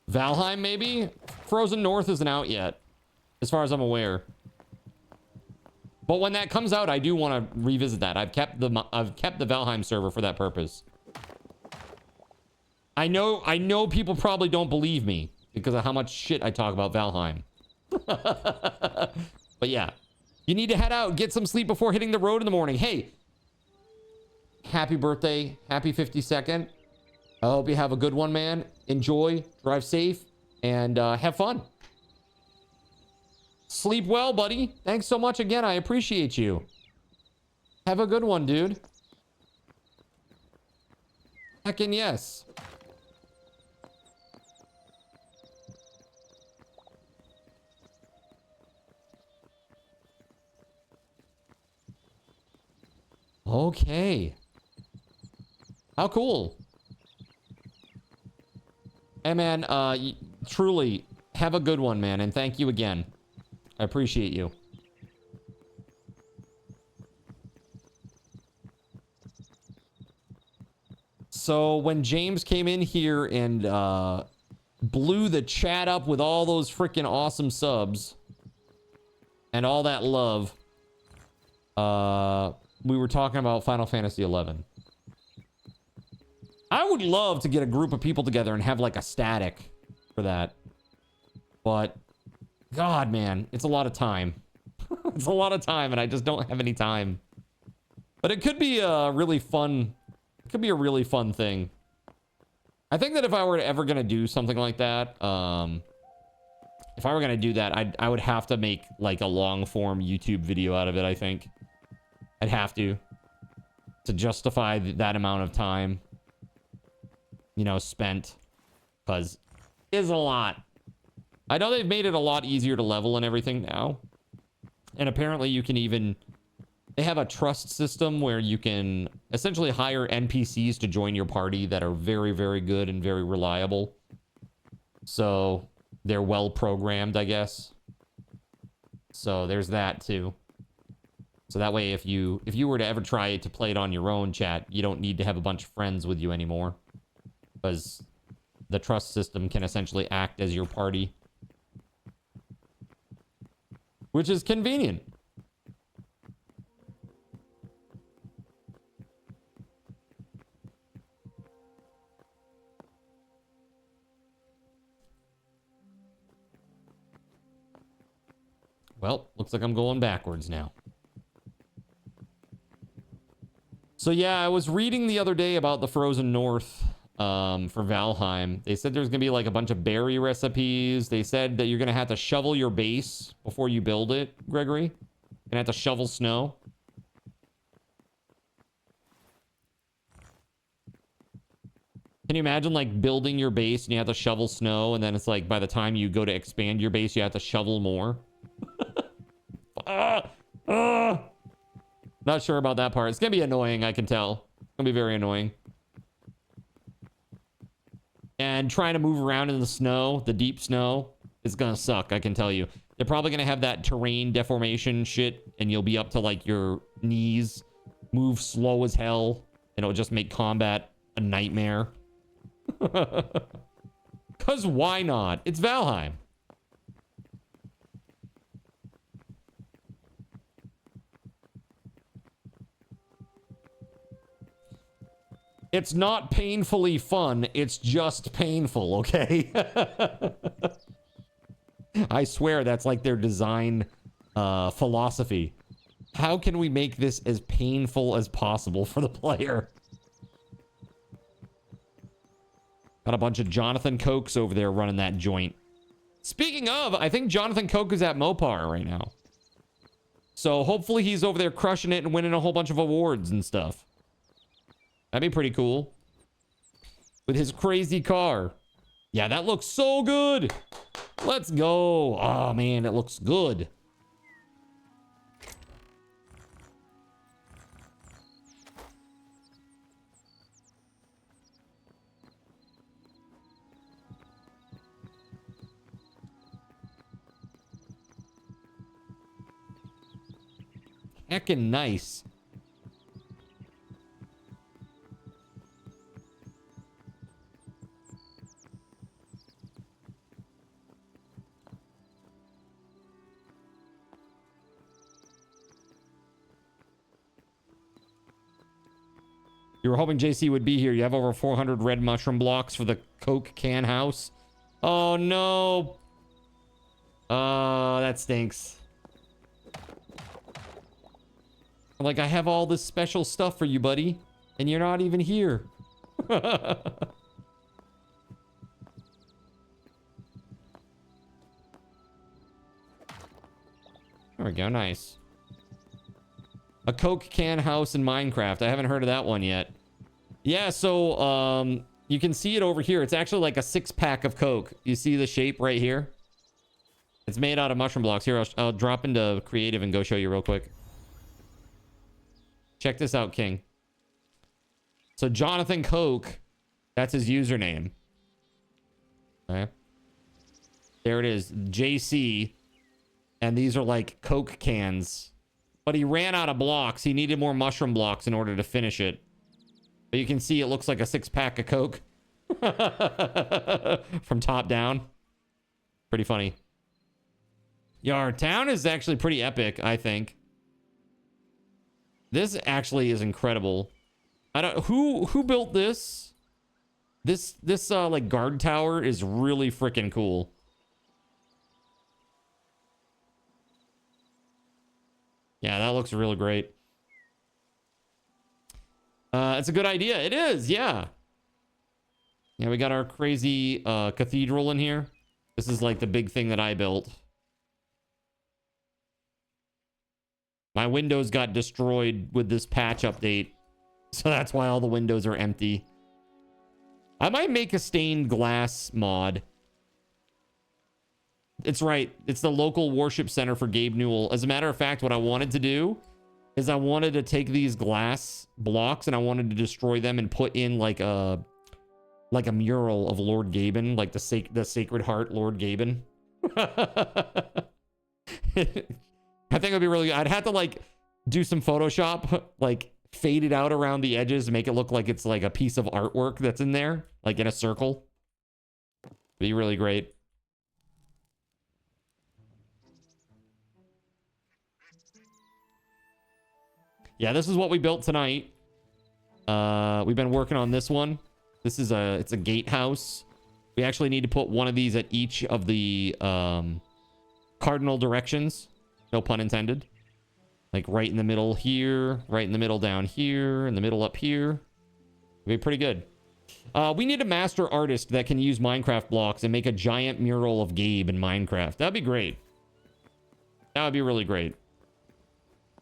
Valheim, maybe? Frozen North isn't out yet, as far as I'm aware. But when that comes out, I do want to revisit that. I've kept the Valheim server for that purpose. I know people probably don't believe me because of how much shit I talk about Valheim. But yeah, you need to head out, get some sleep before hitting the road in the morning. Hey, happy birthday, happy 52nd. I hope you have a good one, man. Enjoy, drive safe, and have fun. Sleep well, buddy. Thanks so much again. I appreciate you. Have a good one, dude. Heckin' yes. Okay. How cool. Hey, man, truly, have a good one, man, and thank you again. I appreciate you. So when James came in here and blew the chat up with all those freaking awesome subs and all that love, we were talking about Final Fantasy XI. I would love to get a group of people together and have like a static for that. But God, man, it's a lot of time. It's a lot of time and I just don't have any time. But it could be a really fun, thing. I think that if I were ever going to do something like that, if I were going to do that, I would have to make like a long form YouTube video out of it, I think. I'd have to justify that amount of time, you know, spent, because it is a lot. I know they've made it a lot easier to level and everything now. And apparently you can even, they have a trust system where you can essentially hire NPCs to join your party that are very, very good and very reliable. So they're well programmed, I guess. So there's that too. So that way, if you were to ever try to play it on your own, chat, you don't need to have a bunch of friends with you anymore, because the trust system can essentially act as your party, which is convenient. Well, looks like I'm going backwards now. So yeah, I was reading the other day about the Frozen North for Valheim. They said there's gonna be like a bunch of berry recipes. They said that you're gonna have to shovel your base before you build it, Gregory. You're gonna have to shovel snow. Can you imagine like building your base and you have to shovel snow, and then it's like by the time you go to expand your base, you have to shovel more? Not sure about that part. It's gonna be annoying, I can tell. It's gonna be very annoying. And trying to move around in the snow, the deep snow, is gonna suck, I can tell you. They're probably gonna have that terrain deformation shit, and you'll be up to like your knees, move slow as hell, and it'll just make combat a nightmare. Cause why not? It's Valheim. It's not painfully fun. It's just painful, okay? I swear that's like their design philosophy. How can we make this as painful as possible for the player? Got a bunch of Jonathan Cokes over there running that joint. Speaking of, I think Jonathan Coke is at Mempire right now. So hopefully he's over there crushing it and winning a whole bunch of awards and stuff. That'd be pretty cool. With his crazy car. Yeah, that looks so good. Let's go. Oh, man, it looks good. Heckin' nice. You were hoping JC would be here. You have over 400 red mushroom blocks for the Coke can house. Oh, no. Oh, that stinks. Like, I have all this special stuff for you, buddy, and you're not even here. There we go. Nice. A Coke can house in Minecraft. I haven't heard of that one yet. Yeah, so you can see it over here. It's actually like a 6-pack of Coke. You see the shape right here? It's made out of mushroom blocks. Here, I'll drop into creative and go show you real quick. Check this out, King. So Jonathan Coke, that's his username. Okay. There it is, JC. And these are like Coke cans. But he ran out of blocks. He needed more mushroom blocks in order to finish it. But you can see it looks like a 6-pack of Coke. From top down. Pretty funny. Yeah, our town is actually pretty epic, I think. This actually is incredible. I don't who built this? This like guard tower is really freaking cool. Yeah, that looks really great. It's a good idea. It is, yeah. Yeah, we got our crazy cathedral in here. This is like the big thing that I built. My windows got destroyed with this patch update. So that's why all the windows are empty. I might make a stained glass mod. It's right. It's the local worship center for Gabe Newell. As a matter of fact, what I wanted to do is I wanted to take these glass blocks and I wanted to destroy them and put in like a mural of Lord GabeN, like the Sacred Heart Lord GabeN. I think it'd be really good. I'd have to like do some Photoshop, like fade it out around the edges, make it look like it's like a piece of artwork that's in there, like in a circle. Be really great. Yeah, this is what we built tonight. We've been working on this one. This is it's a gatehouse. We actually need to put one of these at each of the cardinal directions. No pun intended. Like right in the middle here, right in the middle down here, in the middle up here. It'd be pretty good. We need a master artist that can use Minecraft blocks and make a giant mural of Gabe in Minecraft. That'd be great. That would be really great.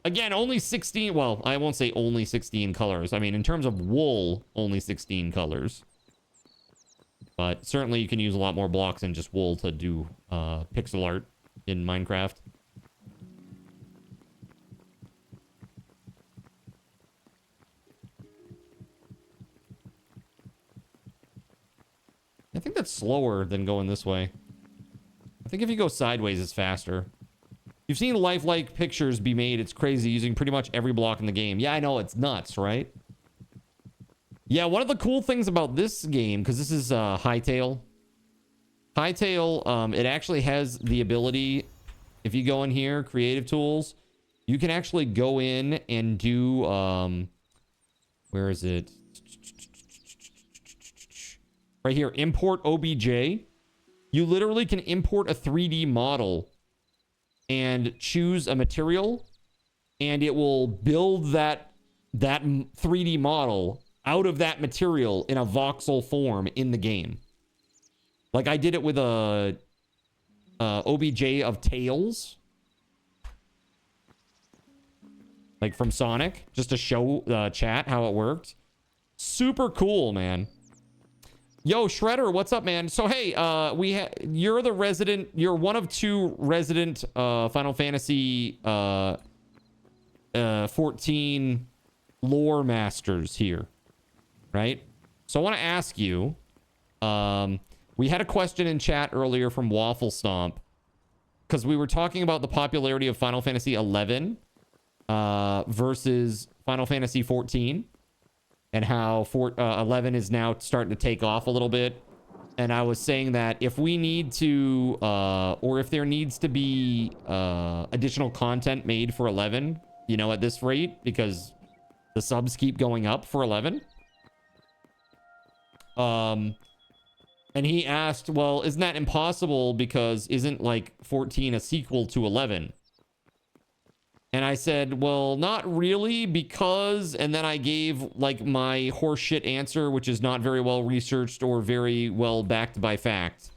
Again, only 16... Well, I won't say only 16 colors. I mean, in terms of wool, only 16 colors. But certainly you can use a lot more blocks than just wool to do pixel art in Minecraft. I think that's slower than going this way. I think if you go sideways, it's faster. You've seen lifelike pictures be made. It's crazy using pretty much every block in the game. Yeah, I know. It's nuts, right? Yeah, one of the cool things about this game, because this is Hytale. Hytale, it actually has the ability, if you go in here, creative tools, you can actually go in and do, where is it? Right here, import OBJ. You literally can import a 3D model and choose a material, and it will build that 3D model out of that material in a voxel form in the game. Like I did it with a OBJ of Tails, like from Sonic, just to show chat how it worked. Super cool, man. Yo, Shredder, what's up, man? So, hey, you're the resident... You're one of two resident Final Fantasy 14 lore masters here, right? So, I want to ask you... we had a question in chat earlier from Waffle Stomp, because we were talking about the popularity of Final Fantasy 11 versus Final Fantasy 14. And how 11 is now starting to take off a little bit. And I was saying that if we need to, or if there needs to be additional content made for 11, you know, at this rate, because the subs keep going up for 11. And he asked, well, isn't that impossible because isn't like 14 a sequel to 11? And I said, well, not really, because... And then I gave, like, my horseshit answer, which is not very well researched or very well backed by fact.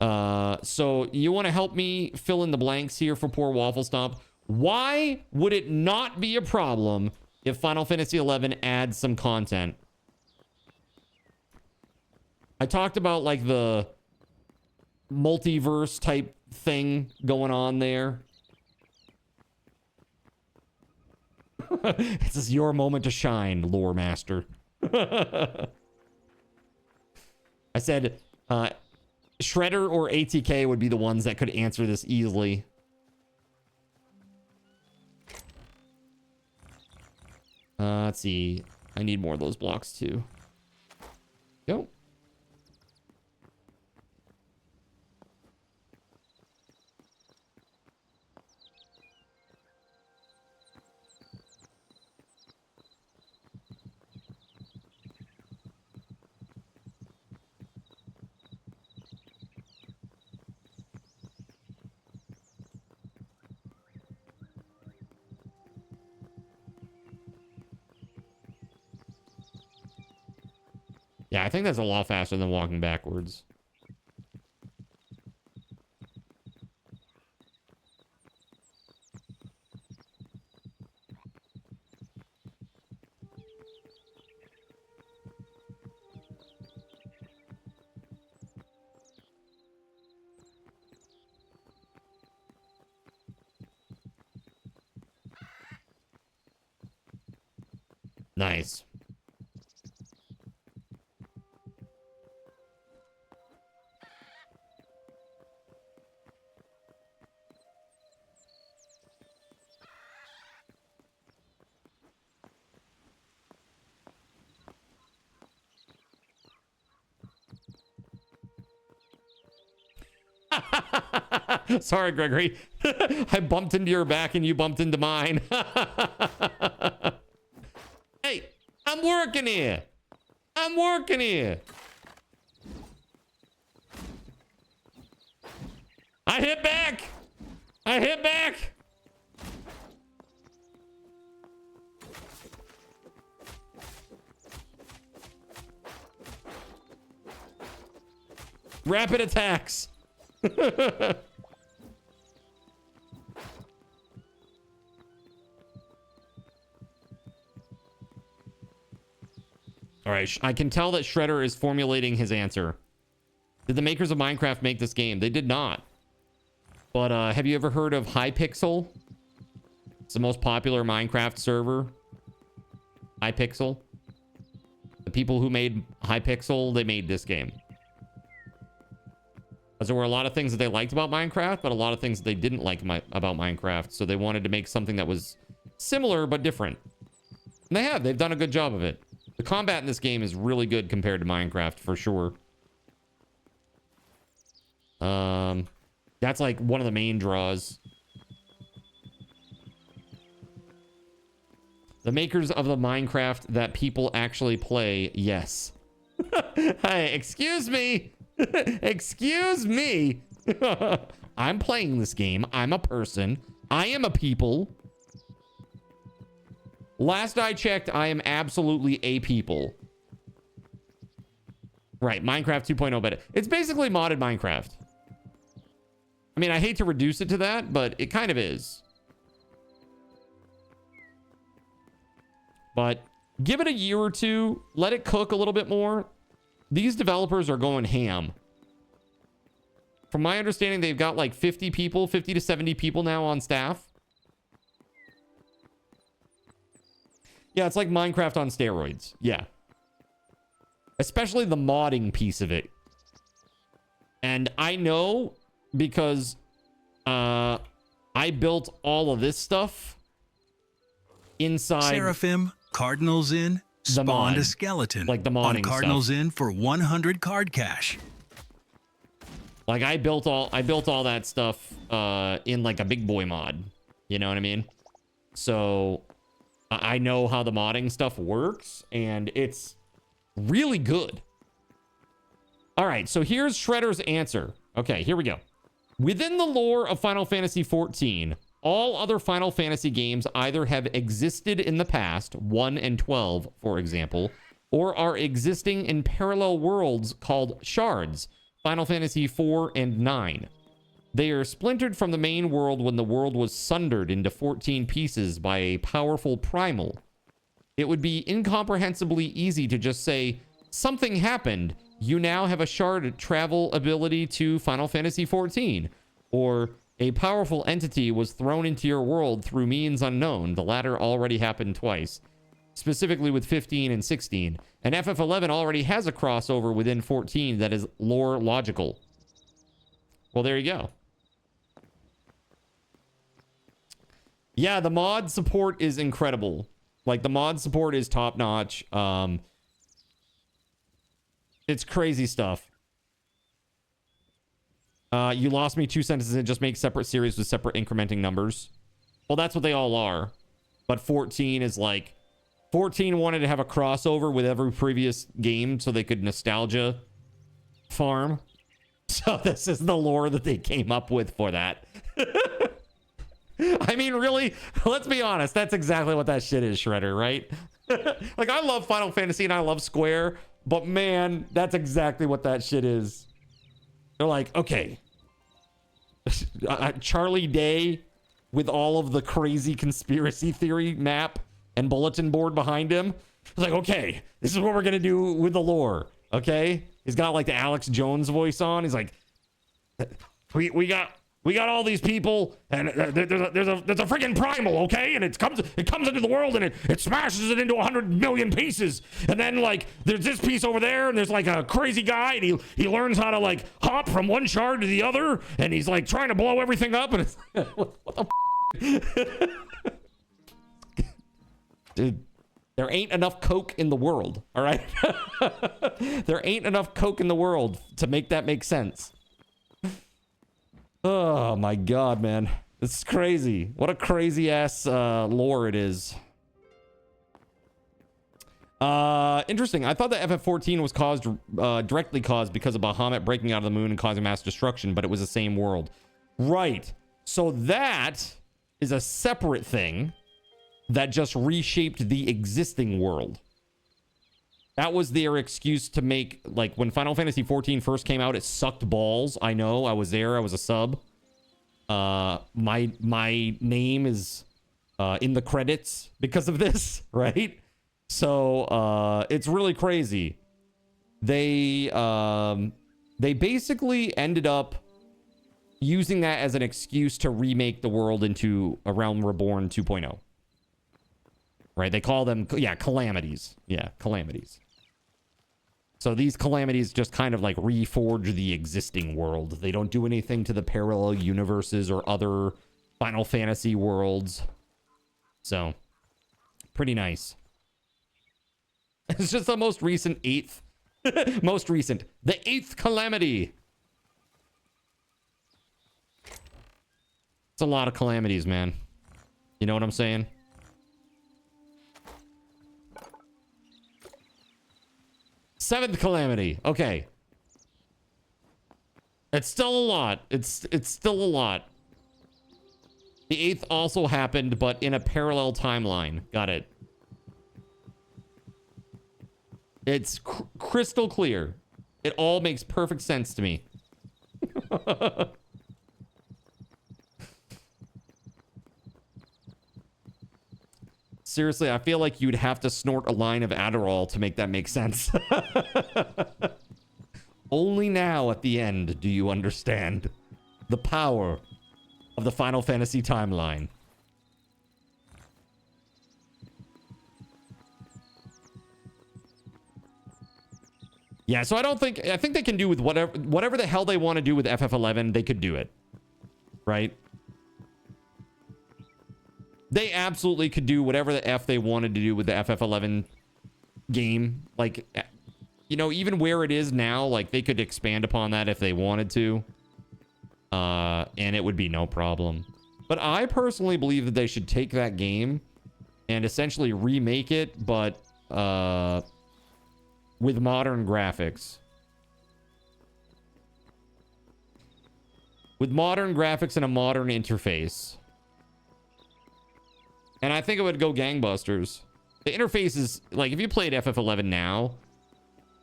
So you want to help me fill in the blanks here for poor Waffle Stomp? Why would it not be a problem if Final Fantasy XI adds some content? I talked about, like, the multiverse type thing going on there. This is your moment to shine, lore master. I said Shredder or ATK would be the ones that could answer this easily. Let's see. I need more of those blocks too. Go. Yeah, I think that's a lot faster than walking backwards. Nice. Sorry, Gregory. I bumped into your back and you bumped into mine. Hey, I'm working here. I'm working here. I hit back. I hit back. Rapid attacks. All right, I can tell that Shredder is formulating his answer. Did the makers of Minecraft make this game? They did not. But have you ever heard of Hypixel? It's the most popular Minecraft server. Hypixel. The people who made Hypixel, they made this game. Because there were a lot of things that they liked about Minecraft, but a lot of things that they didn't like about Minecraft. So they wanted to make something that was similar but different. And they have. They've done a good job of it. The combat in this game is really good compared to Minecraft, for sure. That's like one of the main draws. The makers of the Minecraft that people actually play, yes. Hey, excuse me. Excuse me. I'm playing this game. I'm a person. I am a people. Last I checked, I am absolutely a people. Right, Minecraft 2.0 beta. It's basically modded Minecraft. I mean, I hate to reduce it to that, but it kind of is. But give it a year or two. Let it cook a little bit more. These developers are going ham. From my understanding, they've got like 50 people, 50 to 70 people now on staff. Yeah, it's like Minecraft on steroids. Yeah. Especially the modding piece of it. And I know because I built all of this stuff inside Seraphim, Cardinals in, spawned a skeleton. Like the modding on Cardinals stuff. in for 100 card cash. Like I built all that stuff in like a big boy mod. You know what I mean? So I know how the modding stuff works, and it's really good. All right, so here's Shredder's answer. Okay, here we go. Within the lore of Final Fantasy XIV, all other Final Fantasy games either have existed in the past, 1 and 12, for example, or are existing in parallel worlds called shards, Final Fantasy IV and 9. They are splintered from the main world when the world was sundered into 14 pieces by a powerful primal. It would be incomprehensibly easy to just say, something happened. You now have a shard travel ability to Final Fantasy XIV. Or a powerful entity was thrown into your world through means unknown. The latter already happened twice. Specifically with 15 and 16. And FF11 already has a crossover within 14 that is lore logical. Well, there you go. Yeah, the mod support is incredible. Like, the mod support is top-notch. It's crazy stuff. You lost me 2 sentences and just make separate series with separate incrementing numbers. Well, that's what they all are. But 14 is like... 14 wanted to have a crossover with every previous game so they could nostalgia farm. So this is the lore that they came up with for that. I mean, really, let's be honest. That's exactly what that shit is, Shredder, right? Like, I love Final Fantasy and I love Square, but man, that's exactly what that shit is. They're like, okay, Charlie Day with all of the crazy conspiracy theory map and bulletin board behind him. It's like, okay, this is what we're going to do with the lore. Okay. He's got like the Alex Jones voice on. He's like, we got all these people, and there's a freaking primal, okay? And it comes into the world, and it smashes it into 100 million pieces. And then like there's this piece over there, and there's like a crazy guy, and he learns how to like hop from one shard to the other, and he's like trying to blow everything up, and it's what the dude. There ain't enough coke in the world, all right? There ain't enough coke in the world to make that make sense. Oh my god, man. This is crazy. What a crazy ass lore it is. Interesting. I thought that FF14 was caused directly caused because of Bahamut breaking out of the moon and causing mass destruction, but it was the same world. Right. So that is a separate thing that just reshaped the existing world. That was their excuse to make, like, when Final Fantasy XIV first came out, it sucked balls. I know, I was there, I was a sub. My name is in the credits because of this, right? So it's really crazy. They basically ended up using that as an excuse to remake the world into A Realm Reborn 2.0. Right? They call them, yeah, calamities. Yeah, calamities. So these calamities just kind of like reforge the existing world. They don't do anything to the parallel universes or other Final Fantasy worlds. So, pretty nice. It's just the most recent 8th. Most recent. The 8th calamity. It's a lot of calamities, man. You know what I'm saying? Seventh calamity. Okay. It's still a lot. It's still a lot. The 8th also happened, but in a parallel timeline. Got it. It's crystal clear. It all makes perfect sense to me. Seriously, I feel like you'd have to snort a line of Adderall to make that make sense. Only now at the end do you understand the power of the Final Fantasy timeline. Yeah, so I think they can do with whatever the hell they want to do with FF11, they could do it. Right? They absolutely could do whatever the F they wanted to do with the FF11 game. Like, you know, even where it is now, like, they could expand upon that if they wanted to. And it would be no problem. But I personally believe that they should take that game and essentially remake it, but with modern graphics. With modern graphics and a modern interface. And I think it would go gangbusters. The interface is, like, if you played FF11 now,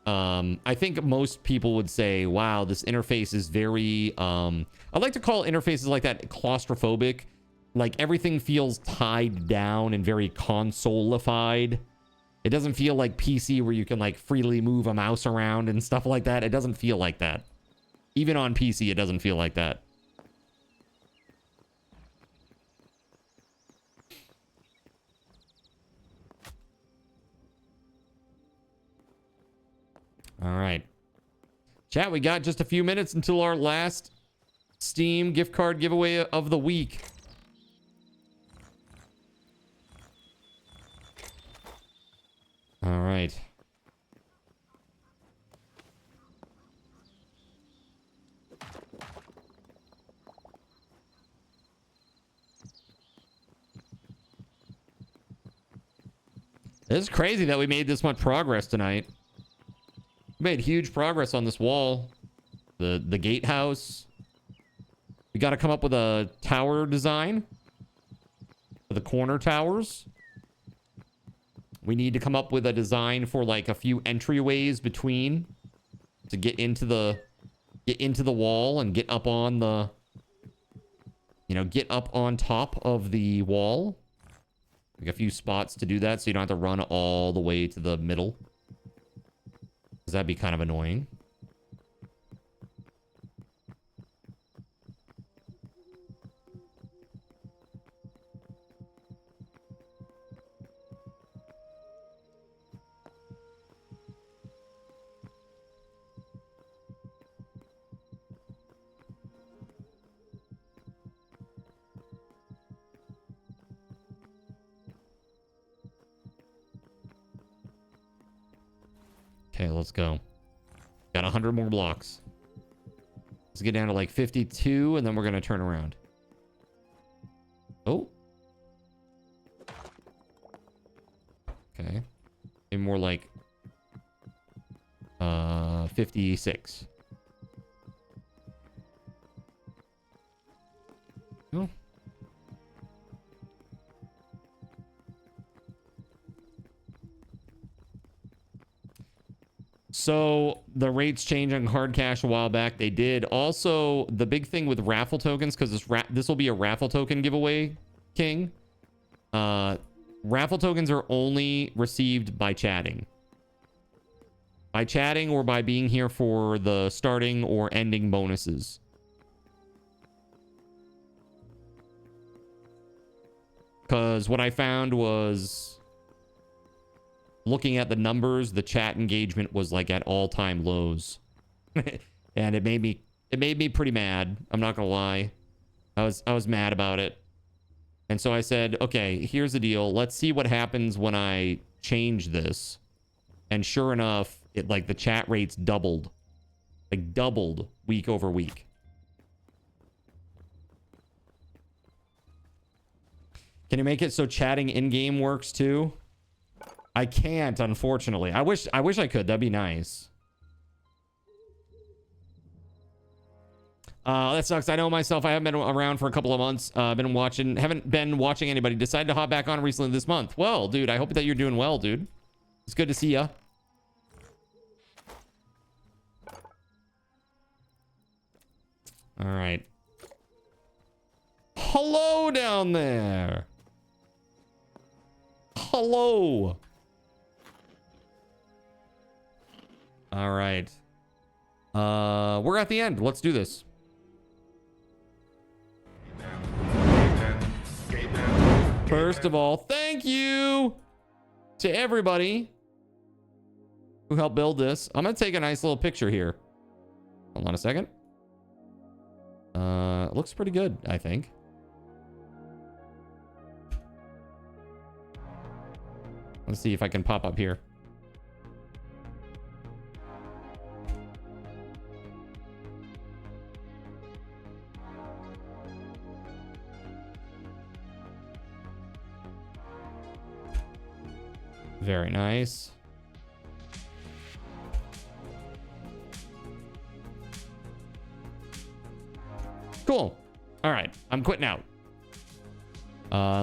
I think most people would say, wow, this interface is very, I like to call interfaces like that claustrophobic. Like, everything feels tied down and very console-ified. It doesn't feel like PC where you can, like, freely move a mouse around and stuff like that. It doesn't feel like that. Even on PC, it doesn't feel like that. All right. Chat, we got just a few minutes until our last Steam gift card giveaway of the week. All right. It's crazy that we made this much progress tonight. We made huge progress on this wall. The gatehouse. We got to come up with a tower design for the corner towers. We need to come up with a design for like a few entryways between to get into the wall and get up on the, you know, get up on top of the wall. Like a few spots to do that so you don't have to run all the way to the middle. Because that'd be kind of annoying. Okay, let's go. Got 100 more blocks. Let's get down to like 52, and then we're going to turn around. Oh. Okay. Maybe more like 56. Oh. So the rates changed on Hard Cash a while back. They did. Also, the big thing with raffle tokens, because this will be a raffle token giveaway, King. Raffle tokens are only received by chatting. By chatting or by being here for the starting or ending bonuses. Because what I found was, looking at the numbers, the chat engagement was like at all-time lows. And it made me pretty mad. I'm not gonna lie. I was mad about it. And so I said, okay, here's the deal. Let's see what happens when I change this. And sure enough, it like the chat rates doubled. Like doubled week over week. Can you make it so chatting in-game works too? I can't, unfortunately. I wish I could. That'd be nice. That sucks. I know myself. I haven't been around for a couple of months. Haven't been watching anybody. Decided to hop back on recently this month. Well, dude, I hope that you're doing well, dude. It's good to see ya. All right. Hello down there. Hello. All right. We're at the end. Let's do this. First of all, thank you to everybody who helped build this. I'm gonna take a nice little picture here. Hold on a second. It looks pretty good, I think. Let's see if I can pop up here. Very nice. Cool. All right. I'm quitting out.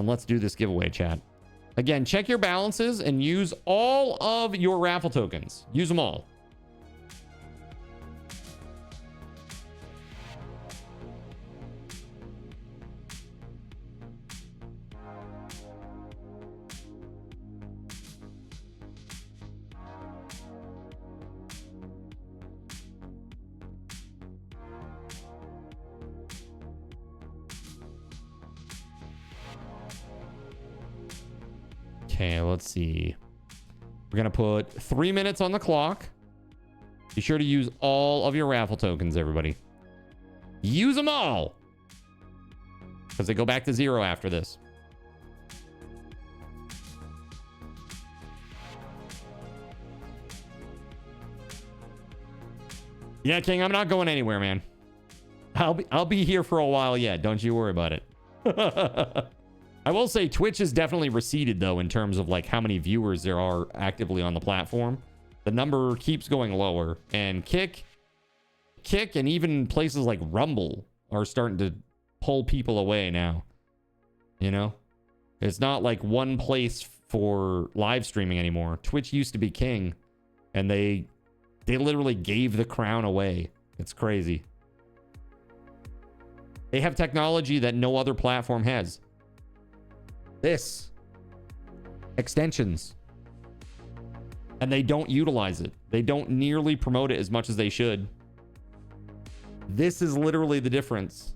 Let's do this giveaway, chat. Again, check your balances and use all of your raffle tokens. Use them all. Okay, let's see. We're going to put 3 minutes on the clock. Be sure to use all of your raffle tokens, everybody. Use them all. Because they go back to 0 after this. Yeah, King, I'm not going anywhere, man. I'll be here for a while yet. Don't you worry about it. I will say Twitch has definitely receded, though, in terms of like how many viewers there are actively on the platform. The number keeps going lower, and Kick and even places like Rumble are starting to pull people away now. You know, it's not like one place for live streaming anymore. Twitch used to be king, and they literally gave the crown away. It's crazy. They have technology that no other platform has. This. Extensions. And they don't utilize it. They don't nearly promote it as much as they should. This is literally the difference.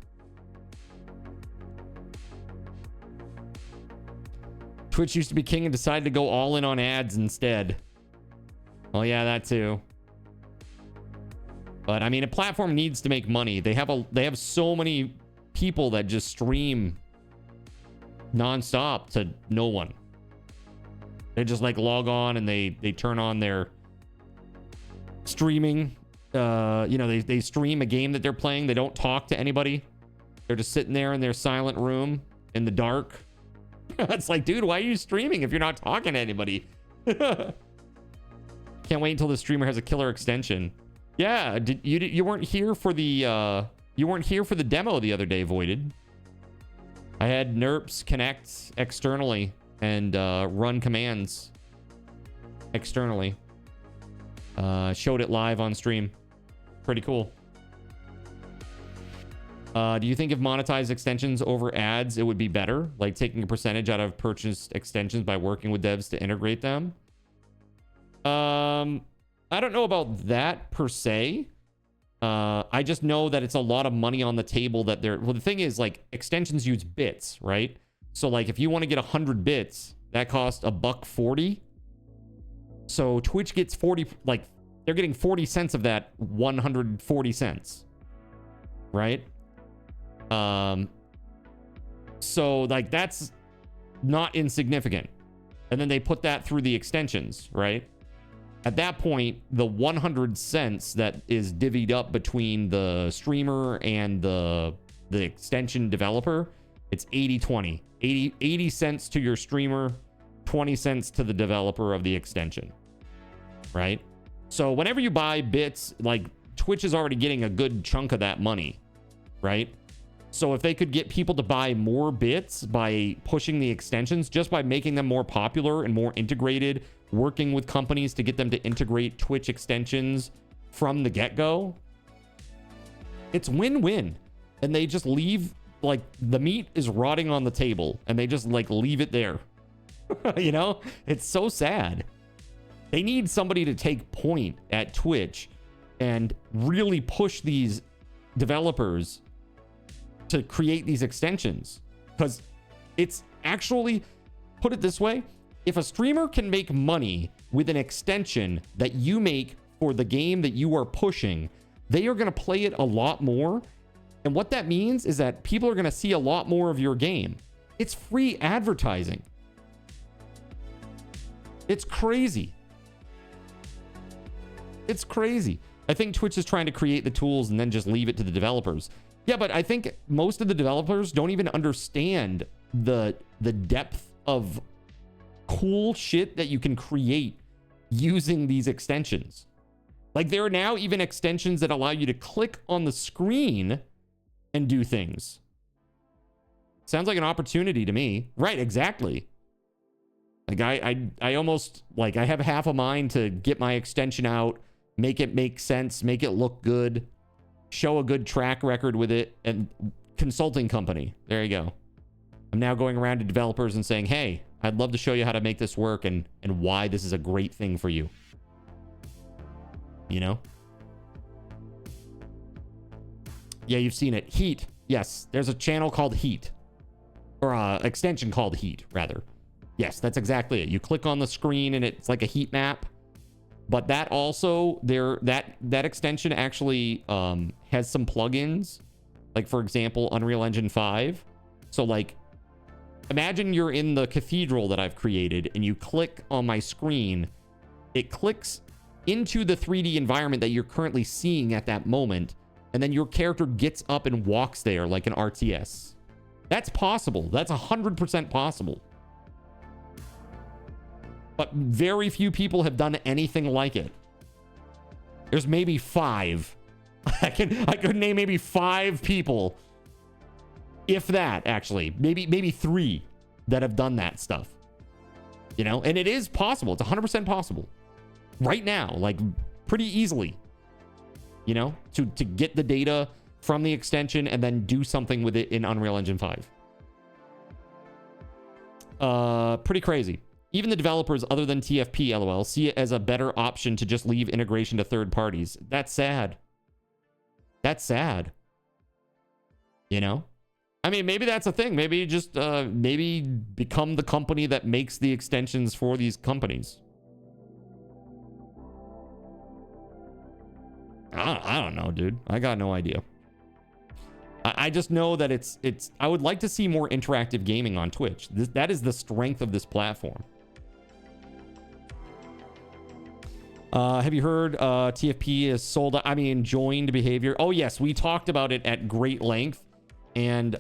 Twitch used to be king and decided to go all in on ads instead. Oh yeah, that too. But I mean, a platform needs to make money. They have so many people that just stream nonstop to no one. They just like log on and they turn on their streaming. You know, they stream a game that they're playing. They don't talk to anybody. They're just sitting there in their silent room in the dark. It's like, dude, why are you streaming if you're not talking to anybody? Can't wait until the streamer has a killer extension. Yeah, you weren't here for the demo the other day, Voided. I had NERPs connect externally and run commands externally. Showed it live on stream. Pretty cool. Do you think if monetized extensions over ads, it would be better? Like taking a percentage out of purchased extensions by working with devs to integrate them? I don't know about that per se. I just know that it's a lot of money on the table that they're... Well, the thing is, like, extensions use bits, right? So, like, if you want to get 100 bits, that costs $1.40. So Twitch gets 40... Like, they're getting 40 cents of that 140 cents. Right? So, like, that's not insignificant. And then they put that through the extensions, right? At that point, the 100 cents that is divvied up between the streamer and the extension developer, it's 80-20. 80 cents to your streamer, 20 cents to the developer of the extension, right? So whenever you buy bits, like, Twitch is already getting a good chunk of that money, right? So if they could get people to buy more bits by pushing the extensions, just by making them more popular and more integrated, working with companies to get them to integrate Twitch extensions from the get-go, it's win-win. And they just leave, like, the meat is rotting on the table and they just, like, leave it there. You know? It's so sad. They need somebody to take point at Twitch and really push these developers to create these extensions, because it's actually, put it this way, if a streamer can make money with an extension that you make for the game that you are pushing, they are going to play it a lot more. And what that means is that people are going to see a lot more of your game. It's free advertising. It's crazy. It's crazy. I think Twitch is trying to create the tools and then just leave it to the developers. Yeah, but I think most of the developers don't even understand the depth of cool shit that you can create using these extensions. Like, there are now even extensions that allow you to click on the screen and do things. Sounds like an opportunity to me. Right, exactly. Like, I almost, like, I have half a mind to get my extension out, make it make sense, make it look good, show a good track record with it, and consulting company. There you go. I'm now going around to developers and saying, hey, I'd love to show you how to make this work and why this is a great thing for you. You know? Yeah, you've seen it. Heat. Yes, there's a channel called Heat. Or extension called Heat, rather. Yes, that's exactly it. You click on the screen and it's like a heat map. But that also, that extension actually has some plugins. Like, for example, Unreal Engine 5. So, like, imagine you're in the cathedral that I've created and you click on my screen. It clicks into the 3D environment that you're currently seeing at that moment. And then your character gets up and walks there like an RTS. That's possible. That's 100% possible. But very few people have done anything like it. There's maybe 5. I could name maybe 5 people, if that, actually. Maybe 3 that have done that stuff. You know, and it is possible. It's 100% possible. Right now, like, pretty easily. You know, to get the data from the extension and then do something with it in Unreal Engine 5. Pretty crazy. Even the developers, other than TFP, LOL, see it as a better option to just leave integration to third parties. That's sad. That's sad. You know? I mean, maybe that's a thing. Maybe just, maybe become the company that makes the extensions for these companies. I don't know, dude. I got no idea. I just know that it's. I would like to see more interactive gaming on Twitch. That is the strength of this platform. Have you heard TFP is sold? I mean, joined behavior. Oh, yes. We talked about it at great length. And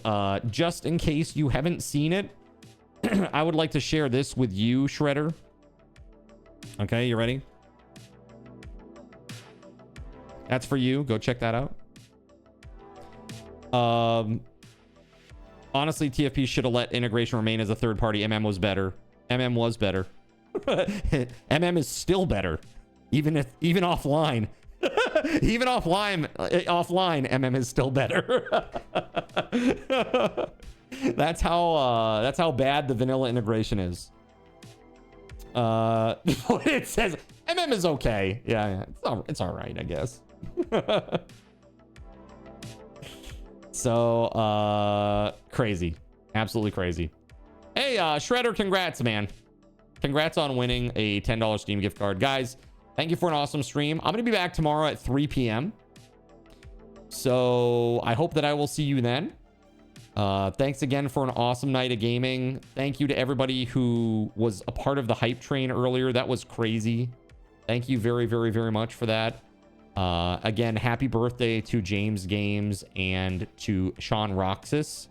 just in case you haven't seen it, I would like to share this with you, Shredder. Okay, you ready? That's for you. Go check that out. Honestly, TFP should have let integration remain as a third party. MM was better. MM was better. MM is still better. Even offline. Even offline, MM is still better. That's how bad the vanilla integration is. It says MM is okay. Yeah, it's all right, I guess. So crazy, absolutely crazy. Hey, Shredder, congrats, man. Congrats on winning a $10 Steam gift card, guys. Thank you for an awesome stream. I'm going to be back tomorrow at 3 p.m. So I hope that I will see you then. Thanks again for an awesome night of gaming. Thank you to everybody who was a part of the hype train earlier. That was crazy. Thank you very, very, very much for that. Again, happy birthday to James Games and to Sean Roxas.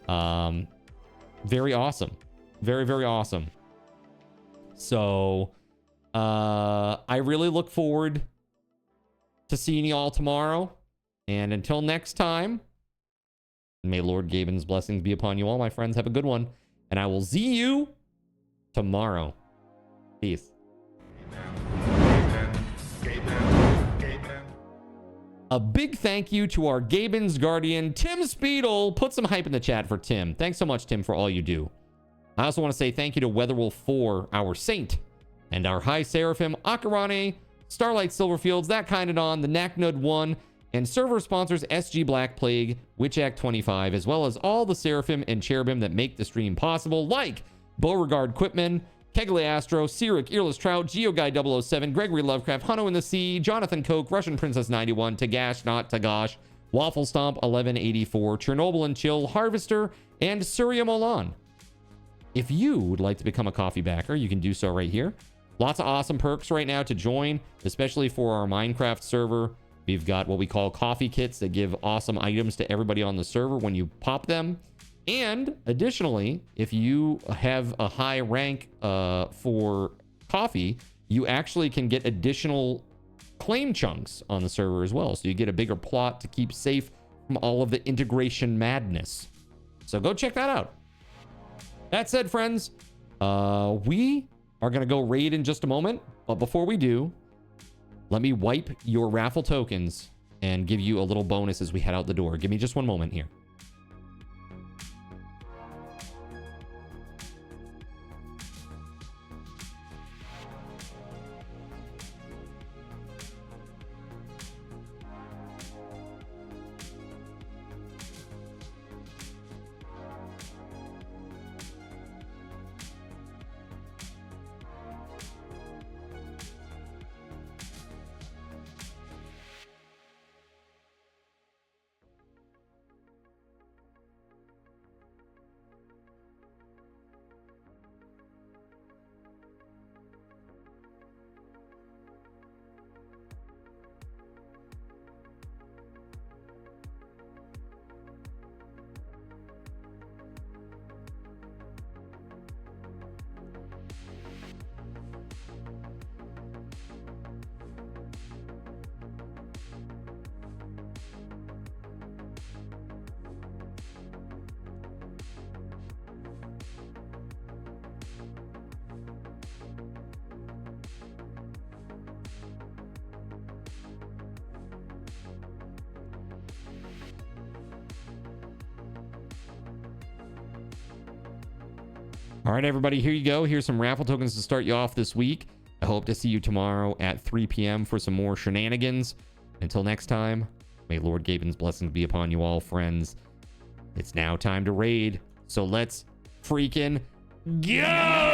Very awesome. Very, very awesome. So... I really look forward to seeing you all tomorrow. And until next time, may Lord GabeN's blessings be upon you all, my friends. Have a good one. And I will see you tomorrow. Peace. A big thank you to our GabeN's guardian, TimSpeedle. Put some hype in the chat for Tim. Thanks so much, Tim, for all you do. I also want to say thank you to Weatherwolf4, our saint, and our High Seraphim, Akeranai, Starlight Silverfields, ThatKindAnon, the Knacknud1, and server sponsors SG Black Plague, Witch Act 25, as well as all the Seraphim and Cherubim that make the stream possible, like Beauregard Quipman, Kegley Astro, Cyric, Earless Trout, GeoGuy 007, Gregory Lovecraft, Hunno in the Sea, Jonathan Koch, Russian Princess 91, Tagash, Not Tagash, Waffle Stomp 1184, Chernobyl and Chill, Harvester, and Surya Molan. If you would like to become a coffee backer, you can do so right here. Lots of awesome perks right now to join, especially for our Minecraft server. We've got what we call coffee kits that give awesome items to everybody on the server when you pop them. And additionally, if you have a high rank for coffee, you actually can get additional claim chunks on the server as well. So you get a bigger plot to keep safe from all of the integration madness. So go check that out. That said, friends, we are going to go raid in just a moment. But before we do, let me wipe your raffle tokens and give you a little bonus as we head out the door. Give me just one moment here. All right, everybody, here you go. Here's some raffle tokens to start you off this week. I hope to see you tomorrow at 3 p.m. for some more shenanigans. Until next time, may Lord GabeN's blessings be upon you all, friends. It's now time to raid. So let's freaking go!